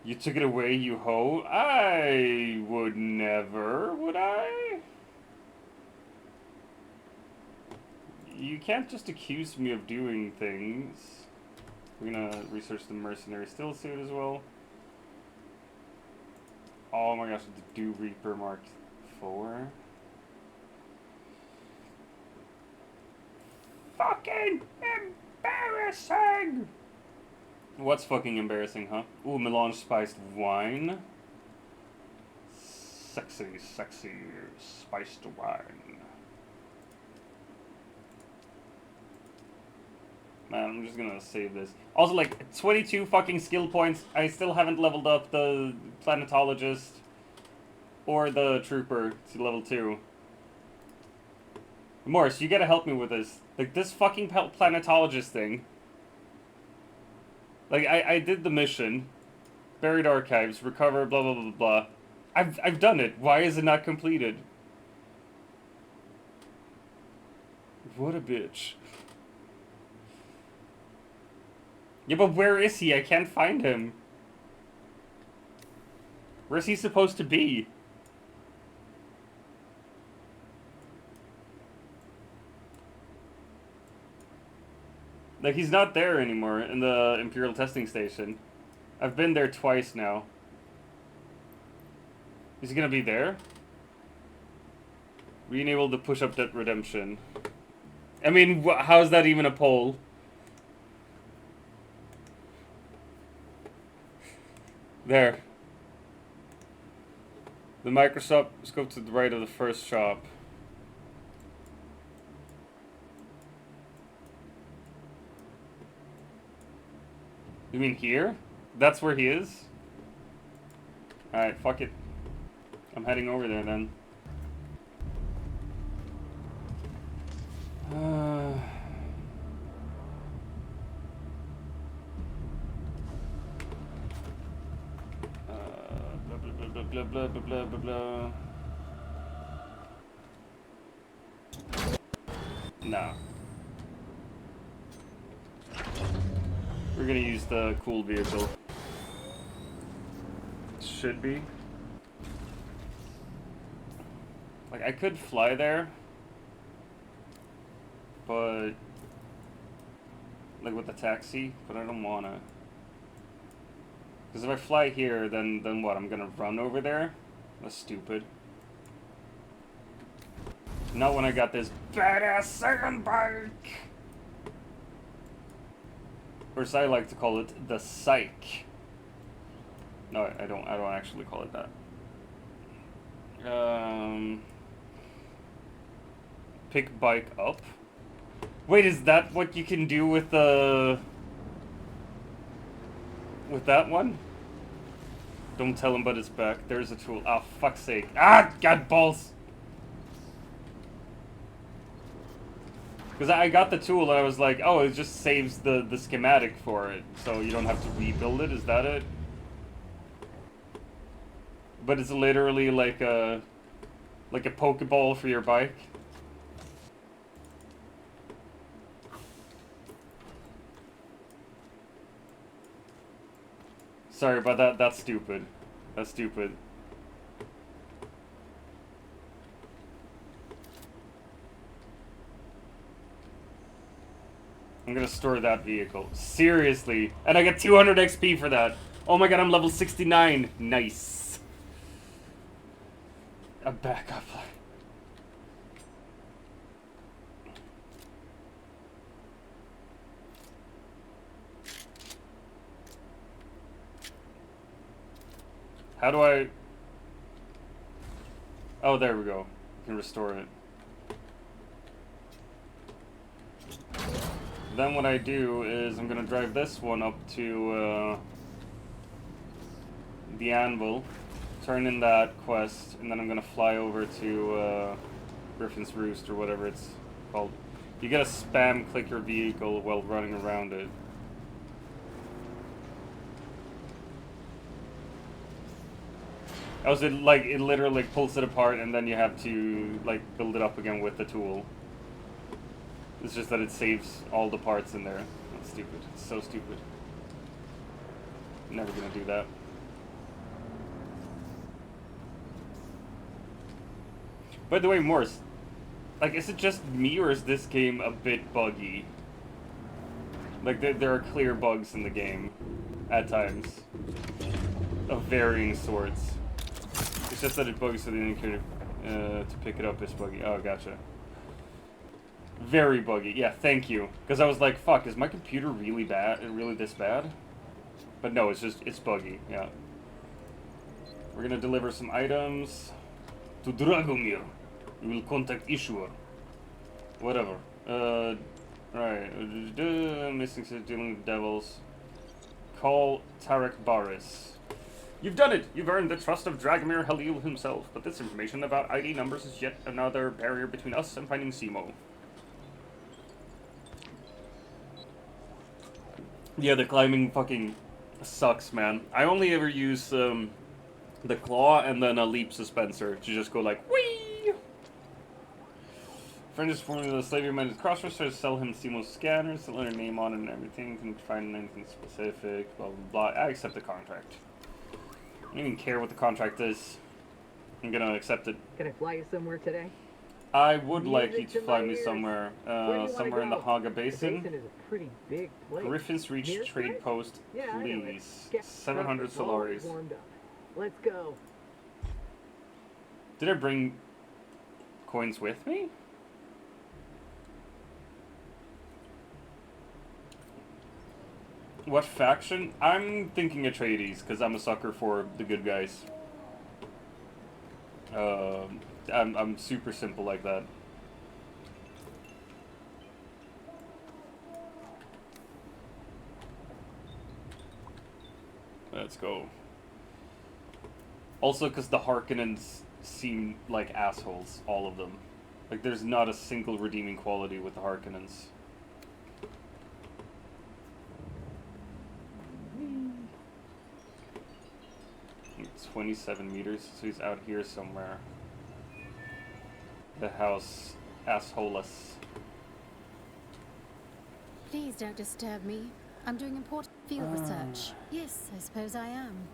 You took it away, you hoe? I would never, would I? You can't just accuse me of doing things. We're gonna research the mercenary still suit as well. Oh my gosh, the Dew Reaper Mark IV. Fucking embarrassing! What's fucking embarrassing, huh? Ooh, melange spiced wine. Sexy, sexy spiced wine. Man, I'm just gonna save this. Also, like, 22 fucking skill points. I still haven't leveled up the planetologist or the trooper to level 2. Morris, you gotta help me with this. Like, this fucking planetologist thing. Like, I did the mission. Buried archives, recover, blah, blah, blah, blah. I've done it. Why is it not completed? What a bitch. Yeah, but where is he? I can't find him. Where's he supposed to be? Like, he's not there anymore in the Imperial testing station. I've been there twice now. Is he gonna be there? Being able to push up that redemption. I mean, how's that even a poll? There. The microscope to the right of the first shop. You mean here? That's where he is? Alright, fuck it. I'm heading over there then. Blah, blah, blah, blah, blah, blah. No. We're gonna use the cool vehicle. Should be. Like, I could fly there. But... like, with the taxi. But I don't wanna. Because if I fly here, then what? I'm gonna run over there? That's stupid. Not when I got this badass sand bike! Or as I like to call it, the psych. No, I don't actually call it that. Pick bike up. Wait, is that what you can do with the... with that one? Don't tell him but it's back. There's a tool. Ah, fuck's sake. Ah, god balls! Because I got the tool and I was like, oh, it just saves the schematic for it. So you don't have to rebuild it, is that it? But it's literally like a Pokeball for your bike. Sorry about that, that's stupid. That's stupid. I'm gonna store that vehicle. Seriously. And I get 200 XP for that. Oh my god, I'm level 69. Nice. A backup. How do I... Oh, there we go. I can restore it. Then what I do is I'm gonna drive this one up to the anvil, turn in that quest, and then I'm gonna fly over to Griffin's Roost or whatever it's called. You gotta spam click your vehicle while running around it. Also, it literally pulls it apart, and then you have to build it up again with the tool. It's just that it saves all the parts in there. That's stupid. It's so stupid. Never gonna do that. By the way, Morse, is it just me or is this game a bit buggy? There are clear bugs in the game at times of varying sorts. It's just that it bugs so the indicator to pick it up is buggy. Oh, gotcha. Very buggy. Yeah, thank you. Because I was like, fuck, is my computer really bad? Really this bad? But no, it's buggy. Yeah. We're gonna deliver some items to Dragomir. We will contact Issuer. Whatever. Right. Missing dealing with devils. Call Tarek Baris. You've done it! You've earned the trust of Dragomir Halil himself, but this information about ID numbers is yet another barrier between us and finding Simo. Yeah, the climbing fucking sucks, man. I only ever use the claw and then a leap suspensor to just go like, whee! Friend is forming the slavery-minded crossroads, try to sell him Simo's scanners, sell their name on it and everything, can find anything specific, blah blah blah. I accept the contract. I don't even care what the contract is. I'm gonna accept it. Can I fly you somewhere today? I would like you to fly me somewhere. Somewhere in the Haga Basin. The basin is a pretty big place. Griffin's Reach Trade Post, please. 700 Solaris. Let's go. Did I bring coins with me? What faction? I'm thinking Atreides, because I'm a sucker for the good guys. I'm super simple like that. Let's go. Also, because the Harkonnens seem like assholes, all of them. There's not a single redeeming quality with the Harkonnens. It's 27 meters, so he's out here somewhere. The house, assholeless. Please don't disturb me. I'm doing important field research. Yes, I suppose I am.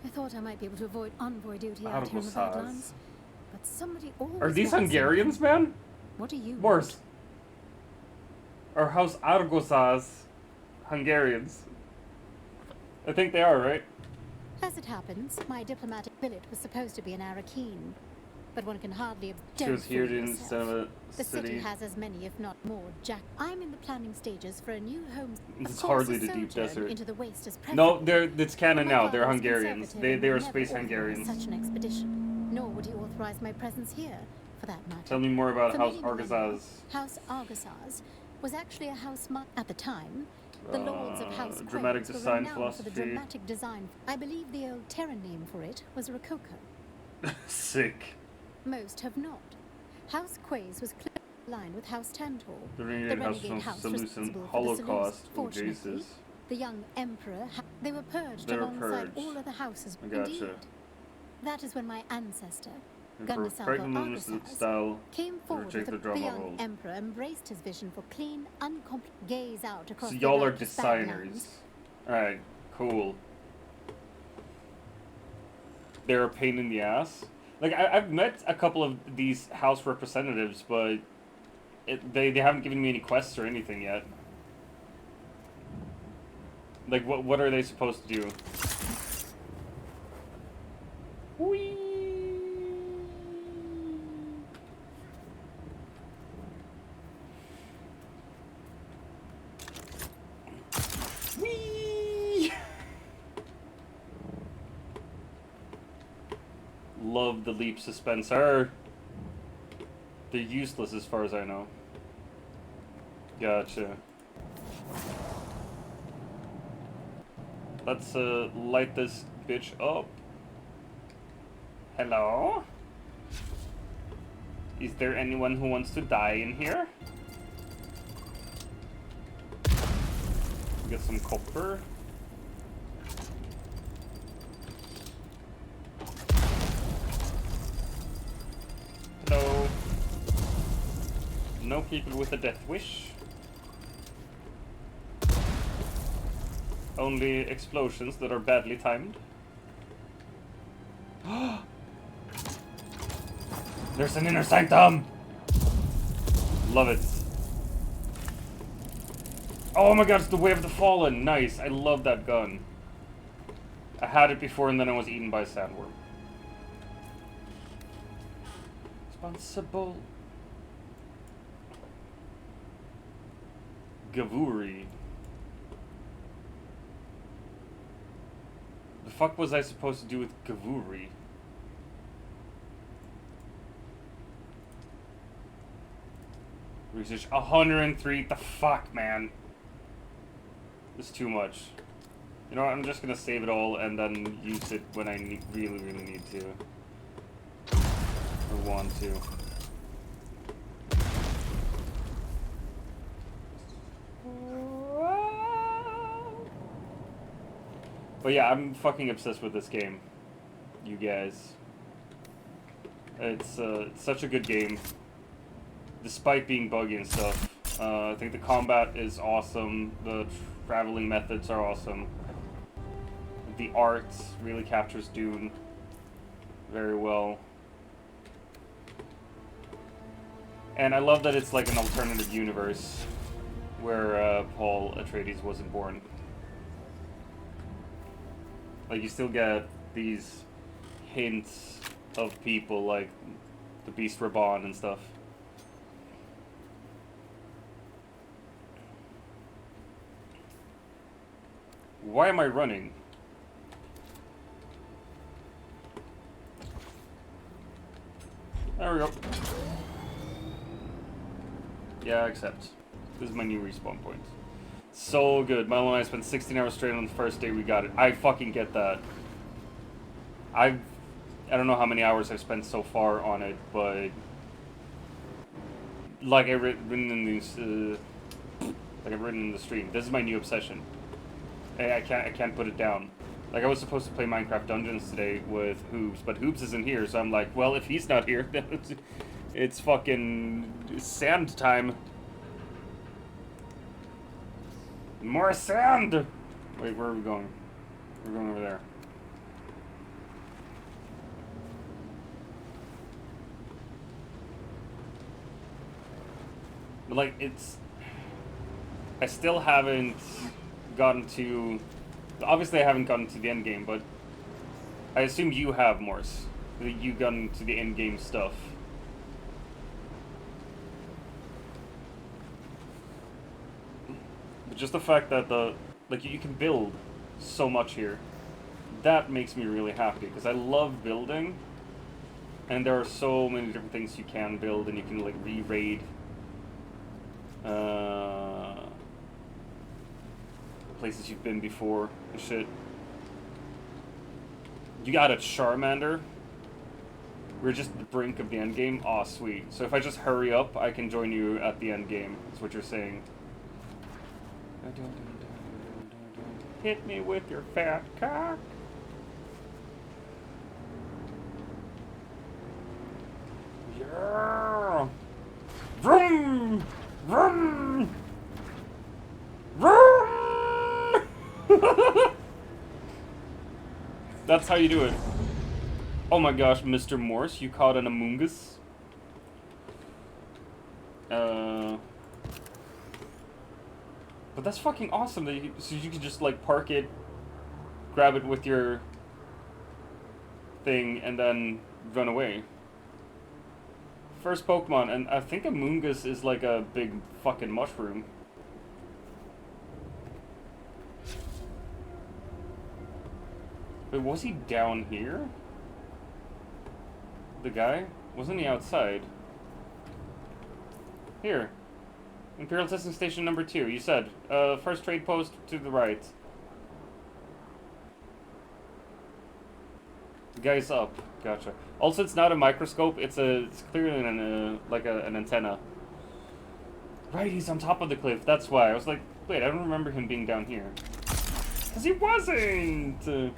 I thought I might be able to avoid envoy duty out here in the Badlands. But somebody always... Are these Hungarians, man? What do you Worse. Or House Argosas Hungarians? I think they are, right? As it happens, my diplomatic billet was supposed to be an Arakeen. but one can hardly have She was here instead of a The city city. has as many, if not more, I'm in the planning stages for a new home. It's Of course, hardly a the deep sojourn desert. into the waste is No, preferable. it's canon My now. father They're was Hungarians. conservative They and are never space authorized Hungarians. such an expedition, nor would he authorize my presence here, for that matter. Tell me more about For House many millennia, Argazaz. House Argazaz was actually a house at the time. The lords of House Dramatic Quays were design renowned for the philosophy. dramatic design. I believe the old Terran name for it was Rococo. Sick. Most have not. House Quays was clearly aligned with House Tantor. The renegade house from Seleucid responsible for the Holocaust. Seleucids. Oh, Fortunately, Jesus. the young emperor, they were purged They were alongside purged. all other houses. I gotcha. Indeed. That is when my ancestor, Emperor Gunnasalva Pregnant Argazaz, style. came forward Reject with the the drama young hold. emperor embraced his vision for clean, uncomplicated gaze out across So the y'all are large designers. Alright, cool. They're a pain in the ass. Like, I've met a couple of these house representatives, but they haven't given me any quests or anything yet. Like, what are they supposed to do? Whee! Whee! Love the leap suspensor. They're useless as far as I know. Gotcha. Let's light this bitch up. Hello? Is there anyone who wants to die in here? Get some copper. Hello. No people with a death wish. Only explosions that are badly timed. There's an inner sanctum! Love it. Oh my god, it's the Way of the Fallen! Nice, I love that gun. I had it before and then I was eaten by a sandworm. Responsible. Gavuri. The fuck was I supposed to do with Gavuri? Research 103. The fuck, man. This is too much. You know what? I'm just gonna save it all and then use it when I really, really need to. Or want to. But yeah, I'm fucking obsessed with this game. You guys. It's such a good game. Despite being buggy and stuff. I think the combat is awesome. The traveling methods are awesome. The art really captures Dune very well. And I love that it's like an alternative universe where Paul Atreides wasn't born. Like, you still get these hints of people like the Beast Raban and stuff. Why am I running? There we go. Yeah, I accept. This is my new respawn point. So good. Milo and I spent 16 hours straight on the first day we got it. I fucking get that. I don't know how many hours I've spent so far on it, but like I've written in these, like I've written in the stream, this is my new obsession. I can't put it down. Like, I was supposed to play Minecraft Dungeons today with Hoobs, but Hoobs isn't here, so I'm like, well, if he's not here, then it's fucking sand time. More sand! Wait, where are we going? We're going over there. But, like, it's... I still haven't gotten to... Obviously, I haven't gotten to the end game, but I assume you have, Morse. you got into the in-game stuff. But just the fact that you can build so much here, that makes me really happy, because I love building, and there are so many different things you can build, and you can like re-raid places you've been before and shit. You got a Charmander. We're just at the brink of the end game. Aw, sweet. So if I just hurry up, I can join you at the end game. That's what you're saying. Hit me with your fat cock. Yeah. Vroom! Vroom! Vroom! That's how you do it. Oh my gosh, Mr. Morse, you caught an Among Us? But that's fucking awesome that so you can just like park it, grab it with your thing, and then run away. First Pokemon, and I think Among Us is like a big fucking mushroom. Wait, was he down here? The guy? Wasn't he outside? Here. Imperial Testing Station number 2. You said. First trade post to the right. The guy's up. Gotcha. Also, it's not a microscope. It's clearly an antenna. Right, he's on top of the cliff. That's why. I was like, wait, I don't remember him being down here. Because he wasn't!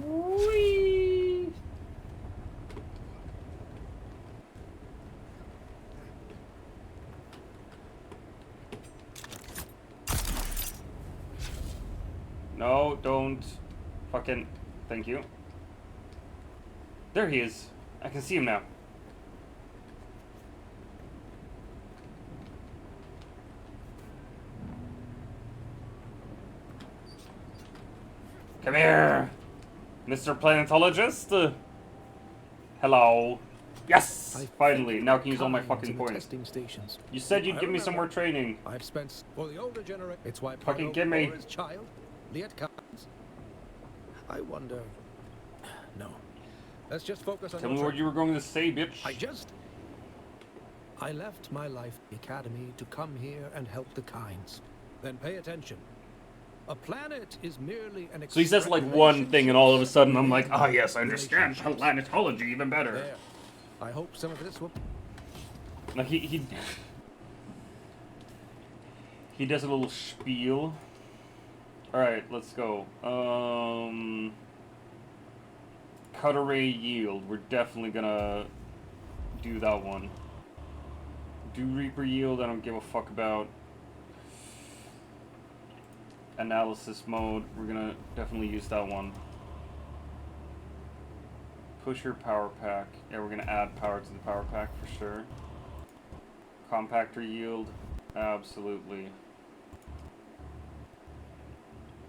Whee! No, don't. Fucking. Thank you. There he is. I can see him now. Come here, Mr. Planetologist. Hello. Yes! Finally. Now I can use all my fucking points. You said you'd give me some more training. I've spent for the older generation. It's why fucking give me. His child, Liet Kynes. I wonder. No. Let's just focus on. Tell me what you were going to say, bitch. I left my life at the academy to come here and help the Kynes. Then pay attention. A planet is merely an. So he says like one thing, and all of a sudden I'm like, ah, yes, I understand planetology even better. There. I hope some of this will. Now he does a little spiel. All right, let's go. Cut array yield. We're definitely gonna do that one. Do Reaper yield. I don't give a fuck about. Analysis mode, we're gonna definitely use that one. Pusher power pack. Yeah, we're gonna add power to the power pack for sure. Compactor yield, absolutely.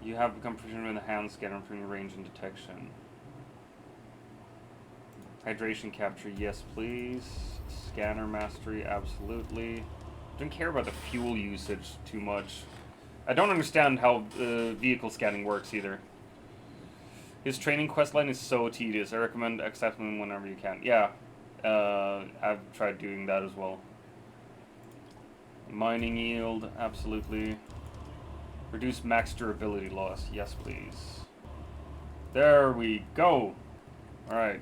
You have become proficient in the hand scanner from range and detection. Hydration capture, yes please. Scanner mastery, absolutely. Don't care about the fuel usage too much. I don't understand how vehicle scanning works either. His training questline is so tedious. I recommend accepting them whenever you can. Yeah, I've tried doing that as well. Mining yield, absolutely. Reduce max durability loss, yes please. There we go. Alright.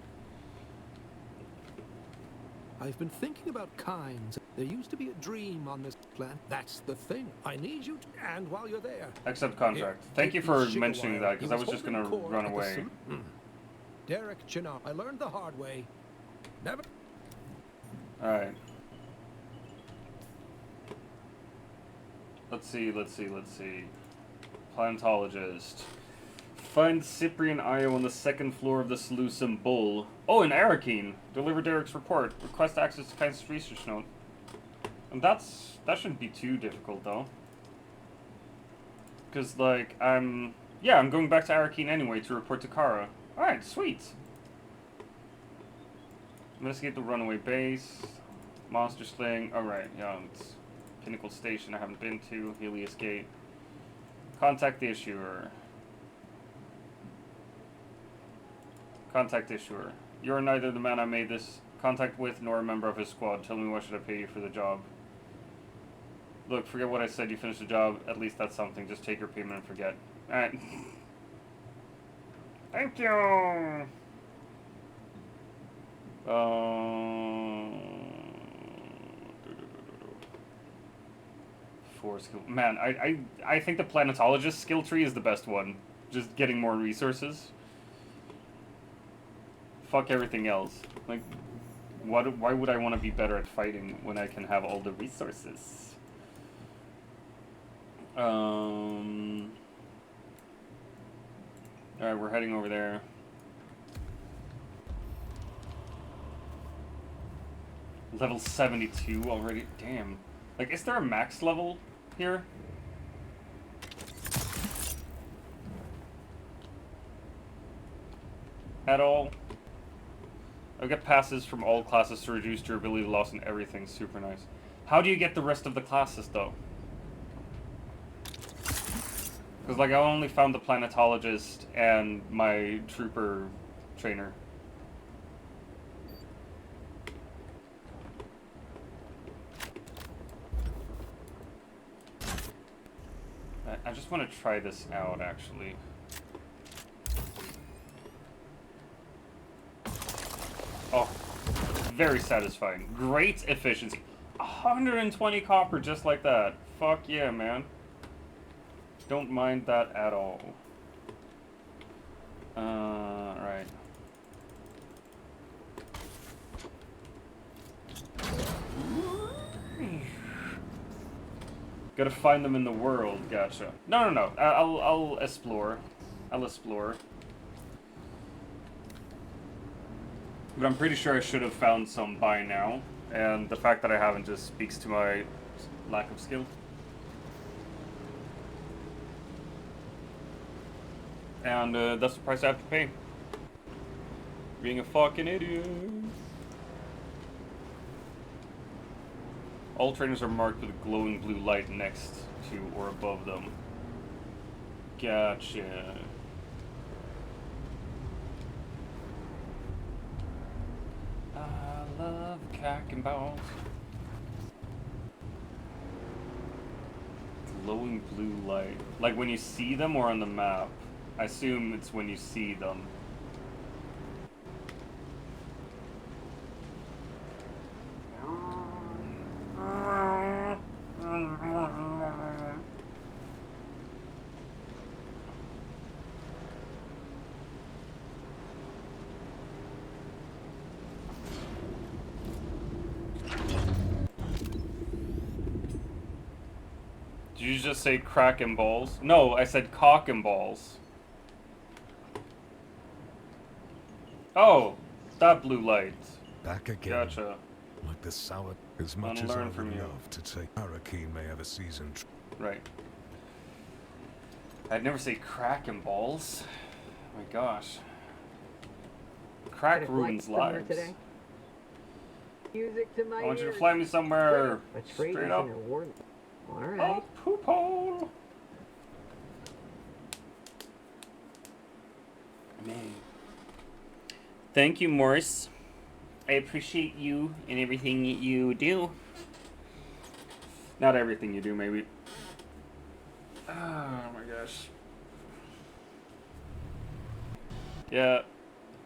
I've been thinking about Kynes. There used to be a dream on this planet. That's the thing. I need you to, and while you're there. Accept contract. Thank you for mentioning that, because I was just gonna run away. Derek Chinnar. I learned the hard way. Never. Alright. Let's see. Planetologist. Find Cyprian Io on the second floor of the Seleucid Bull. Oh, in Arakeen. Deliver Derek's report. Request access to Kynes' research note. And that shouldn't be too difficult though. Cause like I'm going back to Arakeen anyway to report to Kara. Alright, sweet. Investigate the runaway base. Monster slaying. Alright, yeah, it's Pinnacle Station I haven't been to. Helios Gate. Contact the issuer. Contact issuer. You are neither the man I made this contact with nor a member of his squad. Tell me what should I pay you for the job. Look, forget what I said. You finished the job. At least that's something. Just take your payment and forget. Alright. Thank you! Four skill. Man, I think the planetologist skill tree is the best one. Just getting more resources. Fuck everything else. Like, why would I want to be better at fighting when I can have all the resources? Alright, we're heading over there. Level 72 already? Damn. Like, is there a max level here? At all? I'll get passes from all classes to reduce durability loss and everything. Super nice. How do you get the rest of the classes, though? Because, like, I only found the planetologist and my trooper trainer. I just want to try this out, actually. Oh, very satisfying. Great efficiency. 120 copper just like that. Fuck yeah, man. Don't mind that at all. Right. Gotta find them in the world, gotcha. No. I'll explore. I'll explore. But I'm pretty sure I should have found some by now. And the fact that I haven't just speaks to my lack of skill. And that's the price I have to pay. Being a fucking idiot. All trainers are marked with a glowing blue light next to or above them. Gotcha. I love cock and balls. Glowing blue light. Like when you see them or on the map? I assume it's when you see them. Did you just say crack and balls? No, I said cock and balls. Oh, that blue light. Back again. Gotcha. Like the sour, as much as I would love to take. Arakeen may have a season. Right. I'd never say crack and balls. Oh my gosh. Crack ruins lives. Today. Music to my I want you to ears. fly me somewhere. Straight up. All right. Oh, poop hole. Man. Thank you, Morris. I appreciate you and everything you do. Not everything you do, maybe. Oh my gosh. Yeah,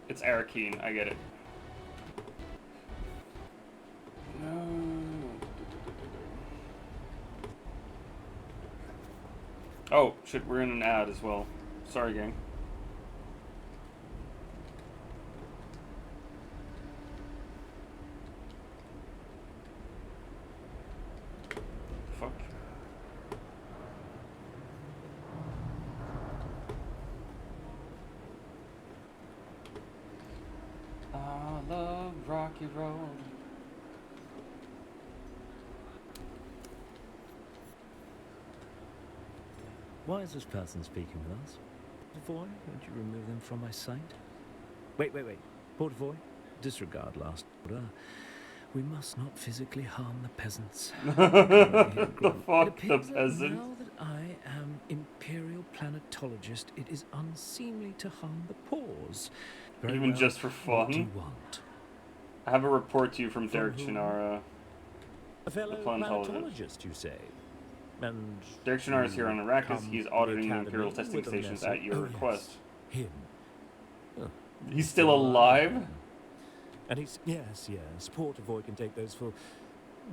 it's Arakeen. I get it. No. Oh, shit, we're in an ad as well. Sorry, gang. Fuck. I love Rocky Road. Why is this person speaking with us? Portavoy, won't you remove them from my sight? Wait. Portavoy, disregard last order. We must not physically harm the peasants. The fuck, the peasants? Now that I am Imperial Planetologist, it is unseemly to harm the paws. Very Even well. just for fun? What do you want? I have a report to you from Derek Chinara, A fellow the planetologist. planetologist, you say? And Derek Chinara is here on Arrakis. come He's to auditing the Academy Imperial testing with a stations message. at your request. Him. He's still alive? And he's yes. Portavoy can take those for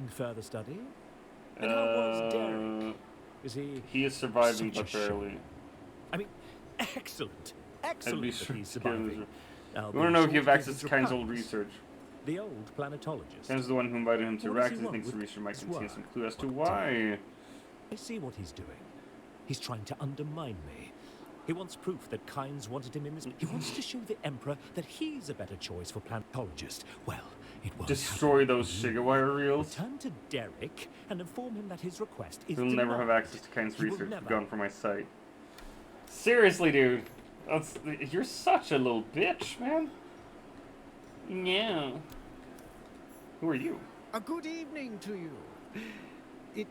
further study. And how was Derek? Is he? He is surviving, such but a barely. I mean, excellent. I'd be That sure he's to give him surviving. I want to know if you have access to Kyne's old research. The old planetologist. Kyne's the one who invited him to What does he Arrakis. He want thinks the with research might his contain work? some clue as to why. I see what he's doing. He's trying to undermine me. He wants proof that Kynes wanted him in this. He wants to show the Emperor that he's a better choice for planetologist. Well, it won't Destroy those Shigawire reels. Turn to Derek and inform him that his request is He'll never have denied. access to Kyne's He will research. never. Gone from my site. Seriously, dude. You're such a little bitch, man. Yeah. Who are you? A good evening to you. It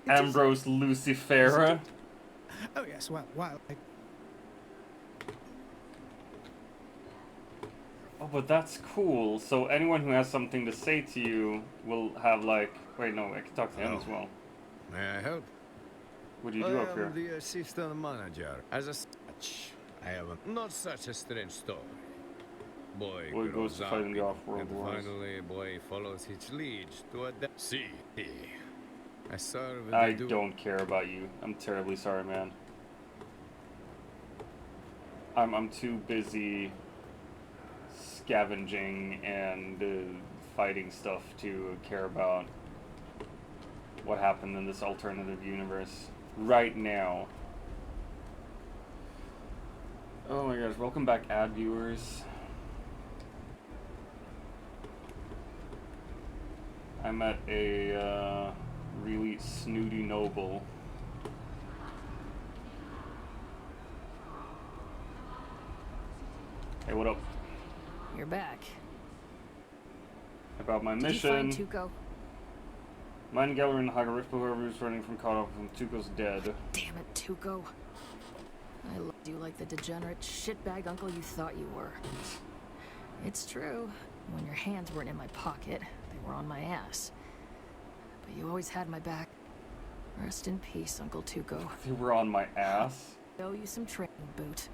Ambrose Lucifera. Oh yes, well, Oh, but that's cool. So anyone who has something to say to you will have like... Wait, no, I can talk to him as well. May I help? What do you do up here? I am the assistant manager. As such, I have not such a strange story. Boy Boy grows goes to up, fight in the off-world and wars. finally, boy follows his lead to a see. I serve. I don't care about you. I'm terribly sorry, man. I'm too busy scavenging and fighting stuff to care about what happened in this alternative universe right now. Oh my gosh, welcome back, ad viewers. I met a really snooty noble. Hey, what up? You're back. About my Did mission. you find Tuco? Mine gallery in Hagarif, whoever who's running from caught up from Tuco's dead. Damn it, Tuco. I loved you like the degenerate shitbag uncle you thought you were. It's true. When your hands weren't in my pocket, they were on my ass. But you always had my back. Rest in peace, Uncle Tuco. They were on my ass. Owe you some training, Boot.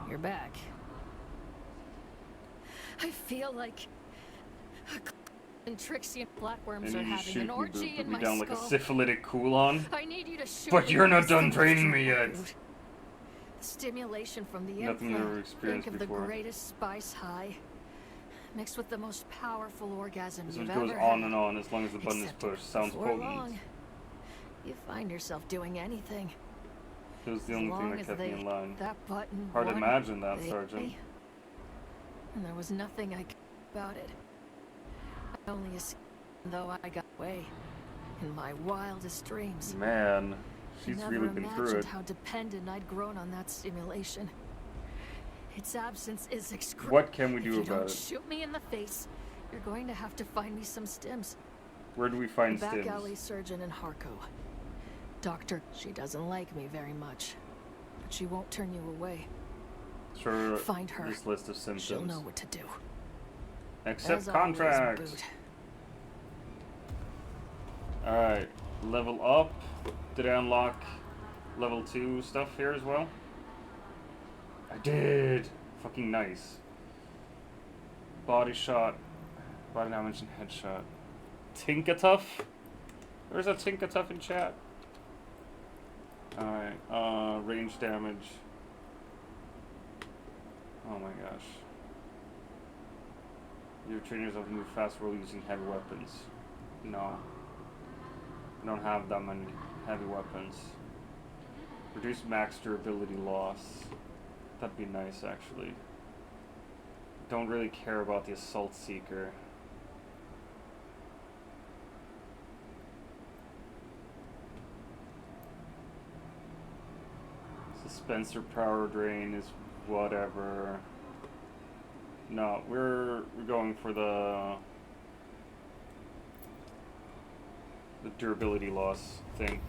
You're back. I feel like and Trixie and Flatworms are And you having shoot an me, orgy Boot, put in me my down like skull. a syphilitic Kulon. I need you to shoot But me you're with not this done training me electric yet. boot. The stimulation from the Nothing Emperor. I've ever experienced Think of before. the greatest spice high, mixed with the most powerful orgasm This you've one goes ever on had. and on as long as the button is Except pushed. Sounds before potent. long, you find yourself doing anything. It was the As only thing long that as kept me they- in line. That button. Hard to won, imagine that, they- Sergeant. And there was nothing I could do about it. I only escaped, though I got away. In my wildest dreams. Man, she's I never really been through imagined it. how dependent I'd grown on that stimulation. Its absence is excruciating. What can we do If you about don't it? shoot me in the face, you're going to have to find me some stims. Where do we find The back stims? alley surgeon in Harco. Doctor, she doesn't like me very much, but she won't turn you away. Sure, Find her. this list of symptoms. She'll know what to do. Accept As always, contract. Boot. Alright, level up. Did I unlock level 2 stuff here as well? I did! Fucking nice. Body shot. Body damage and headshot. Tinkatuff? Where's that Tinkatuff in chat? Alright, range damage. Oh my gosh. Your trainers have moved fast while using heavy weapons. No. I don't have that many heavy weapons. Reduce max durability loss. That'd be nice, actually. Don't really care about the Assault Seeker. Spencer Power Drain is whatever. No, we're going for the durability loss thing.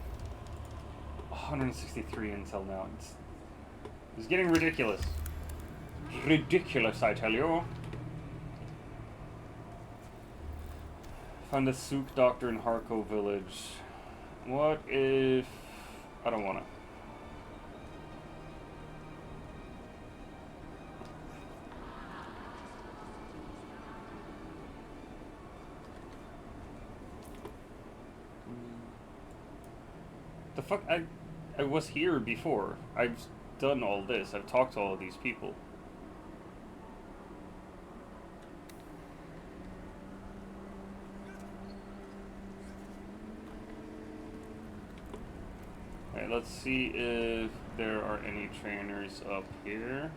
163 intel now. It's getting ridiculous. Ridiculous, I tell you. Find a Sook Doctor in Harko Village. What if... I don't wanna. The fuck? I was here before. I've done all this. I've talked to all of these people. Alright, let's see if there are any trainers up here.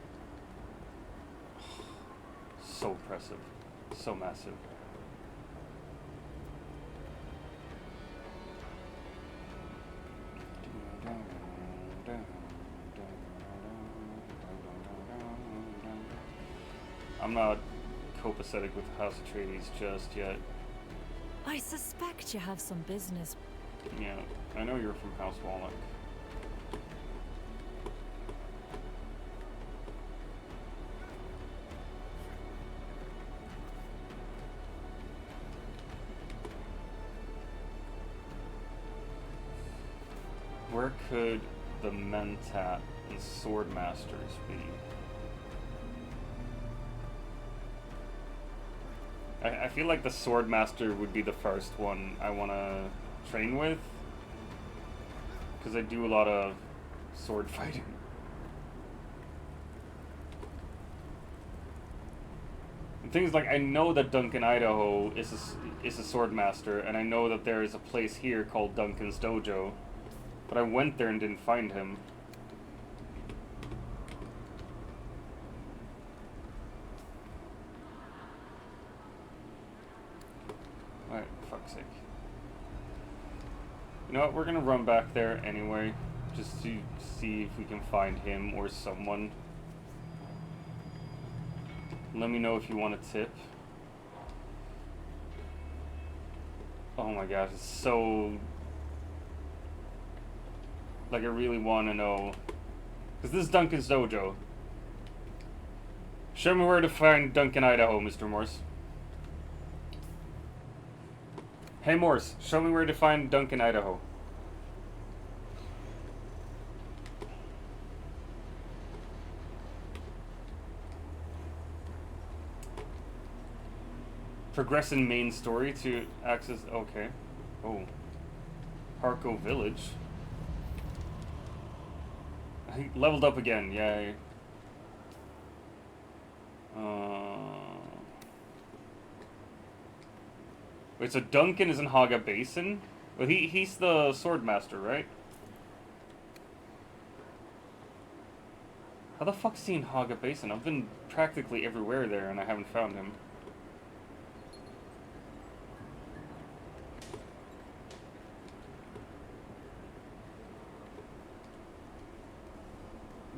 So impressive. So massive. I'm not copacetic with House Atreides just yet. I suspect you have some business. Yeah, I know you're from House Wallach. Where could the Mentat and Swordmasters be? I feel like the Swordmaster would be the first one I want to train with, because I do a lot of sword fighting. And things like, I know that Duncan, Idaho is a Swordmaster, and I know that there is a place here called Duncan's Dojo, but I went there and didn't find him. Alright, fuck's sake. You know what, we're gonna run back there anyway, just to see if we can find him or someone. Let me know if you want a tip. Oh my gosh, it's so... Like, I really want to know. Because this is Duncan's Dojo. Show me where to find Duncan, Idaho, Mr. Morse. Hey Morse, show me where to find Duncan, Idaho. Progress in main story to access... Okay. Oh. Harko Village. He leveled up again, yay. Wait, so Duncan is in Haga Basin? Well, he's the Swordmaster, right? How the fuck's he in Haga Basin? I've been practically everywhere there and I haven't found him.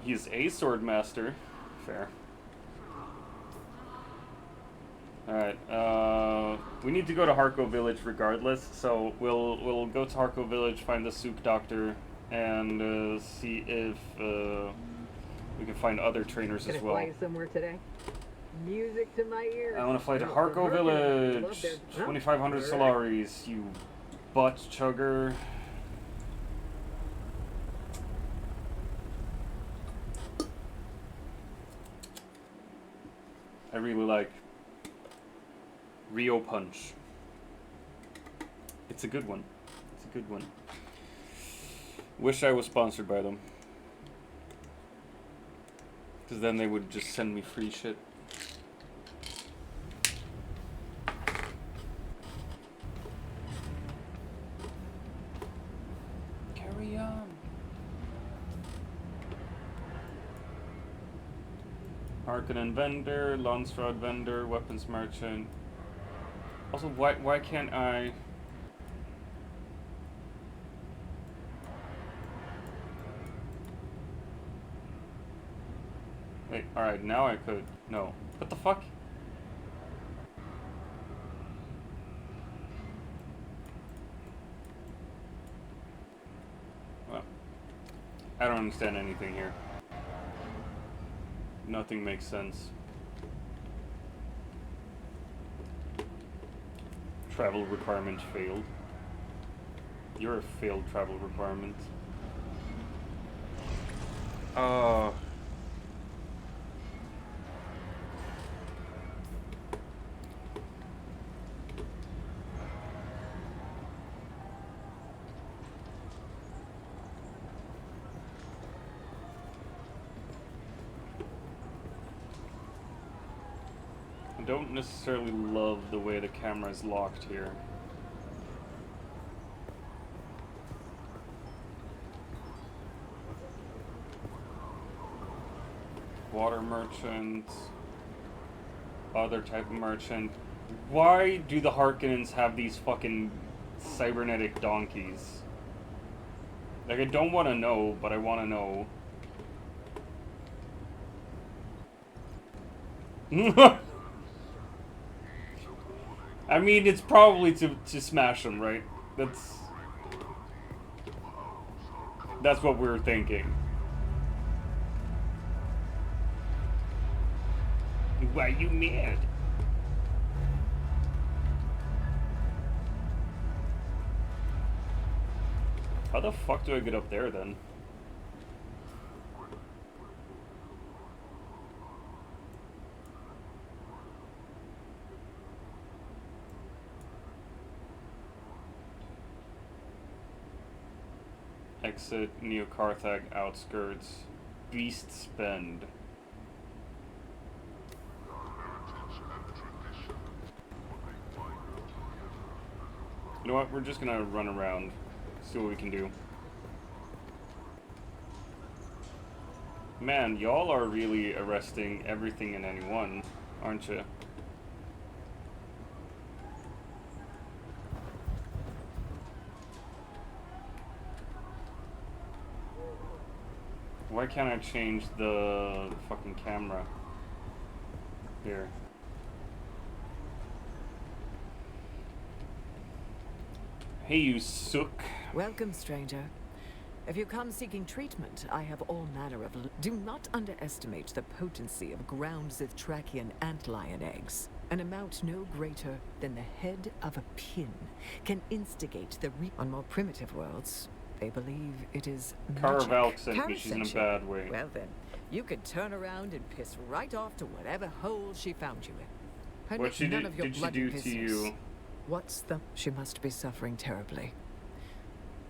He's a Swordmaster. Fair. Alright, we need to go to Harko Village regardless, so we'll go to Harko Village, find the Sook Doctor, and see if we can find other trainers as well. Gonna fly somewhere today? Music to my ears. I want to fly to Harko Village. 2,500 Solaris, you butt chugger. I really like Rio Punch. It's a good one. It's a good one. Wish I was sponsored by them. Because then they would just send me free shit. Carry on. Harkonnen vendor, Landsrod vendor, weapons merchant. Also, why can't I... Alright, now I could. No. What the fuck? Well, I don't understand anything here. Nothing makes sense. Travel requirement failed. You're a failed travel requirement. I don't necessarily love the way the camera is locked here. Water merchant, other type of merchant. Why do the Harkonnens have these fucking cybernetic donkeys? Like, I don't want to know, but I want to know. I mean, it's probably to smash them, right? That's what we're thinking. Why you mad? How the fuck do I get up there then? Exit Neo-Carthag outskirts. Beast spend. You know what? We're just gonna run around, see what we can do. Man, y'all are really arresting everything and anyone, aren't you? Why can't I change the fucking camera? Here. Hey, you sook. Welcome, stranger. If you come seeking treatment, I have all manner of... Do not underestimate the potency of ground Zithtrakian antlion eggs. An amount no greater than the head of a pin can instigate the On more primitive worlds, they believe it is magic. Caraval sent me, she's in a bad way. Well then, you could turn around and piss right off to whatever hole she found you in. What she did she do to you? What's the... She must be suffering terribly.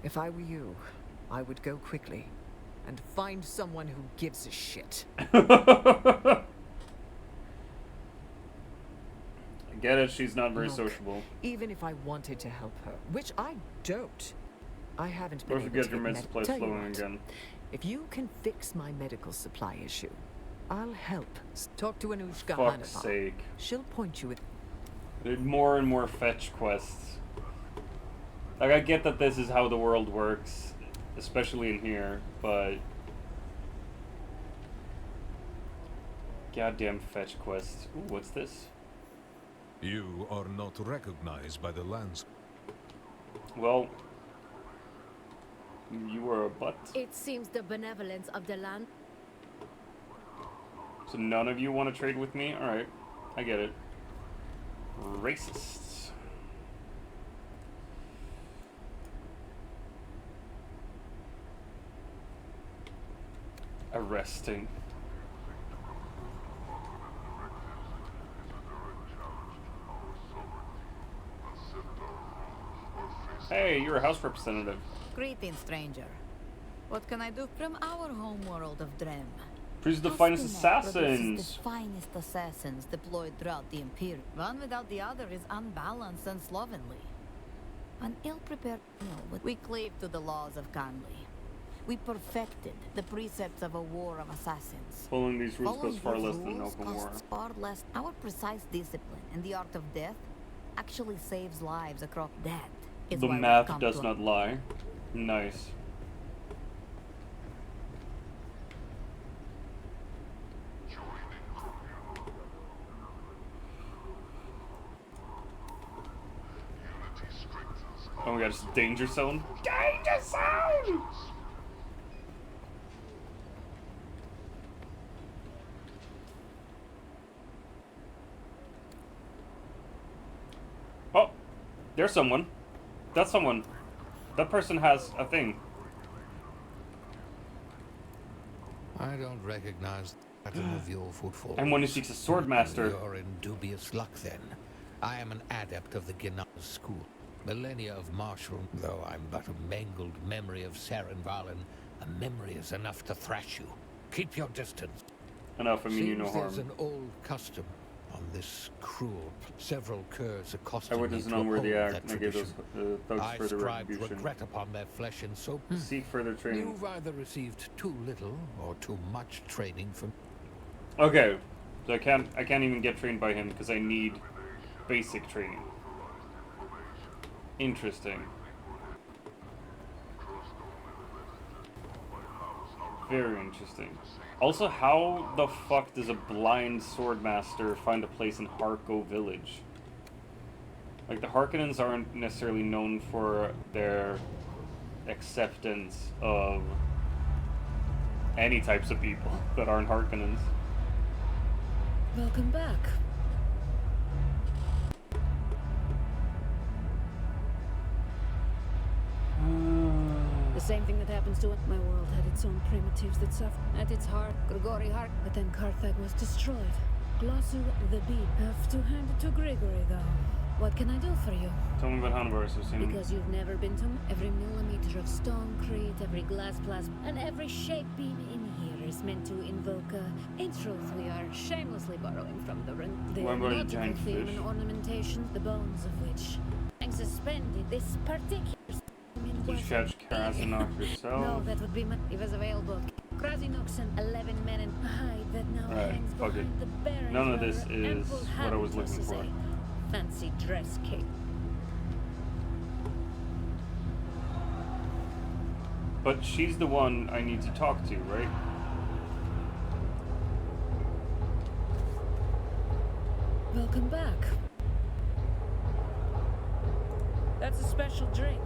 If I were you, I would go quickly and find someone who gives a shit. I get it, she's not very sociable. Even if I wanted to help her, which I don't, I haven't been Don't able forget your med supply flowing again. If you can fix my medical supply issue, I'll help. Talk to Anushka Fuck's Hannibal. sake. She'll point you with... There's more and more fetch quests. Like, I get that this is how the world works, especially in here, but... Goddamn fetch quests. Ooh, what's this? You are not recognized by the lands. Well... You were a butt. It seems the benevolence of the land... So none of you want to trade with me? Alright, I get it. Racists. Arresting. Hey, you're a house representative. Greetings, stranger. What can I do from our homeworld of DrVem? Produce the finest assassins. The finest assassins deployed throughout the Imperium. One without the other is unbalanced and slovenly. An ill-prepared meal, but we cleave to the laws of Conley. We perfected the precepts of a war of assassins. Following these rules Following goes far these less than an rules open war. costs far less. Our precise discipline in the art of death actually saves lives across that. Is The why we've math come does to not lie. Nice. Oh my god, it's danger zone. Danger zone! Oh, there's someone. That's someone. That person has a thing. I don't recognize the pattern of your footfall. I'm one who seeks a sword master. You're in dubious luck then. I am an adept of the Gnaz school. Millennia of martial, though I'm but a mangled memory of Saren Valen, a memory is enough to thrash you. Keep your distance. Enough, I mean you no harm. There's an old custom on this cruel. Several curs accosted I me witnessed an to unworthy uphold act, that and I gave those tradition. thugs I further scribed retribution. regret upon their flesh and soul. Seek further training. You've either received too little or too much training from. Okay, so I can't even get trained by him because I need basic training. Interesting. Very interesting. Also, how the fuck does a blind swordmaster find a place in Harko village? Like, the Harkonnens aren't necessarily known for their acceptance of any types of people that aren't Harkonnens. Welcome back. The same thing that happens to it. My world had its own primitives that suffered. At its heart, Grigori heart. But then Carthage was destroyed. Glossu the Bead. Have to hand it to Grigory, though. What can I do for you? Tell me about Hannibal. Because you've never been to every millimeter of stonecrete, every glass plasma, and every shape beam in here is meant to invoke a. In truth, we are shamelessly borrowing from the nautical theme and ornamentation, the bones of which hang suspended. This particular. Did you catch Krasinok yourself? No, that would be my. He was available. Krasinok's and 11 men in hide that now hangs behind the bearing. None of this is what I was looking for. Fancy dress cake. But she's the one I need to talk to, right? Welcome back. That's a special drink.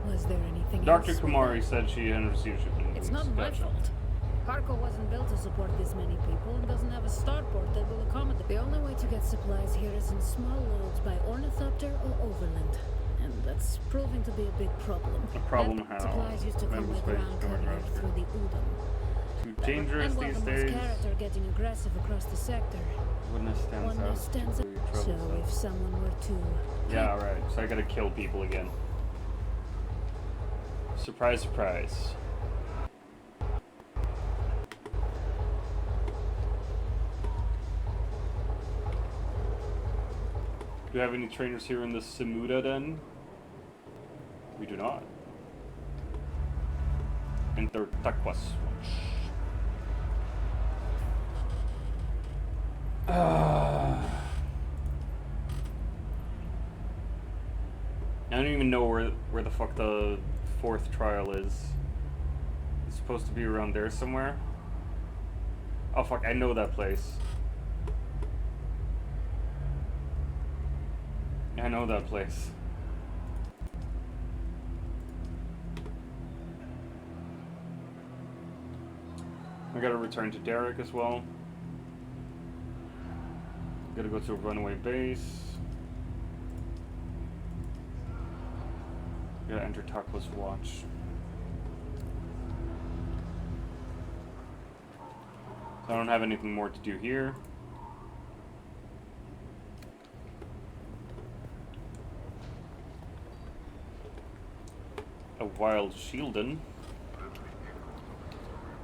Was there anything Dr. else? Kumari said she hadn't received shipment. It's not my fault. Harko wasn't built to support this many people and doesn't have a starport that will accommodate. The only way to get supplies here is in small loads by ornithopter or overland. And that's proving to be a big problem. A problem how? Supplies used to come by ground carrier through the Udon. Too dangerous and these the days. Mascarat are getting aggressive across the sector. One nest stands out. So if someone were to... Yeah, alright. So I gotta kill people again. Surprise, surprise. Do we have any trainers here in the Samuda then? We do not. Enter Takwas. I don't even know where the fuck the fourth trial is. It's supposed to be around there somewhere. Oh fuck, I know that place. I know that place. I gotta return to Derek as well. Gotta go to a runaway base. Gotta enter Takla's watch. So I don't have anything more to do here. A wild shieldin'.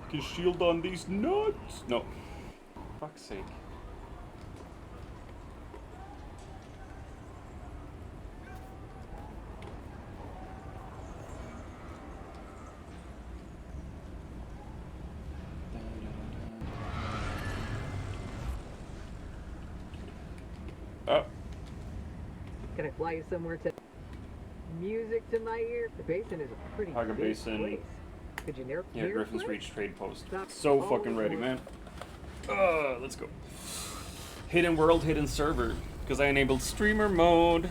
Can shield on these nuts? No. Fuck's sake. Oh. Can I fly you somewhere to music to my ear? The basin is a pretty Haga big Basin. place. Could you near Yeah, Griffin's place? Reach trade post. So fucking ready, man. Let's go. Hidden world, hidden server. Because I enabled streamer mode.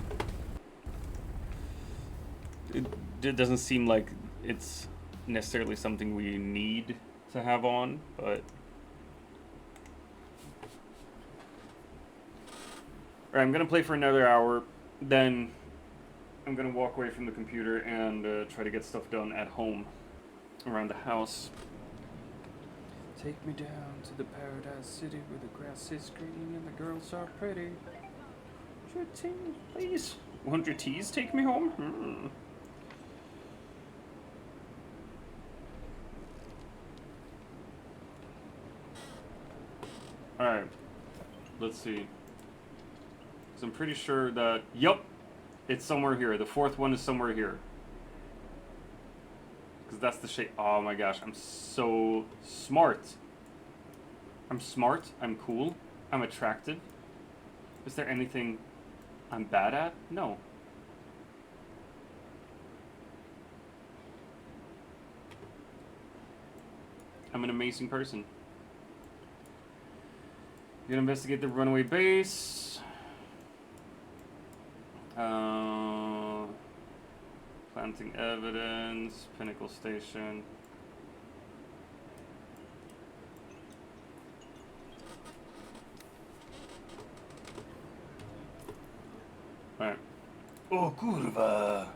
it doesn't seem like it's necessarily something we need to have on, but... Alright, I'm gonna play for another hour, then I'm gonna walk away from the computer and try to get stuff done at home, around the house. Take me down to the paradise city where the grass is green and the girls are pretty. 100 teas, please. 100 teas take me home? Alright. Let's see. So I'm pretty sure that... Yup! It's somewhere here. The fourth one is somewhere here. Because that's the shape. Oh my gosh, I'm so smart. I'm smart. I'm cool. I'm attractive. Is there anything I'm bad at? No. I'm an amazing person. You're gonna investigate the runaway base. Planting evidence. Pinnacle Station. Alright. Oh, kurwa!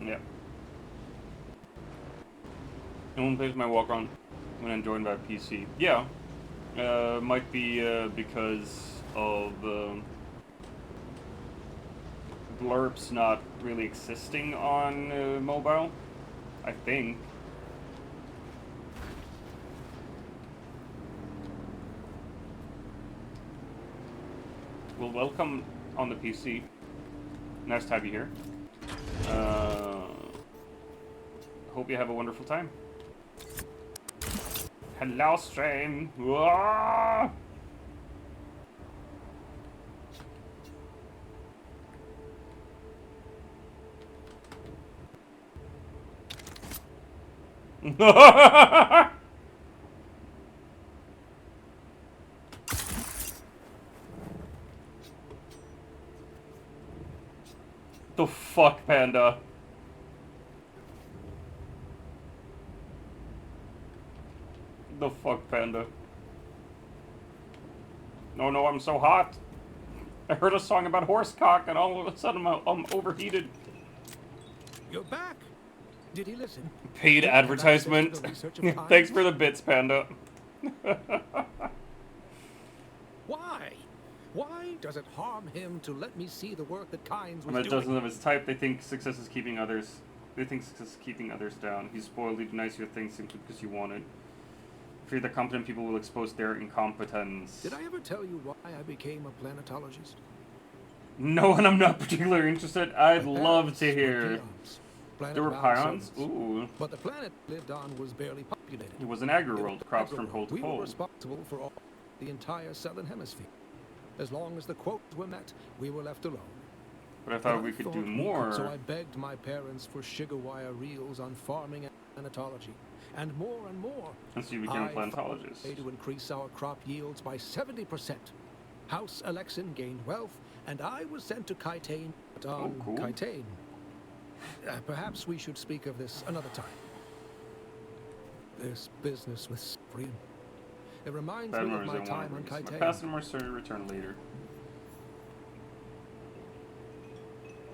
Yeah. No one plays my walk-on when I'm joined by PC. Yeah. Might be because of blurps not really existing on mobile, I think. Well, welcome on the PC. Nice to have you here. Hope you have a wonderful time. Hello, stream. Whoa! The fuck, Panda? The fuck, Panda? No, no, I'm so hot. I heard a song about horse cock and all of a sudden I'm overheated. You're back. Did he listen? Paid advertisement. Thanks for the bits, Panda. Why? Why does it harm him to let me see the work that Kynes was When it doing? doesn't of his type, they think success is keeping others. They think success is keeping others down. He's spoiled, he denies your things simply because you want it. Fear that competent people will expose their incompetence. Did I ever tell you why I became a planetologist? No, and I'm not particularly interested. I'd love to hear. There were pions? Ooh. But the planet lived on was barely populated. It was an agri-world, crops from pole to We were pole. responsible for all the entire southern hemisphere. As long as the quotas were met, we were left alone. But I thought we could do more. So I begged my parents for sugar wire reels on farming and planetology. And more, And so you became a planetologist. to increase our crop yields by 70%. House Alexin gained wealth, and I was sent to Kitane. Oh, cool. Kitane. Perhaps we should speak of this another time. This business with Cyprian. It reminds Bad me of memories my I want time to on release. My Kitane. past and more story return later.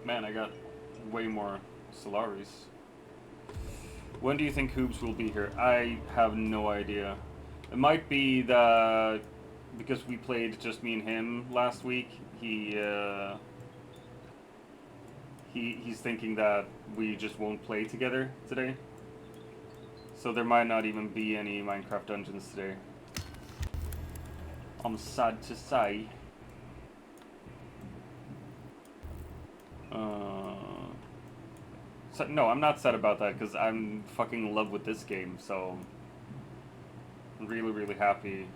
Man, I got way more Solaris. When do you think Hoobs will be here? I have no idea. It might be that because we played just me and him last week, he's thinking that we just won't play together today. So there might not even be any Minecraft dungeons today. I'm sad to say. So, no, I'm not sad about that because I'm fucking in love with this game, so I'm really, really happy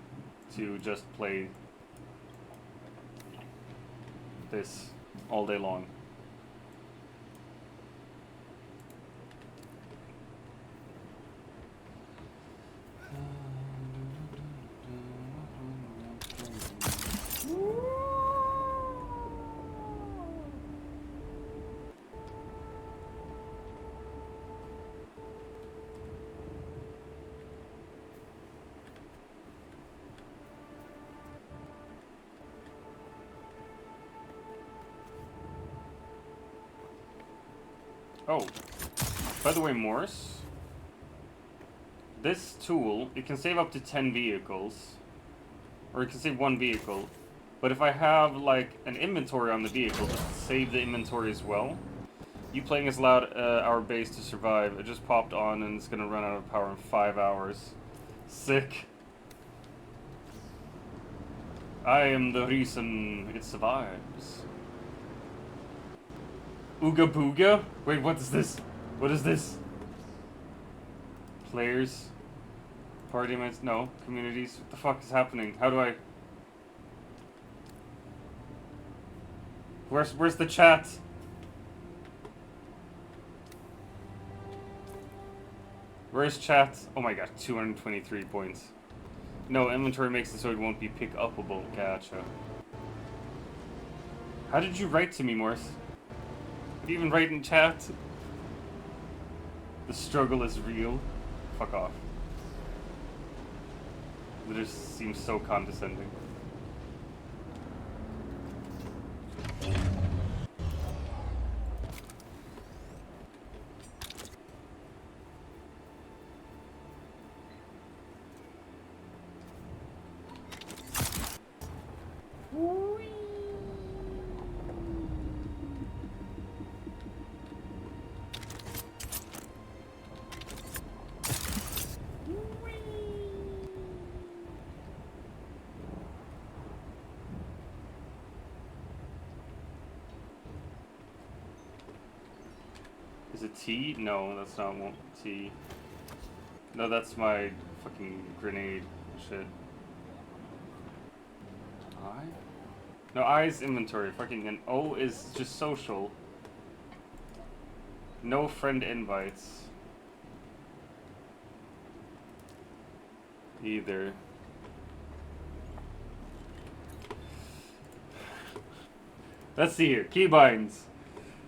to just play this all day long. Oh, by the way, Morse, this tool, it can save up to 10 vehicles, or it can save 1 vehicle, but if I have, like, an inventory on the vehicle, just save the inventory as well. You playing has allowed our base to survive. It just popped on and it's gonna run out of power in 5 hours. Sick. I am the reason it survives. Ooga booga? Wait, what is this? What is this? Players? Party mates? No. Communities? What the fuck is happening? How do I... Where's the chat? Where's chat? Oh my god, 223 points. No, inventory makes it so it won't be pick-upable. Gotcha. How did you write to me, Morse? Did you even write in chat? The struggle is real. Fuck off. It just seems so condescending. Is it T? No, that's not one T. No, that's my fucking grenade shit. I? No, I is inventory. Fucking, and O is just social. No friend invites. Either. Let's see here. Keybinds.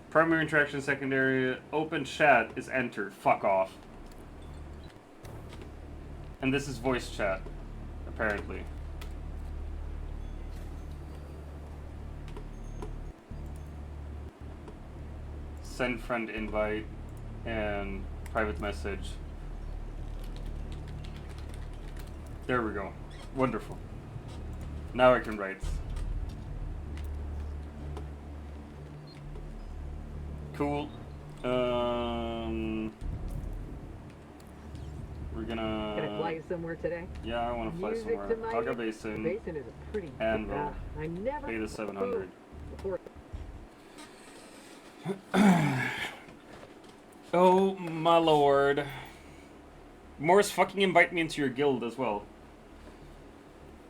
Primary interaction, secondary, open chat is entered. Fuck off. And this is voice chat, apparently. Send friend invite and private message. There we go. Wonderful. Now I can write. Cool. We're Gonna fly you somewhere today? Yeah, I want to fly somewhere. Taga Basin. The basin is a pretty... Anvil. I never... Pay the 700. Before... Oh, my lord. Morris, fucking invite me into your guild as well.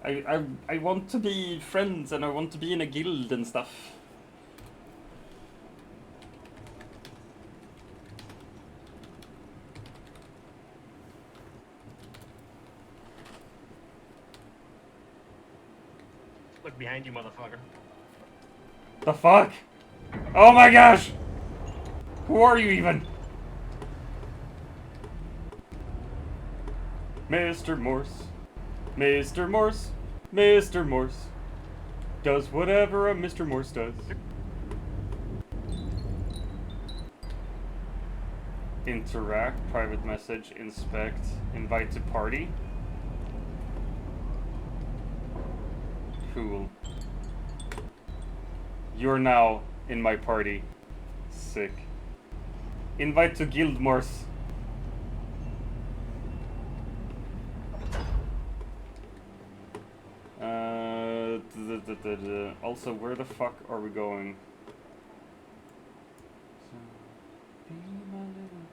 I want to be friends and I want to be in a guild and stuff. Look behind you, motherfucker. The fuck? Oh my gosh! Who are you even? Mr. Morse. Mr. Morse. Mr. Morse. Does whatever a Mr. Morse does. Interact, private message, inspect, invite to party. Cool. You're now in my party. Sick. Invite to Guild Morse. Also, where the fuck are we going? So, be my little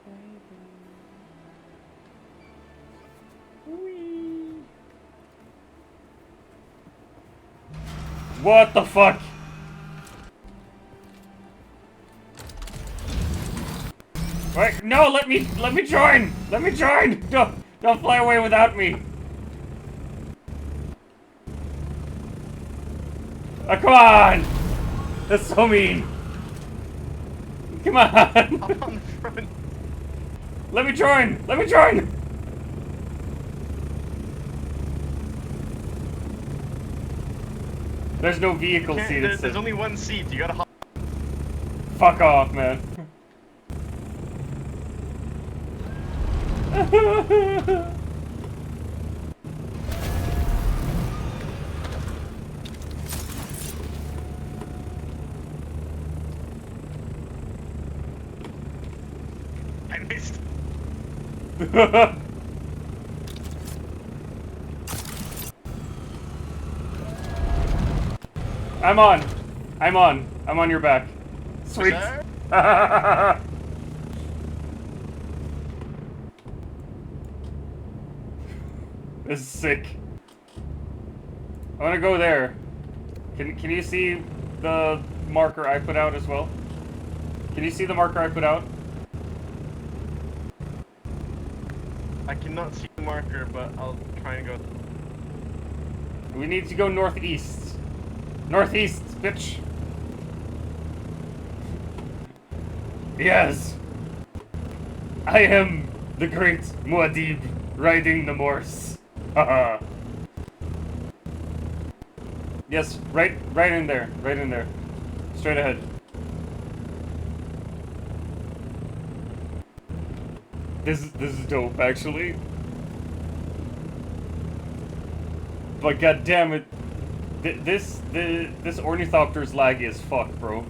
baby. Whee! What the fuck? Wait, no, let me join! Let me join! Don't fly away without me! Oh, come on! That's so mean! Come on! I'm on the front. Let me join! Let me join! There's no vehicle seat. There's only one seat. You gotta hop. Fuck off, man. I missed. I'm on. I'm on. I'm on your back. Sweet. This is sick. I want to go there. Can you see the marker I put out as well? Can you see the marker I put out? I cannot see the marker, but I'll try and go. We need to go northeast. Northeast, bitch. Yes. I am the great Muad'Dib riding the Morse. Haha. Yes, right in there. Right in there. Straight ahead. This is dope, actually. But god damn it, this ornithopter's laggy as fuck, bro.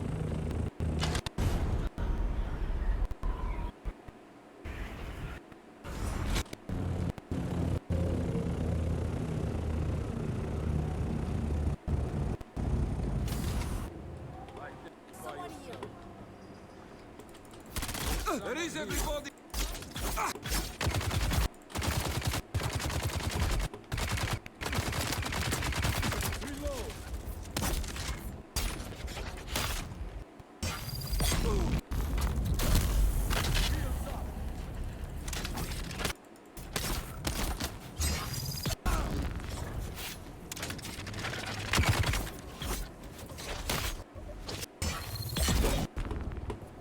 There is everybody.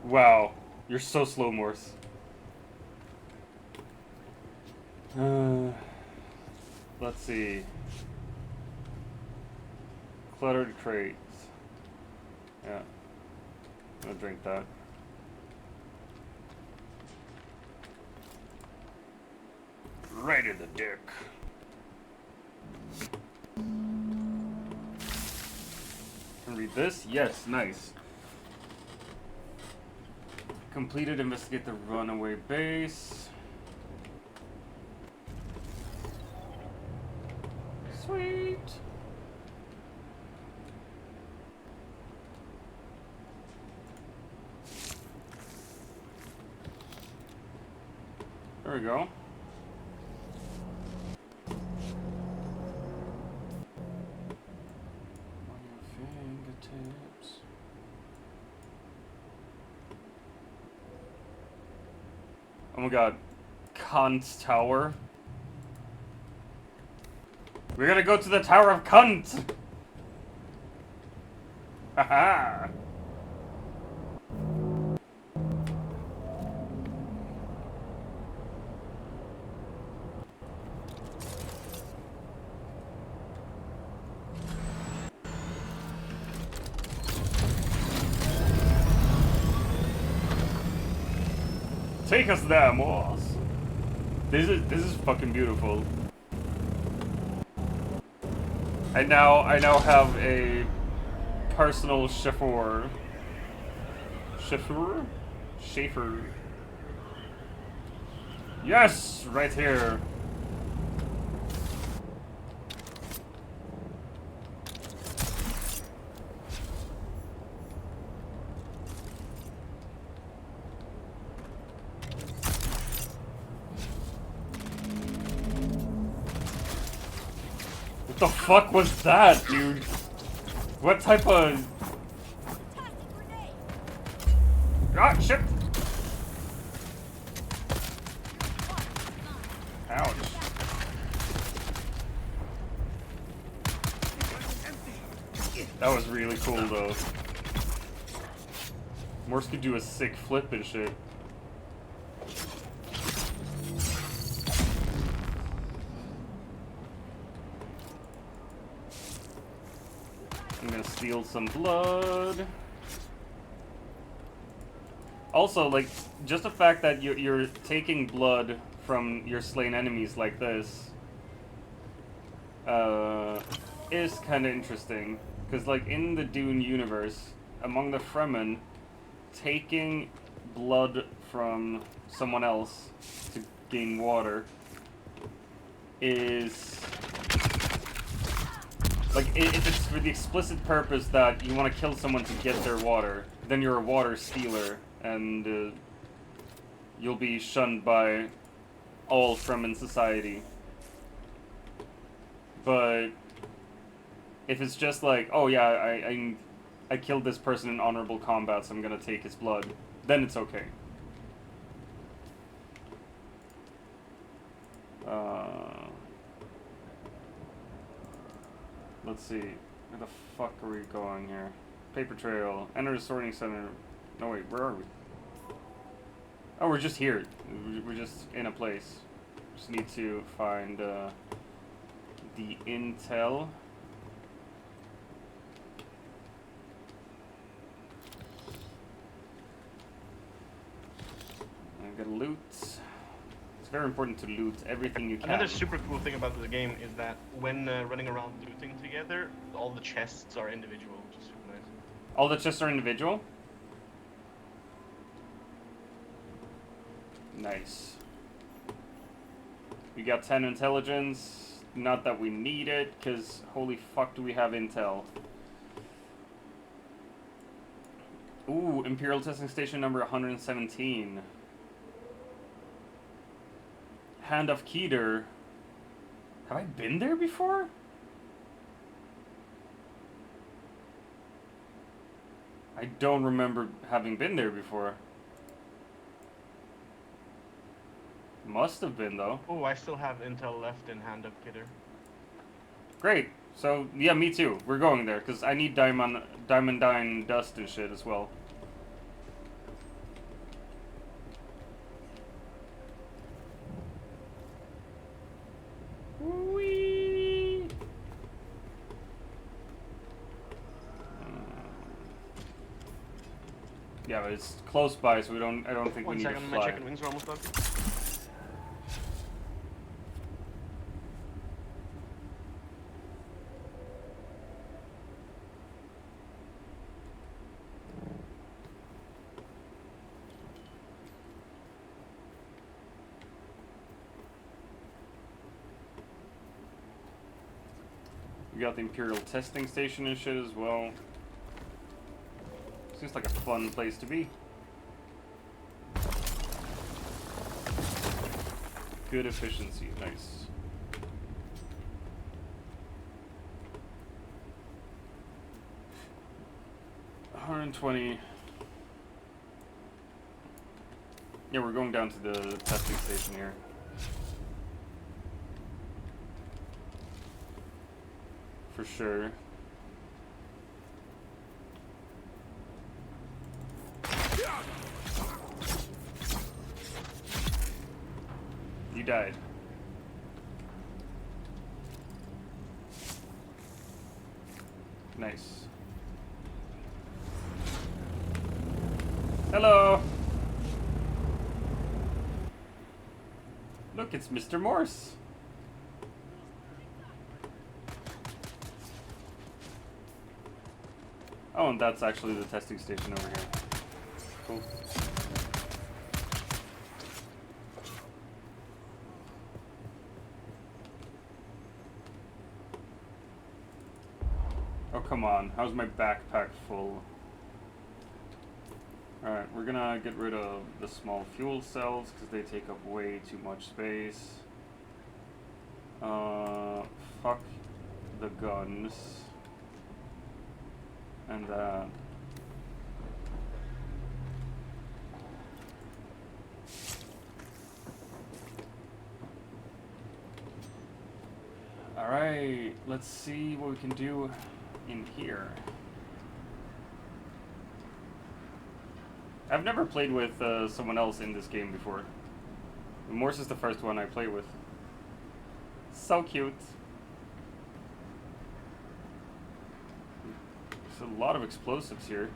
Wow, you're so slow, Morse. Let's see. Cluttered crates. Yeah. I'm gonna drink that. Right in the dick. Can read this? Yes, nice. Completed, investigate the runaway base. Sweet. There we go. On your fingertips. Oh my god. Cunt Tower. We're gonna go to the Tower of Cunt! Haha! Take us there, Morse. This is fucking beautiful. I now have a personal chauffeur. Chauffeur? Chauffeur. Yes, right here. What the fuck was that, dude? What type of... Ah, shit! Ouch. That was really cool, though. Morse could do a sick flip and shit. I'm gonna steal some blood. Also, like, just the fact that you're taking blood from your slain enemies like this is kind of interesting. Because, like, in the Dune universe, among the Fremen, taking blood from someone else to gain water is... like, if it's for the explicit purpose that you want to kill someone to get their water, then you're a water stealer, and you'll be shunned by all Fremen society. But if it's just like, oh yeah, I killed this person in honorable combat, so I'm gonna take his blood, then it's okay. Let's see. Where the fuck are we going here? Paper trail. Enter the sorting center. No, wait, where are we? Oh, we're just here. We're just in a place. Just need to find the intel. I gotta loot. It's very important to loot everything you can. Another super cool thing about the game is that when running around looting together, all the chests are individual, which is super nice. All the chests are individual? Nice. We got 10 intelligence. Not that we need it, because holy fuck do we have intel. Ooh, Imperial Testing Station number 117. Hand of Keter. Have I been there before? I don't remember having been there before. Must have been, though. Oh, I still have intel left in Hand of Kidder. Great. So, yeah, me too. We're going there, because I need diamondine dust and shit as well. Whee! Yeah, but it's close by, so I don't think we need to fly. My chicken wings are almost done. We got the Imperial Testing Station and shit as well. Seems like a fun place to be. Good efficiency, nice. $120. Yeah, we're going down to the testing station here. For sure. You died. Nice. Hello. Look, it's Mr. Morse. Oh, and that's actually the testing station over here. Cool. Oh, come on. How's my backpack full? Alright, we're gonna get rid of the small fuel cells because they take up way too much space. Fuck the guns. And alright, let's see what we can do in here. I've never played with someone else in this game before. Morse is the first one I play with. So cute. There's a lot of explosives here.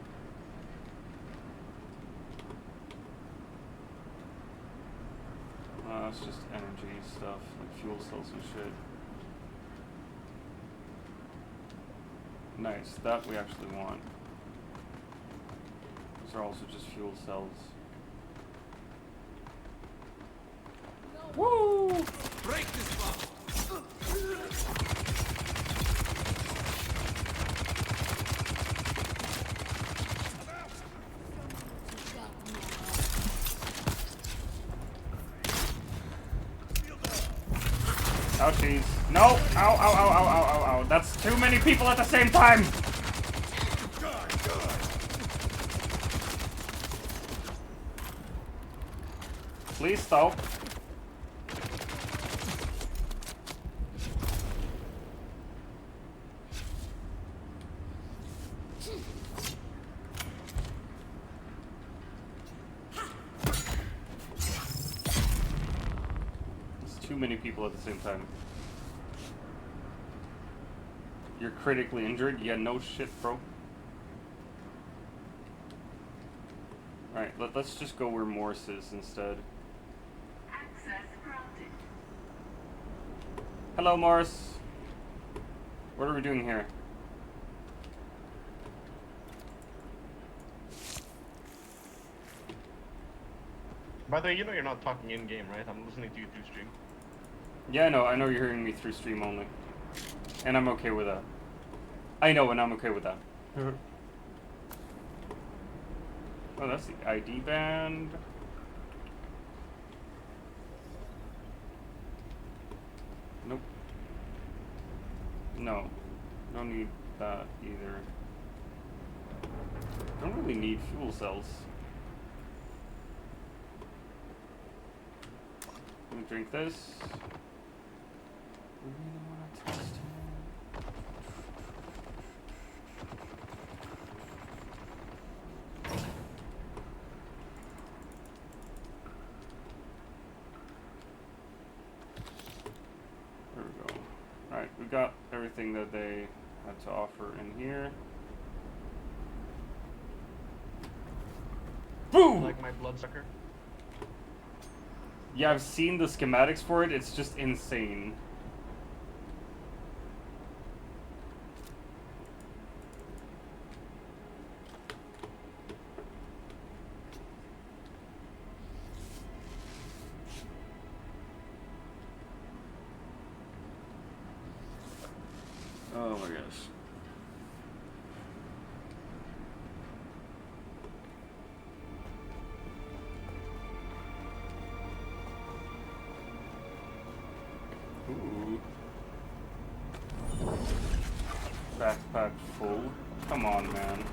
It's just energy stuff, like fuel cells and shit. Nice, that we actually want. These are also just fuel cells. Woo! Break this block. Ouchies. No! Ow, ow, ow, ow, ow, ow, ow. That's too many people at the same time! Please stop. Too many people at the same time. You're critically injured? Yeah, no shit, bro. Alright, let's just go where Morse is instead. Access granted. Hello, Morse. What are we doing here? By the way, you know you're not talking in-game, right? I'm listening to you through stream. Yeah, I know you're hearing me through stream only. And I'm okay with that. I know, and I'm okay with that. Oh, that's the ID band. Nope. No. Don't need that either. Don't really need fuel cells. Let me drink this. Really want to test it. There we go. Alright, we got everything that they had to offer in here. Boom! Like my bloodsucker? Yeah, I've seen the schematics for it. It's just insane. Oh my gosh. Ooh. Backpack full. Come on, man.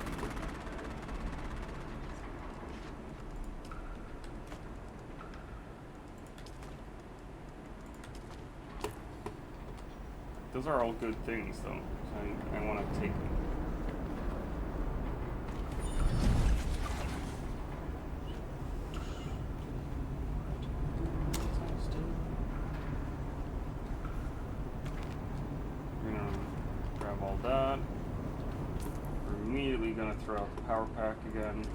Those are all good things, though. So I want to take them. Grab all that. We're immediately gonna throw out the power pack again.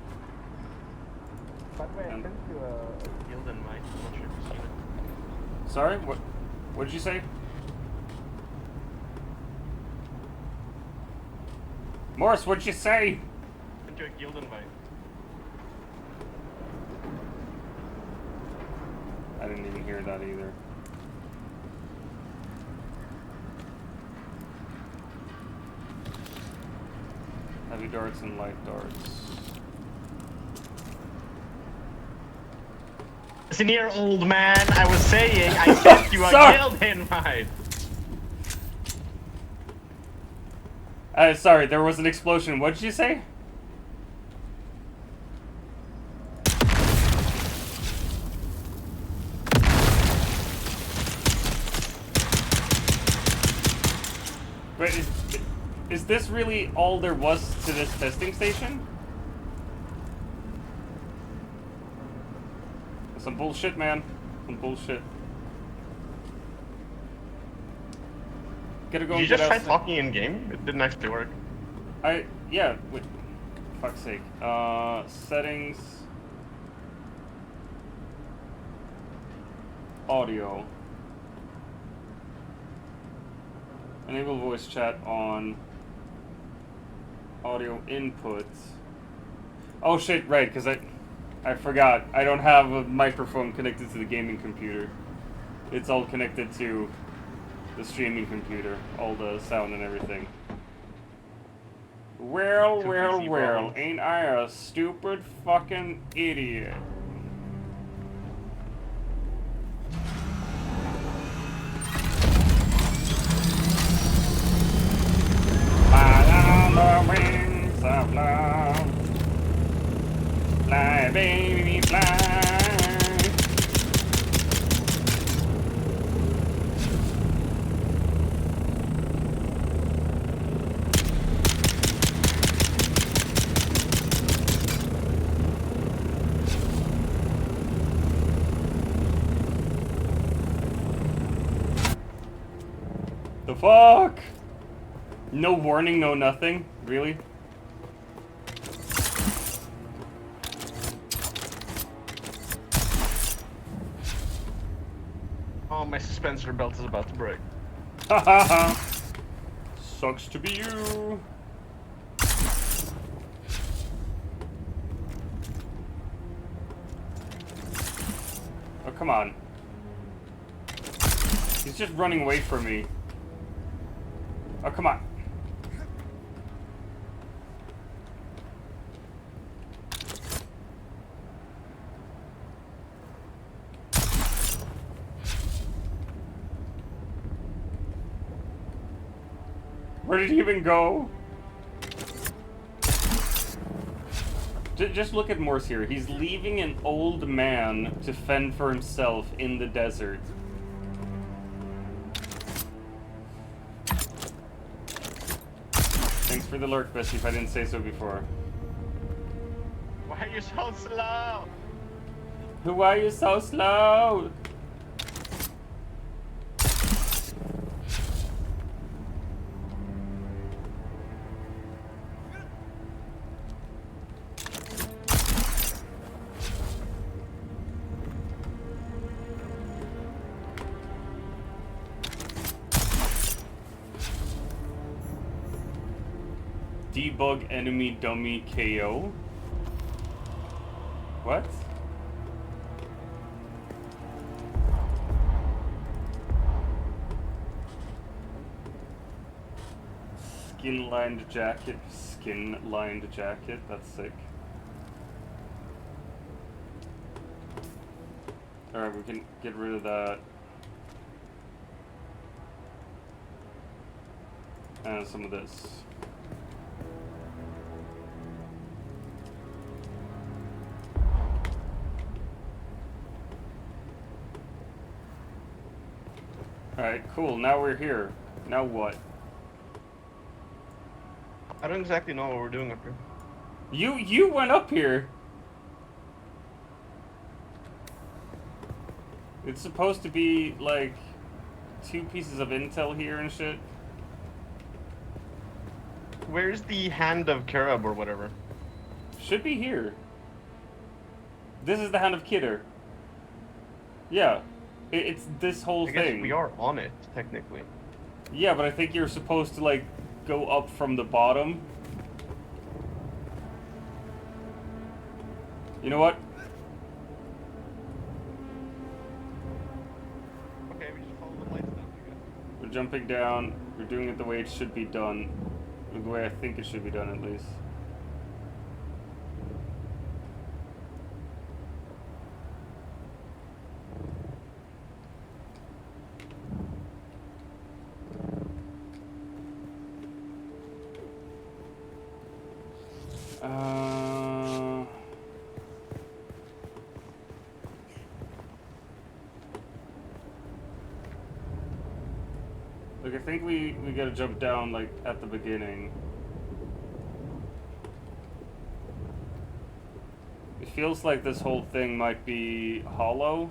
By the way, I sent you a guild invite. I'm not sure if you've seen it. Sorry? What did you say? Morse, what'd you say? I sent you a guild invite. I didn't even hear that either. Heavy darts and light darts. Listen here, old man. I was saying I sent you a guild invite. Sorry, there was an explosion. What did you say? Wait, is this really all there was to this testing station? Some bullshit, man. Some bullshit. Gotta go. Did you just try talking in game? It didn't actually work. Yeah. Wait, fuck's sake. Settings. Audio. Enable voice chat on. Audio input. Oh shit! Right, because I forgot. I don't have a microphone connected to the gaming computer. It's all connected to the streaming computer, all the sound and everything. Well, ain't I a stupid fucking idiot? Fly on the wings of love. Fly, baby, fly. The fuck? No warning, no nothing? Really? Oh, my suspensor belt is about to break. Hahaha. Sucks to be you. Oh, come on. He's just running away from me. Oh, come on. Where did he even go? Just look at Morse here. He's leaving an old man to fend for himself in the desert. Thanks for the lurk, Bessie, if I didn't say so before. Why are you so slow? Why are you so slow? Debug enemy dummy KO. What? Skin-lined jacket. Skin-lined jacket. That's sick. Alright, we can get rid of that. And some of this. Alright, cool. Now we're here. Now what? I don't exactly know what we're doing up here. You went up here. It's supposed to be like 2 pieces of intel here and shit. Where's the hand of Karab or whatever? Should be here. This is the hand of Kidder. Yeah. It's this whole I guess thing. we are on it, technically. Yeah, but I think you're supposed to, like, go up from the bottom. You know what? Okay, we just follow the lights down, I guess. We're jumping down. We're doing it the way it should be done. The way I think it should be done, at least. Like, I think we gotta jump down, like, at the beginning. It feels like this whole thing might be hollow.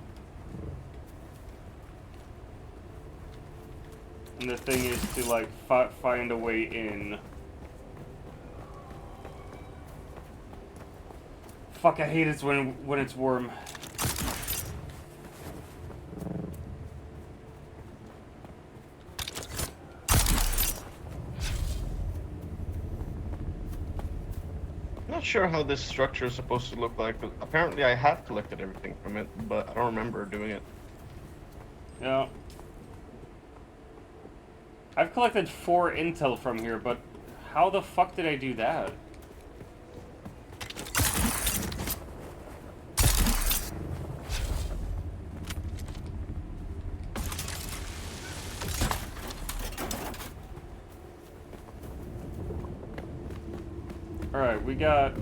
And the thing is to, like, find a way in. Fuck, I hate it when it's warm. I'm not sure how this structure is supposed to look like, but apparently I have collected everything from it, but I don't remember doing it. Yeah. I've collected 4 intel from here, but how the fuck did I do that? Alright, we got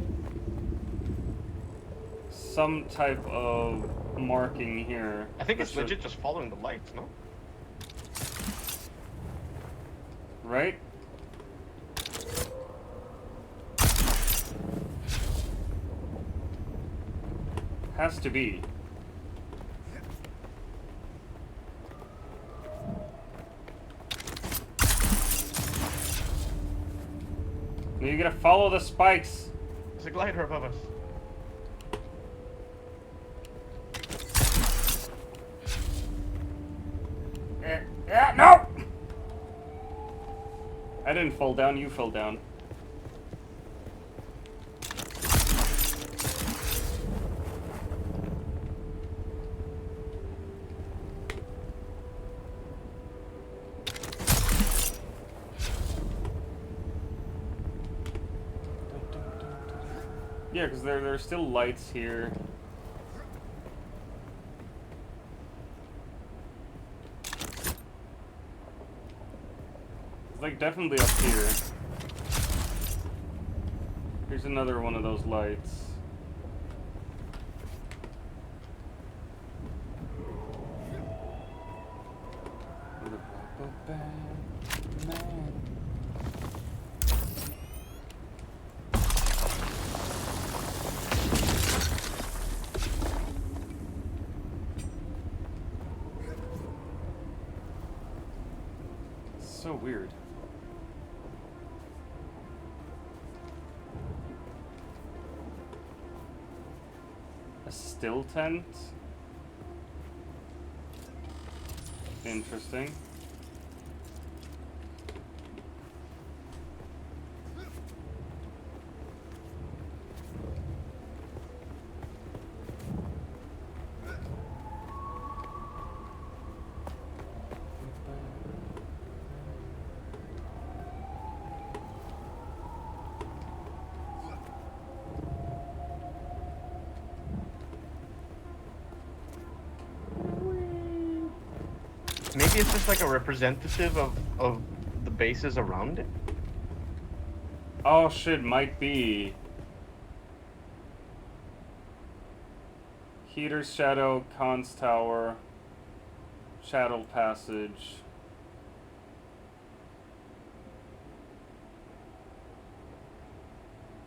some type of marking here. I think it's legit just following the lights, no? Right? Has to be. No, you gotta follow the spikes. There's a glider above us. Yeah, no! I didn't fall down, you fell down. Yeah, because there are still lights here. It's like definitely up here. Here's another one of those lights. So weird. A still tent? Interesting. Maybe it's just like a representative of the bases around it? Oh shit, might be. Heater's Shadow, Khan's Tower, Shadow Passage.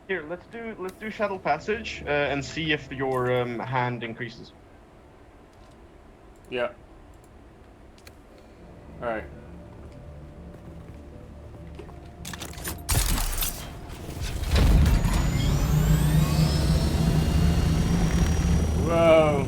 Here, let's do Shadow Passage and see if your hand increases. Yeah. Alright. Whoa.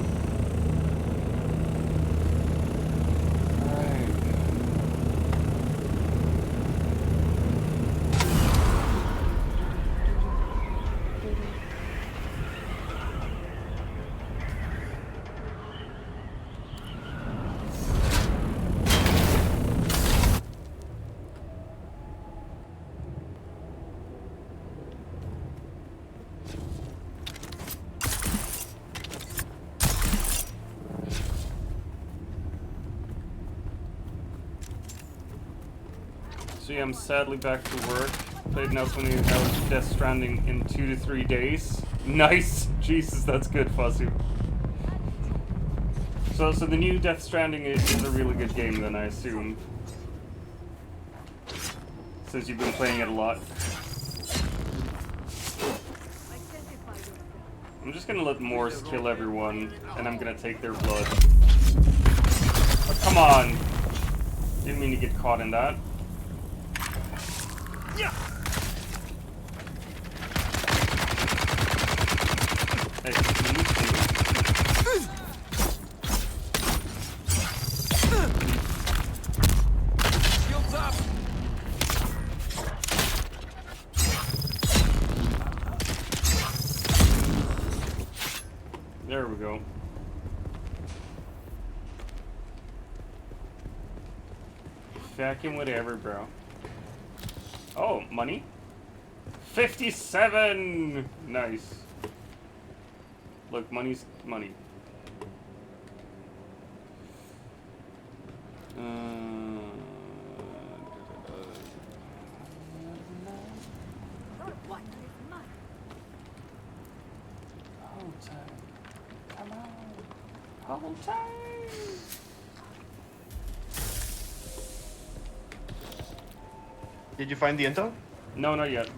So yeah, I'm sadly back to work. Played now 20 hours of Death Stranding in 2 to 3 days. Nice! Jesus, that's good, Fuzzy. So the new Death Stranding is a really good game then, I assume. Since you've been playing it a lot. I'm just gonna let Morse kill everyone, and I'm gonna take their blood. Oh, come on! Didn't mean to get caught in that. Hey, Shields up! there we go. Fucking whatever, bro. Oh, money? 57! Nice. Look, money's money. Hold tight. Come on. Hold tight. Did you find the intel? No, not yet.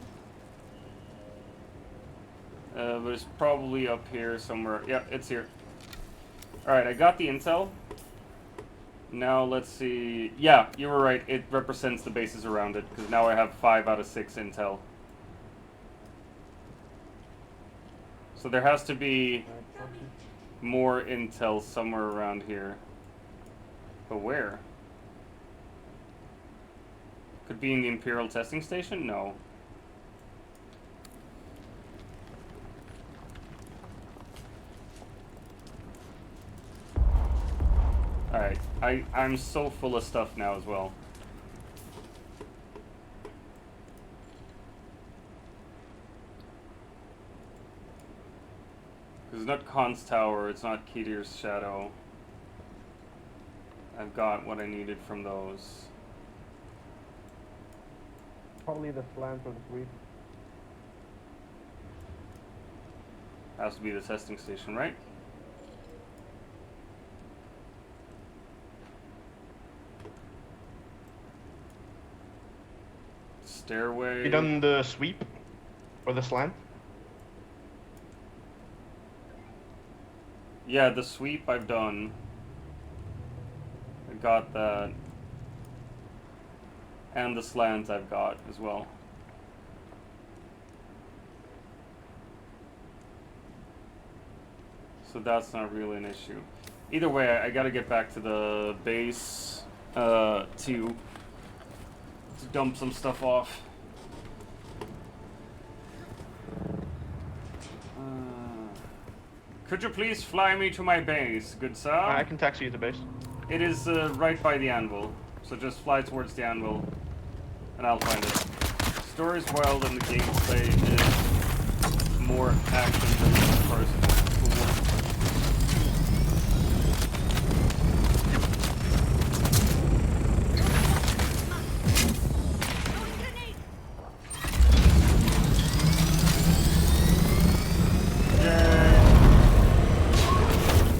But it's probably up here somewhere. Yeah, it's here. Alright, I got the intel. Now let's see. Yeah, you were right. It represents the bases around it, because now I have 5 out of 6 intel. So there has to be more intel somewhere around here. But where? Could be in the Imperial testing station? No. Alright, I'm so full of stuff now as well. Because it's not Khan's Tower, it's not Kedir's Shadow. I've got what I needed from those. Probably the slant or the sweep. Has to be the testing station, right? Stairway. You done the sweep? Or the slant? Yeah, the sweep I've done. I got that. And the slant I've got as well. So that's not really an issue. Either way, I gotta get back to the base to dump some stuff off. Could you please fly me to my base, good sir? I can taxi you to base. It is right by the anvil, so just fly towards the anvil, and I'll find it. Story's wild and the gameplay is more action than personal.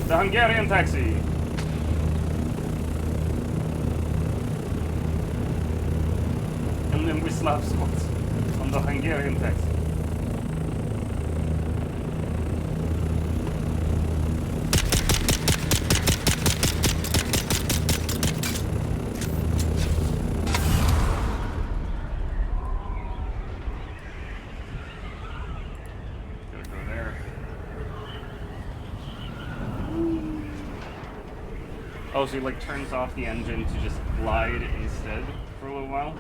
The Hungarian taxi. And then we slap spots on the Hungarian taxi. Oh, so he like turns off the engine to just glide instead for a little while?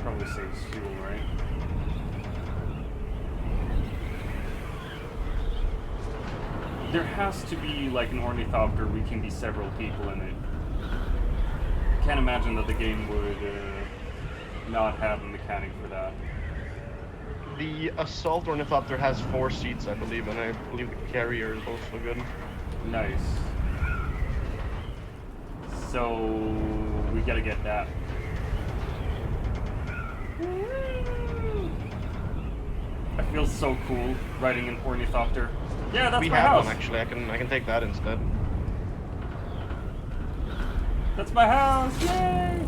Probably saves fuel, right? There has to be like an ornithopter we can be several people in it. Can't imagine that the game would not have a mechanic for that. The assault ornithopter has 4 seats, I believe, and I believe the carrier is also good. Nice. So we gotta get that. I feel so cool riding an ornithopter. Yeah, that's we my have house. one actually. I can take that instead. That's my house! Yay!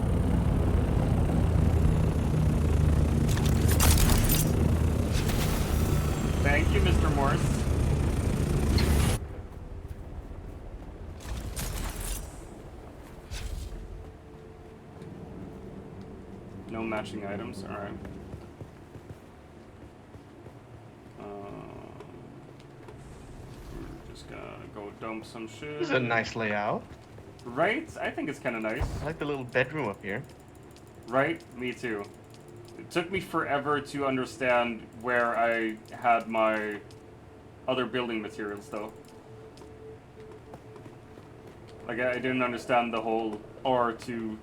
Thank you, Mr. Morse. No matching items, alright. Just gonna go dump some shit. This is a nice layout. Right? I think it's kind of nice. I like the little bedroom up here. Right? Me too. It took me forever to understand where I had my other building materials, though. Like, I didn't understand the whole R2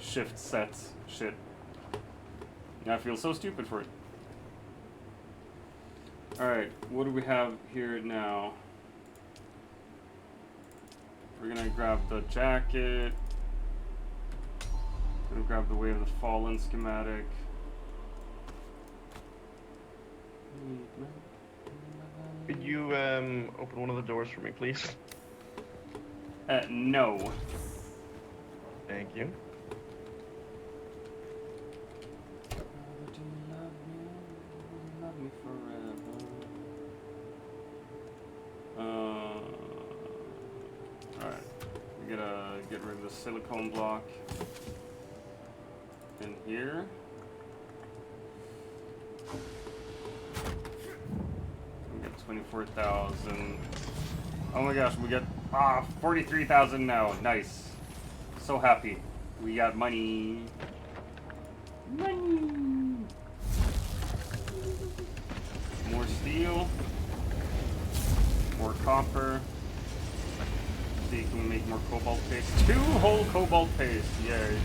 shift set shit. And I feel so stupid for it. Alright, what do we have here now? We're gonna grab the jacket. Gonna grab the Way of the Fallen schematic. Could you open one of the doors for me, please? No. Thank you. Love me forever. Alright. We gotta get rid of the silicone block in here. We get 24,000. Oh my gosh, we get 43,000 now. Nice. So happy. We got money. Money. More steel. More copper. See, can we make more cobalt paste? 2 whole cobalt paste. Yay.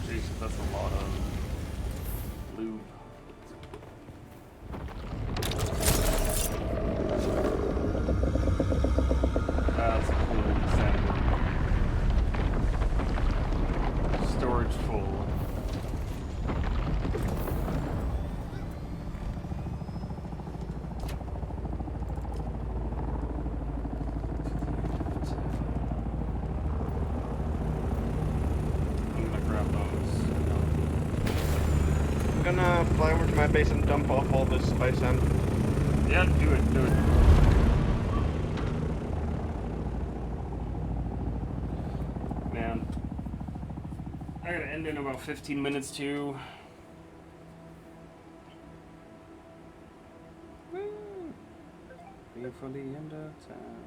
Jesus, that's a lot of lube. That's cool. Storage full. I'm gonna fly over to my base and dump off all this spice sand. Yeah, do it, do it. Man. I gotta end in about 15 minutes too. Woo! Before the end of time.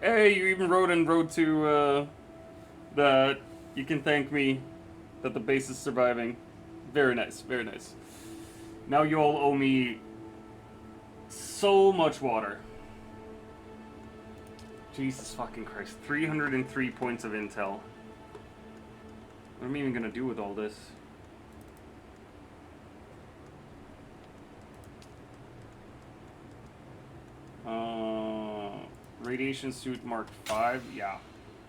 Hey, you even wrote to that you can thank me that the base is surviving. Very nice, very nice. Now you all owe me so much water. Jesus fucking Christ. 303 points of intel. What am I even gonna do with all this? Radiation suit Mark 5, yeah,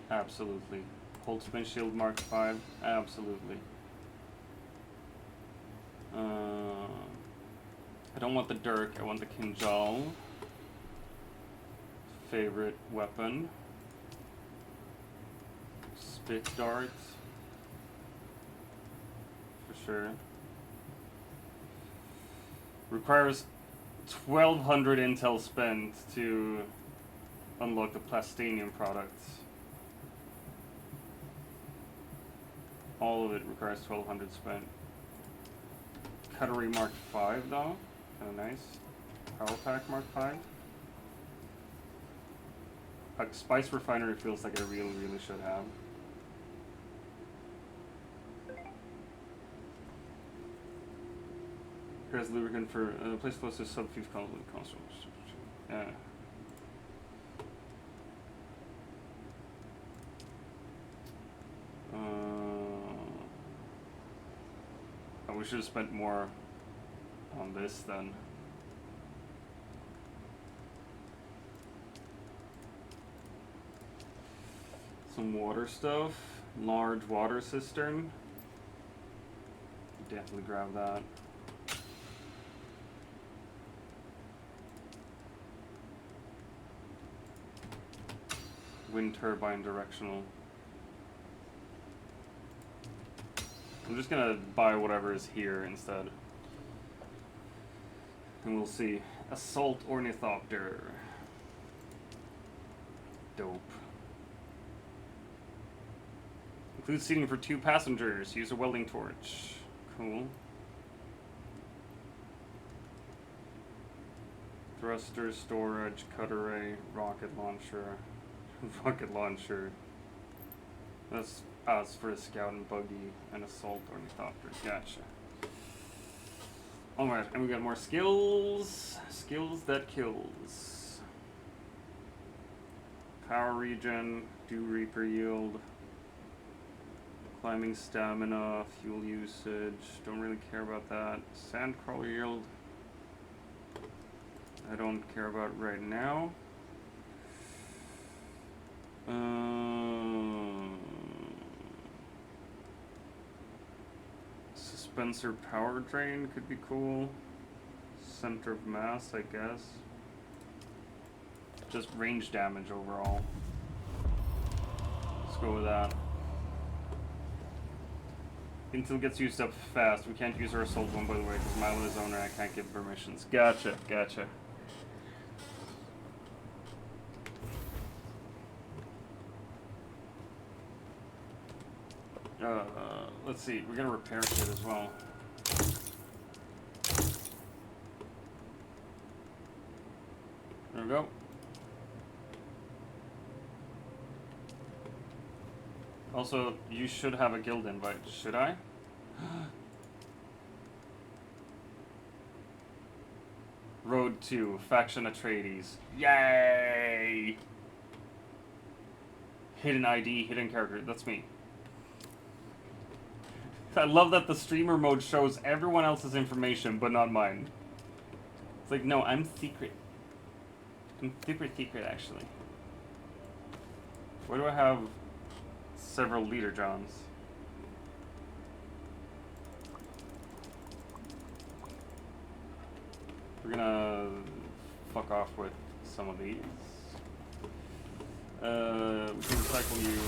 absolutely. Holtzman shield Mark 5, absolutely. I don't want the Dirk, I want the Kinjal. Favorite weapon. Spit dart. For sure. Requires 1,200 intel spent to unlock the Plastanium products. All of it requires 1,200 spent. Cutlery Mark 5 though, kinda nice. Power Pack Mark 5. A Spice Refinery feels like I really should have. Here's lubricant for place close to sub-fuse console. Yeah. We should have spent more on this then. Some water stuff. Large water cistern. Definitely grab that. Wind turbine directional. I'm just gonna buy whatever is here instead. And we'll see. Assault ornithopter. Dope. Includes seating for 2 passengers. Use a welding torch. Cool. Thruster, storage, cut array, rocket launcher. Rocket launcher. That's for a scout and buggy and assault ornithopter. Gotcha. Alright, and we got more skills. Skills that kills. Power regen, dew reaper yield. Climbing stamina, fuel usage. Don't really care about that. Sandcrawler yield. I don't care about right now. Dispenser power drain could be cool. Center of mass, I guess. Just range damage overall. Let's go with that. Intel gets used up fast. We can't use our assault one, by the way, because Milo is owner and I can't give permissions. Gotcha, gotcha. Let's see, we're gonna repair shit as well. There we go. Also, you should have a guild invite, should I? Road 2, Faction Atreides. Yay! Hidden ID, hidden character, that's me. I love that the streamer mode shows everyone else's information, but not mine. It's like, no, I'm secret. I'm super secret, actually. Why do I have several leader Johns? We're gonna fuck off with some of these. We can recycle you.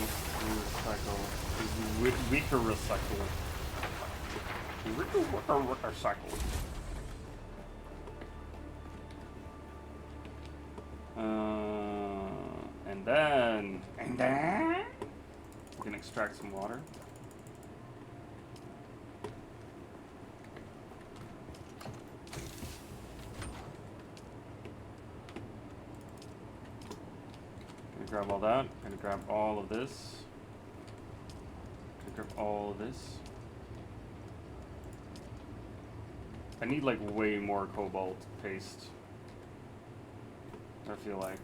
Recycle. Weaker recycle. Recycle. And then we can extract some water. Gonna grab all that. Gonna grab all of this. Gonna grab all of this. I need like way more cobalt paste. I feel like.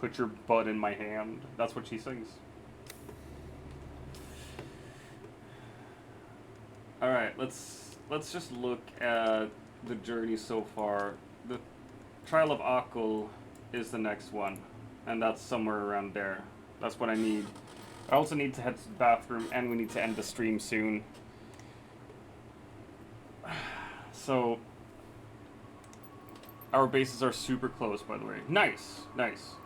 Put your butt in my hand. That's what she sings. Alright, let's just look at the journey so far. The Trial of Akul is the next one, and that's somewhere around there. That's what I need. I also need to head to the bathroom, and we need to end the stream soon. So, our bases are super close, by the way. Nice, nice.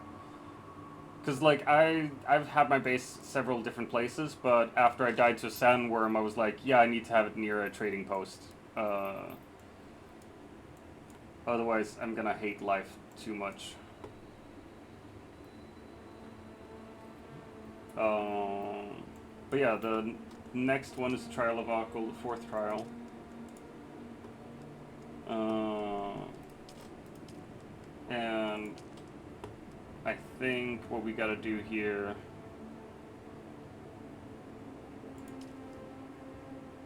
Because, like, I've had my base several different places, but after I died to a sandworm, I was like, yeah, I need to have it near a trading post. Otherwise, I'm gonna hate life too much. But yeah, the next one is the Trial of Akul, the 4th trial. And I think what we gotta do here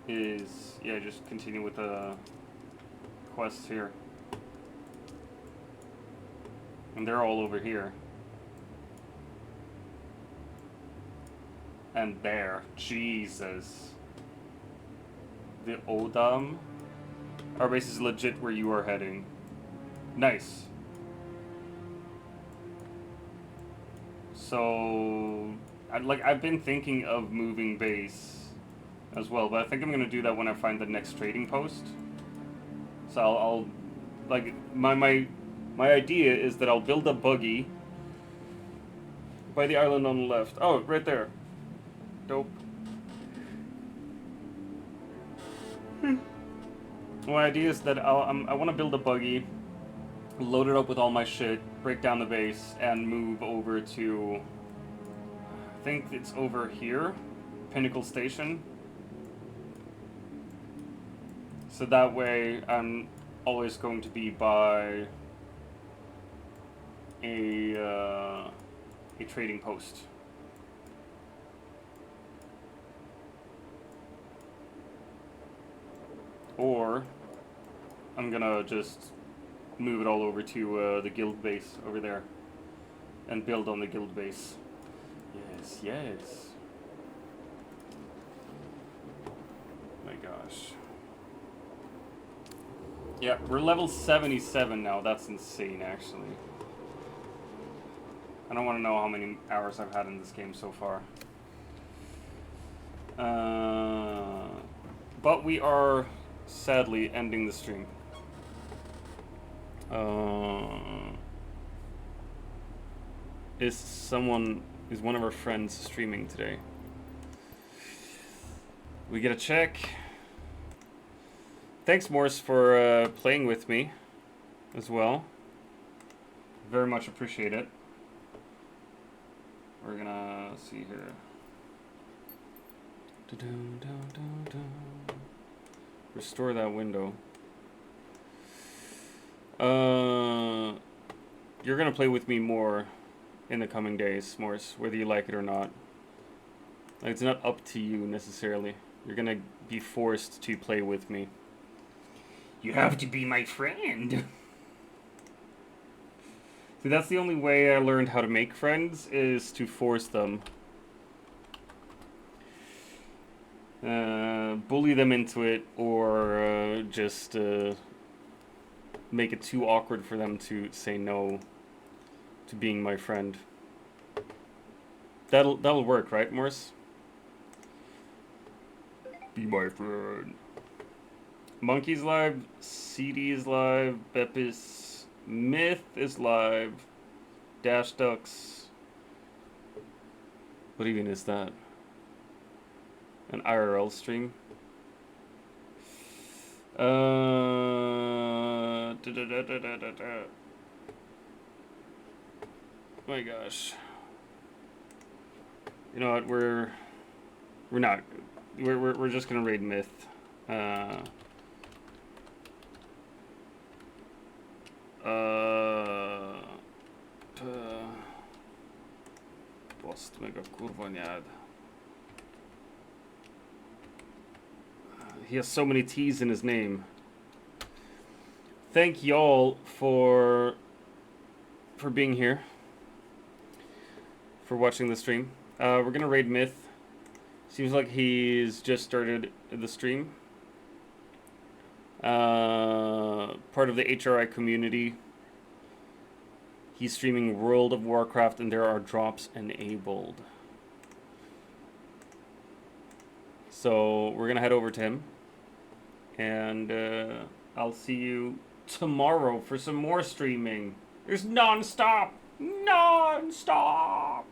is, yeah, just continue with the quests here. And they're all over here. And there. Jesus. The Odam. Our base is legit where you are heading. Nice. So, I've been thinking of moving base as well, but I think I'm gonna do that when I find the next trading post. So I'll like my idea is that I'll build a buggy by the island on the left. Oh, right there. Dope. My idea is that I want to build a buggy, load it up with all my shit, break down the base, and move over to, I think it's over here, Pinnacle Station. So that way I'm always going to be by a trading post. Or I'm gonna just move it all over to the guild base over there and build on the guild base. Yes, yes. My gosh. Yeah, we're level 77 now. That's insane, actually. I don't want to know how many hours I've had in this game so far. But we are sadly ending the stream. Is one of our friends streaming today? We get a check. Thanks, Morse, for playing with me as well. Very much appreciate it. We're gonna see here. Restore that window. You're gonna play with me more in the coming days, Morse, whether you like it or not. Like, it's not up to you necessarily. You're gonna be forced to play with me. You have to be my friend. See, that's the only way I learned how to make friends, is to force them. Bully them into it, or just make it too awkward for them to say no to being my friend. That'll work, right, Morse? Be my friend. Monkey's live, CD is live, Beppis, Myth is live, Dash Ducks. What even is that? An IRL stream? My gosh. You know what? We're not. We're just gonna raid Myth. Post mega kurwa niad. He has so many T's in his name. Thank y'all for being here, for watching the stream. We're gonna raid Myth. Seems like he's just started the stream. Part of the HRI community. He's streaming World of Warcraft, and there are drops enabled. So we're gonna head over to him, and I'll see you tomorrow for some more streaming. There's non-stop. All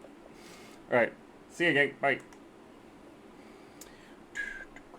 right, see you again. Bye.